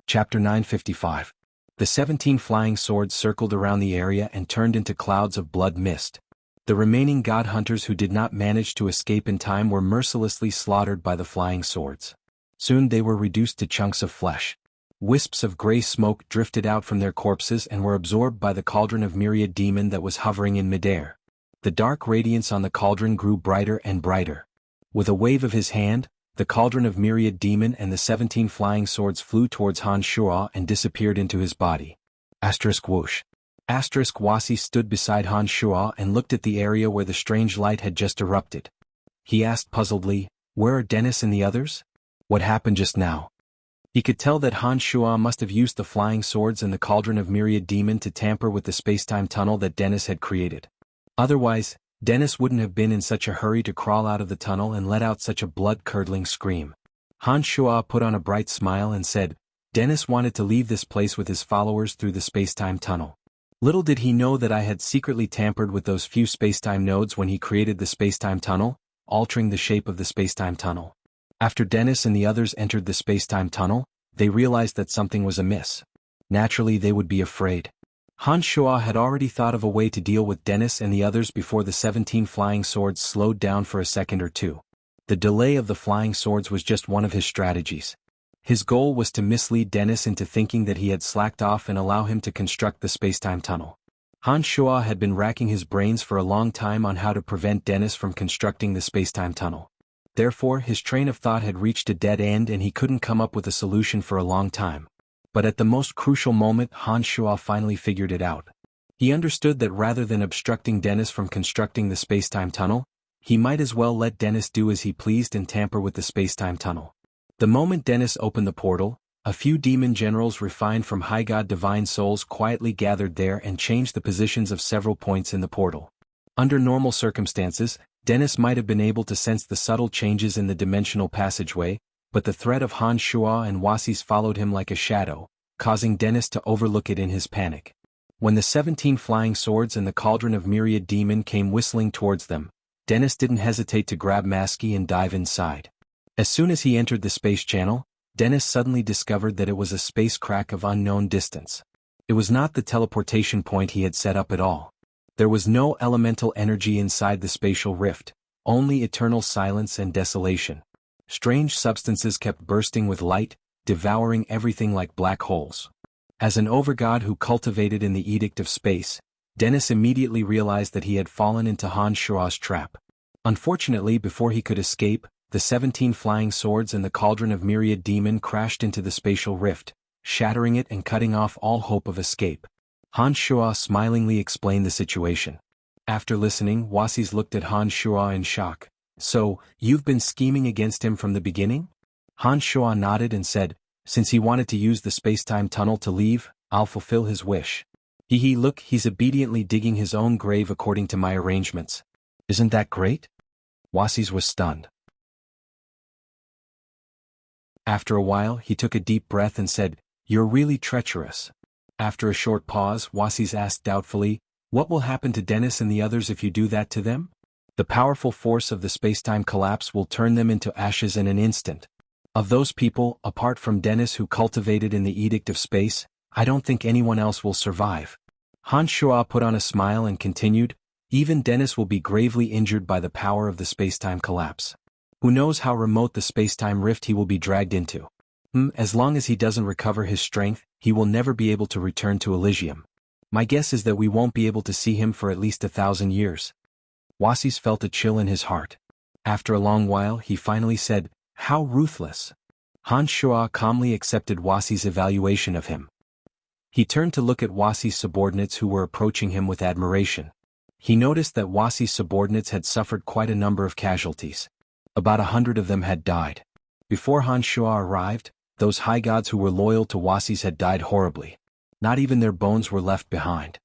Chapter 955. The 17 flying swords circled around the area and turned into clouds of blood mist. The remaining God Hunters who did not manage to escape in time were mercilessly slaughtered by the flying swords. Soon they were reduced to chunks of flesh. Wisps of gray smoke drifted out from their corpses and were absorbed by the cauldron of myriad demon that was hovering in midair. The dark radiance on the cauldron grew brighter and brighter. With a wave of his hand, the cauldron of myriad demon and the 17 flying swords flew towards Han Shuo and disappeared into his body. Whoosh. Wasi stood beside Han Shuo and looked at the area where the strange light had just erupted. He asked puzzledly, "Where are Dennis and the others? What happened just now?" He could tell that Han Shuo must have used the flying swords and the cauldron of myriad demon to tamper with the space-time tunnel that Dennis had created. Otherwise, Dennis wouldn't have been in such a hurry to crawl out of the tunnel and let out such a blood-curdling scream. Han Shuo put on a bright smile and said, "Dennis wanted to leave this place with his followers through the space-time tunnel. Little did he know that I had secretly tampered with those few space-time nodes when he created the space-time tunnel, altering the shape of the space-time tunnel. After Dennis and the others entered the space-time tunnel, they realized that something was amiss. Naturally, they would be afraid. Han Shuo had already thought of a way to deal with Dennis and the others before the 17 flying swords slowed down for a second or two. The delay of the flying swords was just one of his strategies. His goal was to mislead Dennis into thinking that he had slacked off and allow him to construct the space-time tunnel. Han Shuo had been racking his brains for a long time on how to prevent Dennis from constructing the space-time tunnel. Therefore, his train of thought had reached a dead end and he couldn't come up with a solution for a long time. But at the most crucial moment, Han Shuo finally figured it out. He understood that rather than obstructing Dennis from constructing the space-time tunnel, he might as well let Dennis do as he pleased and tamper with the space-time tunnel. The moment Dennis opened the portal, a few demon generals refined from high god divine souls quietly gathered there and changed the positions of several points in the portal. Under normal circumstances, Dennis might have been able to sense the subtle changes in the dimensional passageway, but the threat of Han Shuo and Wasi's followed him like a shadow, causing Dennis to overlook it in his panic. When the 17 flying swords and the cauldron of myriad demon came whistling towards them, Dennis didn't hesitate to grab Maskey and dive inside. As soon as he entered the space channel, Dennis suddenly discovered that it was a space crack of unknown distance. It was not the teleportation point he had set up at all. There was no elemental energy inside the spatial rift, only eternal silence and desolation. Strange substances kept bursting with light, devouring everything like black holes. As an overgod who cultivated in the edict of space, Dennis immediately realized that he had fallen into Han Shuo's trap. Unfortunately, before he could escape, the 17 flying swords and the cauldron of myriad demon crashed into the spatial rift, shattering it and cutting off all hope of escape. Han Shuo smilingly explained the situation. After listening, Wasis looked at Han Shuo in shock. "So, you've been scheming against him from the beginning?" Han Shuo nodded and said, "Since he wanted to use the space-time tunnel to leave, I'll fulfill his wish. Look, he's obediently digging his own grave according to my arrangements. Isn't that great?" Wasis was stunned. After a while, he took a deep breath and said, "You're really treacherous." After a short pause, Wasis asked doubtfully, "What will happen to Dennis and the others if you do that to them?" "The powerful force of the space-time collapse will turn them into ashes in an instant. Of those people, apart from Dennis who cultivated in the edict of space, I don't think anyone else will survive." Han Shuo put on a smile and continued, "Even Dennis will be gravely injured by the power of the space-time collapse. Who knows how remote the space-time rift he will be dragged into. As long as he doesn't recover his strength, he will never be able to return to Elysium. My guess is that we won't be able to see him for at least 1,000 years." Wasis felt a chill in his heart. After a long while, he finally said, "How ruthless." Han Shuo calmly accepted Wasi's evaluation of him. He turned to look at Wasi's subordinates who were approaching him with admiration. He noticed that Wasi's subordinates had suffered quite a number of casualties. About 100 of them had died. Before Han Shuo arrived, those high gods who were loyal to Wasis had died horribly. Not even their bones were left behind.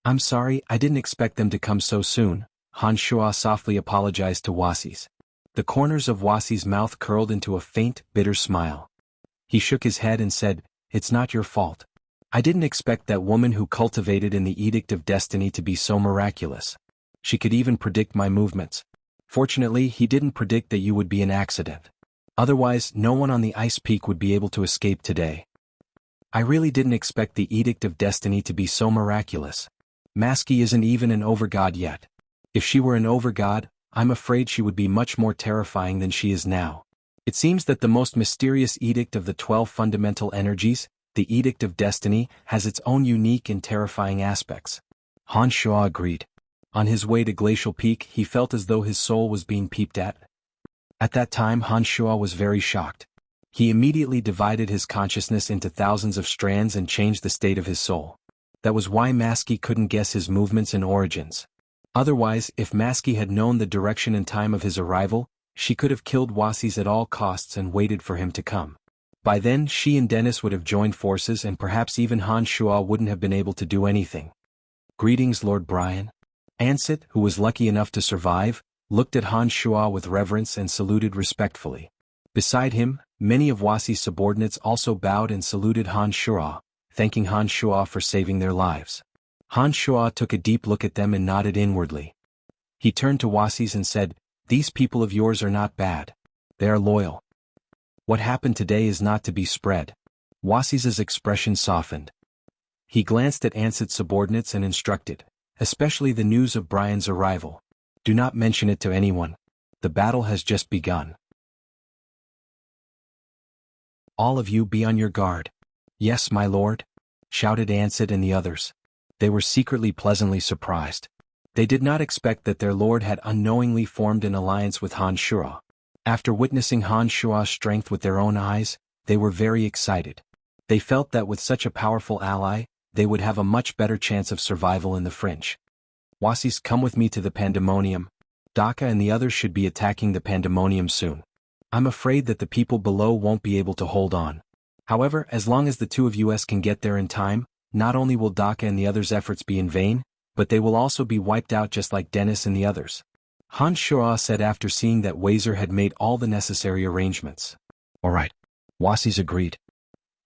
"I'm sorry, I didn't expect them to come so soon," Han Shuo softly apologized to Wasis. The corners of Wasi's mouth curled into a faint, bitter smile. He shook his head and said, "It's not your fault. I didn't expect that woman who cultivated in the Edict of Destiny to be so miraculous. She could even predict my movements. Fortunately, he didn't predict that you would be an accident. Otherwise, no one on the ice peak would be able to escape today. I really didn't expect the Edict of Destiny to be so miraculous. Maskey isn't even an overgod yet. If she were an overgod, I'm afraid she would be much more terrifying than she is now." It seems that the most mysterious edict of the 12 fundamental energies, the Edict of Destiny, has its own unique and terrifying aspects. Han Shuo agreed. On his way to Glacial Peak, he felt as though his soul was being peeped at. At that time, Han Shuo was very shocked. He immediately divided his consciousness into thousands of strands and changed the state of his soul. That was why Maski couldn't guess his movements and origins. Otherwise, if Maski had known the direction and time of his arrival, she could have killed Wasis at all costs and waited for him to come. By then, she and Dennis would have joined forces and perhaps even Han Shuo wouldn't have been able to do anything. Greetings, Lord Brian. Ansett, who was lucky enough to survive, looked at Han Shuo with reverence and saluted respectfully. Beside him, many of Wasi's subordinates also bowed and saluted Han Shuo, thanking Han Shuo for saving their lives. Han Shuo took a deep look at them and nodded inwardly. He turned to Wasis and said, "These people of yours are not bad. They are loyal. What happened today is not to be spread." Wasis's expression softened. He glanced at Ansett's subordinates and instructed, "Especially the news of Brian's arrival. Do not mention it to anyone. The battle has just begun. All of you be on your guard." "Yes, my lord," shouted Ansett and the others. They were secretly pleasantly surprised. They did not expect that their lord had unknowingly formed an alliance with Han Shuo. After witnessing Han Shuo's strength with their own eyes, they were very excited. They felt that with such a powerful ally, they would have a much better chance of survival in the fringe. "Wasis, come with me to the Pandemonium. Daka and the others should be attacking the Pandemonium soon. I'm afraid that the people below won't be able to hold on. However, as long as the two of us can get there in time, not only will Daka and the others' efforts be in vain, but they will also be wiped out just like Dennis and the others," Han Shuo said after seeing that Wazer had made all the necessary arrangements. "All right." Wasis agreed.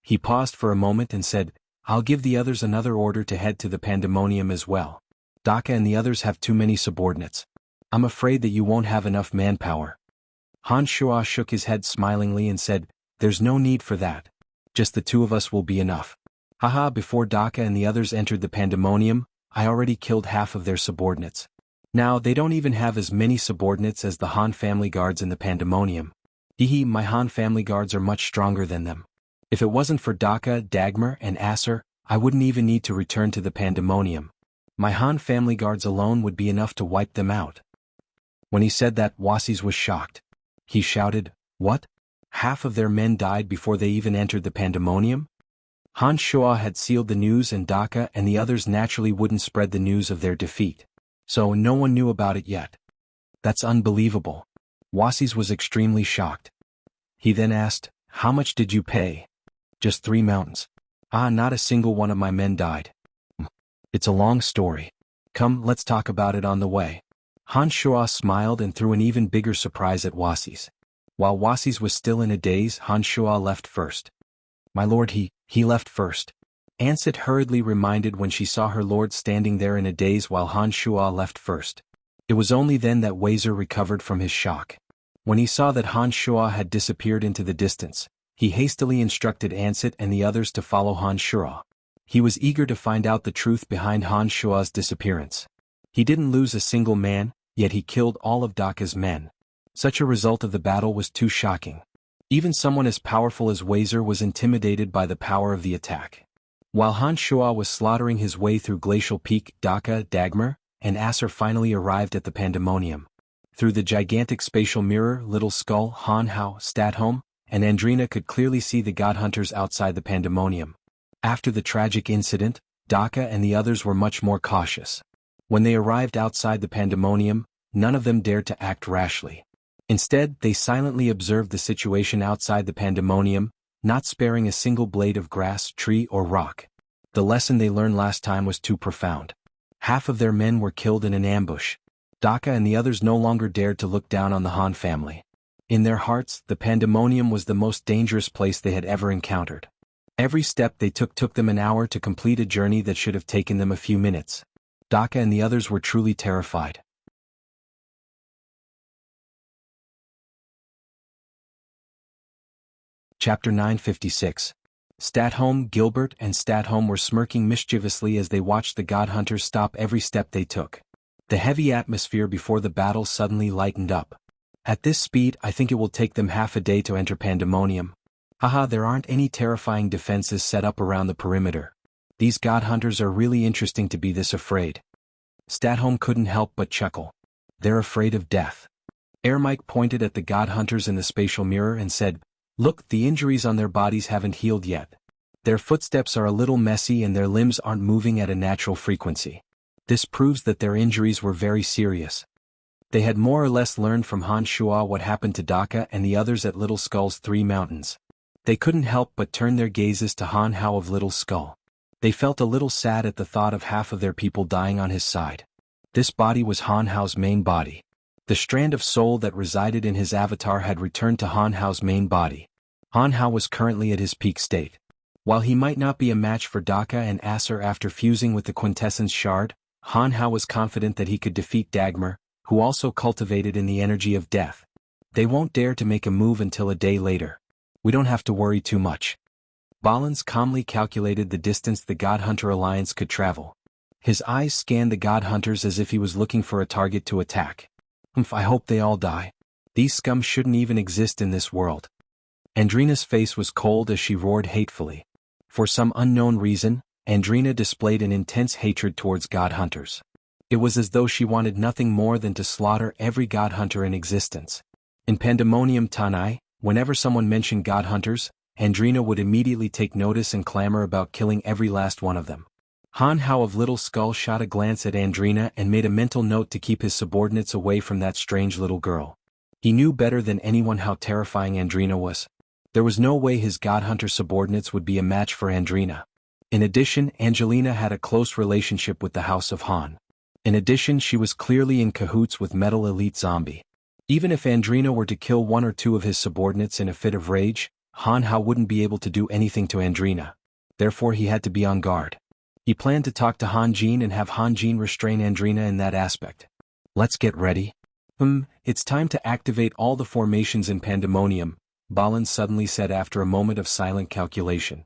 He paused for a moment and said, "I'll give the others another order to head to the Pandemonium as well. Daka and the others have too many subordinates. I'm afraid that you won't have enough manpower." Han Shuo shook his head smilingly and said, "There's no need for that. Just the two of us will be enough. Haha, before Daka and the others entered the Pandemonium, I already killed half of their subordinates. Now they don't even have as many subordinates as the Han family guards in the Pandemonium. Hehe, my Han family guards are much stronger than them. If it wasn't for Daka, Dagmar, and Acer, I wouldn't even need to return to the Pandemonium. My Han family guards alone would be enough to wipe them out." When he said that, Wasis was shocked. He shouted, "What? Half of their men died before they even entered the Pandemonium?" Han Shuo had sealed the news and Daka and the others naturally wouldn't spread the news of their defeat. So no one knew about it yet. That's unbelievable. Wasis was extremely shocked. He then asked, "How much did you pay?" "Just 3 mountains. Not a single one of my men died." "It's a long story. Come, let's talk about it on the way." Han Shuo smiled and threw an even bigger surprise at Wasis. While Wasis was still in a daze, Han Shuo left first. "My lord, he left first." Ansett hurriedly reminded when she saw her lord standing there in a daze while Han Shuo left first. It was only then that Wazer recovered from his shock. When he saw that Han Shuo had disappeared into the distance, he hastily instructed Ansett and the others to follow Han Shuo. He was eager to find out the truth behind Han Shuo's disappearance. He didn't lose a single man, yet he killed all of Daka's men. Such a result of the battle was too shocking. Even someone as powerful as Wazer was intimidated by the power of the attack. While Han Shuo was slaughtering his way through Glacial Peak, Daka, Dagmar, and Acer finally arrived at the Pandemonium. Through the gigantic spatial mirror, Little Skull, Han Hao, Statholm, and Andrina could clearly see the god hunters outside the Pandemonium. After the tragic incident, Daka and the others were much more cautious. When they arrived outside the Pandemonium, none of them dared to act rashly. Instead, they silently observed the situation outside the Pandemonium, not sparing a single blade of grass, tree, or rock. The lesson they learned last time was too profound. Half of their men were killed in an ambush. Daka and the others no longer dared to look down on the Han family. In their hearts, the Pandemonium was the most dangerous place they had ever encountered. Every step they took them an hour to complete a journey that should have taken them a few minutes. Daka and the others were truly terrified. Chapter 956. Statholm, Gilbert, and Statholm were smirking mischievously as they watched the god hunters stop every step they took. The heavy atmosphere before the battle suddenly lightened up. At this speed, I think it will take them half a day to enter Pandemonium. Haha, there aren't any terrifying defenses set up around the perimeter. These god hunters are really interesting to be this afraid. Statholm couldn't help but chuckle. They're afraid of death. Mike pointed at the god hunters in the spatial mirror and said, "Look, the injuries on their bodies haven't healed yet. Their footsteps are a little messy and their limbs aren't moving at a natural frequency. This proves that their injuries were very serious." They had more or less learned from Han Shua what happened to Daka and the others at Little Skull's 3 mountains. They couldn't help but turn their gazes to Han Hao of Little Skull. They felt a little sad at the thought of half of their people dying on his side. This body was Han Hao's main body. The strand of soul that resided in his avatar had returned to Han Hao's main body. Han Hao was currently at his peak state. While he might not be a match for Daka and Acer after fusing with the Quintessence Shard, Han Hao was confident that he could defeat Dagmar, who also cultivated in the energy of death. They won't dare to make a move until a day later. We don't have to worry too much. Balans calmly calculated the distance the God Hunter Alliance could travel. His eyes scanned the God Hunters as if he was looking for a target to attack. I hope they all die. These scum shouldn't even exist in this world. Andrina's face was cold as she roared hatefully. For some unknown reason, Andrina displayed an intense hatred towards God Hunters. It was as though she wanted nothing more than to slaughter every God Hunter in existence. In Pandemonium Tanai, whenever someone mentioned God Hunters, Andrina would immediately take notice and clamor about killing every last one of them. Han Hao of Little Skull shot a glance at Andrina and made a mental note to keep his subordinates away from that strange little girl. He knew better than anyone how terrifying Andrina was. There was no way his God Hunter subordinates would be a match for Andrina. In addition, Angelina had a close relationship with the House of Han. In addition, she was clearly in cahoots with Metal Elite Zombie. Even if Andrina were to kill 1 or 2 of his subordinates in a fit of rage, Han Hao wouldn't be able to do anything to Andrina. Therefore he had to be on guard. He planned to talk to Han Jin and have Han Jin restrain Andrina in that aspect. Let's get ready. It's time to activate all the formations in Pandemonium, Balin suddenly said after a moment of silent calculation.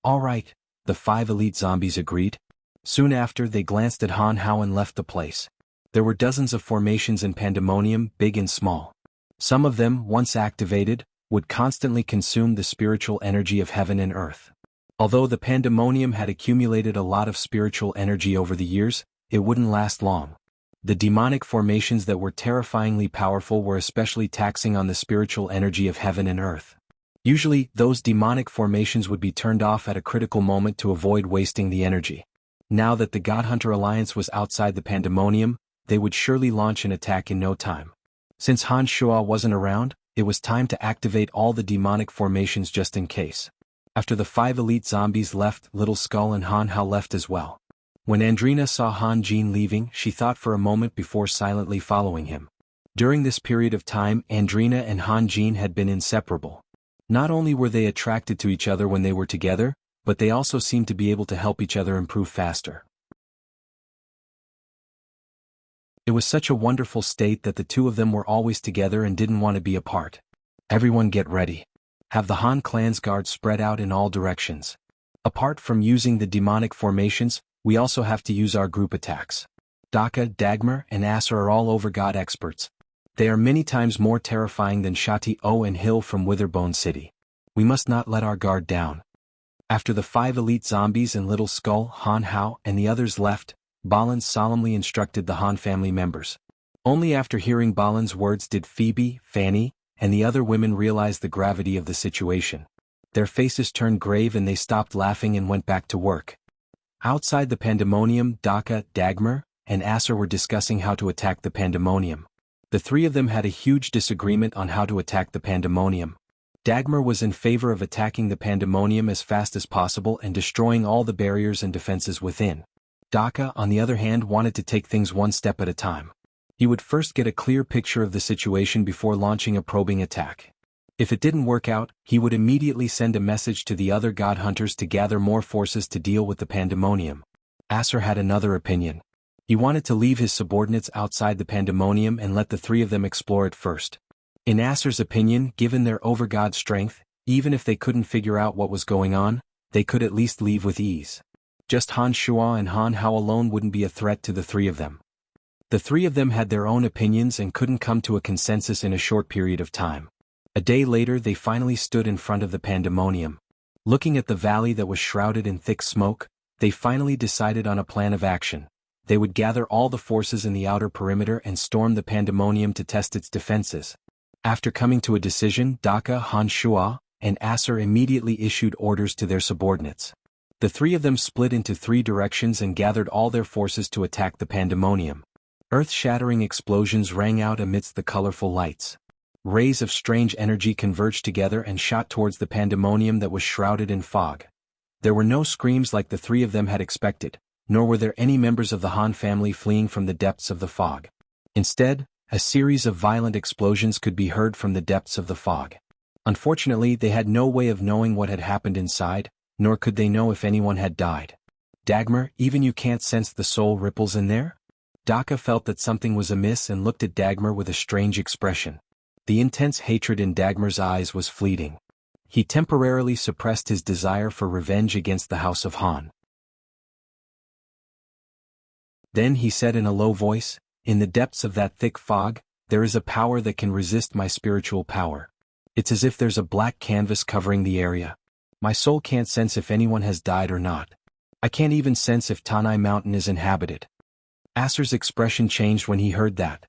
All right, the 5 elite zombies agreed. Soon after, they glanced at Han Hao and left the place. There were dozens of formations in Pandemonium, big and small. Some of them, once activated, would constantly consume the spiritual energy of heaven and earth. Although the Pandemonium had accumulated a lot of spiritual energy over the years, it wouldn't last long. The demonic formations that were terrifyingly powerful were especially taxing on the spiritual energy of heaven and earth. Usually, those demonic formations would be turned off at a critical moment to avoid wasting the energy. Now that the God Hunter Alliance was outside the Pandemonium, they would surely launch an attack in no time. Since Han Shua wasn't around, it was time to activate all the demonic formations just in case. After the 5 elite zombies left, Little Skull and Han Hao left as well. When Andrina saw Han Jin leaving, she thought for a moment before silently following him. During this period of time, Andrina and Han Jin had been inseparable. Not only were they attracted to each other when they were together, but they also seemed to be able to help each other improve faster. It was such a wonderful state that the 2 of them were always together and didn't want to be apart. Everyone get ready. Have the Han clan's guards spread out in all directions. Apart from using the demonic formations, we also have to use our group attacks. Daka, Dagmar, and Acer are all over God experts. They are many times more terrifying than Shati O and Hill from Witherbone City. We must not let our guard down. After the 5 elite zombies and Little Skull, Han Hao, and the others left, Balin solemnly instructed the Han family members. Only after hearing Balin's words did Phoebe, Fanny, and the other women realize the gravity of the situation. Their faces turned grave and they stopped laughing and went back to work. Outside the Pandemonium, Daka, Dagmar, and Acer were discussing how to attack the Pandemonium. The 3 of them had a huge disagreement on how to attack the Pandemonium. Dagmar was in favor of attacking the Pandemonium as fast as possible and destroying all the barriers and defenses within. Daka, on the other hand, wanted to take things one step at a time. He would first get a clear picture of the situation before launching a probing attack. If it didn't work out, he would immediately send a message to the other God Hunters to gather more forces to deal with the Pandemonium. Acer had another opinion. He wanted to leave his subordinates outside the Pandemonium and let the 3 of them explore it first. In Acer's opinion, given their over-God strength, even if they couldn't figure out what was going on, they could at least leave with ease. Just Han Shua and Han Hao alone wouldn't be a threat to the 3 of them. The three of them had their own opinions and couldn't come to a consensus in a short period of time. A day later they finally stood in front of the pandemonium. Looking at the valley that was shrouded in thick smoke, they finally decided on a plan of action. They would gather all the forces in the outer perimeter and storm the pandemonium to test its defenses. After coming to a decision, Daka, Han Shua, and Acer immediately issued orders to their subordinates. The three of them split into three directions and gathered all their forces to attack the pandemonium. Earth-shattering explosions rang out amidst the colorful lights. Rays of strange energy converged together and shot towards the pandemonium that was shrouded in fog. There were no screams like the three of them had expected, nor were there any members of the Han family fleeing from the depths of the fog. Instead, a series of violent explosions could be heard from the depths of the fog. Unfortunately, they had no way of knowing what had happened inside, nor could they know if anyone had died. Dagmar, even you can't sense the soul ripples in there? Daka felt that something was amiss and looked at Dagmar with a strange expression. The intense hatred in Dagmar's eyes was fleeting. He temporarily suppressed his desire for revenge against the House of Han. Then he said in a low voice, "In the depths of that thick fog, there is a power that can resist my spiritual power. It's as if there's a black canvas covering the area. My soul can't sense if anyone has died or not. I can't even sense if Tanai Mountain is inhabited." Acer's expression changed when he heard that.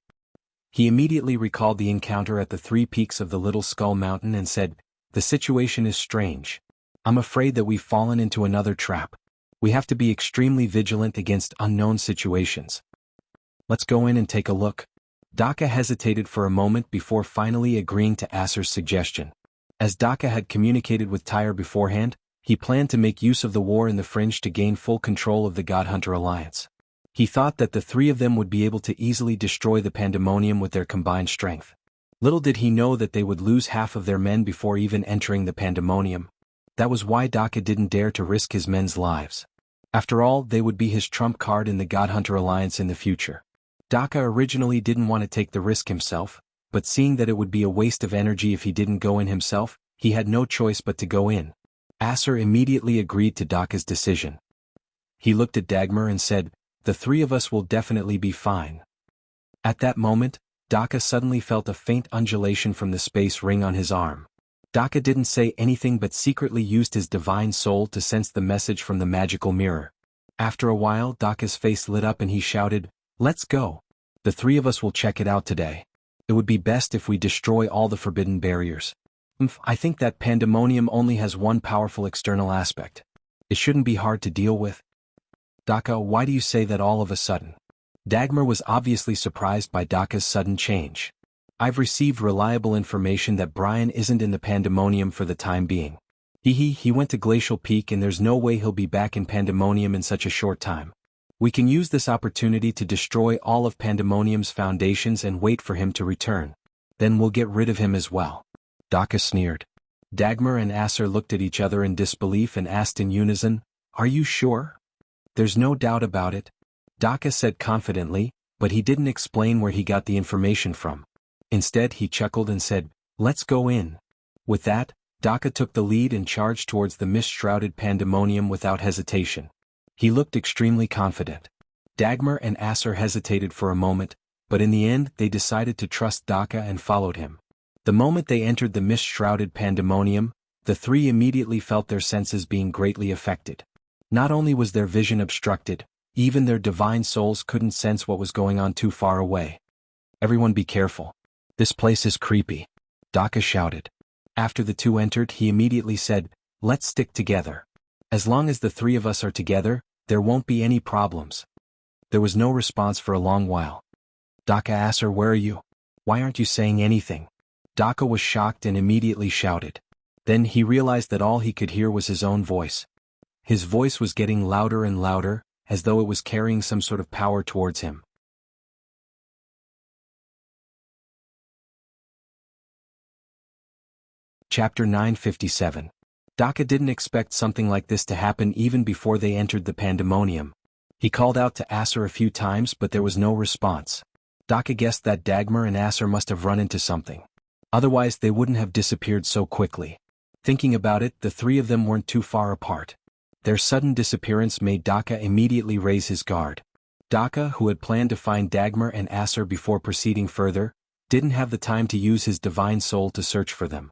He immediately recalled the encounter at the 3 peaks of the Little Skull Mountain and said, "The situation is strange. I'm afraid that we've fallen into another trap. We have to be extremely vigilant against unknown situations. Let's go in and take a look." Daka hesitated for a moment before finally agreeing to Acer's suggestion. As Daka had communicated with Tyre beforehand, he planned to make use of the war in the Fringe to gain full control of the God Hunter Alliance. He thought that the three of them would be able to easily destroy the pandemonium with their combined strength. Little did he know that they would lose half of their men before even entering the pandemonium. That was why Daka didn't dare to risk his men's lives. After all, they would be his trump card in the God Hunter Alliance in the future. Daka originally didn't want to take the risk himself, but seeing that it would be a waste of energy if he didn't go in himself, he had no choice but to go in. Acer immediately agreed to Daka's decision. He looked at Dagmar and said, "The three of us will definitely be fine." At that moment, Daka suddenly felt a faint undulation from the space ring on his arm. Daka didn't say anything but secretly used his divine soul to sense the message from the magical mirror. After a while, Daka's face lit up and he shouted, "Let's go. The three of us will check it out today. It would be best if we destroy all the forbidden barriers. I think that pandemonium only has one powerful external aspect. It shouldn't be hard to deal with." "Daka, why do you say that all of a sudden?" Dagmar was obviously surprised by Daka's sudden change. "I've received reliable information that Brian isn't in the pandemonium for the time being. He went to Glacial Peak and there's no way he'll be back in pandemonium in such a short time. We can use this opportunity to destroy all of pandemonium's foundations and wait for him to return. Then we'll get rid of him as well." Daka sneered. Dagmar and Acer looked at each other in disbelief and asked in unison, "Are you sure?" "There's no doubt about it," Daka said confidently, but he didn't explain where he got the information from. Instead he chuckled and said, "Let's go in." With that, Daka took the lead and charged towards the mist-shrouded pandemonium without hesitation. He looked extremely confident. Dagmar and Acer hesitated for a moment, but in the end they decided to trust Daka and followed him. The moment they entered the mist-shrouded pandemonium, the three immediately felt their senses being greatly affected. Not only was their vision obstructed, even their divine souls couldn't sense what was going on too far away. "Everyone be careful. This place is creepy," Daka shouted. After the two entered, he immediately said, "Let's stick together. As long as the three of us are together, there won't be any problems." There was no response for a long while. "Daka, Acer, where are you? Why aren't you saying anything?" Daka was shocked and immediately shouted. Then he realized that all he could hear was his own voice. His voice was getting louder and louder, as though it was carrying some sort of power towards him. Chapter 957. Daka didn't expect something like this to happen even before they entered the pandemonium. He called out to Acer a few times but there was no response. Daka guessed that Dagmar and Acer must have run into something. Otherwise they wouldn't have disappeared so quickly. Thinking about it, the three of them weren't too far apart. Their sudden disappearance made Daka immediately raise his guard. Daka, who had planned to find Dagmar and Aser before proceeding further, didn't have the time to use his divine soul to search for them.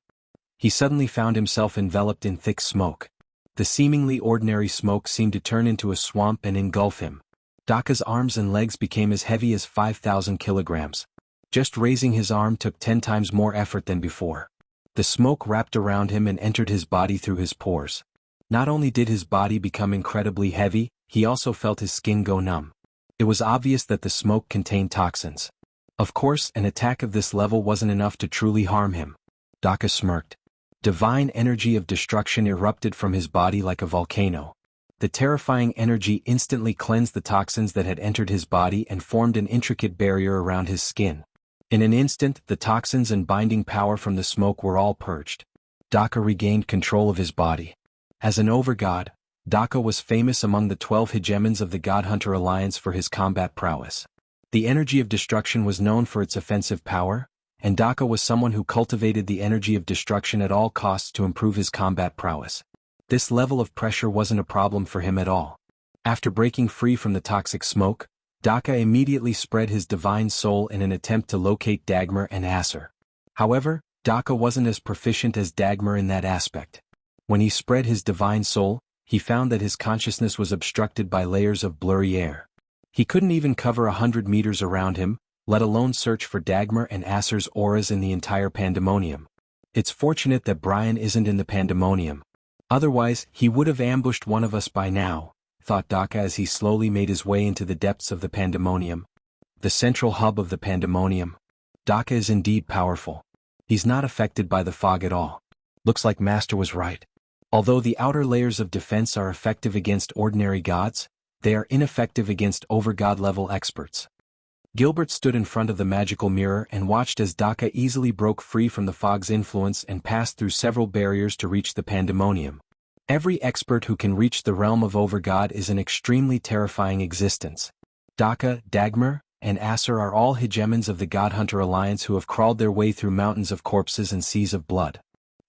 He suddenly found himself enveloped in thick smoke. The seemingly ordinary smoke seemed to turn into a swamp and engulf him. Daka's arms and legs became as heavy as 5,000 kilograms. Just raising his arm took 10 times more effort than before. The smoke wrapped around him and entered his body through his pores. Not only did his body become incredibly heavy, he also felt his skin go numb. It was obvious that the smoke contained toxins. Of course, an attack of this level wasn't enough to truly harm him. Daka smirked. Divine energy of destruction erupted from his body like a volcano. The terrifying energy instantly cleansed the toxins that had entered his body and formed an intricate barrier around his skin. In an instant, the toxins and binding power from the smoke were all purged. Daka regained control of his body. As an overgod, Daka was famous among the 12 hegemons of the God Hunter Alliance for his combat prowess. The energy of destruction was known for its offensive power, and Daka was someone who cultivated the energy of destruction at all costs to improve his combat prowess. This level of pressure wasn't a problem for him at all. After breaking free from the toxic smoke, Daka immediately spread his divine soul in an attempt to locate Dagmar and Aser. However, Daka wasn't as proficient as Dagmar in that aspect. When he spread his divine soul, he found that his consciousness was obstructed by layers of blurry air. He couldn't even cover 100 meters around him, let alone search for Dagmar and Aser's auras in the entire pandemonium. It's fortunate that Brian isn't in the pandemonium. Otherwise, he would have ambushed one of us by now, thought Daka as he slowly made his way into the depths of the pandemonium. The central hub of the pandemonium. Daka is indeed powerful. He's not affected by the fog at all. Looks like Master was right. Although the outer layers of defense are effective against ordinary gods, they are ineffective against overgod-level experts. Gilbert stood in front of the magical mirror and watched as Daka easily broke free from the fog's influence and passed through several barriers to reach the pandemonium. Every expert who can reach the realm of overgod is an extremely terrifying existence. Daka, Dagmar, and Aser are all hegemons of the God Hunter Alliance who have crawled their way through mountains of corpses and seas of blood.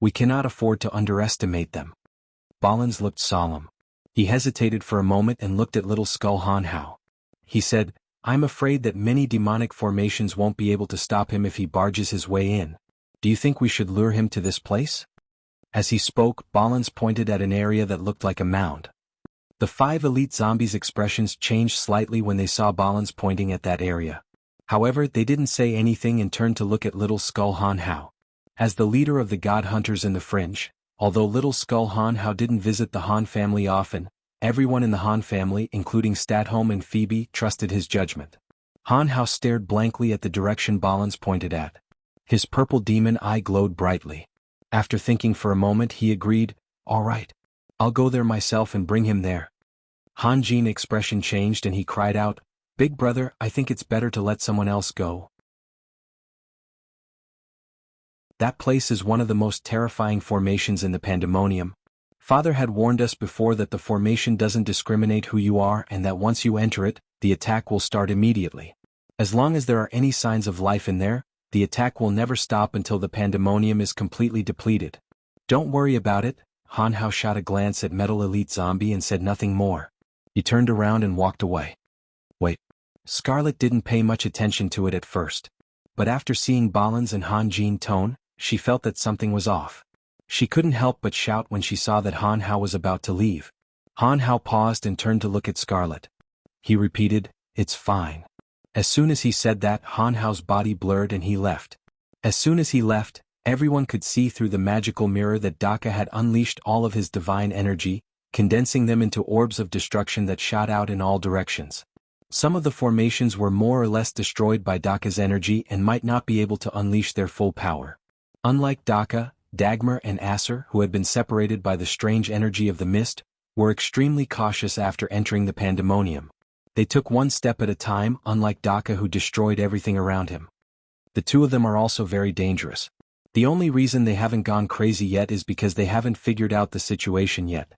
We cannot afford to underestimate them. Balins looked solemn. He hesitated for a moment and looked at Little Skull Hanhao. He said, "I'm afraid that many demonic formations won't be able to stop him if he barges his way in. Do you think we should lure him to this place?" As he spoke, Balins pointed at an area that looked like a mound. The 5 elite zombies' expressions changed slightly when they saw Balins pointing at that area. However, they didn't say anything and turned to look at Little Skull Hanhao. As the leader of the God Hunters in the Fringe, although Little Skull Hanhao didn't visit the Han family often, everyone in the Han family, including Statholm and Phoebe, trusted his judgment. Hanhao stared blankly at the direction Balins pointed at. His purple demon eye glowed brightly. After thinking for a moment, he agreed, "All right. I'll go there myself and bring him there." Hanjin's expression changed and he cried out, "Big brother, I think it's better to let someone else go. That place is one of the most terrifying formations in the pandemonium. Father had warned us before that the formation doesn't discriminate who you are and that once you enter it, the attack will start immediately. As long as there are any signs of life in there, the attack will never stop until the pandemonium is completely depleted. Don't worry about it." Hanhao shot a glance at Metal Elite Zombie and said nothing more. He turned around and walked away. Wait. Scarlet didn't pay much attention to it at first. But after seeing Balins and Hanjin tone, she felt that something was off. She couldn't help but shout when she saw that Hanhao was about to leave. Hanhao paused and turned to look at Scarlet. He repeated, "It's fine." As soon as he said that, Hanhao's body blurred and he left. As soon as he left, everyone could see through the magical mirror that Daka had unleashed all of his divine energy, condensing them into orbs of destruction that shot out in all directions. Some of the formations were more or less destroyed by Daka's energy and might not be able to unleash their full power. Unlike Daka, Dagmar and Aser, who had been separated by the strange energy of the mist, were extremely cautious after entering the pandemonium. They took one step at a time, unlike Daka, who destroyed everything around him. The two of them are also very dangerous. The only reason they haven't gone crazy yet is because they haven't figured out the situation yet.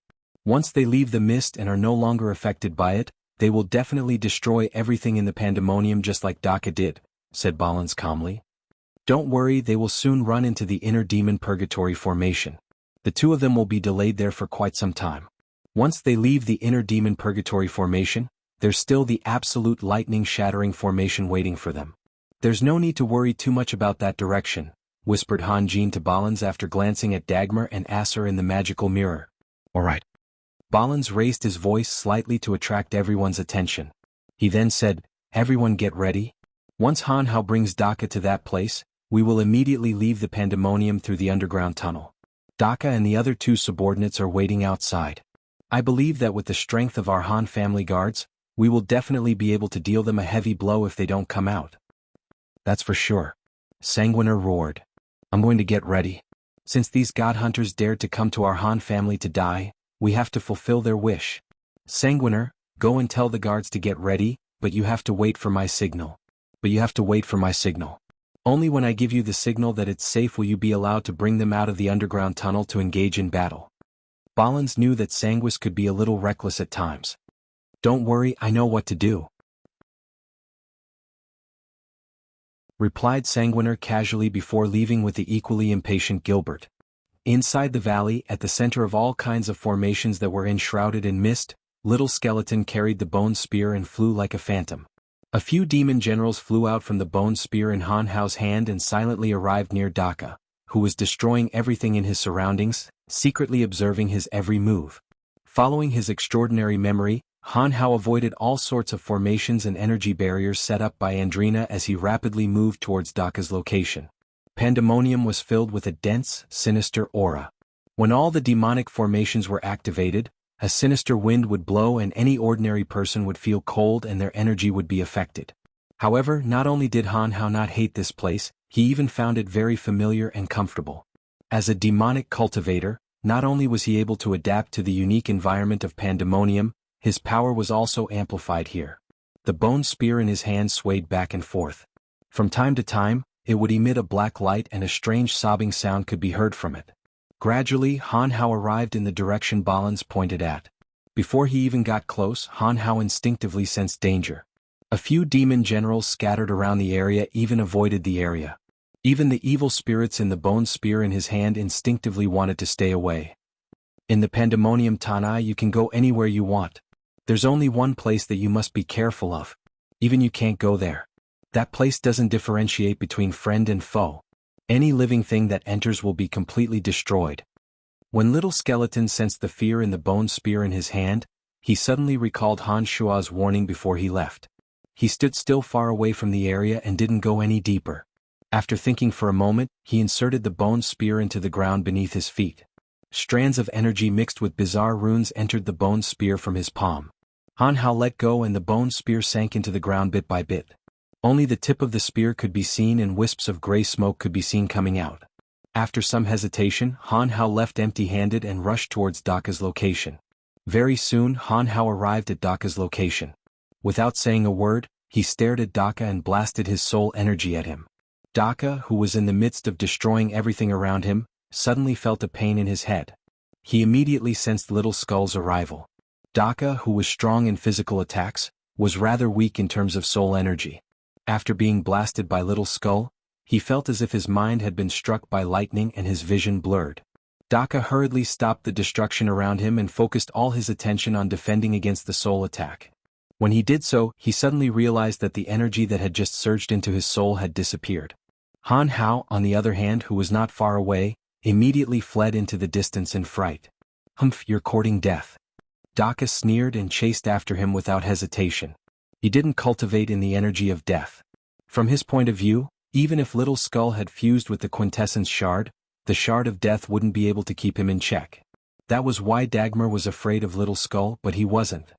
Once they leave the mist and are no longer affected by it, they will definitely destroy everything in the pandemonium just like Daka did, said Balins calmly. Don't worry, they will soon run into the inner demon purgatory formation. The two of them will be delayed there for quite some time. Once they leave the inner demon purgatory formation, there's still the absolute lightning-shattering formation waiting for them. There's no need to worry too much about that direction, whispered Han Jin to Balans after glancing at Dagmar and Acer in the magical mirror. All right. Balans raised his voice slightly to attract everyone's attention. He then said, everyone get ready. Once Han Hao brings Daka to that place, we will immediately leave the pandemonium through the underground tunnel. Daka and the other two subordinates are waiting outside. I believe that with the strength of our Han family guards, we will definitely be able to deal them a heavy blow if they don't come out. That's for sure. Sanguiner roared. I'm going to get ready. Since these god hunters dared to come to our Han family to die, we have to fulfill their wish. Sanguiner, go and tell the guards to get ready, but you have to wait for my signal. Only when I give you the signal that it's safe will you be allowed to bring them out of the underground tunnel to engage in battle. Balans knew that Sanguis could be a little reckless at times. Don't worry, I know what to do, replied Sanguiner casually before leaving with the equally impatient Gilbert. Inside the valley, at the center of all kinds of formations that were enshrouded in mist, Little Skeleton carried the bone spear and flew like a phantom. A few demon generals flew out from the bone spear in Han Hao's hand and silently arrived near Daka, who was destroying everything in his surroundings, secretly observing his every move. Following his extraordinary memory, Han Hao avoided all sorts of formations and energy barriers set up by Andrina as he rapidly moved towards Daka's location. Pandemonium was filled with a dense, sinister aura. When all the demonic formations were activated, a sinister wind would blow and any ordinary person would feel cold and their energy would be affected. However, not only did Han Hao not hate this place, he even found it very familiar and comfortable. As a demonic cultivator, not only was he able to adapt to the unique environment of Pandemonium, his power was also amplified here. The bone spear in his hand swayed back and forth. From time to time, it would emit a black light and a strange sobbing sound could be heard from it. Gradually, Han Hao arrived in the direction Balans pointed at. Before he even got close, Han Hao instinctively sensed danger. A few demon generals scattered around the area even avoided the area. Even the evil spirits in the bone spear in his hand instinctively wanted to stay away. In the Pandemonium Tanai you can go anywhere you want. There's only one place that you must be careful of. Even you can't go there. That place doesn't differentiate between friend and foe. Any living thing that enters will be completely destroyed. When Little Skeleton sensed the fear in the bone spear in his hand, he suddenly recalled Han Shua's warning before he left. He stood still far away from the area and didn't go any deeper. After thinking for a moment, he inserted the bone spear into the ground beneath his feet. Strands of energy mixed with bizarre runes entered the bone spear from his palm. Han Hao let go and the bone spear sank into the ground bit by bit. Only the tip of the spear could be seen and wisps of gray smoke could be seen coming out. After some hesitation, Han Hao left empty-handed and rushed towards Daka's location. Very soon Han Hao arrived at Daka's location. Without saying a word, he stared at Daka and blasted his soul energy at him. Daka, who was in the midst of destroying everything around him, suddenly felt a pain in his head. He immediately sensed Little Skull's arrival. Daka, who was strong in physical attacks, was rather weak in terms of soul energy. After being blasted by Little Skull, he felt as if his mind had been struck by lightning and his vision blurred. Daka hurriedly stopped the destruction around him and focused all his attention on defending against the soul attack. When he did so, he suddenly realized that the energy that had just surged into his soul had disappeared. Han Hao, on the other hand, who was not far away, immediately fled into the distance in fright. Humph, you're courting death. Daka sneered and chased after him without hesitation. He didn't cultivate in the energy of death. From his point of view, even if Little Skull had fused with the quintessence shard, the shard of death wouldn't be able to keep him in check. That was why Dagmar was afraid of Little Skull, but he wasn't.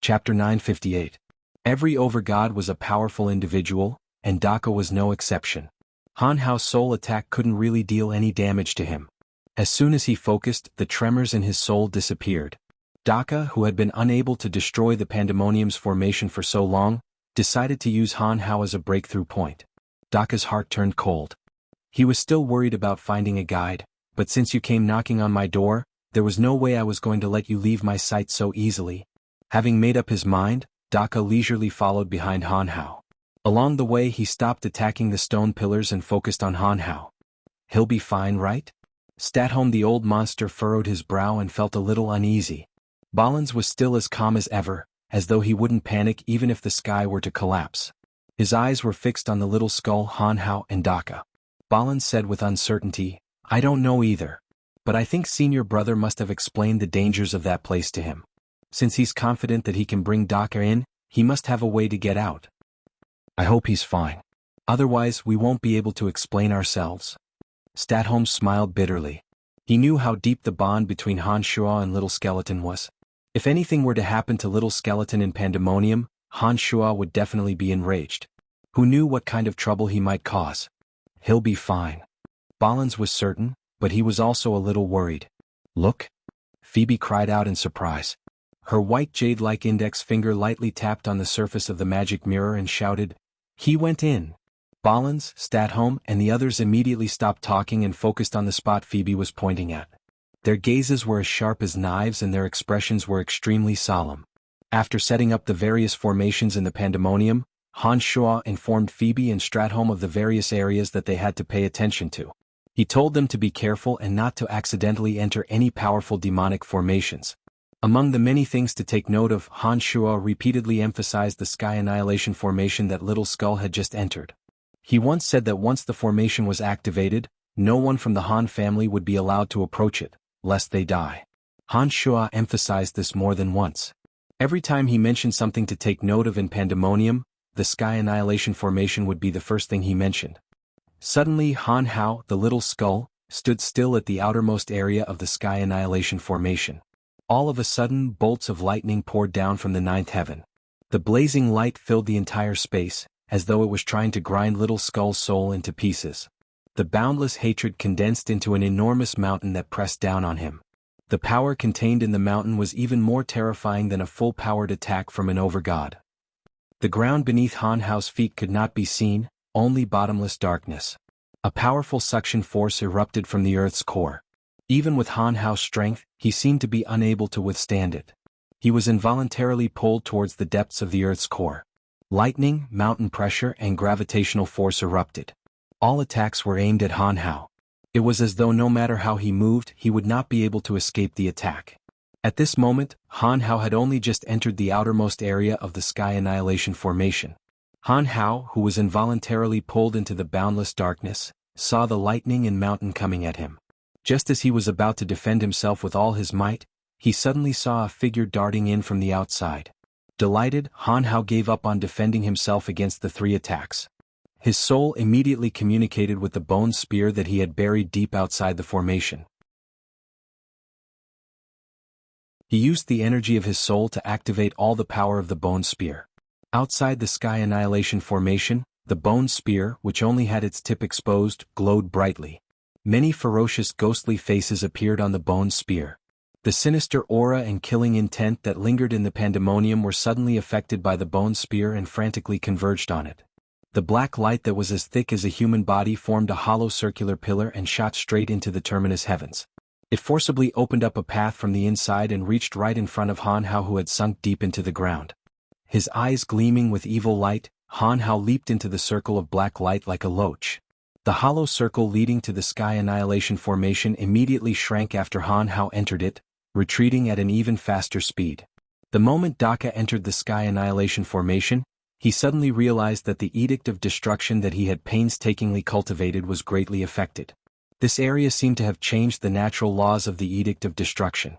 Chapter 958. Every overgod was a powerful individual, and Daka was no exception. Han Hao's soul attack couldn't really deal any damage to him. As soon as he focused, the tremors in his soul disappeared. Daka, who had been unable to destroy the Pandemonium's formation for so long, decided to use Han Hao as a breakthrough point. Daka's heart turned cold. He was still worried about finding a guide, but since you came knocking on my door, there was no way I was going to let you leave my sight so easily. Having made up his mind, Daka leisurely followed behind Han Hao. Along the way he stopped attacking the stone pillars and focused on Han Hao. He'll be fine, right? Statholm the old monster furrowed his brow and felt a little uneasy. Ballins was still as calm as ever, as though he wouldn't panic even if the sky were to collapse. His eyes were fixed on the little skull, Han Hao and Daka. Ballins said with uncertainty, "I don't know either. But I think senior brother must have explained the dangers of that place to him. Since he's confident that he can bring Daka in, he must have a way to get out. I hope he's fine. Otherwise we won't be able to explain ourselves." Statholm smiled bitterly. He knew how deep the bond between Han Shua and Little Skeleton was. If anything were to happen to Little Skeleton in Pandemonium, Han Shua would definitely be enraged. Who knew what kind of trouble he might cause? He'll be fine. Ballins was certain, but he was also a little worried. "Look!" Phoebe cried out in surprise. Her white jade-like index finger lightly tapped on the surface of the magic mirror and shouted, "He went in!" Ballins, Statholm, and the others immediately stopped talking and focused on the spot Phoebe was pointing at. Their gazes were as sharp as knives and their expressions were extremely solemn. After setting up the various formations in the Pandemonium, Han Shua informed Phoebe and Statholm of the various areas that they had to pay attention to. He told them to be careful and not to accidentally enter any powerful demonic formations. Among the many things to take note of, Han Shua repeatedly emphasized the Sky Annihilation formation that Little Skull had just entered. He once said that once the formation was activated, no one from the Han family would be allowed to approach it, lest they die. Han Shua emphasized this more than once. Every time he mentioned something to take note of in Pandemonium, the Sky Annihilation formation would be the first thing he mentioned. Suddenly Han Hao, the Little Skull, stood still at the outermost area of the Sky Annihilation formation. All of a sudden bolts of lightning poured down from the ninth heaven. The blazing light filled the entire space, as though it was trying to grind Little Skull's soul into pieces. The boundless hatred condensed into an enormous mountain that pressed down on him. The power contained in the mountain was even more terrifying than a full-powered attack from an overgod. The ground beneath Han Hao's feet could not be seen, only bottomless darkness. A powerful suction force erupted from the earth's core. Even with Han Hao's strength, he seemed to be unable to withstand it. He was involuntarily pulled towards the depths of the earth's core. Lightning, mountain pressure, and gravitational force erupted. All attacks were aimed at Han Hao. It was as though no matter how he moved, he would not be able to escape the attack. At this moment, Han Hao had only just entered the outermost area of the Sky Annihilation formation. Han Hao, who was involuntarily pulled into the boundless darkness, saw the lightning and mountain coming at him. Just as he was about to defend himself with all his might, he suddenly saw a figure darting in from the outside. Delighted, Han Hao gave up on defending himself against the three attacks. His soul immediately communicated with the bone spear that he had buried deep outside the formation. He used the energy of his soul to activate all the power of the bone spear. Outside the Sky Annihilation formation, the bone spear, which only had its tip exposed, glowed brightly. Many ferocious ghostly faces appeared on the bone spear. The sinister aura and killing intent that lingered in the Pandemonium were suddenly affected by the bone spear and frantically converged on it. The black light that was as thick as a human body formed a hollow circular pillar and shot straight into the terminus heavens. It forcibly opened up a path from the inside and reached right in front of Han Hao, who had sunk deep into the ground. His eyes gleaming with evil light, Han Hao leaped into the circle of black light like a loach. The hollow circle leading to the Sky Annihilation formation immediately shrank after Han Hao entered it, retreating at an even faster speed. The moment Daka entered the Sky Annihilation formation, he suddenly realized that the edict of destruction that he had painstakingly cultivated was greatly affected. This area seemed to have changed the natural laws of the edict of destruction.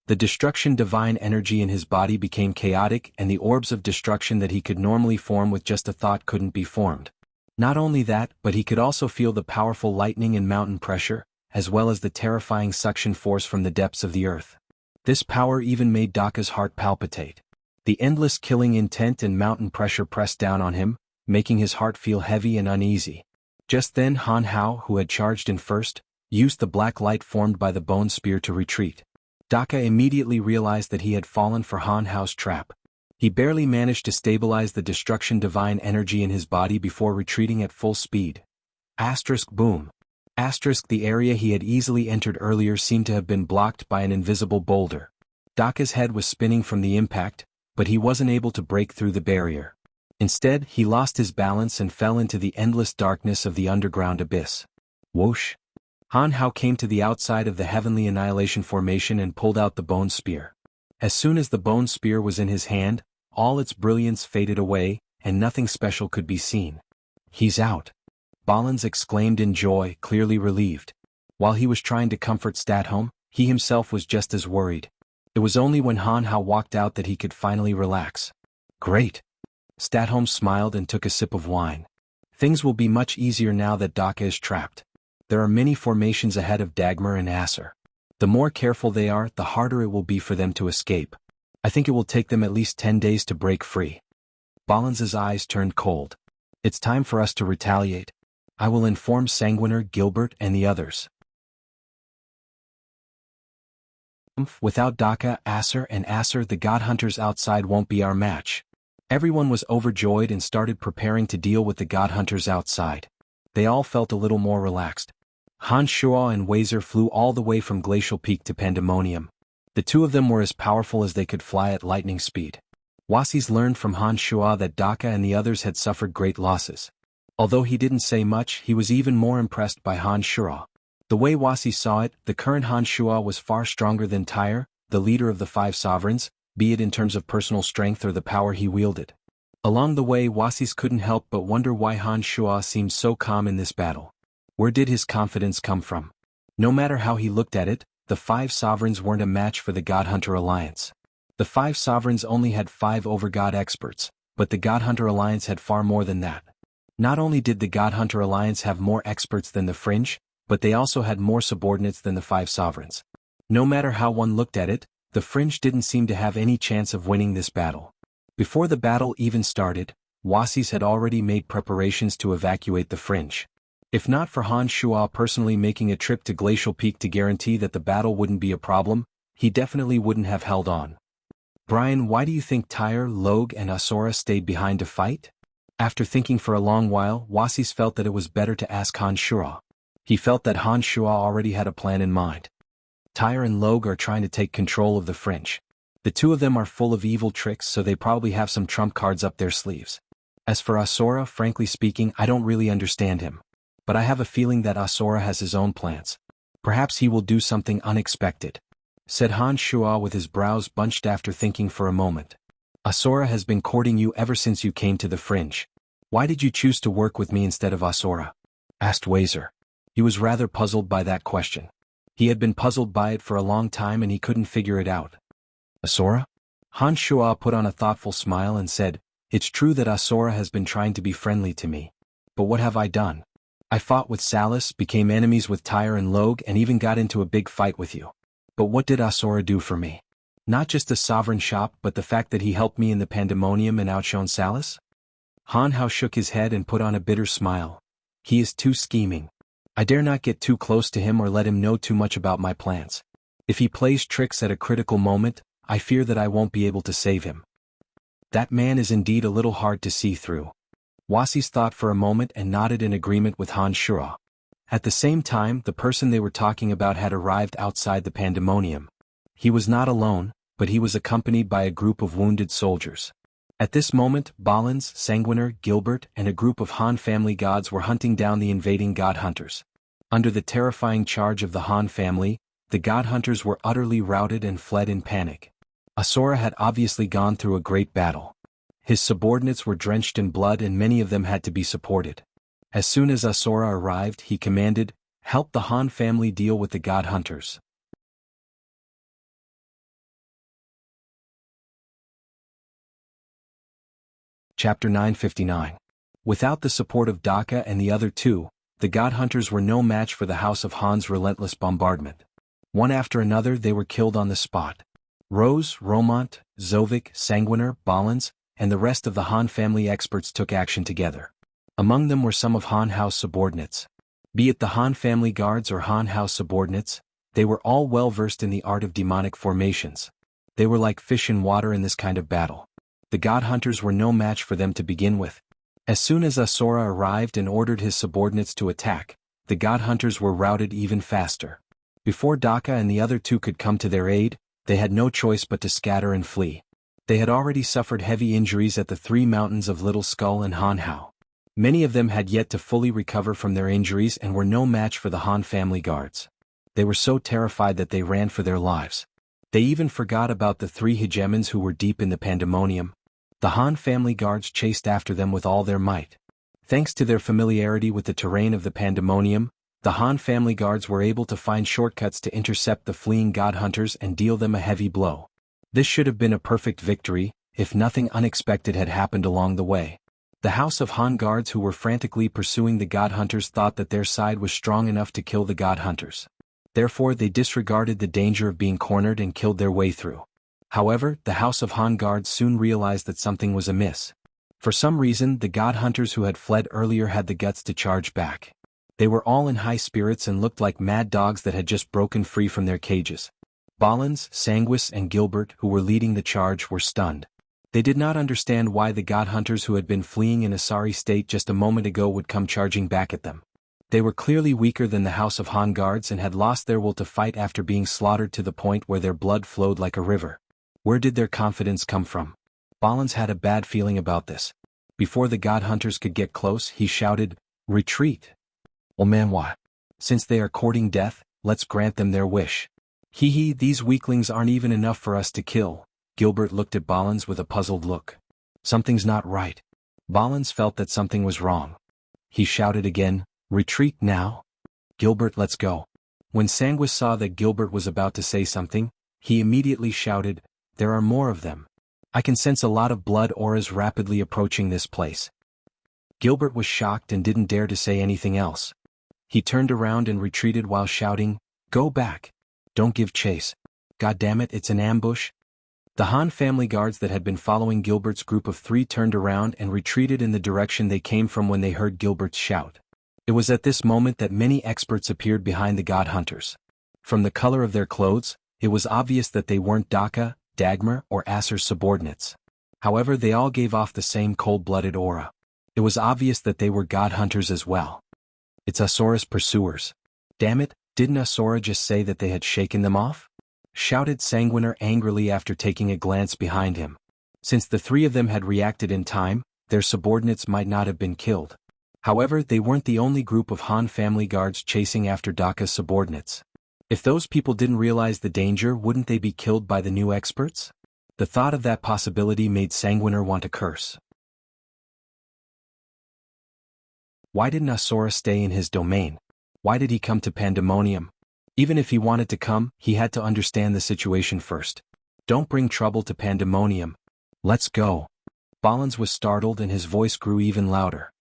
The destruction divine energy in his body became chaotic, and the orbs of destruction that he could normally form with just a thought couldn't be formed. Not only that, but he could also feel the powerful lightning and mountain pressure, as well as the terrifying suction force from the depths of the earth. This power even made Daka's heart palpitate. The endless killing intent and mountain pressure pressed down on him, making his heart feel heavy and uneasy. Just then Han Hao, who had charged in first, used the black light formed by the bone spear to retreat. Daka immediately realized that he had fallen for Han Hao's trap. He barely managed to stabilize the destruction divine energy in his body before retreating at full speed. Boom. The area he had easily entered earlier seemed to have been blocked by an invisible boulder. Daka's head was spinning from the impact, but he wasn't able to break through the barrier. Instead, he lost his balance and fell into the endless darkness of the underground abyss. Whoosh! Han Hao came to the outside of the Heavenly Annihilation Formation and pulled out the bone spear. As soon as the bone spear was in his hand, all its brilliance faded away, and nothing special could be seen. "He's out," Balins exclaimed in joy, clearly relieved. While he was trying to comfort Statholm, he himself was just as worried. It was only when Han Hao walked out that he could finally relax. "Great." Statholm smiled and took a sip of wine. "Things will be much easier now that Daka is trapped. There are many formations ahead of Dagmar and Acer. The more careful they are, the harder it will be for them to escape. I think it will take them at least 10 days to break free." Ballins's eyes turned cold. "It's time for us to retaliate. I will inform Sanguiner, Gilbert, and the others." Without Daka, Acer, the God Hunters outside won't be our match. Everyone was overjoyed and started preparing to deal with the God Hunters outside. They all felt a little more relaxed. Han Shuo and Weiser flew all the way from Glacial Peak to Pandemonium. The two of them were as powerful as they could fly at lightning speed. Wasis learned from Han Shuo that Daka and the others had suffered great losses. Although he didn't say much, he was even more impressed by Han Shuo. The way Wasis saw it, the current Han Shuo was far stronger than Tyre, the leader of the five sovereigns, be it in terms of personal strength or the power he wielded. Along the way, Wasis couldn't help but wonder why Han Shuo seemed so calm in this battle. Where did his confidence come from? No matter how he looked at it, the five sovereigns weren't a match for the God Hunter Alliance. The five sovereigns only had 5 over-God experts, but the God Hunter Alliance had far more than that. Not only did the God Hunter Alliance have more experts than the Fringe, but they also had more subordinates than the five sovereigns. No matter how one looked at it, the Fringe didn't seem to have any chance of winning this battle. Before the battle even started, Wasis had already made preparations to evacuate the Fringe. If not for Han Shuo personally making a trip to Glacial Peak to guarantee that the battle wouldn't be a problem, he definitely wouldn't have held on. "Brian, why do you think Tyre, Logue, and Asura stayed behind to fight?" After thinking for a long while, Wasis felt that it was better to ask Han Shuo. He felt that Han Shuo already had a plan in mind. Tyre and Logue are trying to take control of the Fringe. The two of them are full of evil tricks, so they probably have some trump cards up their sleeves. As for Asura, frankly speaking, I don't really understand him. But I have a feeling that Asura has his own plans. Perhaps he will do something unexpected," said Han Shuo with his brows bunched after thinking for a moment. "Asura has been courting you ever since you came to the Fringe. Why did you choose to work with me instead of Asura?" asked Weiser. He was rather puzzled by that question. He had been puzzled by it for a long time and he couldn't figure it out. "Asura?" Han Shuo put on a thoughtful smile and said, "It's true that Asura has been trying to be friendly to me. But what have I done? I fought with Salus, became enemies with Tyre and Logue, and even got into a big fight with you. But what did Asura do for me? Not just the sovereign shop, but the fact that he helped me in the Pandemonium and outshone Salus?" Han Hao shook his head and put on a bitter smile. "He is too scheming. I dare not get too close to him or let him know too much about my plans. If he plays tricks at a critical moment, I fear that I won't be able to save him. That man is indeed a little hard to see through." Wasis thought for a moment and nodded in agreement with Han Shuo. At the same time, the person they were talking about had arrived outside the Pandemonium. He was not alone, but he was accompanied by a group of wounded soldiers. At this moment, Balins, Sanguiner, Gilbert, and a group of Han family gods were hunting down the invading God Hunters. Under the terrifying charge of the Han family, the God Hunters were utterly routed and fled in panic. Asura had obviously gone through a great battle. His subordinates were drenched in blood and many of them had to be supported. As soon as Asura arrived, he commanded, "Help the Han family deal with the God Hunters." Chapter 959. Without the support of Daka and the other two, the God Hunters were no match for the House of Han's relentless bombardment. One after another they were killed on the spot. Rose, Romont, Zovik, Sanguiner, Balins, and the rest of the Han family experts took action together. Among them were some of Han Hao's subordinates. Be it the Han family guards or Han Hao's subordinates, they were all well versed in the art of demonic formations. They were like fish in water in this kind of battle. The God Hunters were no match for them to begin with. As soon as Asura arrived and ordered his subordinates to attack, the God Hunters were routed even faster. Before Daka and the other two could come to their aid, they had no choice but to scatter and flee. They had already suffered heavy injuries at the 3 mountains of Little Skull and Han Hao. Many of them had yet to fully recover from their injuries and were no match for the Han family guards. They were so terrified that they ran for their lives. They even forgot about the 3 hegemons who were deep in the pandemonium. The Han family guards chased after them with all their might. Thanks to their familiarity with the terrain of the pandemonium, the Han family guards were able to find shortcuts to intercept the fleeing god hunters and deal them a heavy blow. This should have been a perfect victory, if nothing unexpected had happened along the way. The House of Han guards who were frantically pursuing the god hunters thought that their side was strong enough to kill the god hunters. Therefore they disregarded the danger of being cornered and killed their way through. However, the House of Han guards soon realized that something was amiss. For some reason, the god hunters who had fled earlier had the guts to charge back. They were all in high spirits and looked like mad dogs that had just broken free from their cages. Ballins, Sanguis and Gilbert, who were leading the charge, were stunned. They did not understand why the god hunters who had been fleeing in a sorry state just a moment ago would come charging back at them. They were clearly weaker than the House of Han guards and had lost their will to fight after being slaughtered to the point where their blood flowed like a river. Where did their confidence come from? Ballins had a bad feeling about this. Before the god hunters could get close, he shouted, "Retreat! Oh man, why? Since they are courting death, let's grant them their wish." Hee, these weaklings aren't even enough for us to kill." Gilbert looked at Ballins with a puzzled look. Something's not right. Ballins felt that something was wrong. He shouted again, "Retreat now? Gilbert, let's go." When Sanguis saw that Gilbert was about to say something, he immediately shouted, "There are more of them. I can sense a lot of blood auras rapidly approaching this place." Gilbert was shocked and didn't dare to say anything else. He turned around and retreated while shouting, "Go back. Don't give chase. God damn it, it's an ambush." The Han family guards that had been following Gilbert's group of 3 turned around and retreated in the direction they came from when they heard Gilbert's shout. It was at this moment that many experts appeared behind the god hunters. From the color of their clothes, it was obvious that they weren't Daka, Dagmar, or Acer's subordinates. However, they all gave off the same cold-blooded aura. It was obvious that they were god hunters as well. "It's Asora's pursuers. Damn it, didn't Asora just say that they had shaken them off?" shouted Sanguiner angrily after taking a glance behind him. Since the 3 of them had reacted in time, their subordinates might not have been killed. However, they weren't the only group of Han family guards chasing after Daka's subordinates. If those people didn't realize the danger, wouldn't they be killed by the new experts? The thought of that possibility made Sanguiner want to curse. Why didn't Asora stay in his domain? Why did he come to Pandemonium? Even if he wanted to come, he had to understand the situation first. Don't bring trouble to Pandemonium. Let's go. Ballins was startled and his voice grew even louder.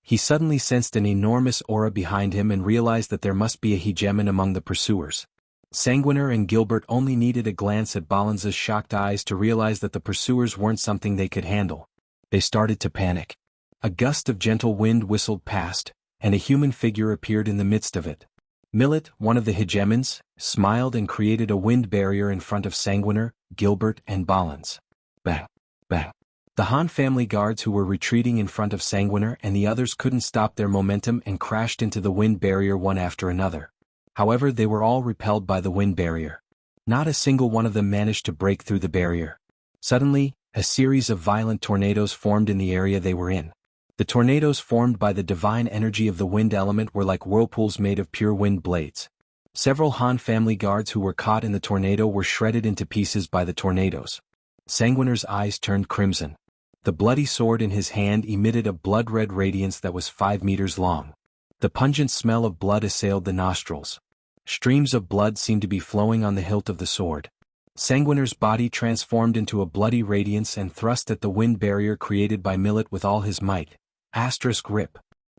He suddenly sensed an enormous aura behind him and realized that there must be a hegemon among the pursuers. Sanguiner and Gilbert only needed a glance at Ballins's shocked eyes to realize that the pursuers weren't something they could handle. They started to panic. A gust of gentle wind whistled past, and a human figure appeared in the midst of it. Millet, one of the hegemons, smiled and created a wind barrier in front of Sanguiner, Gilbert, and Ballins. Bang! Bang! The Han family guards who were retreating in front of Sanguiner and the others couldn't stop their momentum and crashed into the wind barrier one after another. However, they were all repelled by the wind barrier. Not a single one of them managed to break through the barrier. Suddenly, a series of violent tornadoes formed in the area they were in. The tornadoes formed by the divine energy of the wind element were like whirlpools made of pure wind blades. Several Han family guards who were caught in the tornado were shredded into pieces by the tornadoes. Sanguiner's eyes turned crimson. The bloody sword in his hand emitted a blood-red radiance that was 5 meters long. The pungent smell of blood assailed the nostrils. Streams of blood seemed to be flowing on the hilt of the sword. Sanguiner's body transformed into a bloody radiance and thrust at the wind barrier created by Millet with all his might. Rip.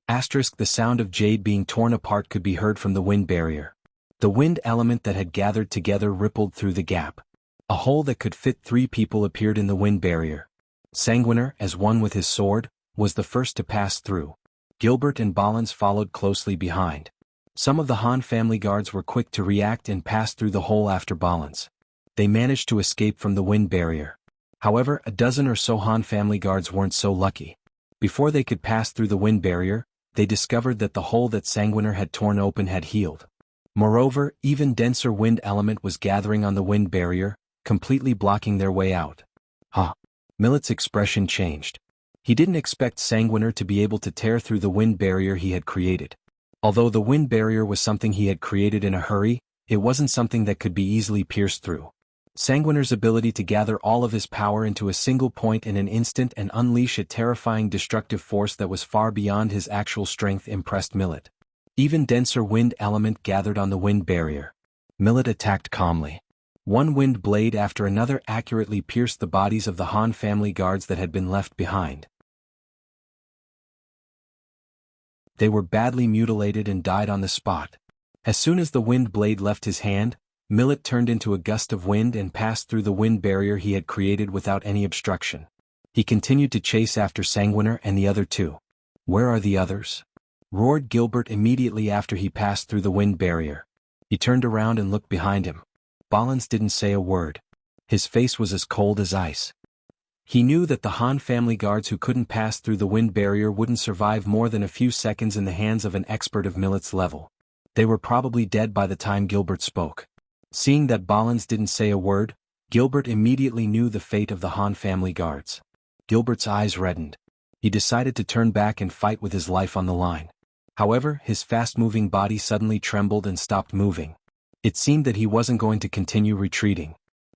The sound of jade being torn apart could be heard from the wind barrier. The wind element that had gathered together rippled through the gap. A hole that could fit 3 people appeared in the wind barrier. Sanguiner, as one with his sword, was the first to pass through. Gilbert and Ballins followed closely behind. Some of the Han family guards were quick to react and passed through the hole after Ballins. They managed to escape from the wind barrier. However, a dozen or so Han family guards weren't so lucky. Before they could pass through the wind barrier, they discovered that the hole that Sanguiner had torn open had healed. Moreover, even denser wind element was gathering on the wind barrier, completely blocking their way out. Millet's expression changed. He didn't expect Sanguiner to be able to tear through the wind barrier he had created. Although the wind barrier was something he had created in a hurry, it wasn't something that could be easily pierced through. Sanguiner's ability to gather all of his power into a single point in an instant and unleash a terrifying destructive force that was far beyond his actual strength impressed Millet. Even denser wind element gathered on the wind barrier. Millet attacked calmly. One wind blade after another accurately pierced the bodies of the Han family guards that had been left behind. They were badly mutilated and died on the spot. As soon as the wind blade left his hand, Millet turned into a gust of wind and passed through the wind barrier he had created without any obstruction. He continued to chase after Sanguiner and the other two. "Where are the others?" roared Gilbert immediately after he passed through the wind barrier. He turned around and looked behind him. Ballins didn't say a word. His face was as cold as ice. He knew that the Han family guards who couldn't pass through the wind barrier wouldn't survive more than a few seconds in the hands of an expert of Millet's level. They were probably dead by the time Gilbert spoke. Seeing that Ballins didn't say a word, Gilbert immediately knew the fate of the Han family guards. Gilbert's eyes reddened. He decided to turn back and fight with his life on the line. However, his fast-moving body suddenly trembled and stopped moving. It seemed that he wasn't going to continue retreating.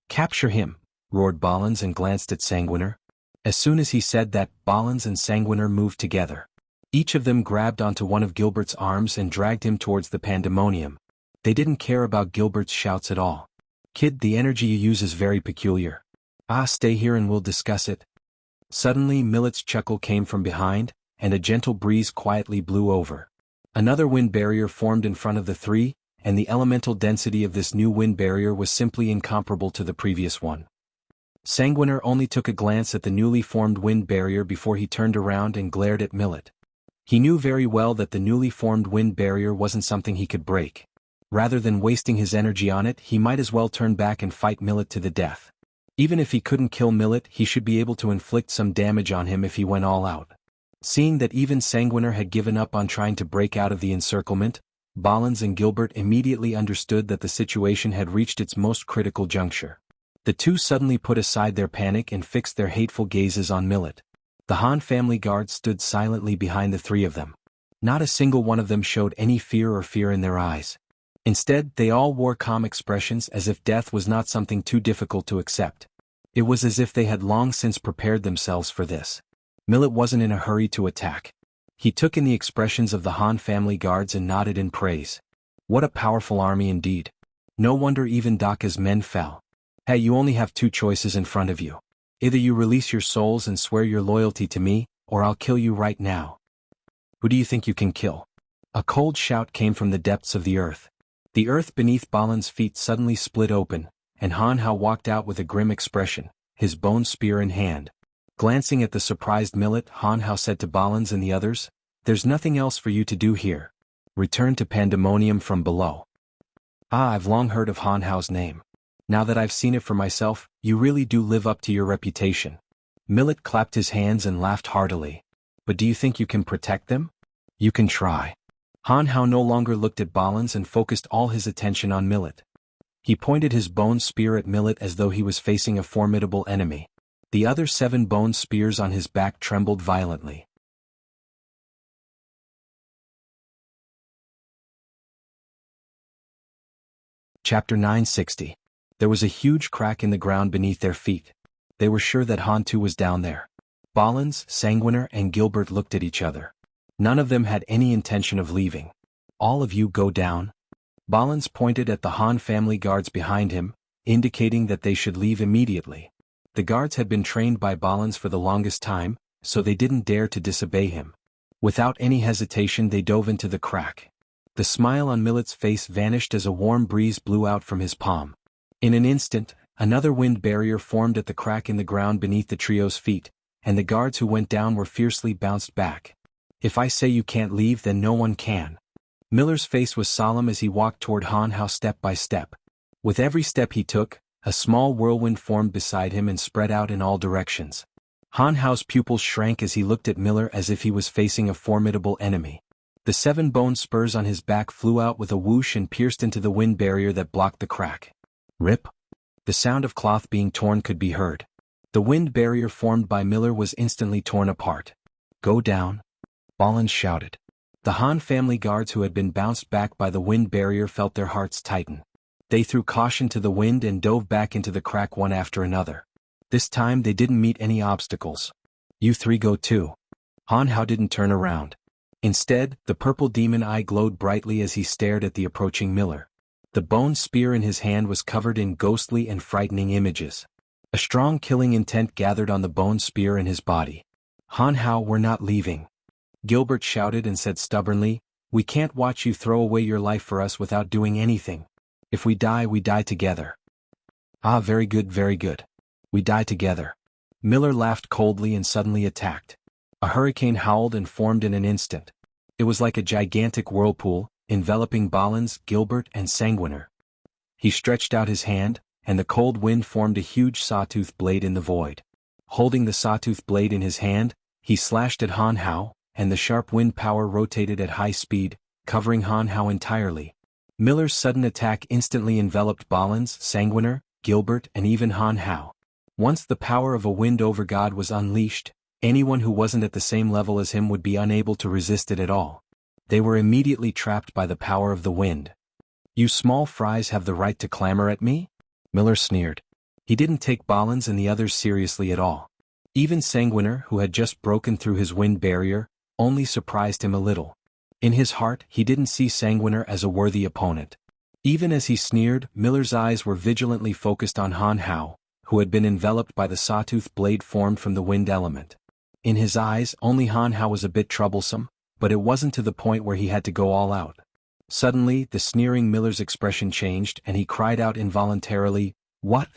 "Capture him," roared Ballins and glanced at Sanguiner. As soon as he said that, Ballins and Sanguiner moved together. Each of them grabbed onto one of Gilbert's arms and dragged him towards the pandemonium. They didn't care about Gilbert's shouts at all. "Kid, the energy you use is very peculiar. Stay here and we'll discuss it." Suddenly Millet's chuckle came from behind, and a gentle breeze quietly blew over. Another wind barrier formed in front of the three, and the elemental density of this new wind barrier was simply incomparable to the previous one. Sanguiner only took a glance at the newly formed wind barrier before he turned around and glared at Millet. He knew very well that the newly formed wind barrier wasn't something he could break. Rather than wasting his energy on it, he might as well turn back and fight Millet to the death. Even if he couldn't kill Millet, he should be able to inflict some damage on him if he went all out. Seeing that even Sanguiner had given up on trying to break out of the encirclement, Ballins and Gilbert immediately understood that the situation had reached its most critical juncture. The two suddenly put aside their panic and fixed their hateful gazes on Millet. The Han family guards stood silently behind the three of them. Not a single one of them showed any fear in their eyes. Instead, they all wore calm expressions as if death was not something too difficult to accept. It was as if they had long since prepared themselves for this. Millet wasn't in a hurry to attack. He took in the expressions of the Han family guards and nodded in praise. What a powerful army indeed. No wonder even Daka's men fell. Hey, you only have two choices in front of you. Either you release your souls and swear your loyalty to me, or I'll kill you right now. Who do you think you can kill? A cold shout came from the depths of the earth. The earth beneath Ballin's feet suddenly split open, and Han Hao walked out with a grim expression, his bone spear in hand. Glancing at the surprised Millet, Han Hao said to Ballins and the others, "There's nothing else for you to do here. Return to Pandemonium from below." I've long heard of Han Hao's name. Now that I've seen it for myself, you really do live up to your reputation. Millet clapped his hands and laughed heartily. But do you think you can protect them? You can try. Han Hao no longer looked at Ballins and focused all his attention on Millet. He pointed his bone spear at Millet as though he was facing a formidable enemy. The other 7 bone spears on his back trembled violently. Chapter 960. There was a huge crack in the ground beneath their feet. They were sure that Han too was down there. Ballins, Sanguiner, and Gilbert looked at each other. None of them had any intention of leaving. "All of you go down." Ballins pointed at the Han family guards behind him, indicating that they should leave immediately. The guards had been trained by Ballins for the longest time, so they didn't dare to disobey him. Without any hesitation they dove into the crack. The smile on Millet's face vanished as a warm breeze blew out from his palm. In an instant, another wind barrier formed at the crack in the ground beneath the trio's feet, and the guards who went down were fiercely bounced back. "If I say you can't leave, then no one can." Miller's face was solemn as he walked toward Han Hao step by step. With every step he took, a small whirlwind formed beside him and spread out in all directions. Han Hao's pupils shrank as he looked at Miller as if he was facing a formidable enemy. The 7 bone spurs on his back flew out with a whoosh and pierced into the wind barrier that blocked the crack. Rip! The sound of cloth being torn could be heard. The wind barrier formed by Miller was instantly torn apart. "Go down," Ballins shouted. The Han family guards who had been bounced back by the wind barrier felt their hearts tighten. They threw caution to the wind and dove back into the crack one after another. This time they didn't meet any obstacles. "You three go too." Han Hao didn't turn around. Instead, the purple demon eye glowed brightly as he stared at the approaching Miller. The bone spear in his hand was covered in ghostly and frightening images. A strong killing intent gathered on the bone spear in his body. "Han Hao, we're not leaving," Gilbert shouted and said stubbornly. "We can't watch you throw away your life for us without doing anything. If we die together." "Ah, very good, very good. We die together." Miller laughed coldly and suddenly attacked. A hurricane howled and formed in an instant. It was like a gigantic whirlpool, enveloping Ballins, Gilbert, and Sanguiner. He stretched out his hand, and the cold wind formed a huge sawtooth blade in the void. Holding the sawtooth blade in his hand, he slashed at Han Hao, and the sharp wind power rotated at high speed, covering Han Hao entirely. Miller's sudden attack instantly enveloped Ballins, Sanguiner, Gilbert, and even Han Hao. Once the power of a wind over god was unleashed, anyone who wasn't at the same level as him would be unable to resist it at all. They were immediately trapped by the power of the wind. "You small fries have the right to clamor at me?" Miller sneered. He didn't take Ballins and the others seriously at all. Even Sanguiner, who had just broken through his wind barrier, only surprised him a little. In his heart, he didn't see Sanguiner as a worthy opponent. Even as he sneered, Miller's eyes were vigilantly focused on Han Hao, who had been enveloped by the sawtooth blade formed from the wind element. In his eyes, only Han Hao was a bit troublesome, but it wasn't to the point where he had to go all out. Suddenly, the sneering Miller's expression changed and he cried out involuntarily, "What?"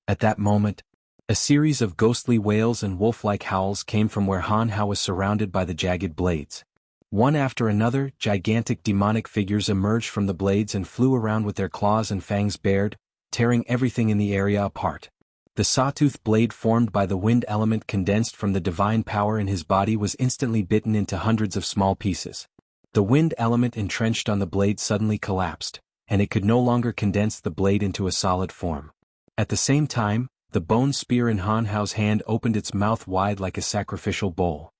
At that moment, a series of ghostly wails and wolf-like howls came from where Han Hao was surrounded by the jagged blades. One after another, gigantic demonic figures emerged from the blades and flew around with their claws and fangs bared, tearing everything in the area apart. The sawtooth blade formed by the wind element condensed from the divine power in his body was instantly bitten into hundreds of small pieces. The wind element entrenched on the blade suddenly collapsed, and it could no longer condense the blade into a solid form. At the same time, the bone spear in Han Hao's hand opened its mouth wide like a sacrificial bowl.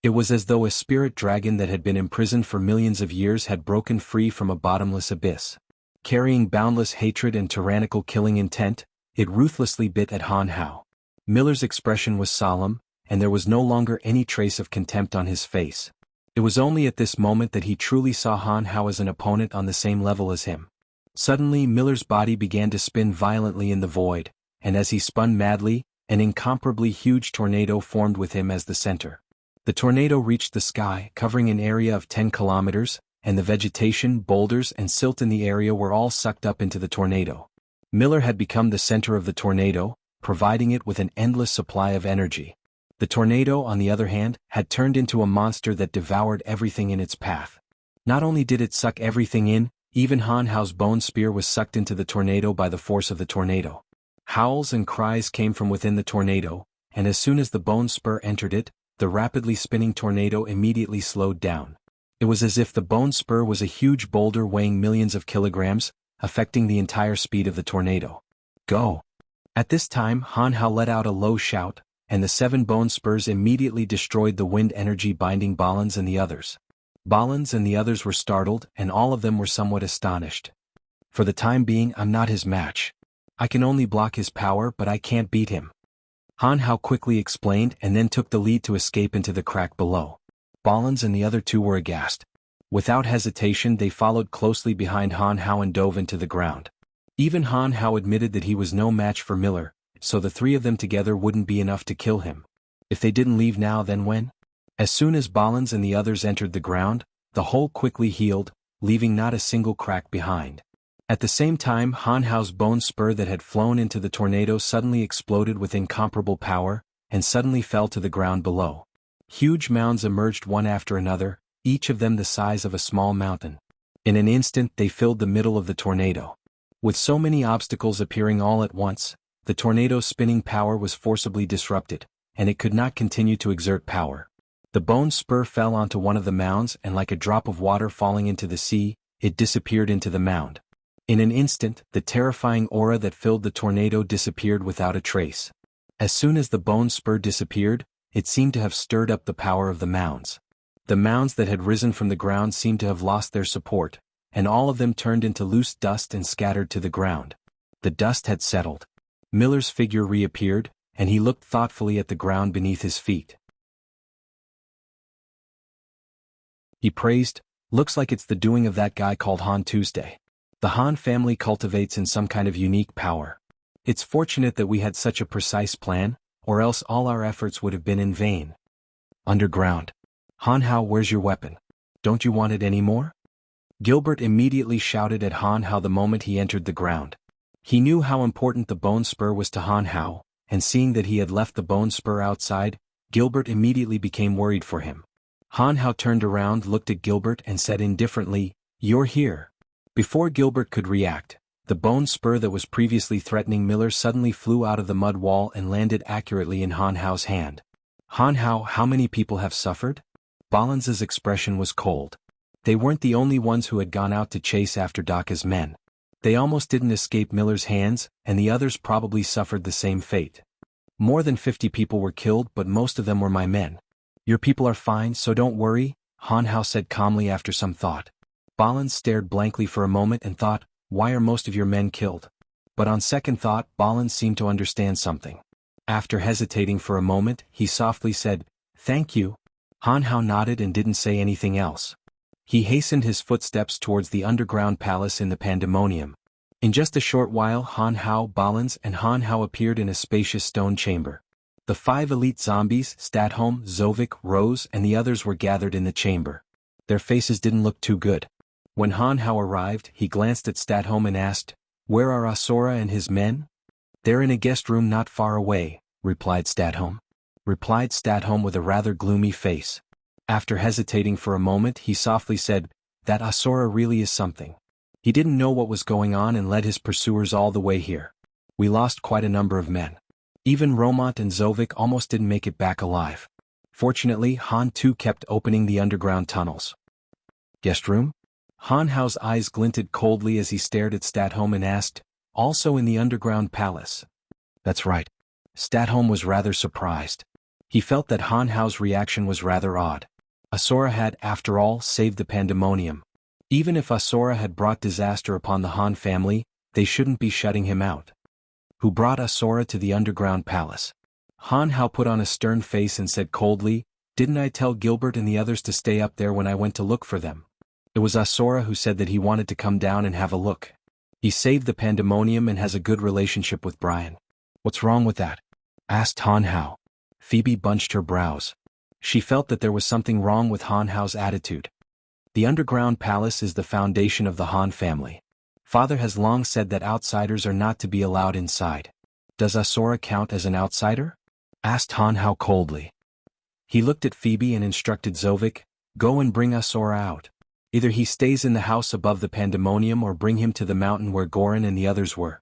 It was as though a spirit dragon that had been imprisoned for millions of years had broken free from a bottomless abyss. Carrying boundless hatred and tyrannical killing intent, it ruthlessly bit at Han Hao. Miller's expression was solemn, and there was no longer any trace of contempt on his face. It was only at this moment that he truly saw Han Hao as an opponent on the same level as him. Suddenly Miller's body began to spin violently in the void, and as he spun madly, an incomparably huge tornado formed with him as the center. The tornado reached the sky, covering an area of 10 kilometers, and the vegetation, boulders, and silt in the area were all sucked up into the tornado. Miller had become the center of the tornado, providing it with an endless supply of energy. The tornado, on the other hand, had turned into a monster that devoured everything in its path. Not only did it suck everything in, even Han Hao's bone spear was sucked into the tornado by the force of the tornado. Howls and cries came from within the tornado, and as soon as the bone spur entered it, the rapidly spinning tornado immediately slowed down. It was as if the bone spur was a huge boulder weighing millions of kilograms, affecting the entire speed of the tornado. "Go!" At this time Han Hao let out a low shout, and the 7 bone spurs immediately destroyed the wind energy binding Ballins and the others. Ballins and the others were startled, and all of them were somewhat astonished. "For the time being, I'm not his match. I can only block his power, but I can't beat him," Han Hao quickly explained, and then took the lead to escape into the crack below. Ballins and the other 2 were aghast. Without hesitation they followed closely behind Han Hao and dove into the ground. Even Han Hao admitted that he was no match for Miller, so the 3 of them together wouldn't be enough to kill him. If they didn't leave now, then when? As soon as Ballins and the others entered the ground, the hole quickly healed, leaving not a single crack behind. At the same time Han Hao's bone spur that had flown into the tornado suddenly exploded with incomparable power, and suddenly fell to the ground below. Huge mounds emerged one after another, each of them the size of a small mountain. In an instant they filled the middle of the tornado. With so many obstacles appearing all at once, the tornado's spinning power was forcibly disrupted, and it could not continue to exert power. The bone spur fell onto one of the mounds, and like a drop of water falling into the sea, it disappeared into the mound. In an instant, the terrifying aura that filled the tornado disappeared without a trace. As soon as the bone spur disappeared, it seemed to have stirred up the power of the mounds. The mounds that had risen from the ground seemed to have lost their support, and all of them turned into loose dust and scattered to the ground. The dust had settled. Miller's figure reappeared, and he looked thoughtfully at the ground beneath his feet. He praised, "Looks like it's the doing of that guy called Han Tuesday. The Han family cultivates in some kind of unique power. It's fortunate that we had such a precise plan, or else all our efforts would have been in vain." Underground. "Han Hao, where's your weapon? Don't you want it anymore?" Gilbert immediately shouted at Han Hao the moment he entered the ground. He knew how important the bone spur was to Han Hao, and seeing that he had left the bone spur outside, Gilbert immediately became worried for him. Han Hao turned around, looked at Gilbert and said indifferently, "You're here." Before Gilbert could react, the bone spur that was previously threatening Miller suddenly flew out of the mud wall and landed accurately in Han Hao's hand. "Han Hao, how many people have suffered?" Ballins's expression was cold. They weren't the only ones who had gone out to chase after Daka's men. They almost didn't escape Miller's hands, and the others probably suffered the same fate. "More than 50 people were killed, but most of them were my men." "Your people are fine, so don't worry," Han Hao said calmly after some thought. Ballins stared blankly for a moment and thought, "Why are most of your men killed?" But on second thought, Ballins seemed to understand something. After hesitating for a moment, he softly said, "Thank you." Han Hao nodded and didn't say anything else. He hastened his footsteps towards the underground palace in the Pandemonium. In just a short while, Han Hao, Ballins, and Han Hao appeared in a spacious stone chamber. The 5 elite zombies, Statholm, Zovik, Rose, and the others were gathered in the chamber. Their faces didn't look too good. When Han Hao arrived, he glanced at Statholm and asked, "Where are Asura and his men?" "They're in a guest room not far away," replied Statholm with a rather gloomy face. After hesitating for a moment, he softly said, "That Asura really is something. He didn't know what was going on and led his pursuers all the way here. We lost quite a number of men. Even Romont and Zovik almost didn't make it back alive. Fortunately, Han too kept opening the underground tunnels." "Guest room?" Han Hao's eyes glinted coldly as he stared at Statholm and asked, "Also in the underground palace?" "That's right." Statholm was rather surprised. He felt that Han Hao's reaction was rather odd. Asura had, after all, saved the Pandemonium. Even if Asura had brought disaster upon the Han family, they shouldn't be shutting him out. "Who brought Asura to the underground palace?" Han Hao put on a stern face and said coldly, "Didn't I tell Gilbert and the others to stay up there when I went to look for them? It was Asura who said that he wanted to come down and have a look. He saved the Pandemonium and has a good relationship with Brian." "What's wrong with that?" asked Han Hao. Phoebe bunched her brows. She felt that there was something wrong with Han Hao's attitude. "The underground palace is the foundation of the Han family. Father has long said that outsiders are not to be allowed inside. Does Asura count as an outsider?" asked Han Hao coldly. He looked at Phoebe and instructed Zovik, "Go and bring Asura out. Either he stays in the house above the Pandemonium or bring him to the mountain where Goran and the others were."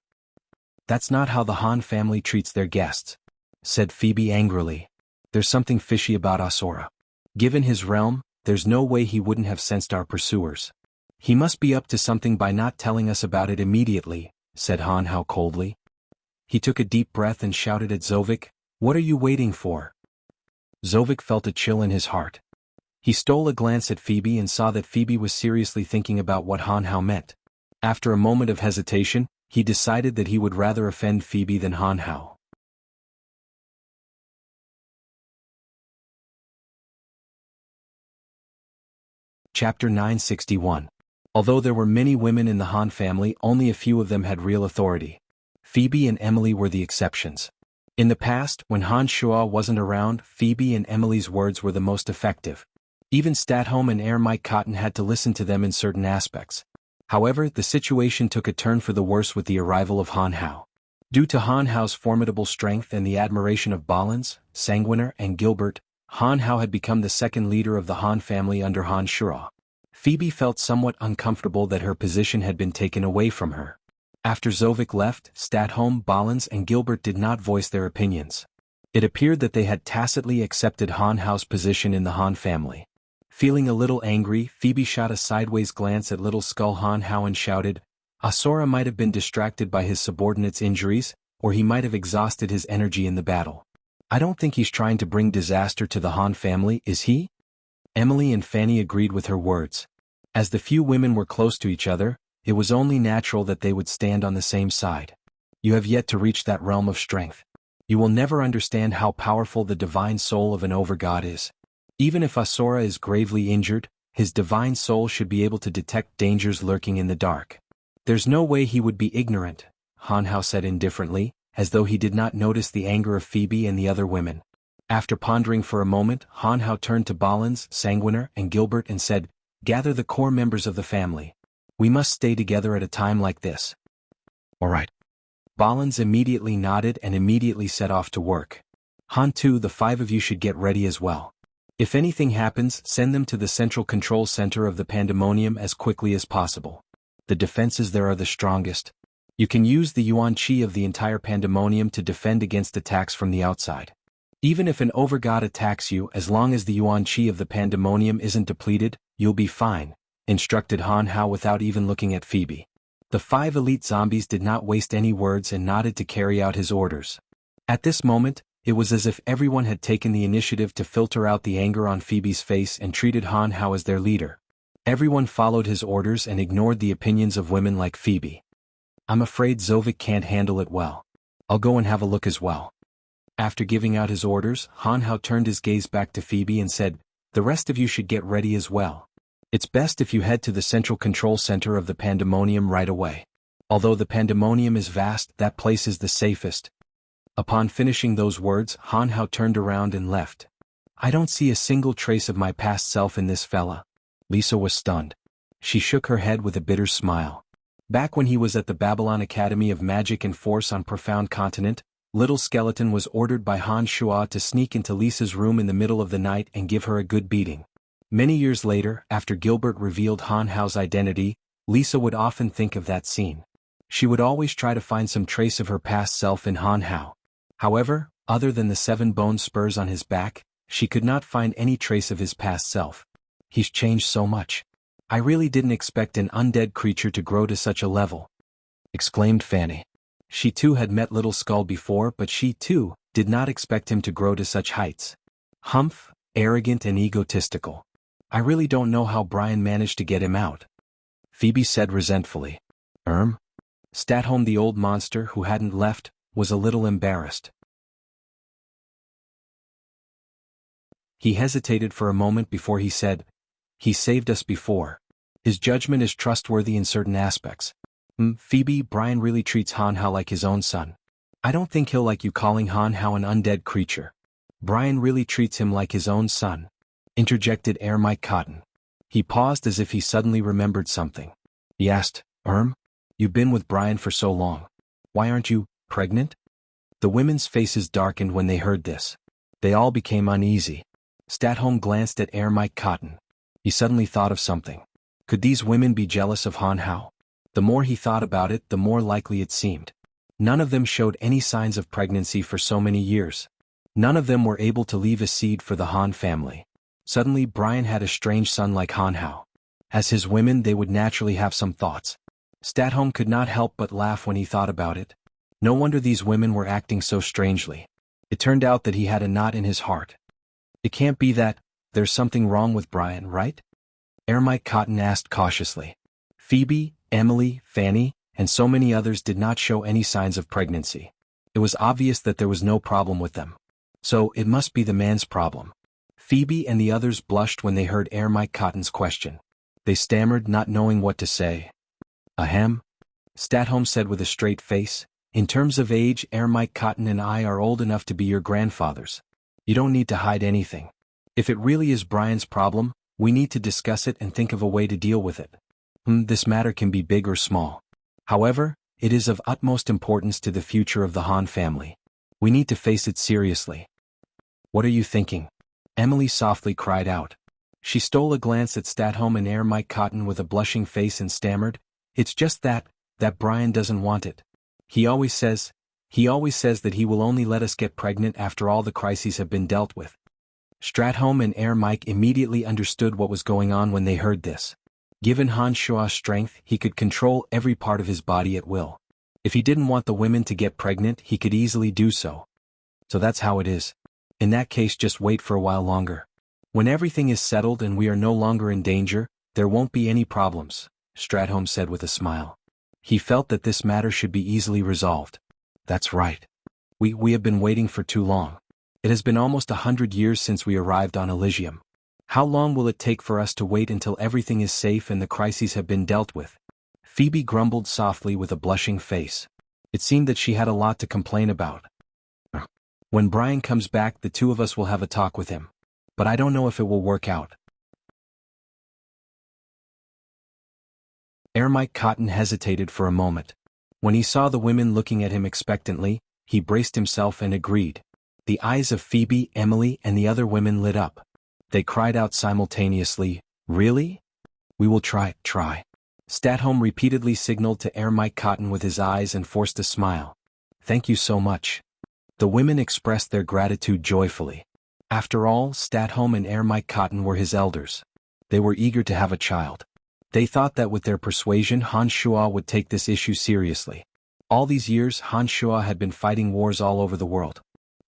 "That's not how the Han family treats their guests," said Phoebe angrily. "There's something fishy about Asura. Given his realm, there's no way he wouldn't have sensed our pursuers. He must be up to something by not telling us about it immediately," said Han Hao coldly. He took a deep breath and shouted at Zovik, "What are you waiting for?" Zovik felt a chill in his heart. He stole a glance at Phoebe and saw that Phoebe was seriously thinking about what Han Hao meant. After a moment of hesitation, he decided that he would rather offend Phoebe than Han Hao. Chapter 961. Although there were many women in the Han family, only a few of them had real authority. Phoebe and Emily were the exceptions. In the past, when Han Shua wasn't around, Phoebe and Emily's words were the most effective. Even Statholm and Heir Mike Cotton had to listen to them in certain aspects. However, the situation took a turn for the worse with the arrival of Han Hao. Due to Han Hao's formidable strength and the admiration of Ballins, Sanguiner, and Gilbert, Han Hao had become the second leader of the Han family under Han Shua. Phoebe felt somewhat uncomfortable that her position had been taken away from her. After Zovik left, Statholm, Ballins, and Gilbert did not voice their opinions. It appeared that they had tacitly accepted Han Hao's position in the Han family. Feeling a little angry, Phoebe shot a sideways glance at Little Skull Han Hao and shouted, Asura might have been distracted by his subordinate's injuries, or he might have exhausted his energy in the battle. I don't think he's trying to bring disaster to the Han family, is he? Emily and Fanny agreed with her words. As the few women were close to each other, it was only natural that they would stand on the same side. You have yet to reach that realm of strength. You will never understand how powerful the divine soul of an overgod is. Even if Asura is gravely injured, his divine soul should be able to detect dangers lurking in the dark. There's no way he would be ignorant, Han Hao said indifferently, as though he did not notice the anger of Phoebe and the other women. After pondering for a moment, Han Hao turned to Balins, Sanguiner, and Gilbert and said, "Gather the core members of the family. We must stay together at a time like this." "All right." Balins immediately nodded and immediately set off to work. "Han too, the 5 of you should get ready as well. If anything happens, send them to the central control center of the Pandemonium as quickly as possible. The defenses there are the strongest. You can use the Yuan Qi of the entire Pandemonium to defend against attacks from the outside. Even if an overgod attacks you, as long as the Yuan Qi of the Pandemonium isn't depleted, you'll be fine," instructed Han Hao without even looking at Phoebe. The 5 elite zombies did not waste any words and nodded to carry out his orders. At this moment, it was as if everyone had taken the initiative to filter out the anger on Phoebe's face and treated Han Hao as their leader. Everyone followed his orders and ignored the opinions of women like Phoebe. "I'm afraid Zovik can't handle it well. I'll go and have a look as well." After giving out his orders, Han Hao turned his gaze back to Phoebe and said, "The rest of you should get ready as well. It's best if you head to the central control center of the Pandemonium right away. Although the Pandemonium is vast, that place is the safest." Upon finishing those words, Han Hao turned around and left. "I don't see a single trace of my past self in this fella." Lisa was stunned. She shook her head with a bitter smile. Back when he was at the Babylon Academy of Magic and Force on Profound Continent, Little Skeleton was ordered by Han Shua to sneak into Lisa's room in the middle of the night and give her a good beating. Many years later, after Gilbert revealed Han Hao's identity, Lisa would often think of that scene. She would always try to find some trace of her past self in Han Hao. However, other than the 7 bone spurs on his back, she could not find any trace of his past self. "He's changed so much. I really didn't expect an undead creature to grow to such a level," exclaimed Fanny. She too had met Little Skull before, but she too did not expect him to grow to such heights. "Humph, arrogant and egotistical. I really don't know how Brian managed to get him out," Phoebe said resentfully. Statholm, the old monster who hadn't left, was a little embarrassed. He hesitated for a moment before he said, "He saved us before. His judgment is trustworthy in certain aspects." Phoebe, Brian really treats Han Hao like his own son. I don't think he'll like you calling Han Hao an undead creature." "Brian really treats him like his own son," interjected Air Mike Cotton. He paused as if he suddenly remembered something. He asked, "You've been with Brian for so long. Why aren't you pregnant?" The women's faces darkened when they heard this. They all became uneasy. Statholm glanced at Air Mike Cotton. He suddenly thought of something. Could these women be jealous of Han Hao? The more he thought about it, the more likely it seemed. None of them showed any signs of pregnancy for so many years. None of them were able to leave a seed for the Han family. Suddenly Brian had a strange son like Han Hao. As his women, they would naturally have some thoughts. Statholm could not help but laugh when he thought about it. No wonder these women were acting so strangely. It turned out that he had a knot in his heart. "It can't be that there's something wrong with Brian, right?" Air Mike Cotton asked cautiously. Phoebe, Emily, Fanny, and so many others did not show any signs of pregnancy. It was obvious that there was no problem with them. So it must be the man's problem. Phoebe and the others blushed when they heard Air Mike Cotton's question. They stammered, not knowing what to say. "Ahem," Statholm said with a straight face. "In terms of age, Air Mike Cotton and I are old enough to be your grandfathers. You don't need to hide anything. If it really is Brian's problem, we need to discuss it and think of a way to deal with it. This matter can be big or small. However, it is of utmost importance to the future of the Han family. We need to face it seriously." "What are you thinking?" Emily softly cried out. She stole a glance at Statholm and Air Mike Cotton with a blushing face and stammered, "It's just that Brian doesn't want it. He always says that he will only let us get pregnant after all the crises have been dealt with." Statholm and Air Mike immediately understood what was going on when they heard this. Given Han Shua's strength, he could control every part of his body at will. If he didn't want the women to get pregnant, he could easily do so. So that's how it is. In that case, just wait for a while longer. When everything is settled and we are no longer in danger, there won't be any problems, Stratholm said with a smile. He felt that this matter should be easily resolved. That's right. We have been waiting for too long. It has been almost 100 years since we arrived on Elysium. How long will it take for us to wait until everything is safe and the crises have been dealt with? Phoebe grumbled softly with a blushing face. It seemed that she had a lot to complain about. When Brian comes back, the two of us will have a talk with him. But I don't know if it will work out. Ermite Cotton hesitated for a moment. When he saw the women looking at him expectantly, he braced himself and agreed. The eyes of Phoebe, Emily, and the other women lit up. They cried out simultaneously, "Really? We will try." Stratholm repeatedly signaled to Ermite Cotton with his eyes and forced a smile. "Thank you so much." The women expressed their gratitude joyfully. After all, Stratholm and Ermite Cotton were his elders. They were eager to have a child. They thought that with their persuasion, Han Shua would take this issue seriously. All these years, Han Shua had been fighting wars all over the world.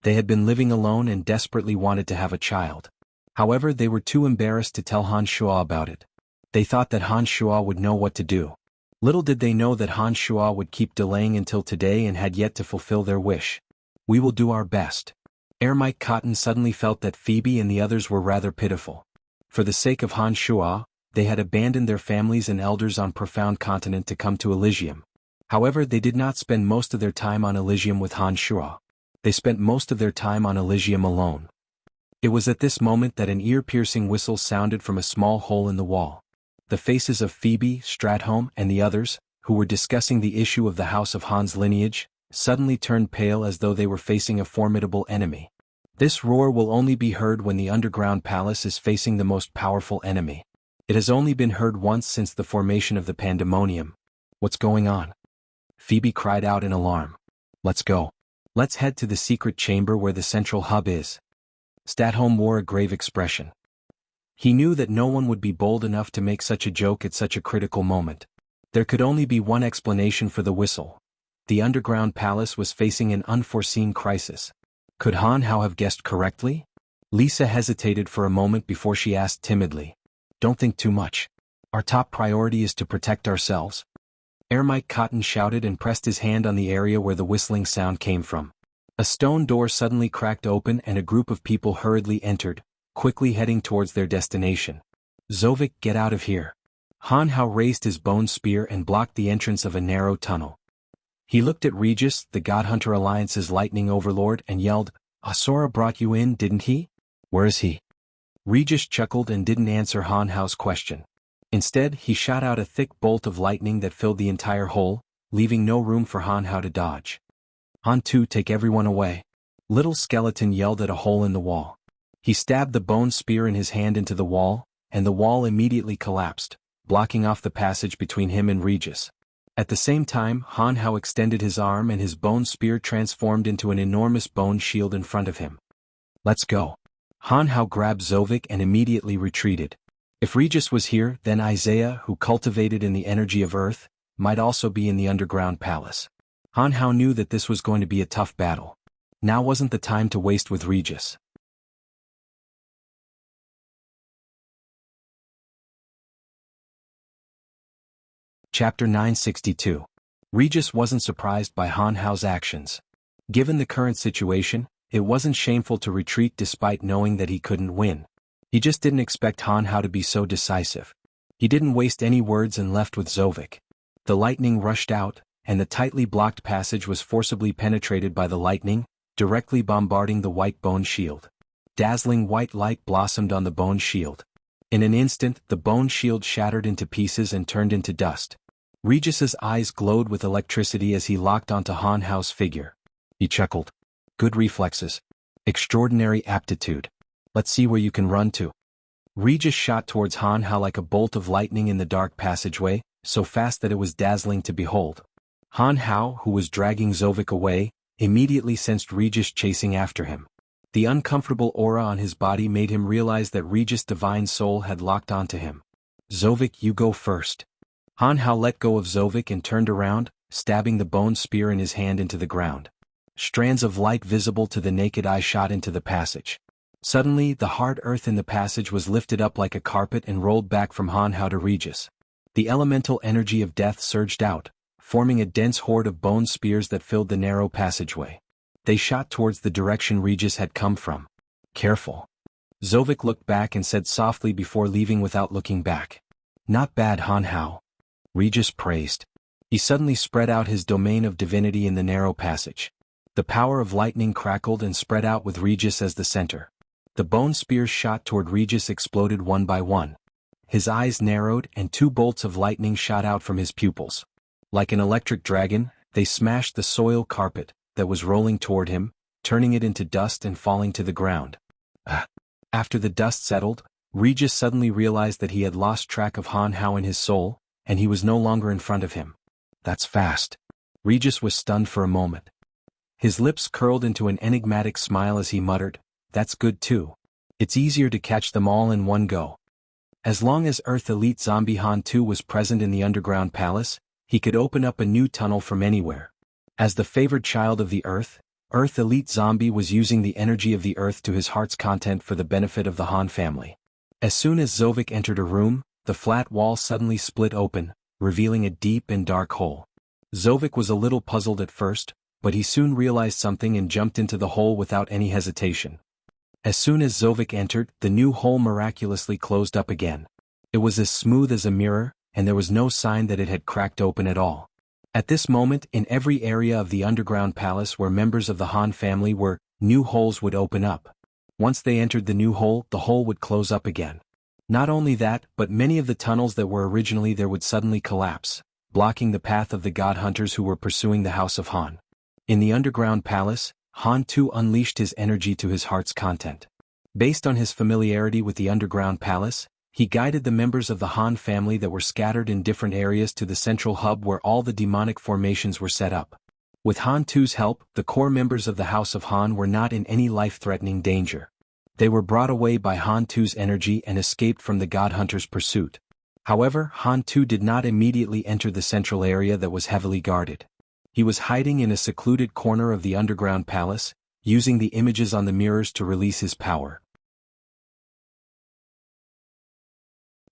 They had been living alone and desperately wanted to have a child. However, they were too embarrassed to tell Han Shua about it. They thought that Han Shua would know what to do. Little did they know that Han Shua would keep delaying until today and had yet to fulfill their wish. "We will do our best." Ermite Cotton suddenly felt that Phoebe and the others were rather pitiful. For the sake of Han Shua, they had abandoned their families and elders on Profound Continent to come to Elysium. However, they did not spend most of their time on Elysium with Han Shua. They spent most of their time on Elysium alone. It was at this moment that an ear-piercing whistle sounded from a small hole in the wall. The faces of Phoebe, Stratholm, and the others, who were discussing the issue of the House of Han's lineage, suddenly turned pale as though they were facing a formidable enemy. This roar will only be heard when the underground palace is facing the most powerful enemy. It has only been heard once since the formation of the pandemonium. What's going on? Phoebe cried out in alarm. Let's go. Let's head to the secret chamber where the central hub is. Stratholm wore a grave expression. He knew that no one would be bold enough to make such a joke at such a critical moment. There could only be one explanation for the whistle. The underground palace was facing an unforeseen crisis. Could Han Hao have guessed correctly? Lisa hesitated for a moment before she asked timidly. Don't think too much. Our top priority is to protect ourselves. Ermite Cotton shouted and pressed his hand on the area where the whistling sound came from. A stone door suddenly cracked open and a group of people hurriedly entered, quickly heading towards their destination. Zovik, get out of here. Han Hao raised his bone spear and blocked the entrance of a narrow tunnel. He looked at Regis, the Godhunter Alliance's lightning overlord, and yelled, Asura brought you in, didn't he? Where is he? Regis chuckled and didn't answer Han Hao's question. Instead, he shot out a thick bolt of lightning that filled the entire hole, leaving no room for Han Hao to dodge. Han Tu, take everyone away. Little Skeleton yelled at a hole in the wall. He stabbed the bone spear in his hand into the wall, and the wall immediately collapsed, blocking off the passage between him and Regis. At the same time, Han Hao extended his arm and his bone spear transformed into an enormous bone shield in front of him. Let's go. Han Hao grabbed Zovik and immediately retreated. If Regis was here, then Isaiah, who cultivated in the energy of Earth, might also be in the underground palace. Han Hao knew that this was going to be a tough battle. Now wasn't the time to waste with Regis. Chapter 962. Regis wasn't surprised by Han Hao's actions. Given the current situation, it wasn't shameful to retreat despite knowing that he couldn't win. He just didn't expect Han Hao to be so decisive. He didn't waste any words and left with Zovik. The lightning rushed out, and the tightly blocked passage was forcibly penetrated by the lightning, directly bombarding the white bone shield. Dazzling white light blossomed on the bone shield. In an instant, the bone shield shattered into pieces and turned into dust. Regis's eyes glowed with electricity as he locked onto Han Hao's figure. He chuckled. Good reflexes. Extraordinary aptitude. Let's see where you can run to. Regis shot towards Han Hao like a bolt of lightning in the dark passageway, so fast that it was dazzling to behold. Han Hao, who was dragging Zovik away, immediately sensed Regis chasing after him. The uncomfortable aura on his body made him realize that Regis' divine soul had locked onto him. Zovik, you go first. Han Hao let go of Zovik and turned around, stabbing the bone spear in his hand into the ground. Strands of light visible to the naked eye shot into the passage. Suddenly, the hard earth in the passage was lifted up like a carpet and rolled back from Han Hao to Regis. The elemental energy of death surged out, forming a dense horde of bone spears that filled the narrow passageway. They shot towards the direction Regis had come from. Careful. Zovik looked back and said softly before leaving without looking back. Not bad, Han Hao. Regis praised. He suddenly spread out his domain of divinity in the narrow passage. The power of lightning crackled and spread out with Regis as the center. The bone spears shot toward Regis exploded one by one. His eyes narrowed and 2 bolts of lightning shot out from his pupils. Like an electric dragon, they smashed the soil carpet that was rolling toward him, turning it into dust and falling to the ground. After the dust settled, Regis suddenly realized that he had lost track of Han Hao in his soul, and he was no longer in front of him. That's fast. Regis was stunned for a moment. His lips curled into an enigmatic smile as he muttered, "That's good too. It's easier to catch them all in one go." As long as Earth Elite Zombie Han 2 was present in the underground palace, he could open up a new tunnel from anywhere. As the favored child of the Earth, Earth Elite Zombie was using the energy of the Earth to his heart's content for the benefit of the Han family. As soon as Zovik entered a room, the flat wall suddenly split open, revealing a deep and dark hole. Zovik was a little puzzled at first, but he soon realized something and jumped into the hole without any hesitation. As soon as Zovik entered, the new hole miraculously closed up again. It was as smooth as a mirror, and there was no sign that it had cracked open at all. At this moment, in every area of the underground palace where members of the Han family were, new holes would open up. Once they entered the new hole, the hole would close up again. Not only that, but many of the tunnels that were originally there would suddenly collapse, blocking the path of the god hunters who were pursuing the House of Han. In the underground palace, Han too unleashed his energy to his heart's content. Based on his familiarity with the underground palace, he guided the members of the Han family that were scattered in different areas to the central hub where all the demonic formations were set up. With Han Tu's help, the core members of the House of Han were not in any life-threatening danger. They were brought away by Han Tu's energy and escaped from the God Hunter's pursuit. However, Han Tu did not immediately enter the central area that was heavily guarded. He was hiding in a secluded corner of the underground palace, using the images on the mirrors to release his power.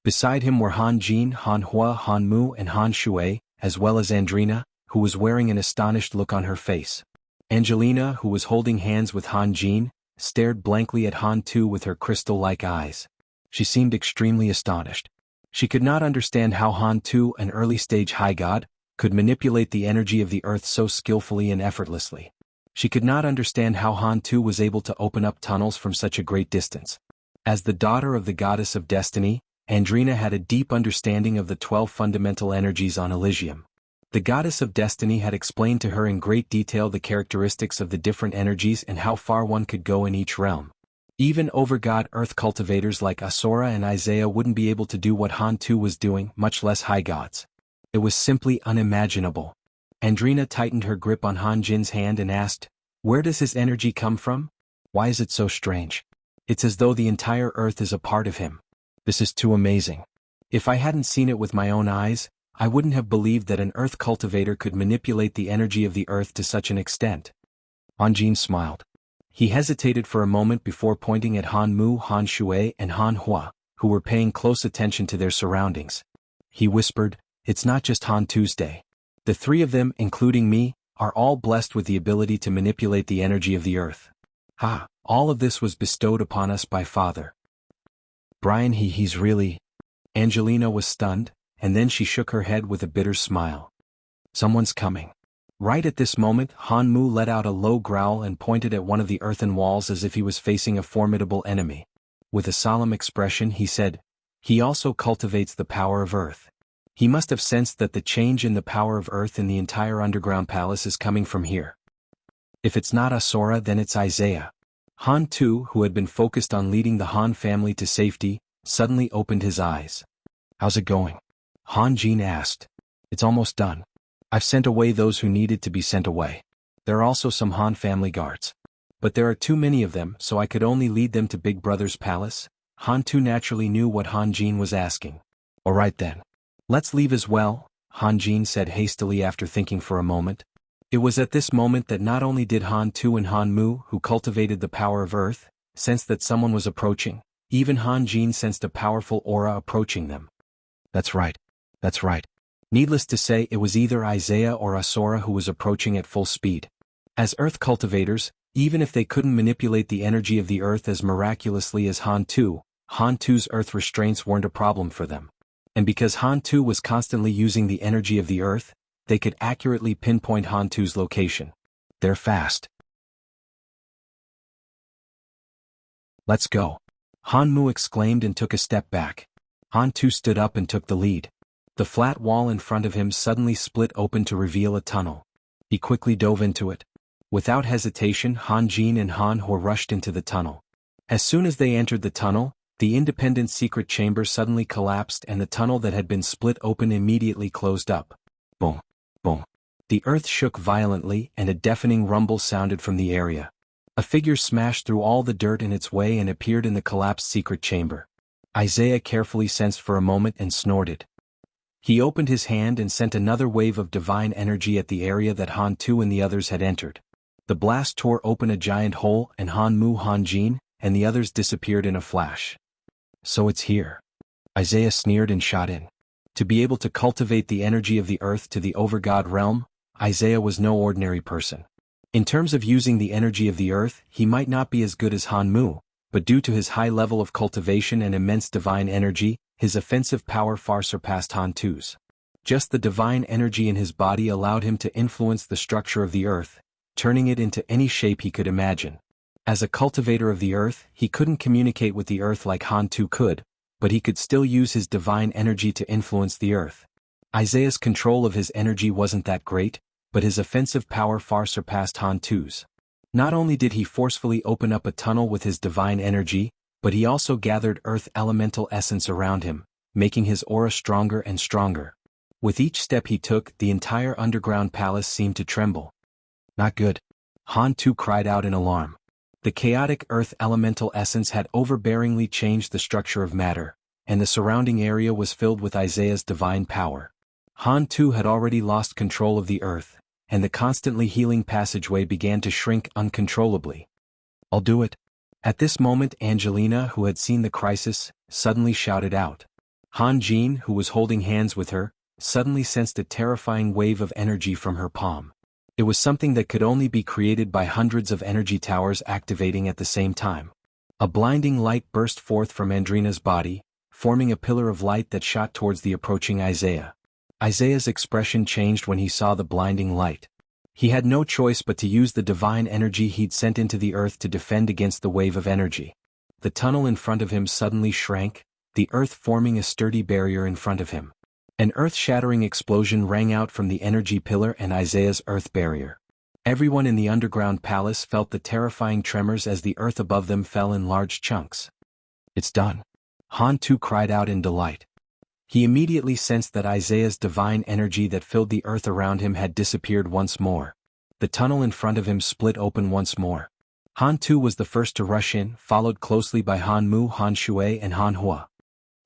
Beside him were Han Jin, Han Hua, Han Mu, and Han Shui, as well as Andrina, who was wearing an astonished look on her face. Angelina, who was holding hands with Han Jin, stared blankly at Han Tu with her crystal-like eyes. She seemed extremely astonished. She could not understand how Han Tu, an early-stage high god, could manipulate the energy of the earth so skillfully and effortlessly. She could not understand how Han Tu was able to open up tunnels from such a great distance. As the daughter of the goddess of destiny, Andrina had a deep understanding of the 12 fundamental energies on Elysium. The goddess of destiny had explained to her in great detail the characteristics of the different energies and how far one could go in each realm. Even over-god earth cultivators like Asura and Isaiah wouldn't be able to do what Han Tu was doing, much less high gods. It was simply unimaginable. Andrina tightened her grip on Han Jin's hand and asked, "Where does his energy come from? Why is it so strange? It's as though the entire earth is a part of him. This is too amazing. If I hadn't seen it with my own eyes, I wouldn't have believed that an earth cultivator could manipulate the energy of the earth to such an extent." Han Jin smiled. He hesitated for a moment before pointing at Han Mu, Han Shui, and Han Hua, who were paying close attention to their surroundings. He whispered, "It's not just Han Tuesday. The 3 of them, including me, are all blessed with the ability to manipulate the energy of the earth. All of this was bestowed upon us by Father. Brian, he's really..." Angelina was stunned, and then she shook her head with a bitter smile. "Someone's coming." Right at this moment, Han Mu let out a low growl and pointed at one of the earthen walls as if he was facing a formidable enemy. With a solemn expression he said, "He also cultivates the power of earth." He must have sensed that the change in the power of earth in the entire underground palace is coming from here. If it's not Asura, then it's Isaiah. Han Tu, who had been focused on leading the Han family to safety, suddenly opened his eyes. "How's it going?" Han Jin asked. "It's almost done. I've sent away those who needed to be sent away. There are also some Han family guards. But there are too many of them, so I could only lead them to Big Brother's palace." Han Tu naturally knew what Han Jin was asking. Alright then. Let's leave as well, Han Jin said hastily after thinking for a moment. It was at this moment that not only did Han Tu and Han Mu, who cultivated the power of earth, sense that someone was approaching, even Han Jin sensed a powerful aura approaching them. That's right. That's right. Needless to say, it was either Isaiah or Asura who was approaching at full speed. As earth cultivators, even if they couldn't manipulate the energy of the earth as miraculously as Han Tu's earth restraints weren't a problem for them. And because Han Tu was constantly using the energy of the earth, they could accurately pinpoint Han Tu's location. They're fast. Let's go. Han Mu exclaimed and took a step back. Han Tu stood up and took the lead. The flat wall in front of him suddenly split open to reveal a tunnel. He quickly dove into it. Without hesitation, Han Jin and Han Hua rushed into the tunnel. As soon as they entered the tunnel, the independent secret chamber suddenly collapsed and the tunnel that had been split open immediately closed up. Boom, boom. The earth shook violently and a deafening rumble sounded from the area. A figure smashed through all the dirt in its way and appeared in the collapsed secret chamber. Isaiah carefully sensed for a moment and snorted. He opened his hand and sent another wave of divine energy at the area that Han Tu and the others had entered. The blast tore open a giant hole and Han Mu, Han Jin, and the others disappeared in a flash. So it's here. Isaiah sneered and shot in. To be able to cultivate the energy of the earth to the overgod realm, Isaiah was no ordinary person. In terms of using the energy of the earth, he might not be as good as Han Mu, but due to his high level of cultivation and immense divine energy, his offensive power far surpassed Han Tu's. Just the divine energy in his body allowed him to influence the structure of the earth, turning it into any shape he could imagine. As a cultivator of the earth, he couldn't communicate with the earth like Han Tu could, but he could still use his divine energy to influence the earth. Isaiah's control of his energy wasn't that great, but his offensive power far surpassed Han Tu's. Not only did he forcefully open up a tunnel with his divine energy, but he also gathered earth elemental essence around him, making his aura stronger and stronger. With each step he took, the entire underground palace seemed to tremble. Not good. Han Tu cried out in alarm. The chaotic earth elemental essence had overbearingly changed the structure of matter, and the surrounding area was filled with Isaiah's divine power. Han Tu had already lost control of the earth, and the constantly healing passageway began to shrink uncontrollably. I'll do it. At this moment Angelina, who had seen the crisis, suddenly shouted out. Han Jin, who was holding hands with her, suddenly sensed a terrifying wave of energy from her palm. It was something that could only be created by hundreds of energy towers activating at the same time. A blinding light burst forth from Andrina's body, forming a pillar of light that shot towards the approaching Isaiah. Isaiah's expression changed when he saw the blinding light. He had no choice but to use the divine energy he'd sent into the earth to defend against the wave of energy. The tunnel in front of him suddenly shrank, the earth forming a sturdy barrier in front of him. An earth-shattering explosion rang out from the energy pillar and Isaiah's earth barrier. Everyone in the underground palace felt the terrifying tremors as the earth above them fell in large chunks. It's done. Han Tu cried out in delight. He immediately sensed that Isaiah's divine energy that filled the earth around him had disappeared once more. The tunnel in front of him split open once more. Han Tu was the first to rush in, followed closely by Han Mu, Han Shui, and Han Hua.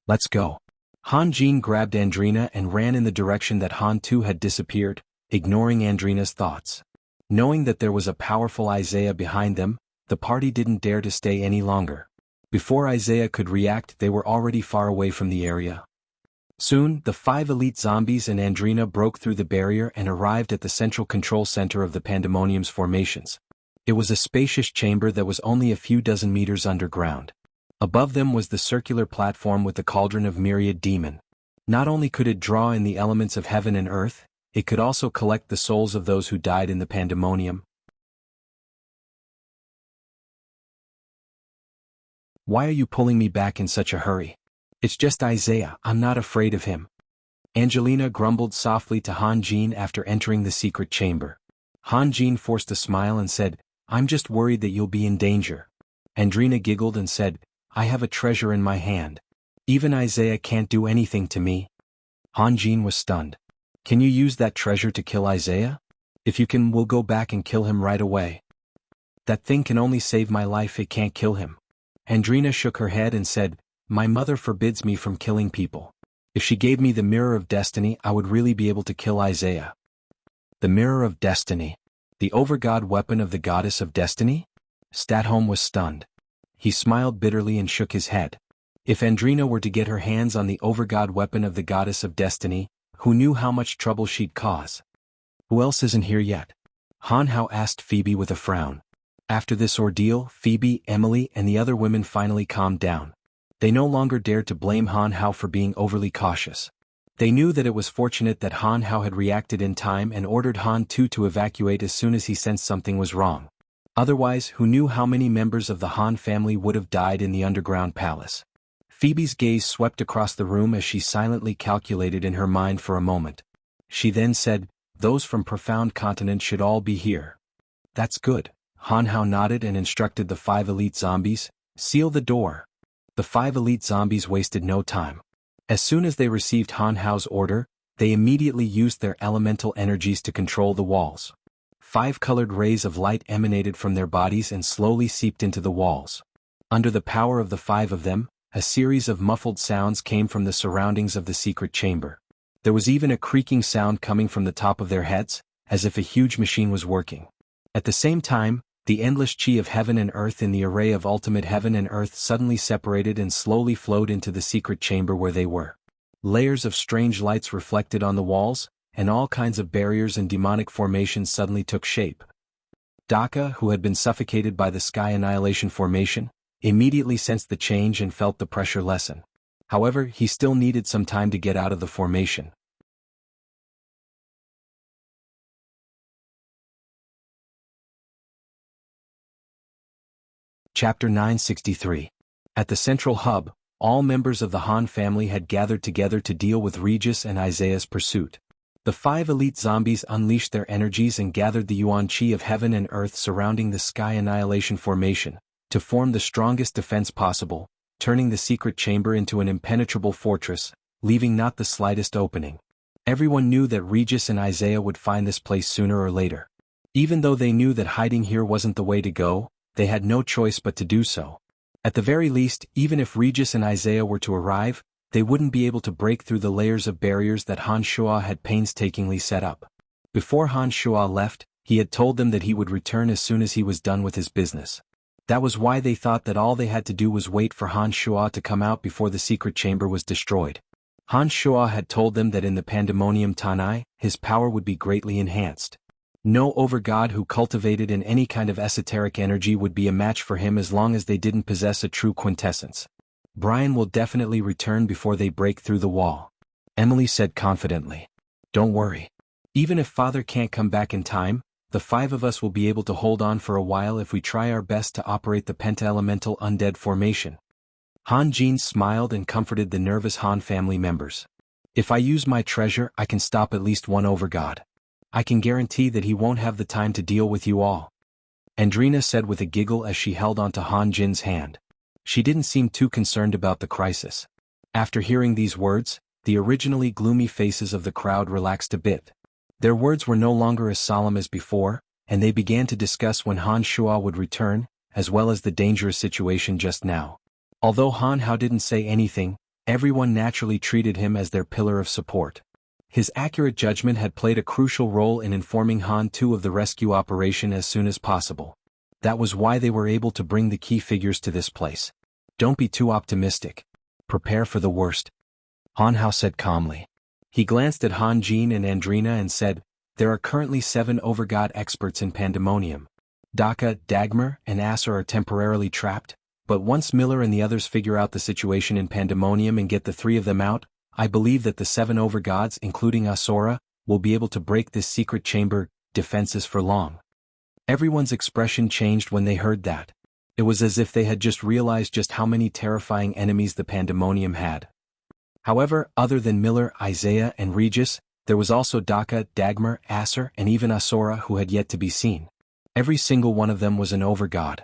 Let's go. Han Jin grabbed Andrina and ran in the direction that Han Tu had disappeared, ignoring Andrina's thoughts. Knowing that there was a powerful Isaiah behind them, the party didn't dare to stay any longer. Before Isaiah could react, they were already far away from the area. Soon, the 5 elite zombies and Andrina broke through the barrier and arrived at the central control center of the Pandemonium's formations. It was a spacious chamber that was only a few dozen meters underground. Above them was the circular platform with the cauldron of myriad demon. Not only could it draw in the elements of heaven and earth, it could also collect the souls of those who died in the Pandemonium. Why are you pulling me back in such a hurry? It's just Isaiah, I'm not afraid of him. Angelina grumbled softly to Han Jin after entering the secret chamber. Han Jin forced a smile and said, I'm just worried that you'll be in danger. Andrina giggled and said, I have a treasure in my hand. Even Isaiah can't do anything to me. Han Jin was stunned. Can you use that treasure to kill Isaiah? If you can, we'll go back and kill him right away. That thing can only save my life, it can't kill him. Andrina shook her head and said, My mother forbids me from killing people. If she gave me the Mirror of Destiny, I would really be able to kill Isaiah. The Mirror of Destiny. The overgod weapon of the Goddess of Destiny? Statholm was stunned. He smiled bitterly and shook his head. If Andrina were to get her hands on the overgod weapon of the Goddess of Destiny, who knew how much trouble she'd cause? Who else isn't here yet? Han Hao asked Phoebe with a frown. After this ordeal, Phoebe, Emily, and the other women finally calmed down. They no longer dared to blame Han Hao for being overly cautious. They knew that it was fortunate that Han Hao had reacted in time and ordered Han Tu to evacuate as soon as he sensed something was wrong. Otherwise, who knew how many members of the Han family would have died in the underground palace? Phoebe's gaze swept across the room as she silently calculated in her mind for a moment. She then said, "Those from Profound Continent should all be here." "That's good." Han Hao nodded and instructed the 5 elite zombies, "Seal the door." The 5 elite zombies wasted no time. As soon as they received Han Hao's order, they immediately used their elemental energies to control the walls. 5 colored rays of light emanated from their bodies and slowly seeped into the walls. Under the power of the 5 of them, a series of muffled sounds came from the surroundings of the secret chamber. There was even a creaking sound coming from the top of their heads, as if a huge machine was working. At the same time, the endless chi of heaven and earth in the array of ultimate heaven and earth suddenly separated and slowly flowed into the secret chamber where they were. Layers of strange lights reflected on the walls, and all kinds of barriers and demonic formations suddenly took shape. Daka, who had been suffocated by the Sky Annihilation formation, immediately sensed the change and felt the pressure lessen. However, he still needed some time to get out of the formation. Chapter 963. At the central hub, all members of the Han family had gathered together to deal with Regis and Isaiah's pursuit. The 5 elite zombies unleashed their energies and gathered the yuan chi of heaven and earth surrounding the Sky Annihilation formation, to form the strongest defense possible, turning the secret chamber into an impenetrable fortress, leaving not the slightest opening. Everyone knew that Regis and Isaiah would find this place sooner or later. Even though they knew that hiding here wasn't the way to go, they had no choice but to do so. At the very least, even if Regis and Isaiah were to arrive, they wouldn't be able to break through the layers of barriers that Han Shua had painstakingly set up. Before Han Shua left, he had told them that he would return as soon as he was done with his business. That was why they thought that all they had to do was wait for Han Shua to come out before the secret chamber was destroyed. Han Shua had told them that in the Pandemonium Tanai, his power would be greatly enhanced. No overgod who cultivated in any kind of esoteric energy would be a match for him as long as they didn't possess a true quintessence. Brian will definitely return before they break through the wall. Emily said confidently. Don't worry. Even if Father can't come back in time, the 5 of us will be able to hold on for a while if we try our best to operate the penta-elemental undead formation. Han Jin smiled and comforted the nervous Han family members. If I use my treasure, I can stop at least one overgod. I can guarantee that he won't have the time to deal with you all. Andrina said with a giggle as she held onto Han Jin's hand. She didn't seem too concerned about the crisis. After hearing these words, the originally gloomy faces of the crowd relaxed a bit. Their words were no longer as solemn as before, and they began to discuss when Han Shua would return, as well as the dangerous situation just now. Although Han Hao didn't say anything, everyone naturally treated him as their pillar of support. His accurate judgment had played a crucial role in informing Han Tu of the rescue operation as soon as possible. That was why they were able to bring the key figures to this place. Don't be too optimistic. Prepare for the worst. Han Hao said calmly. He glanced at Han Jin and Andrina and said, there are currently 7 overgod experts in Pandemonium. Daka, Dagmar, and Asser are temporarily trapped, but once Miller and the others figure out the situation in Pandemonium and get the 3 of them out, I believe that the 7 overgods, including Asura, will be able to break this secret chamber defenses for long. Everyone's expression changed when they heard that. It was as if they had just realized just how many terrifying enemies the Pandemonium had. However, other than Miller, Isaiah, and Regis, there was also Daka, Dagmar, Asser, and even Asura who had yet to be seen. Every single one of them was an overgod.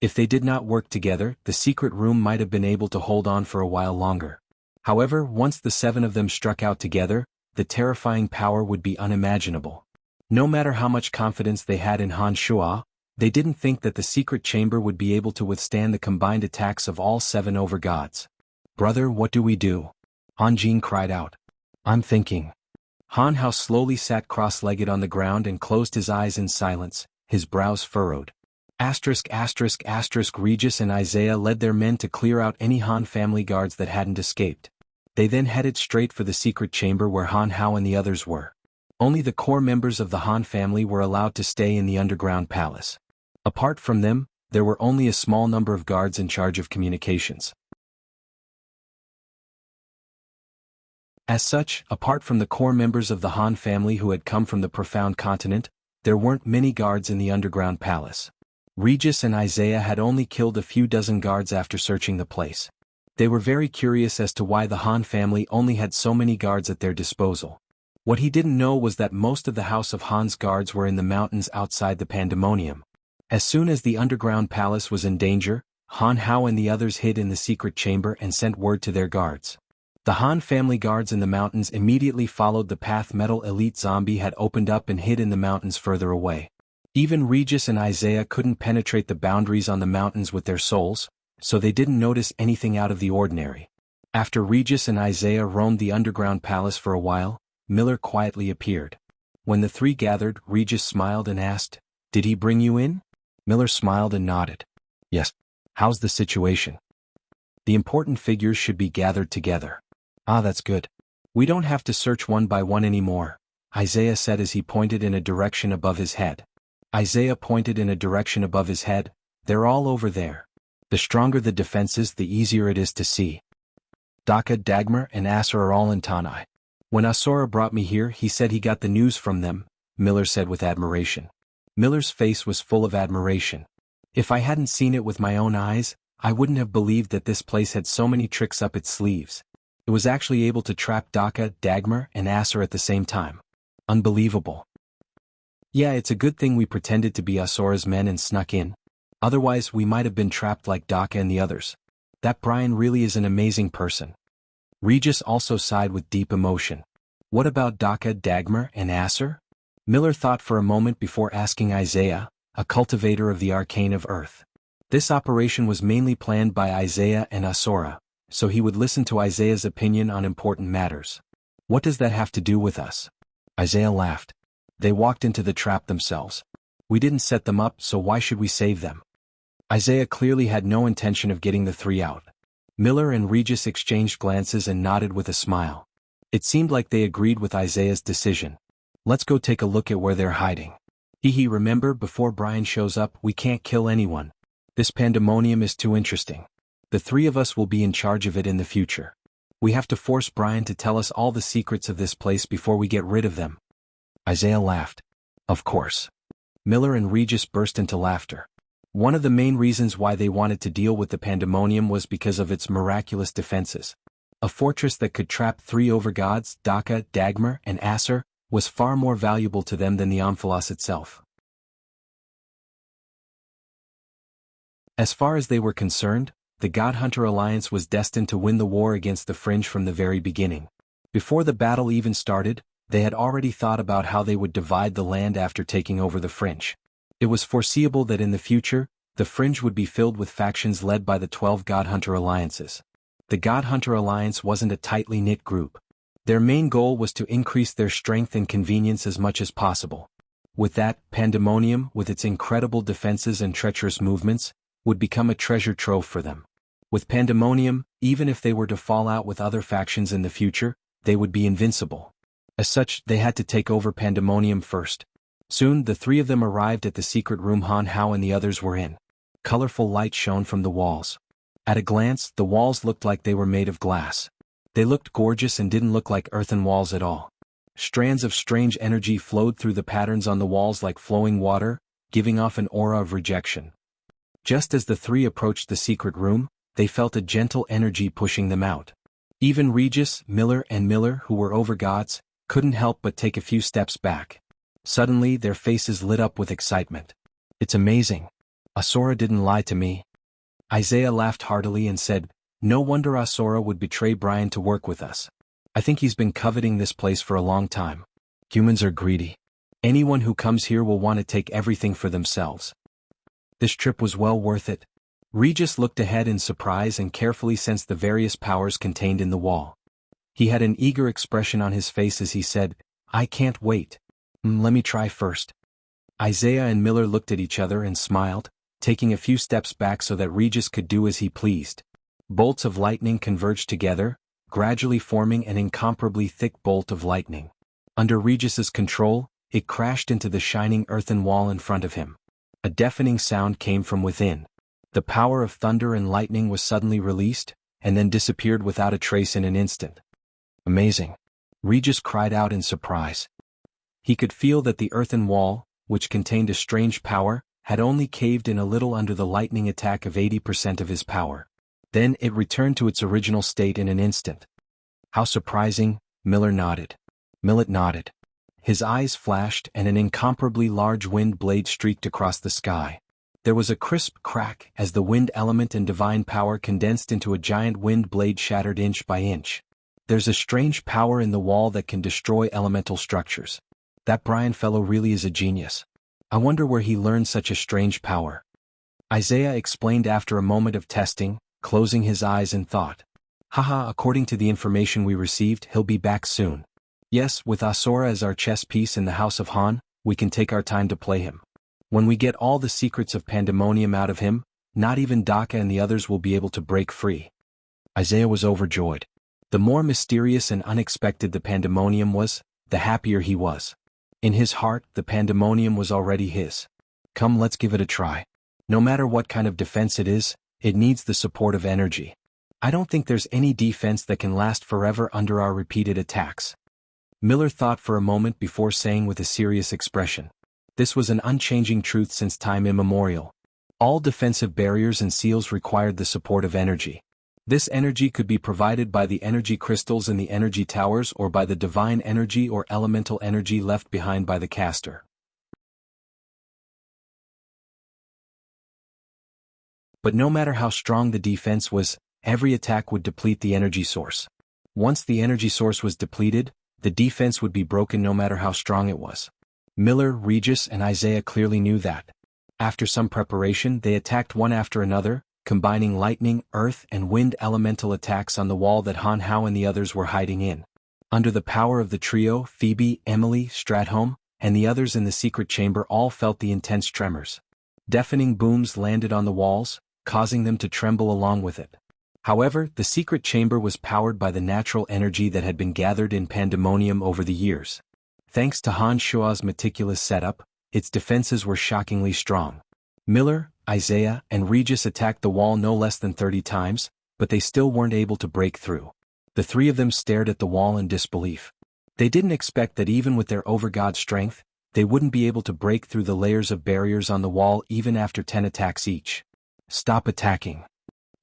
If they did not work together, the secret room might have been able to hold on for a while longer. However, once the 7 of them struck out together, the terrifying power would be unimaginable. No matter how much confidence they had in Han Shua, they didn't think that the secret chamber would be able to withstand the combined attacks of all 7 overgods. Brother, what do we do? Han Jing cried out. I'm thinking. Han Hao slowly sat cross-legged on the ground and closed his eyes in silence, his brows furrowed. Regis and Isaiah led their men to clear out any Han family guards that hadn't escaped. They then headed straight for the secret chamber where Han Hao and the others were. Only the core members of the Han family were allowed to stay in the underground palace. Apart from them, there were only a small number of guards in charge of communications. As such, apart from the core members of the Han family who had come from the profound continent, there weren't many guards in the underground palace. Regis and Isaiah had only killed a few dozen guards after searching the place. They were very curious as to why the Han family only had so many guards at their disposal. What he didn't know was that most of the House of Han's guards were in the mountains outside the Pandemonium. As soon as the underground palace was in danger, Han Hao and the others hid in the secret chamber and sent word to their guards. The Han family guards in the mountains immediately followed the path Metal Elite Zombie had opened up and hid in the mountains further away. Even Regis and Isaiah couldn't penetrate the boundaries on the mountains with their souls, so they didn't notice anything out of the ordinary. After Regis and Isaiah roamed the underground palace for a while, Miller quietly appeared. When the three gathered, Regis smiled and asked, "Did he bring you in?" Miller smiled and nodded. "Yes. How's the situation?" "The important figures should be gathered together." "Ah, that's good. We don't have to search one by one anymore," Isaiah said as he pointed in a direction above his head. Isaiah pointed in a direction above his head. "They're all over there. The stronger the defenses, the easier it is to see. Daka, Dagmar, and Asur are all in Tanai. When Asura brought me here, he said he got the news from them," Miller said with admiration. Miller's face was full of admiration. "If I hadn't seen it with my own eyes, I wouldn't have believed that this place had so many tricks up its sleeves. It was actually able to trap Daka, Dagmar, and Asur at the same time. Unbelievable. Yeah, it's a good thing we pretended to be Asura's men and snuck in. Otherwise we might have been trapped like Daka and the others. That Brian really is an amazing person." Regis also sighed with deep emotion. "What about Daka, Dagmar, and Asur?" Miller thought for a moment before asking Isaiah, a cultivator of the arcane of earth. This operation was mainly planned by Isaiah and Asura, so he would listen to Isaiah's opinion on important matters. "What does that have to do with us?" Isaiah laughed. "They walked into the trap themselves. We didn't set them up, so why should we save them?" Isaiah clearly had no intention of getting the three out. Miller and Regis exchanged glances and nodded with a smile. It seemed like they agreed with Isaiah's decision. "Let's go take a look at where they're hiding. Remember, before Brian shows up, we can't kill anyone. This pandemonium is too interesting. The three of us will be in charge of it in the future. We have to force Brian to tell us all the secrets of this place before we get rid of them." Isaiah laughed. "Of course." Miller and Regis burst into laughter. One of the main reasons why they wanted to deal with the pandemonium was because of its miraculous defenses. A fortress that could trap three overgods, Daka, Dagmar, and Asur, was far more valuable to them than the Omphalos itself. As far as they were concerned, the God Hunter Alliance was destined to win the war against the Fringe from the very beginning. Before the battle even started, they had already thought about how they would divide the land after taking over the Fringe. It was foreseeable that in the future, the Fringe would be filled with factions led by the 12 God Hunter Alliances. The God Hunter Alliance wasn't a tightly knit group. Their main goal was to increase their strength and convenience as much as possible. With that, Pandemonium, with its incredible defenses and treacherous movements, would become a treasure trove for them. With Pandemonium, even if they were to fall out with other factions in the future, they would be invincible. As such, they had to take over Pandemonium first. Soon, the three of them arrived at the secret room Han Hao and the others were in. Colorful light shone from the walls. At a glance, the walls looked like they were made of glass. They looked gorgeous and didn't look like earthen walls at all. Strands of strange energy flowed through the patterns on the walls like flowing water, giving off an aura of rejection. Just as the three approached the secret room, they felt a gentle energy pushing them out. Even Regis, Miller, who were overgods, couldn't help but take a few steps back. Suddenly, their faces lit up with excitement. "It's amazing. Asura didn't lie to me." Isaiah laughed heartily and said, "No wonder Asura would betray Brian to work with us. I think he's been coveting this place for a long time. Humans are greedy. Anyone who comes here will want to take everything for themselves. This trip was well worth it." Regis looked ahead in surprise and carefully sensed the various powers contained in the wall. He had an eager expression on his face as he said, "I can't wait. Let me try first." Isaiah and Miller looked at each other and smiled, taking a few steps back so that Regis could do as he pleased. Bolts of lightning converged together, gradually forming an incomparably thick bolt of lightning. Under Regis's control, it crashed into the shining earthen wall in front of him. A deafening sound came from within. The power of thunder and lightning was suddenly released, and then disappeared without a trace in an instant. "Amazing!" Regis cried out in surprise. He could feel that the earthen wall, which contained a strange power, had only caved in a little under the lightning attack of 80% of his power. Then it returned to its original state in an instant. "How surprising," Miller nodded. Millet nodded. His eyes flashed and an incomparably large wind blade streaked across the sky. There was a crisp crack as the wind element and divine power condensed into a giant wind blade shattered inch by inch. "There's a strange power in the wall that can destroy elemental structures. That Brian fellow really is a genius. I wonder where he learned such a strange power." Isaiah explained after a moment of testing, closing his eyes in thought. "Haha, according to the information we received, he'll be back soon. Yes, with Asura as our chess piece in the House of Han, we can take our time to play him. When we get all the secrets of Pandemonium out of him, not even Daka and the others will be able to break free." Isaiah was overjoyed. The more mysterious and unexpected the Pandemonium was, the happier he was. In his heart, the Pandemonium was already his. "Come, let's give it a try. No matter what kind of defense it is, it needs the support of energy. I don't think there's any defense that can last forever under our repeated attacks." Miller thought for a moment before saying with a serious expression. This was an unchanging truth since time immemorial. All defensive barriers and seals required the support of energy. This energy could be provided by the energy crystals in the energy towers or by the divine energy or elemental energy left behind by the caster. But no matter how strong the defense was, every attack would deplete the energy source. Once the energy source was depleted, the defense would be broken no matter how strong it was. Miller, Regis, and Isaiah clearly knew that. After some preparation, they attacked one after another, combining lightning, earth, and wind elemental attacks on the wall that Han Hao and the others were hiding in. Under the power of the trio, Phoebe, Emily, Stratholme, and the others in the secret chamber all felt the intense tremors. Deafening booms landed on the walls, causing them to tremble along with it. However, the secret chamber was powered by the natural energy that had been gathered in Pandemonium over the years. Thanks to Han Shua's meticulous setup, its defenses were shockingly strong. Miller, Isaiah, and Regis attacked the wall no less than 30 times, but they still weren't able to break through. The three of them stared at the wall in disbelief. They didn't expect that even with their over-god strength, they wouldn't be able to break through the layers of barriers on the wall even after 10 attacks each. "Stop attacking."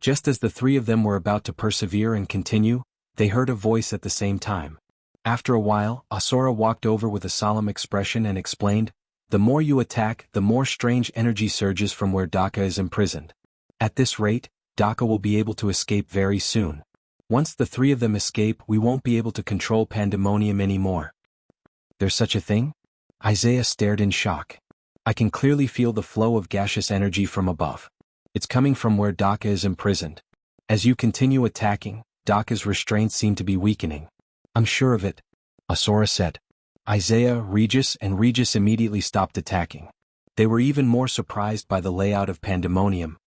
Just as the three of them were about to persevere and continue, they heard a voice at the same time. After a while, Asura walked over with a solemn expression and explained, "The more you attack, the more strange energy surges from where Daka is imprisoned. At this rate, Daka will be able to escape very soon. Once the three of them escape, we won't be able to control Pandemonium anymore." "There's such a thing?" Isaiah stared in shock. "I can clearly feel the flow of gaseous energy from above. It's coming from where Daka is imprisoned. As you continue attacking, Daka's restraints seem to be weakening." "I'm sure of it," Asura said. Isaiah, Regis, and Regis immediately stopped attacking. They were even more surprised by the layout of Pandemonium.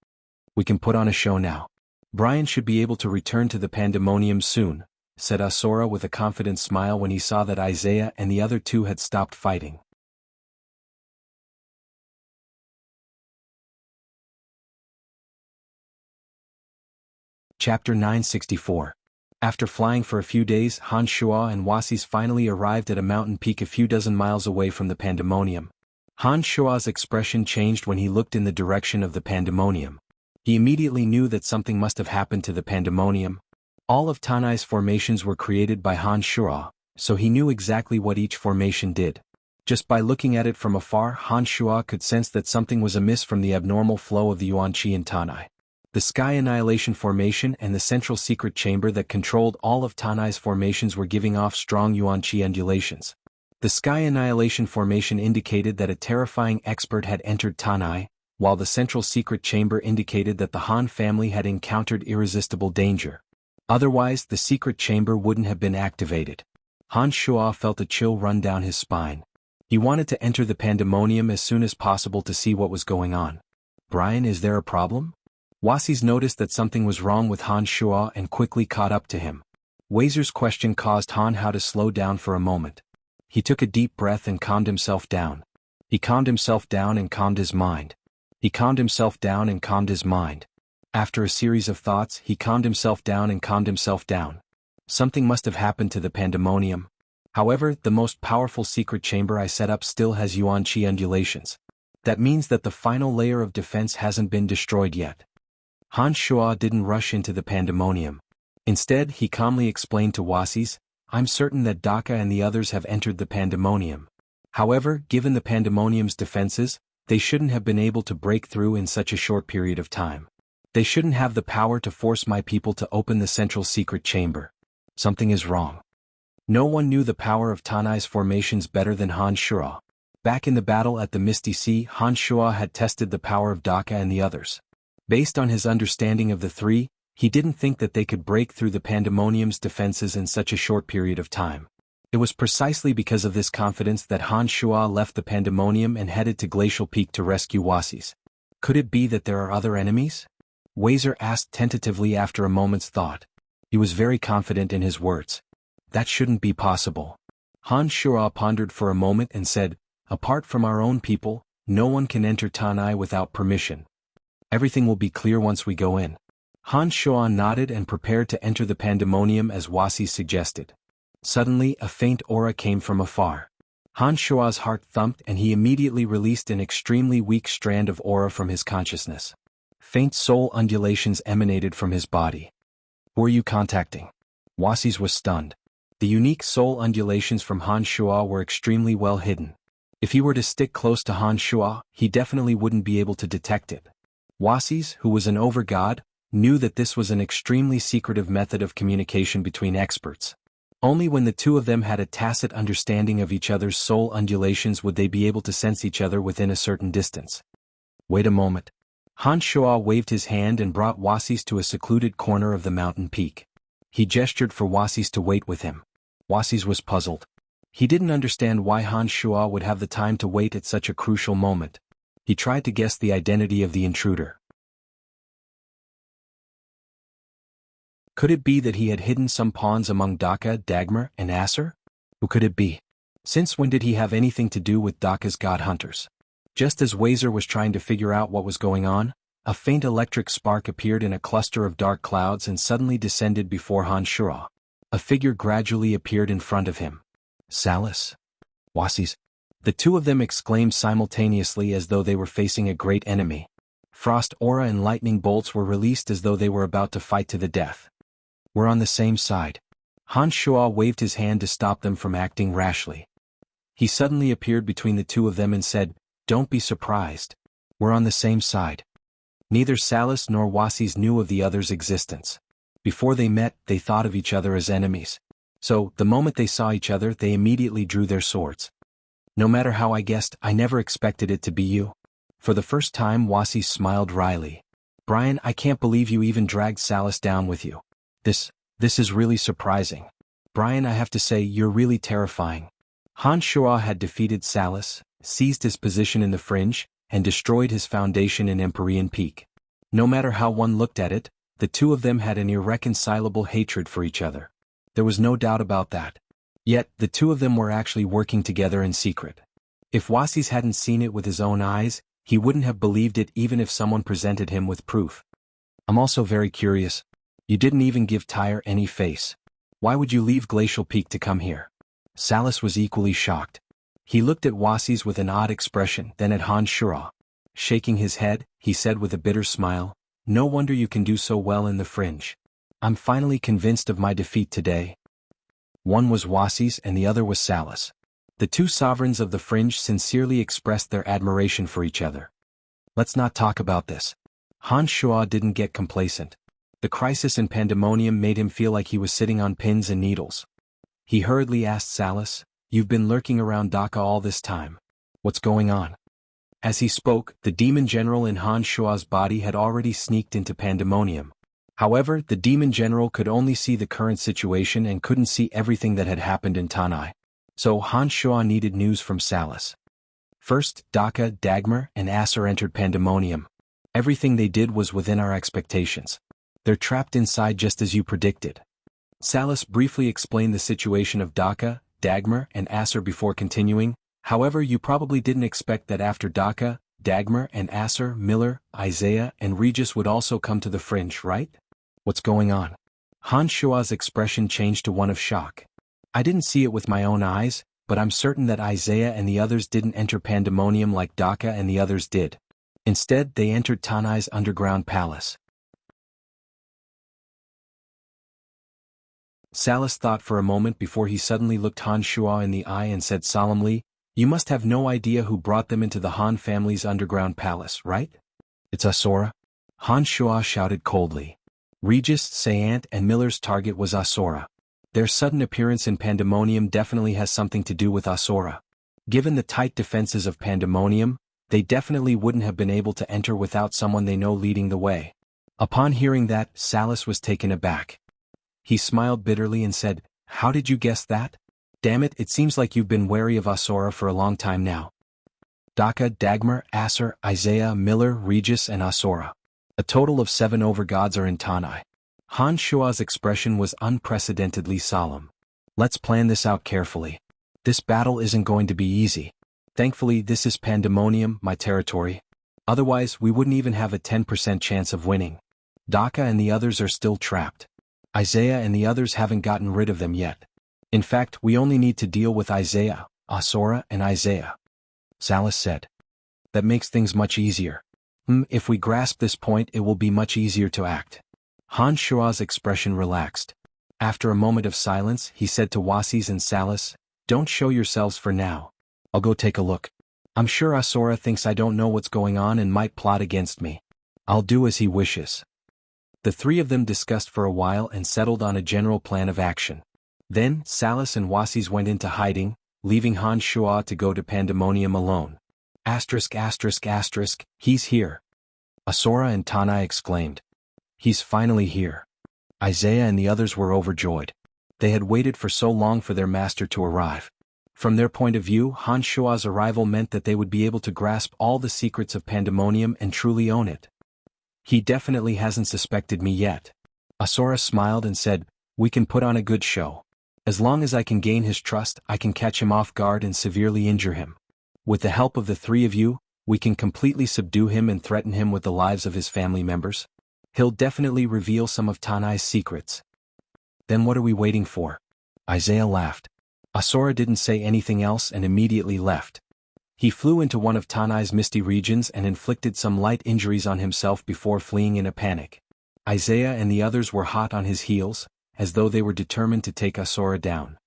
"We can put on a show now. Brian should be able to return to the Pandemonium soon," said Asura with a confident smile when he saw that Isaiah and the other two had stopped fighting. Chapter 964. After flying for a few days, Han Shua and Wasis finally arrived at a mountain peak a few dozen miles away from the Pandemonium. Han Shua's expression changed when he looked in the direction of the Pandemonium. He immediately knew that something must have happened to the Pandemonium. All of Tanai's formations were created by Han Shua, so he knew exactly what each formation did. Just by looking at it from afar, Han Shua could sense that something was amiss from the abnormal flow of the Yuan Qi in Tanai. The Sky Annihilation Formation and the central secret chamber that controlled all of Tanai's formations were giving off strong Yuan Qi undulations. The Sky Annihilation Formation indicated that a terrifying expert had entered Tanai, while the central secret chamber indicated that the Han family had encountered irresistible danger. Otherwise, the secret chamber wouldn't have been activated. Han Shuo felt a chill run down his spine. He wanted to enter the pandemonium as soon as possible to see what was going on. Brian, is there a problem? Wasis noticed that something was wrong with Han Shuo and quickly caught up to him. Wazer's question caused Han Hao to slow down for a moment. He took a deep breath and calmed himself down. He calmed himself down and calmed his mind. He calmed himself down and calmed his mind. After a series of thoughts, he calmed himself down and calmed himself down. Something must have happened to the pandemonium. However, the most powerful secret chamber I set up still has Yuan Qi undulations. That means that the final layer of defense hasn't been destroyed yet. Han Shuo didn't rush into the pandemonium. Instead, he calmly explained to Wasis, I'm certain that Daka and the others have entered the pandemonium. However, given the pandemonium's defenses, they shouldn't have been able to break through in such a short period of time. They shouldn't have the power to force my people to open the central secret chamber. Something is wrong. No one knew the power of Tanai's formations better than Han Shuo. Back in the battle at the Misty Sea, Han Shuo had tested the power of Daka and the others. Based on his understanding of the three, he didn't think that they could break through the pandemonium's defenses in such a short period of time. It was precisely because of this confidence that Han Shuo left the pandemonium and headed to Glacial Peak to rescue Wasis. Could it be that there are other enemies? Wazer asked tentatively after a moment's thought. He was very confident in his words. That shouldn't be possible. Han Shuo pondered for a moment and said, apart from our own people, no one can enter Tanai without permission. Everything will be clear once we go in. Han Shuo nodded and prepared to enter the pandemonium as Wasis suggested. Suddenly, a faint aura came from afar. Han Shuo's heart thumped and he immediately released an extremely weak strand of aura from his consciousness. Faint soul undulations emanated from his body. Who are you contacting? Wasis was stunned. The unique soul undulations from Han Shuo were extremely well hidden. If he were to stick close to Han Shuo, he definitely wouldn't be able to detect it. Wasis, who was an overgod, knew that this was an extremely secretive method of communication between experts. Only when the two of them had a tacit understanding of each other's soul undulations would they be able to sense each other within a certain distance. Wait a moment. Han Shuo waved his hand and brought Wasis to a secluded corner of the mountain peak. He gestured for Wasis to wait with him. Wasis was puzzled. He didn't understand why Han Shuo would have the time to wait at such a crucial moment. He tried to guess the identity of the intruder. Could it be that he had hidden some pawns among Daka, Dagmar, and Acer? Who could it be? Since when did he have anything to do with Daka's god hunters? Just as Wazer was trying to figure out what was going on, a faint electric spark appeared in a cluster of dark clouds and suddenly descended before Han Shuo. A figure gradually appeared in front of him. Salas? Wasis? The two of them exclaimed simultaneously as though they were facing a great enemy. Frost aura and lightning bolts were released as though they were about to fight to the death. We're on the same side. Han Shuo waved his hand to stop them from acting rashly. He suddenly appeared between the two of them and said, Don't be surprised. We're on the same side. Neither Salas nor Wasis knew of the other's existence. Before they met, they thought of each other as enemies. So, the moment they saw each other, they immediately drew their swords. No matter how I guessed, I never expected it to be you. For the first time, Wasis smiled wryly. Brian, I can't believe you even dragged Salas down with you. This is really surprising. Brian, I have to say, you're really terrifying. Han Shuo had defeated Salas, seized his position in the fringe, and destroyed his foundation in Empyrean Peak. No matter how one looked at it, the two of them had an irreconcilable hatred for each other. There was no doubt about that. Yet, the two of them were actually working together in secret. If Wasis hadn't seen it with his own eyes, he wouldn't have believed it even if someone presented him with proof. I'm also very curious. You didn't even give Tyre any face. Why would you leave Glacial Peak to come here? Salas was equally shocked. He looked at Wasis with an odd expression, then at Han Shuo. Shaking his head, he said with a bitter smile, No wonder you can do so well in the fringe. I'm finally convinced of my defeat today. One was Wasis and the other was Salas. The two sovereigns of the fringe sincerely expressed their admiration for each other. Let's not talk about this. Han Shuo didn't get complacent. The crisis in pandemonium made him feel like he was sitting on pins and needles. He hurriedly asked Salas, You've been lurking around Daka all this time. What's going on? As he spoke, the demon general in Han Shuo's body had already sneaked into pandemonium. However, the demon general could only see the current situation and couldn't see everything that had happened in Tanai. So Han Shua needed news from Salas. First, Daka, Dagmar, and Acer entered Pandemonium. Everything they did was within our expectations. They're trapped inside just as you predicted. Salas briefly explained the situation of Daka, Dagmar, and Acer before continuing. However, you probably didn't expect that after Daka, Dagmar, and Acer, Miller, Isaiah, and Regis would also come to the fringe, right? What's going on? Han Shua's expression changed to one of shock. I didn't see it with my own eyes, but I'm certain that Isaiah and the others didn't enter Pandemonium like Daka and the others did. Instead, they entered Tanai's underground palace. Salas thought for a moment before he suddenly looked Han Shua in the eye and said solemnly, "You must have no idea who brought them into the Han family's underground palace, right? It's Asura?" Han Shua shouted coldly. Regis, Sayant, and Miller's target was Asura. Their sudden appearance in Pandemonium definitely has something to do with Asura. Given the tight defenses of Pandemonium, they definitely wouldn't have been able to enter without someone they know leading the way. Upon hearing that, Salas was taken aback. He smiled bitterly and said, "How did you guess that? Damn it, it seems like you've been wary of Asura for a long time now." Daka, Dagmar, Acer, Isaiah, Miller, Regis, and Asura. A total of 7 overgods are in Tanai. Han Shua's expression was unprecedentedly solemn. "Let's plan this out carefully. This battle isn't going to be easy. Thankfully, this is Pandemonium, my territory. Otherwise, we wouldn't even have a 10% chance of winning. Daka and the others are still trapped. Isaiah and the others haven't gotten rid of them yet. In fact, we only need to deal with Isaiah, Asura, and Isaiah," Salas said. "That makes things much easier. If we grasp this point, it will be much easier to act." Han Shua's expression relaxed. After a moment of silence, he said to Wasis and Salas, "Don't show yourselves for now. I'll go take a look. I'm sure Asura thinks I don't know what's going on and might plot against me. I'll do as he wishes." The three of them discussed for a while and settled on a general plan of action. Then, Salas and Wasis went into hiding, leaving Han Shua to go to Pandemonium alone. ****, he's here!" Asura and Tanai exclaimed. "He's finally here." Isaiah and the others were overjoyed. They had waited for so long for their master to arrive. From their point of view, Han Shua's arrival meant that they would be able to grasp all the secrets of Pandemonium and truly own it. "He definitely hasn't suspected me yet." Asura smiled and said, "We can put on a good show. As long as I can gain his trust, I can catch him off guard and severely injure him. With the help of the three of you, we can completely subdue him and threaten him with the lives of his family members. He'll definitely reveal some of Tanai's secrets." "Then what are we waiting for?" Isaiah laughed. Asura didn't say anything else and immediately left. He flew into one of Tanai's misty regions and inflicted some light injuries on himself before fleeing in a panic. Isaiah and the others were hot on his heels, as though they were determined to take Asura down.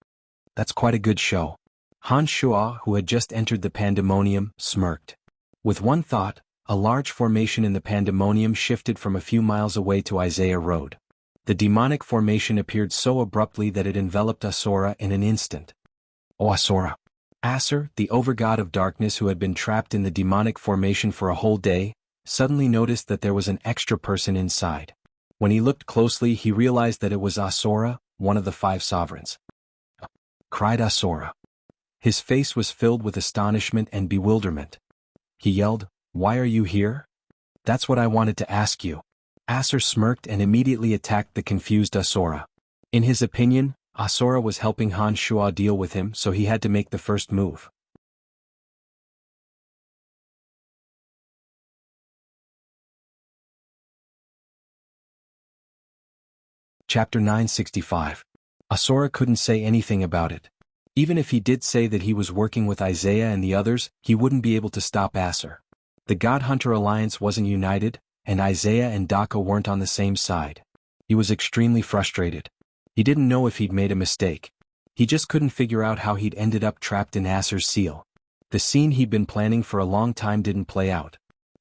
"That's quite a good show." Han Shua, who had just entered the Pandemonium, smirked. With one thought, a large formation in the Pandemonium shifted from a few miles away to Isaiah Road. The demonic formation appeared so abruptly that it enveloped Asura in an instant. "Oh, Asura!" Acer, the overgod of darkness who had been trapped in the demonic formation for a whole day, suddenly noticed that there was an extra person inside. When he looked closely, he realized that it was Asura, one of the 5 sovereigns. Cried Asura. His face was filled with astonishment and bewilderment. He yelled, "Why are you here?" "That's what I wanted to ask you." Acer smirked and immediately attacked the confused Asura. In his opinion, Asura was helping Han Shua deal with him, so he had to make the first move. Chapter 965. Asura couldn't say anything about it. Even if he did say that he was working with Isaiah and the others, he wouldn't be able to stop Acer. The God Hunter Alliance wasn't united, and Isaiah and Daka weren't on the same side. He was extremely frustrated. He didn't know if he'd made a mistake. He just couldn't figure out how he'd ended up trapped in Acer's seal. The scene he'd been planning for a long time didn't play out.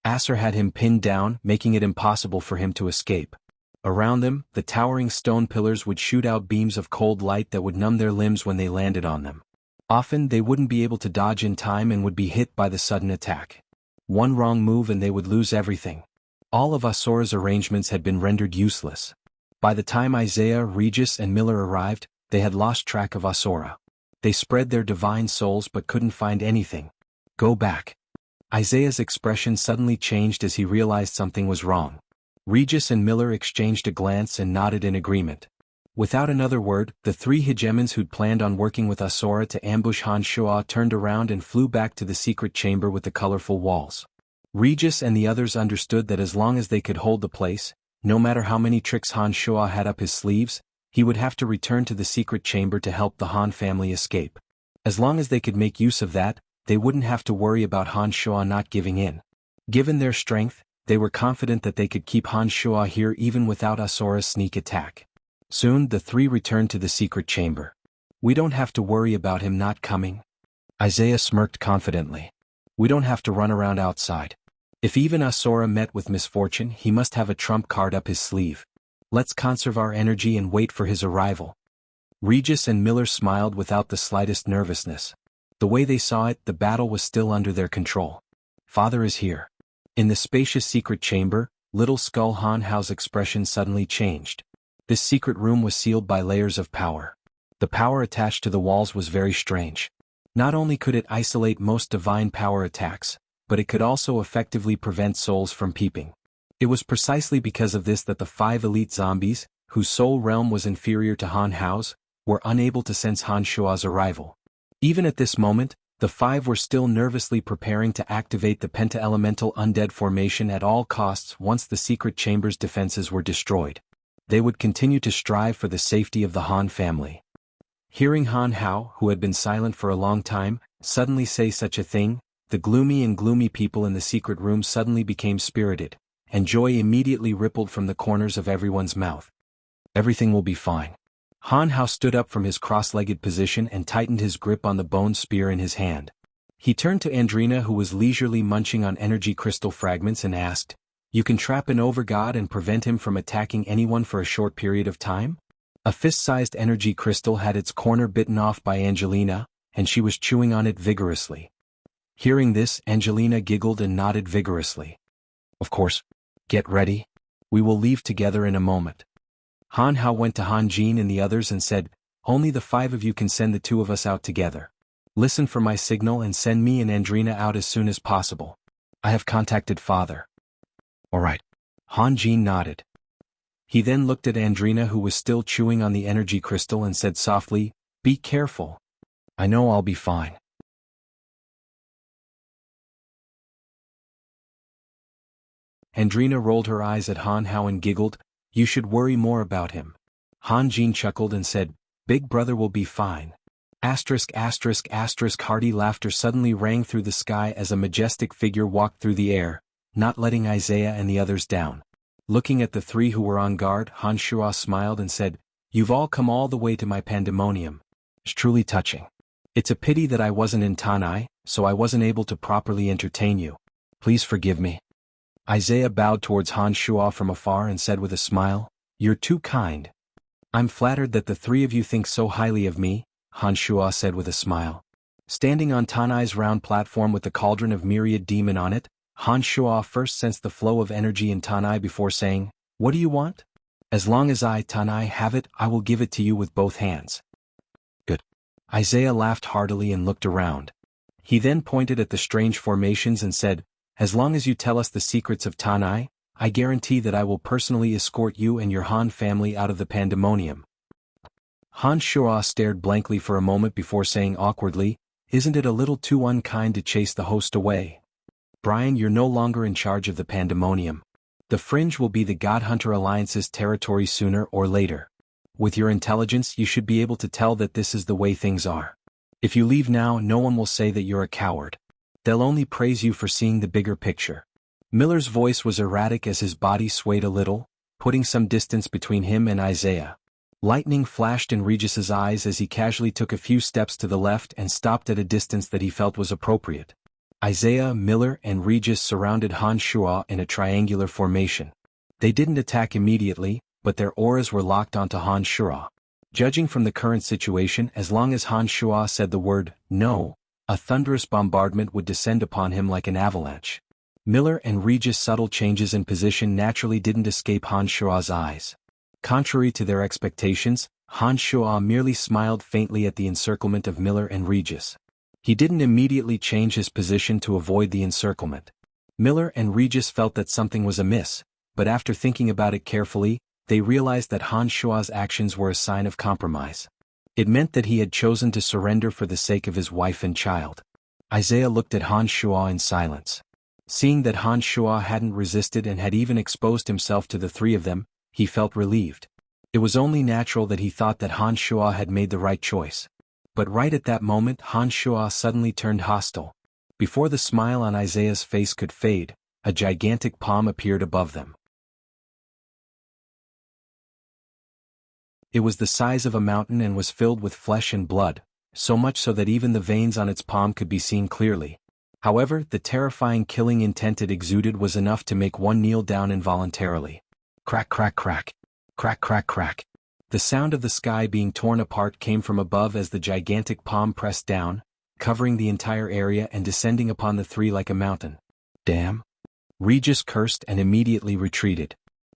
Acer had him pinned down, making it impossible for him to escape. Around them, the towering stone pillars would shoot out beams of cold light that would numb their limbs when they landed on them. Often they wouldn't be able to dodge in time and would be hit by the sudden attack. One wrong move and they would lose everything. All of Asura's arrangements had been rendered useless. By the time Isaiah, Regis and Miller arrived, they had lost track of Asura. They spread their divine souls but couldn't find anything. Go back. Isaiah's expression suddenly changed as he realized something was wrong. Regis and Miller exchanged a glance and nodded in agreement. Without another word, the three hegemons who'd planned on working with Asura to ambush Han Shuo turned around and flew back to the secret chamber with the colorful walls. Regis and the others understood that as long as they could hold the place, no matter how many tricks Han Shuo had up his sleeves, he would have to return to the secret chamber to help the Han family escape. As long as they could make use of that, they wouldn't have to worry about Han Shuo not giving in. Given their strength, they were confident that they could keep Han Shuo here even without Asura's sneak attack. Soon the three returned to the secret chamber. We don't have to worry about him not coming. Isaiah smirked confidently. We don't have to run around outside. If even Asura met with misfortune, he must have a trump card up his sleeve. Let's conserve our energy and wait for his arrival. Regis and Miller smiled without the slightest nervousness. The way they saw it, the battle was still under their control. Father is here. In the spacious secret chamber, Little Skull Han Hao's expression suddenly changed. This secret room was sealed by layers of power. The power attached to the walls was very strange. Not only could it isolate most divine power attacks, but it could also effectively prevent souls from peeping. It was precisely because of this that the 5 elite zombies, whose soul realm was inferior to Han Hao's, were unable to sense Han Shuo's arrival. Even at this moment, the 5 were still nervously preparing to activate the penta-elemental undead formation at all costs once the secret chamber's defenses were destroyed. They would continue to strive for the safety of the Han family. Hearing Han Hao, who had been silent for a long time, suddenly say such a thing, the gloomy people in the secret room suddenly became spirited, and joy immediately rippled from the corners of everyone's mouth. Everything will be fine. Han Hao stood up from his cross-legged position and tightened his grip on the bone spear in his hand. He turned to Andrina, who was leisurely munching on energy crystal fragments, and asked, "You can trap an overgod and prevent him from attacking anyone for a short period of time?" A fist-sized energy crystal had its corner bitten off by Angelina, and she was chewing on it vigorously. Hearing this, Angelina giggled and nodded vigorously. "Of course. Get ready. We will leave together in a moment." Han Hao went to Han Jin and the others and said, "Only the 5 of you can send the 2 of us out together. Listen for my signal and send me and Andrina out as soon as possible. I have contacted Father." "All right." Han Jin nodded. He then looked at Andrina, who was still chewing on the energy crystal, and said softly, "Be careful. I know I'll be fine." Andrina rolled her eyes at Han Hao and giggled, "You should worry more about him." Han Jin chuckled and said, "Big brother will be fine." Hearty laughter suddenly rang through the sky as a majestic figure walked through the air, not letting Isaiah and the others down. Looking at the 3 who were on guard, Han Shuo smiled and said, "You've all come all the way to my pandemonium. It's truly touching. It's a pity that I wasn't in Tanai, so I wasn't able to properly entertain you. Please forgive me." Isaiah bowed towards Han Shuo from afar and said with a smile, "You're too kind." "I'm flattered that the 3 of you think so highly of me," Han Shuo said with a smile. Standing on Tanai's round platform with the cauldron of myriad demon on it, Han Shuo first sensed the flow of energy in Tanai before saying, "What do you want?" "As long as I, Tanai, have it, I will give it to you with both hands." "Good." Isaiah laughed heartily and looked around. He then pointed at the strange formations and said, "As long as you tell us the secrets of Tanai, I guarantee that I will personally escort you and your Han family out of the pandemonium." Han Shuo stared blankly for a moment before saying awkwardly, "Isn't it a little too unkind to chase the host away? Brian, you're no longer in charge of the pandemonium. The Fringe will be the God Hunter Alliance's territory sooner or later. With your intelligence, you should be able to tell that this is the way things are. If you leave now, no one will say that you're a coward. They'll only praise you for seeing the bigger picture." Miller's voice was erratic as his body swayed a little, putting some distance between him and Isaiah. Lightning flashed in Regis's eyes as he casually took a few steps to the left and stopped at a distance that he felt was appropriate. Isaiah, Miller, and Regis surrounded Han Shuo in a triangular formation. They didn't attack immediately, but their auras were locked onto Han Shuo. Judging from the current situation, as long as Han Shuo said the word, "no," a thunderous bombardment would descend upon him like an avalanche. Miller and Regis' subtle changes in position naturally didn't escape Han Shuo's eyes. Contrary to their expectations, Han Shuo merely smiled faintly at the encirclement of Miller and Regis. He didn't immediately change his position to avoid the encirclement. Miller and Regis felt that something was amiss, but after thinking about it carefully, they realized that Han Shuo's actions were a sign of compromise. It meant that he had chosen to surrender for the sake of his wife and child. Isaiah looked at Han Shuo in silence. Seeing that Han Shuo hadn't resisted and had even exposed himself to the three of them, he felt relieved. It was only natural that he thought that Han Shuo had made the right choice. But right at that moment Han Shuo suddenly turned hostile. Before the smile on Isaiah's face could fade, a gigantic palm appeared above them. It was the size of a mountain and was filled with flesh and blood, so much so that even the veins on its palm could be seen clearly. However, the terrifying killing intent it exuded was enough to make one kneel down involuntarily. Crack crack crack. Crack crack crack. The sound of the sky being torn apart came from above as the gigantic palm pressed down, covering the entire area and descending upon the three like a mountain. Damn! Regis cursed and immediately retreated.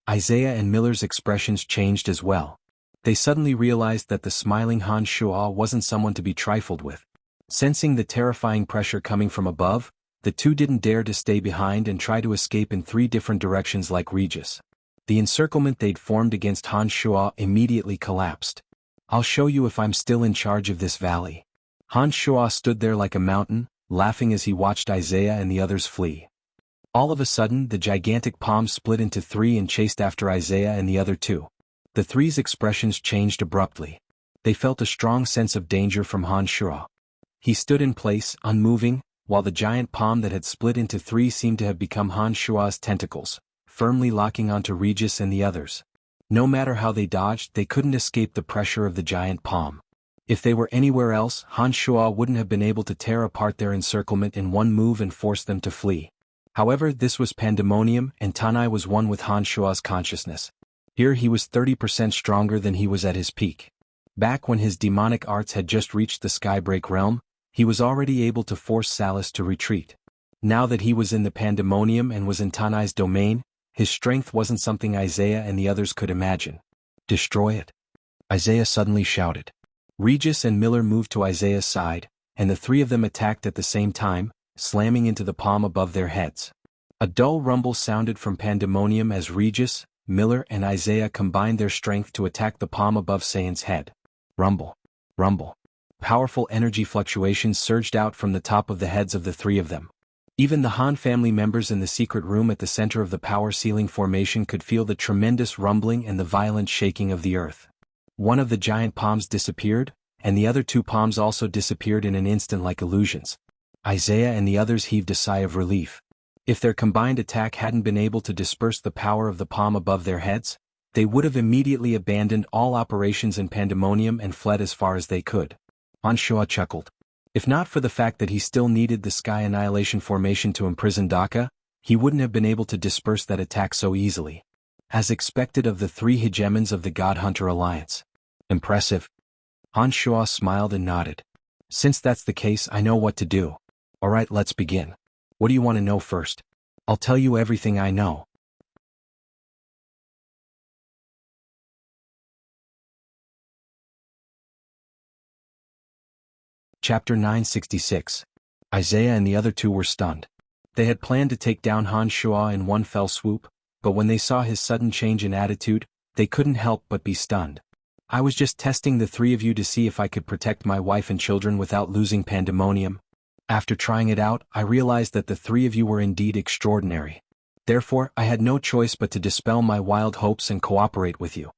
Isaiah and Miller's expressions changed as well. They suddenly realized that the smiling Han Shuo wasn't someone to be trifled with. Sensing the terrifying pressure coming from above, the two didn't dare to stay behind and try to escape in three different directions like Regis. The encirclement they'd formed against Han Shuo immediately collapsed. I'll show you if I'm still in charge of this valley. Han Shuo stood there like a mountain, laughing as he watched Isaiah and the others flee. All of a sudden, the gigantic palm split into three and chased after Isaiah and the other two. The three's expressions changed abruptly. They felt a strong sense of danger from Han Shuo. He stood in place, unmoving, while the giant palm that had split into three seemed to have become Han Shuo's tentacles, firmly locking onto Regis and the others. No matter how they dodged, they couldn't escape the pressure of the giant palm. If they were anywhere else, Han Shuo wouldn't have been able to tear apart their encirclement in one move and force them to flee. However, this was pandemonium, and Tanai was one with Han Shuo's consciousness. Here he was 30% stronger than he was at his peak. Back when his demonic arts had just reached the Skybreak realm, he was already able to force Salus to retreat. Now that he was in the pandemonium and was in Tanai's domain, his strength wasn't something Isaiah and the others could imagine. Destroy it! Isaiah suddenly shouted. Regis and Miller moved to Isaiah's side, and the three of them attacked at the same time, slamming into the palm above their heads. A dull rumble sounded from pandemonium as Regis, Miller and Isaiah combined their strength to attack the palm above Saiyan's head. Rumble. Rumble. Powerful energy fluctuations surged out from the top of the heads of the three of them. Even the Han family members in the secret room at the center of the power ceiling formation could feel the tremendous rumbling and the violent shaking of the earth. One of the giant palms disappeared, and the other two palms also disappeared in an instant like illusions. Isaiah and the others heaved a sigh of relief. If their combined attack hadn't been able to disperse the power of the palm above their heads, they would have immediately abandoned all operations in pandemonium and fled as far as they could. Han Shuo chuckled. If not for the fact that he still needed the Sky Annihilation formation to imprison Daka, he wouldn't have been able to disperse that attack so easily. As expected of the three hegemons of the God Hunter Alliance. Impressive. Han Shuo smiled and nodded. Since that's the case, I know what to do. Alright, let's begin. What do you want to know first? I'll tell you everything I know. Chapter 966. Isaiah and the other two were stunned. They had planned to take down Han Shuo in one fell swoop, but when they saw his sudden change in attitude, they couldn't help but be stunned. I was just testing the three of you to see if I could protect my wife and children without losing pandemonium. After trying it out, I realized that the three of you were indeed extraordinary. Therefore, I had no choice but to dispel my wild hopes and cooperate with you.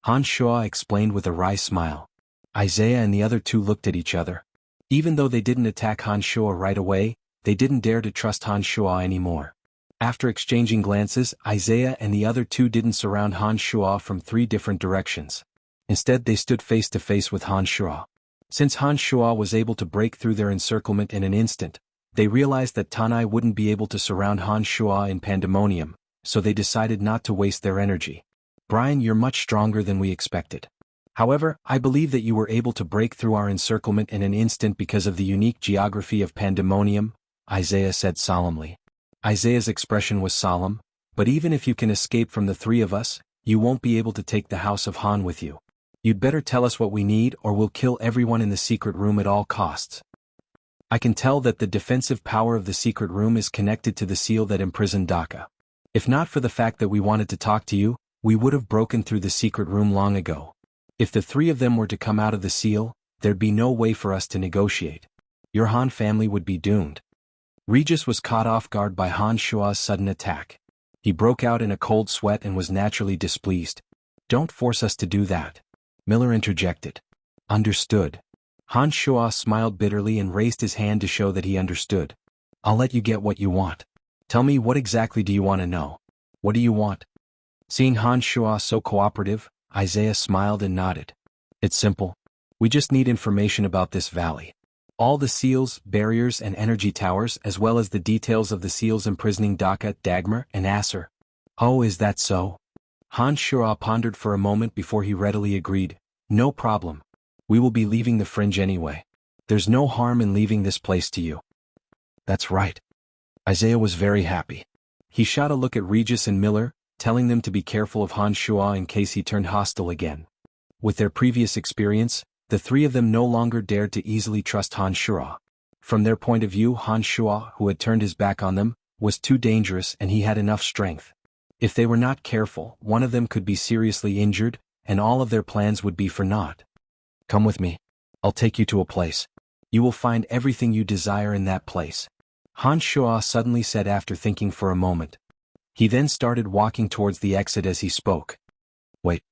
Han Shuo explained with a wry smile. Isaiah and the other two looked at each other. Even though they didn't attack Han Shuo right away, they didn't dare to trust Han Shuo anymore. After exchanging glances, Isaiah and the other two didn't surround Han Shuo from three different directions. Instead, they stood face to face with Han Shuo. Since Han Shuo was able to break through their encirclement in an instant, they realized that Tanai wouldn't be able to surround Han Shuo in pandemonium, so they decided not to waste their energy. Brian, you're much stronger than we expected. However, I believe that you were able to break through our encirclement in an instant because of the unique geography of pandemonium, Isaiah said solemnly. Isaiah's expression was solemn, but even if you can escape from the three of us, you won't be able to take the House of Han with you. You'd better tell us what we need or we'll kill everyone in the secret room at all costs. I can tell that the defensive power of the secret room is connected to the seal that imprisoned Daka. If not for the fact that we wanted to talk to you, we would have broken through the secret room long ago. If the three of them were to come out of the seal, there'd be no way for us to negotiate. Your Han family would be doomed. Regis was caught off guard by Han Shua's sudden attack. He broke out in a cold sweat and was naturally displeased. Don't force us to do that. Miller interjected. Understood. Han Shua smiled bitterly and raised his hand to show that he understood. I'll let you get what you want. Tell me, what exactly do you want to know? What do you want? Seeing Han Shua so cooperative, Isaiah smiled and nodded. It's simple. We just need information about this valley. All the seals, barriers and energy towers, as well as the details of the seals imprisoning Daka, Dagmar, and Acer. Oh, is that so? Han Shua pondered for a moment before he readily agreed. No problem. We will be leaving the fringe anyway. There's no harm in leaving this place to you. That's right. Isaiah was very happy. He shot a look at Regis and Miller, telling them to be careful of Han Shua in case he turned hostile again. With their previous experience, the three of them no longer dared to easily trust Han Shua. From their point of view, Han Shua, who had turned his back on them, was too dangerous and he had enough strength. If they were not careful, one of them could be seriously injured, and all of their plans would be for naught. Come with me. I'll take you to a place. You will find everything you desire in that place. Han Shua suddenly said after thinking for a moment. He then started walking towards the exit as he spoke. Wait.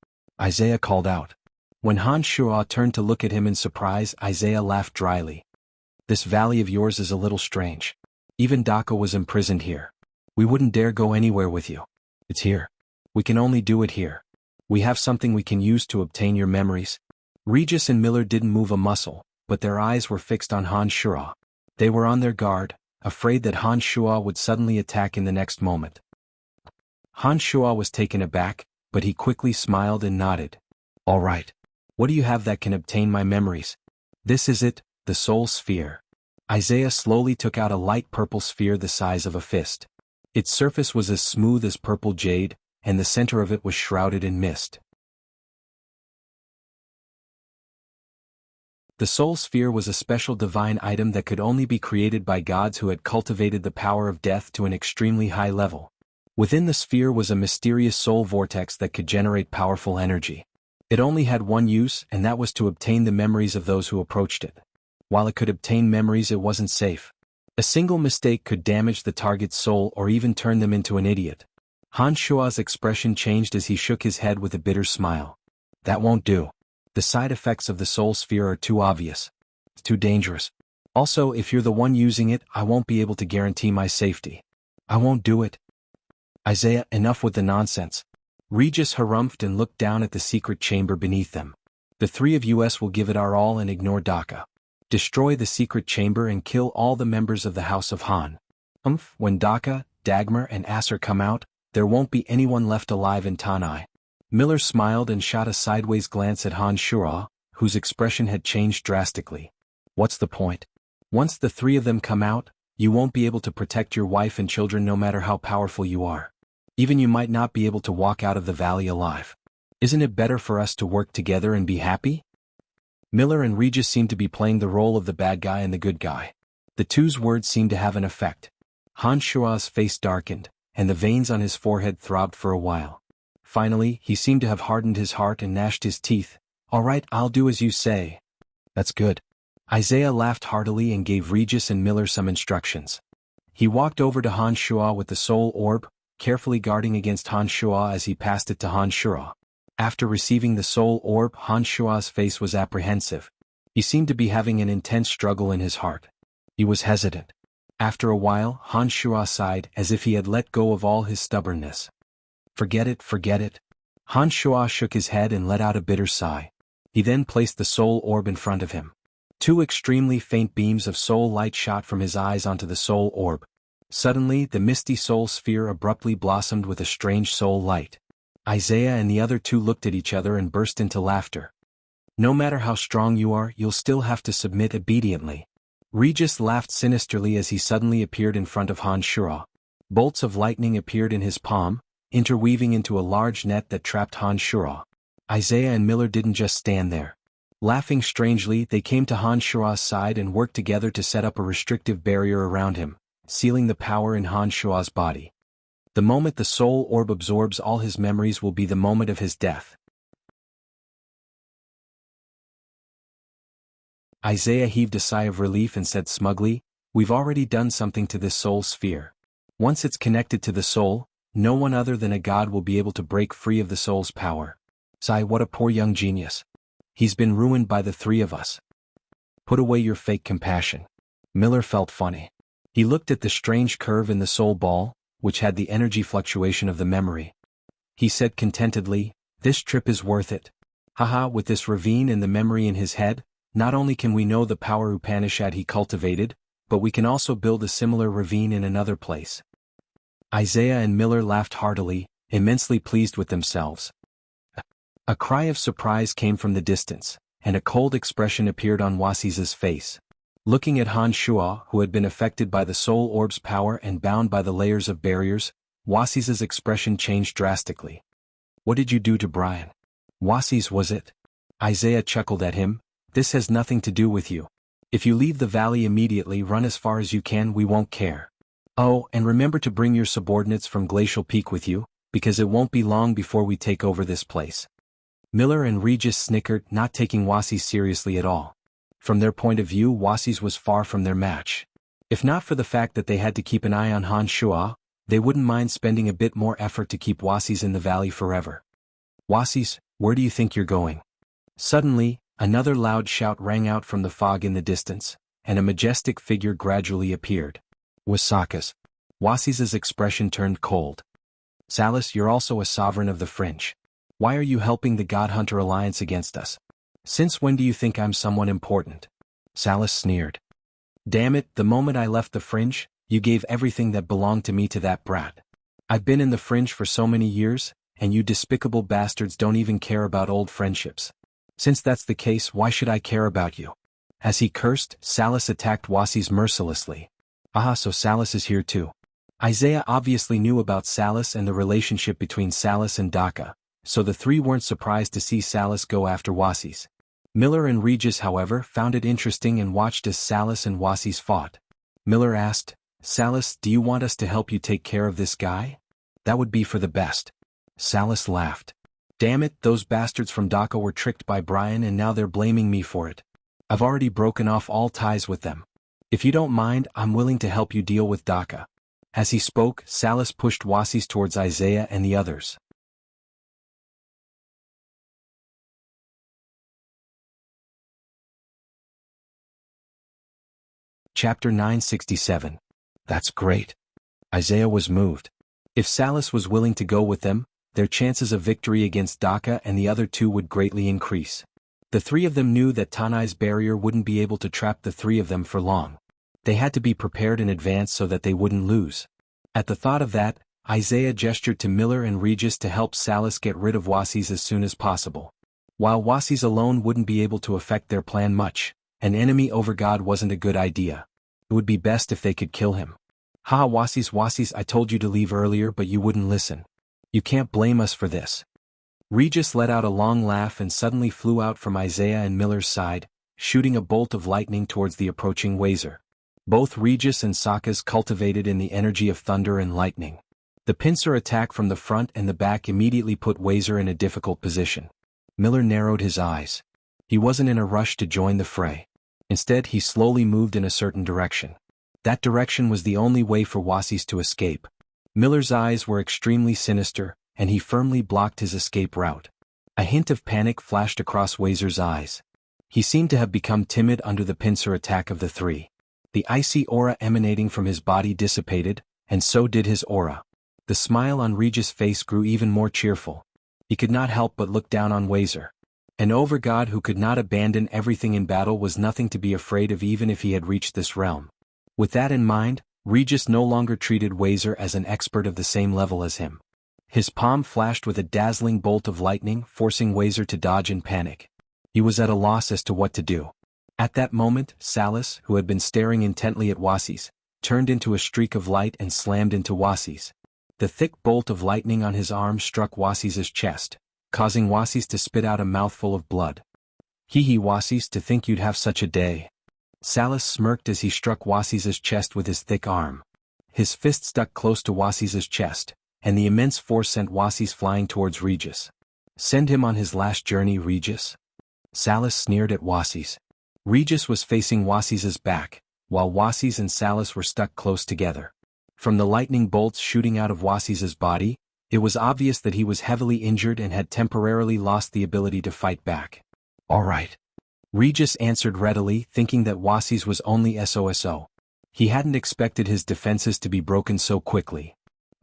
Isaiah called out. When Han Shua turned to look at him in surprise, Isaiah laughed dryly. This valley of yours is a little strange. Even Daka was imprisoned here. We wouldn't dare go anywhere with you. It's here. We can only do it here. We have something we can use to obtain your memories. Regis and Miller didn't move a muscle, but their eyes were fixed on Han Shua. They were on their guard, afraid that Han Shua would suddenly attack in the next moment. Han Shua was taken aback, but he quickly smiled and nodded. All right. What do you have that can obtain my memories? This is it, the soul sphere. Isaiah slowly took out a light purple sphere the size of a fist. Its surface was as smooth as purple jade, and the center of it was shrouded in mist. The soul sphere was a special divine item that could only be created by gods who had cultivated the power of death to an extremely high level. Within the sphere was a mysterious soul vortex that could generate powerful energy. It only had one use, and that was to obtain the memories of those who approached it. While it could obtain memories, it wasn't safe. A single mistake could damage the target's soul or even turn them into an idiot. Han Shua's expression changed as he shook his head with a bitter smile. That won't do. The side effects of the soul sphere are too obvious. It's too dangerous. Also, if you're the one using it, I won't be able to guarantee my safety. I won't do it. Isaiah, enough with the nonsense. Regis harumphed and looked down at the secret chamber beneath them. The three of us will give it our all and ignore Daka. Destroy the secret chamber and kill all the members of the House of Han. When Daka, Dagmar and Acer come out, there won't be anyone left alive in Tanai. Miller smiled and shot a sideways glance at Han Shua, whose expression had changed drastically. What's the point? Once the three of them come out, you won't be able to protect your wife and children no matter how powerful you are. Even you might not be able to walk out of the valley alive. Isn't it better for us to work together and be happy? Miller and Regis seemed to be playing the role of the bad guy and the good guy. The two's words seemed to have an effect. Han Shua's face darkened, and the veins on his forehead throbbed for a while. Finally, he seemed to have hardened his heart and gnashed his teeth. All right, I'll do as you say. That's good. Isaiah laughed heartily and gave Regis and Miller some instructions. He walked over to Han Shua with the soul orb, carefully guarding against Han Shua as he passed it to Han Shua. After receiving the soul orb, Han Shua's face was apprehensive. He seemed to be having an intense struggle in his heart. He was hesitant. After a while, Han Shua sighed as if he had let go of all his stubbornness. Forget it, forget it. Han Shua shook his head and let out a bitter sigh. He then placed the soul orb in front of him. Two extremely faint beams of soul light shot from his eyes onto the soul orb. Suddenly, the misty soul sphere abruptly blossomed with a strange soul light. Isaiah and the other two looked at each other and burst into laughter. No matter how strong you are, you'll still have to submit obediently. Regis laughed sinisterly as he suddenly appeared in front of Han Shua. Bolts of lightning appeared in his palm, interweaving into a large net that trapped Han Shuo. Isaiah and Miller didn't just stand there. Laughing strangely, they came to Han Shuo's side and worked together to set up a restrictive barrier around him, sealing the power in Han Shuo's body. The moment the soul orb absorbs all his memories will be the moment of his death. Isaiah heaved a sigh of relief and said smugly, "We've already done something to this soul sphere. Once it's connected to the soul, no one other than a god will be able to break free of the soul's power. Sigh, what a poor young genius. He's been ruined by the three of us. Put away your fake compassion." Miller felt funny. He looked at the strange curve in the soul ball, which had the energy fluctuation of the memory. He said contentedly, "This trip is worth it. Haha, with this ravine and the memory in his head, not only can we know the power Upanishad he cultivated, but we can also build a similar ravine in another place." Isaiah and Miller laughed heartily, immensely pleased with themselves. A cry of surprise came from the distance, and a cold expression appeared on Wasis's face. Looking at Han Shuo, who had been affected by the soul orb's power and bound by the layers of barriers, Wasis's expression changed drastically. "What did you do to Brian?" "Wasis, was it?" Isaiah chuckled at him. "This has nothing to do with you. If you leave the valley immediately, run as far as you can, we won't care. Oh, and remember to bring your subordinates from Glacial Peak with you, because it won't be long before we take over this place." Miller and Regis snickered, not taking Wasis seriously at all. From their point of view, Wasis was far from their match. If not for the fact that they had to keep an eye on Han Shuo, they wouldn't mind spending a bit more effort to keep Wasis in the valley forever. "Wasis, where do you think you're going?" Suddenly, another loud shout rang out from the fog in the distance, and a majestic figure gradually appeared. "Wasakas." Wasis's expression turned cold. "Salas, you're also a sovereign of the Fringe. Why are you helping the God Hunter Alliance against us? Since when do you think I'm someone important?" Salas sneered. "Damn it, the moment I left the Fringe, you gave everything that belonged to me to that brat. I've been in the Fringe for so many years, and you despicable bastards don't even care about old friendships. Since that's the case, why should I care about you?" As he cursed, Salas attacked Wasis mercilessly. "Aha, so Salas is here too." Isaiah obviously knew about Salas and the relationship between Salas and Daka, so the three weren't surprised to see Salas go after Wasis. Miller and Regis, however, found it interesting and watched as Salas and Wasis fought. Miller asked, "Salas, do you want us to help you take care of this guy? That would be for the best." Salas laughed. "Damn it, those bastards from Daka were tricked by Brian and now they're blaming me for it. I've already broken off all ties with them. If you don't mind, I'm willing to help you deal with Daka." As he spoke, Salas pushed Wasis towards Isaiah and the others. Chapter 967. That's great. Isaiah was moved. If Salas was willing to go with them, their chances of victory against Daka and the other two would greatly increase. The three of them knew that Tanai's barrier wouldn't be able to trap the three of them for long. They had to be prepared in advance so that they wouldn't lose. At the thought of that, Isaiah gestured to Miller and Regis to help Salas get rid of Wasis as soon as possible. While Wasis alone wouldn't be able to affect their plan much, an enemy over God wasn't a good idea. It would be best if they could kill him. "Ha, Wasis, I told you to leave earlier but you wouldn't listen. You can't blame us for this." Regis let out a long laugh and suddenly flew out from Isaiah and Miller's side, shooting a bolt of lightning towards the approaching Wazer. Both Regis and Sakas cultivated in the energy of thunder and lightning. The pincer attack from the front and the back immediately put Wazer in a difficult position. Miller narrowed his eyes. He wasn't in a rush to join the fray. Instead, he slowly moved in a certain direction. That direction was the only way for Wasis to escape. Miller's eyes were extremely sinister, and he firmly blocked his escape route. A hint of panic flashed across Wazer's eyes. He seemed to have become timid under the pincer attack of the three. The icy aura emanating from his body dissipated, and so did his aura. The smile on Regis' face grew even more cheerful. He could not help but look down on Wazer. An overgod who could not abandon everything in battle was nothing to be afraid of even if he had reached this realm. With that in mind, Regis no longer treated Wazer as an expert of the same level as him. His palm flashed with a dazzling bolt of lightning, forcing Wazer to dodge in panic. He was at a loss as to what to do. At that moment, Salas, who had been staring intently at Wasis, turned into a streak of light and slammed into Wasis. The thick bolt of lightning on his arm struck Wasis's chest, causing Wasis to spit out a mouthful of blood. Hee hee, Wasis, to think you'd have such a day. Salas smirked as he struck Wasis's chest with his thick arm. His fist stuck close to Wasis's chest, and the immense force sent Wasis flying towards Regis. Send him on his last journey, Regis. Salas sneered at Wasis. Regis was facing Wasis's back, while Wasis and Salas were stuck close together. From the lightning bolts shooting out of Wasis's body, it was obvious that he was heavily injured and had temporarily lost the ability to fight back. All right. Regis answered readily, thinking that Wasis was only SOSO. He hadn't expected his defenses to be broken so quickly.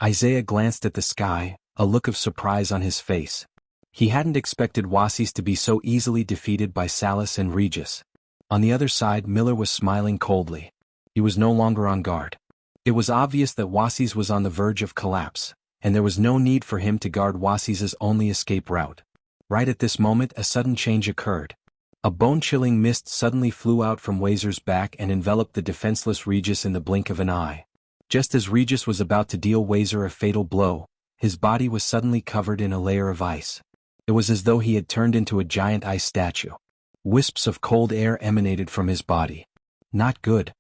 Isaiah glanced at the sky, a look of surprise on his face. He hadn't expected Wasis to be so easily defeated by Salas and Regis. On the other side, Miller was smiling coldly. He was no longer on guard. It was obvious that Wasis was on the verge of collapse, and there was no need for him to guard Wasis's only escape route. Right at this moment, a sudden change occurred. A bone-chilling mist suddenly flew out from Wazer's back and enveloped the defenseless Regis in the blink of an eye. Just as Regis was about to deal Wazer a fatal blow, his body was suddenly covered in a layer of ice. It was as though he had turned into a giant ice statue. Wisps of cold air emanated from his body. Not good.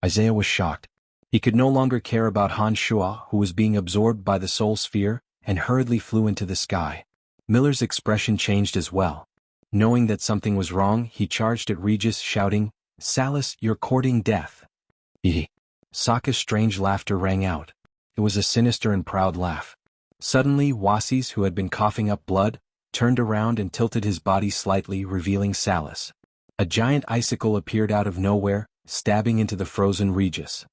Isaiah was shocked. He could no longer care about Han Shuo, who was being absorbed by the soul sphere, and hurriedly flew into the sky. Miller's expression changed as well. Knowing that something was wrong, he charged at Regis, shouting, "Salas, you're courting death." Hee. Sokka's strange laughter rang out. It was a sinister and proud laugh. Suddenly, Wasis, who had been coughing up blood, turned around and tilted his body slightly, revealing Salas. A giant icicle appeared out of nowhere, stabbing into the frozen Regis.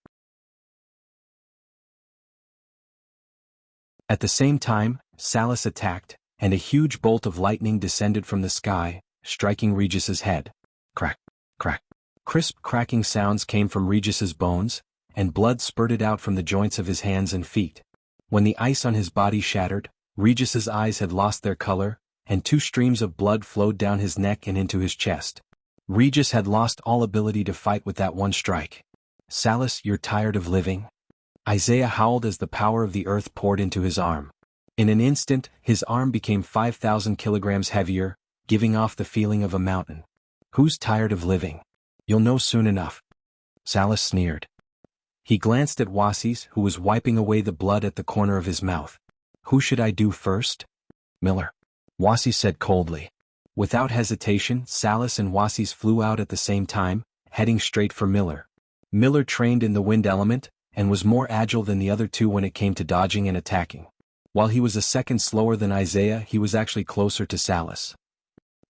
At the same time, Salas attacked, and a huge bolt of lightning descended from the sky, striking Regis's head. Crack, crack. Crisp cracking sounds came from Regis's bones, and blood spurted out from the joints of his hands and feet. When the ice on his body shattered, Regis's eyes had lost their color, and 2 streams of blood flowed down his neck and into his chest. Regis had lost all ability to fight with that one strike. "Salas, you're tired of living?" Isaiah howled as the power of the earth poured into his arm. In an instant, his arm became 5,000 kilograms heavier, giving off the feeling of a mountain. "Who's tired of living? You'll know soon enough." Salas sneered. He glanced at Wasis, who was wiping away the blood at the corner of his mouth. "Who should I do first?" "Miller," Wasis said coldly. Without hesitation, Salas and Wasis flew out at the same time, heading straight for Miller. Miller trained in the wind element, and was more agile than the other two when it came to dodging and attacking. While he was a second slower than Isaiah, he was actually closer to Salas.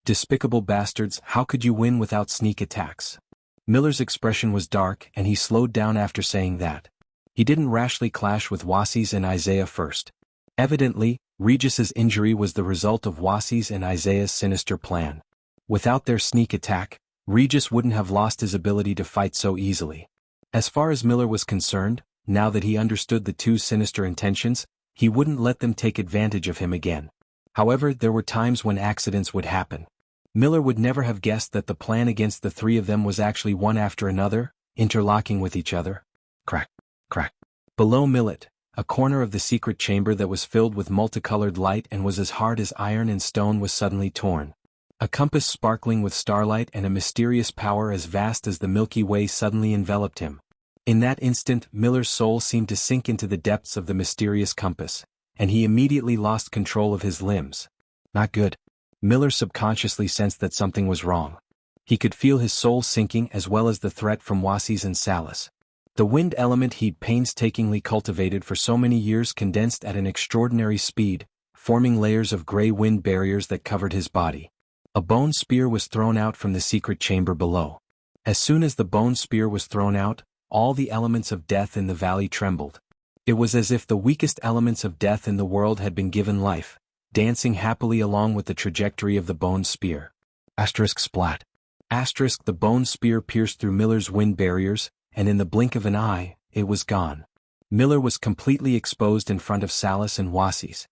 "Despicable bastards, how could you win without sneak attacks?" Miller's expression was dark, and he slowed down after saying that. He didn't rashly clash with Wasis and Isaiah first. Evidently, Regis's injury was the result of Wasis and Isaiah's sinister plan. Without their sneak attack, Regis wouldn't have lost his ability to fight so easily. As far as Miller was concerned, now that he understood the two sinister intentions, he wouldn't let them take advantage of him again. However, there were times when accidents would happen. Miller would never have guessed that the plan against the 3 of them was actually one after another, interlocking with each other. Crack, crack. Below Millet, a corner of the secret chamber that was filled with multicolored light and was as hard as iron and stone was suddenly torn. A compass sparkling with starlight and a mysterious power as vast as the Milky Way suddenly enveloped him. In that instant, Miller's soul seemed to sink into the depths of the mysterious compass, and he immediately lost control of his limbs. Not good. Miller subconsciously sensed that something was wrong. He could feel his soul sinking as well as the threat from Wasis and Salas. The wind element he'd painstakingly cultivated for so many years condensed at an extraordinary speed, forming layers of gray wind barriers that covered his body. A bone spear was thrown out from the secret chamber below. As soon as the bone spear was thrown out, all the elements of death in the valley trembled. It was as if the weakest elements of death in the world had been given life, dancing happily along with the trajectory of the bone spear. Asterisk splat. Asterisk the bone spear pierced through Miller's wind barriers, and in the blink of an eye, it was gone. Miller was completely exposed in front of Salas and Wasis.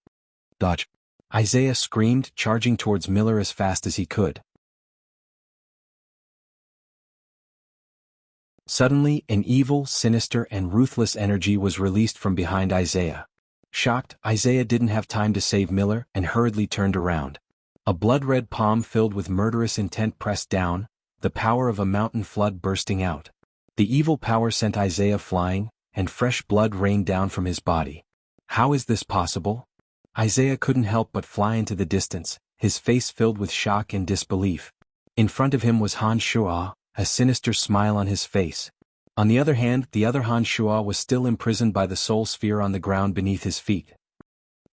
Dodge. Isaiah screamed, charging towards Miller as fast as he could. Suddenly, an evil, sinister, and ruthless energy was released from behind Isaiah. Shocked, Isaiah didn't have time to save Miller and hurriedly turned around. A blood-red palm filled with murderous intent pressed down, the power of a mountain flood bursting out. The evil power sent Isaiah flying, and fresh blood rained down from his body. How is this possible? Isaiah couldn't help but fly into the distance, his face filled with shock and disbelief. In front of him was Han Shuo, a sinister smile on his face. On the other hand, the other Han Shuo was still imprisoned by the soul sphere on the ground beneath his feet.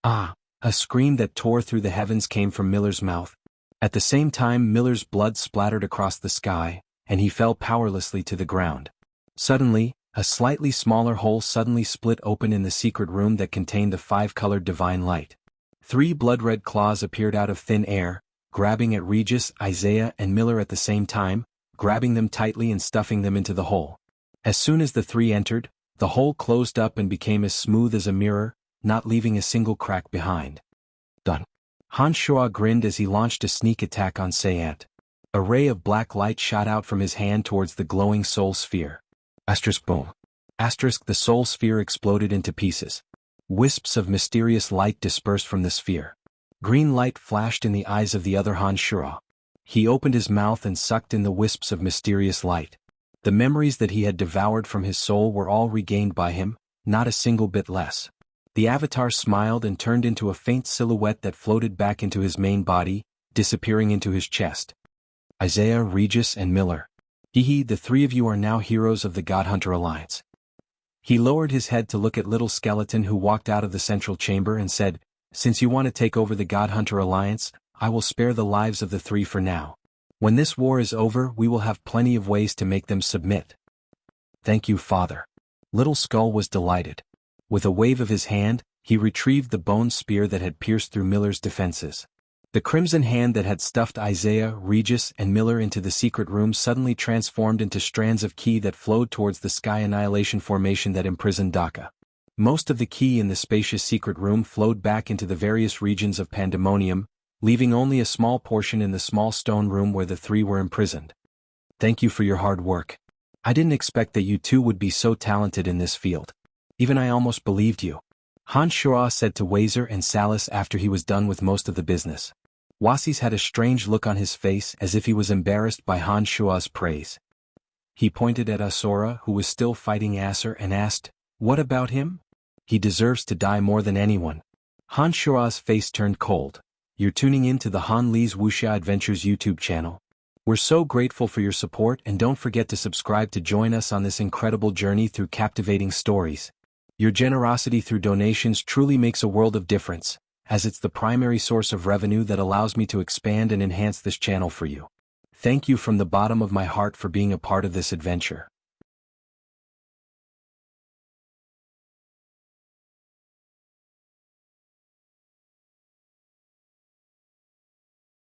Ah! A scream that tore through the heavens came from Miller's mouth. At the same time, Miller's blood splattered across the sky, and he fell powerlessly to the ground. Suddenly, a slightly smaller hole suddenly split open in the secret room that contained the five-colored divine light. 3 blood-red claws appeared out of thin air, grabbing at Regis, Isaiah, and Miller at the same time, grabbing them tightly and stuffing them into the hole. As soon as the 3 entered, the hole closed up and became as smooth as a mirror, not leaving a single crack behind. Done. Han Shuo grinned as he launched a sneak attack on Sayant. A ray of black light shot out from his hand towards the glowing soul sphere. Boom. The soul sphere exploded into pieces. Wisps of mysterious light dispersed from the sphere. Green light flashed in the eyes of the other Han Shuo. He opened his mouth and sucked in the wisps of mysterious light. The memories that he had devoured from his soul were all regained by him, not a single bit less. The avatar smiled and turned into a faint silhouette that floated back into his main body, disappearing into his chest. Isaiah, Regis, and Miller. The 3 of you are now heroes of the God Hunter Alliance. He lowered his head to look at Little Skeleton, who walked out of the central chamber, and said, "Since you want to take over the God Hunter Alliance, I will spare the lives of the 3 for now. When this war is over, we will have plenty of ways to make them submit." "Thank you, Father." Little Skull was delighted. With a wave of his hand, he retrieved the bone spear that had pierced through Miller's defenses. The crimson hand that had stuffed Isaiah, Regis, and Miller into the secret room suddenly transformed into strands of ki that flowed towards the sky annihilation formation that imprisoned Daka. Most of the ki in the spacious secret room flowed back into the various regions of Pandemonium, leaving only a small portion in the small stone room where the 3 were imprisoned. "Thank you for your hard work. I didn't expect that you 2 would be so talented in this field. Even I almost believed you," Han Shuo said to Wazer and Salis after he was done with most of the business. Wasis had a strange look on his face, as if he was embarrassed by Han Shuo's praise. He pointed at Asura, who was still fighting Acer, and asked, "What about him? He deserves to die more than anyone." Han Shuo's face turned cold. "You're tuning in to the Han Li's Wuxia Adventures YouTube channel. We're so grateful for your support, and don't forget to subscribe to join us on this incredible journey through captivating stories. Your generosity through donations truly makes a world of difference, as it's the primary source of revenue that allows me to expand and enhance this channel for you. Thank you from the bottom of my heart for being a part of this adventure."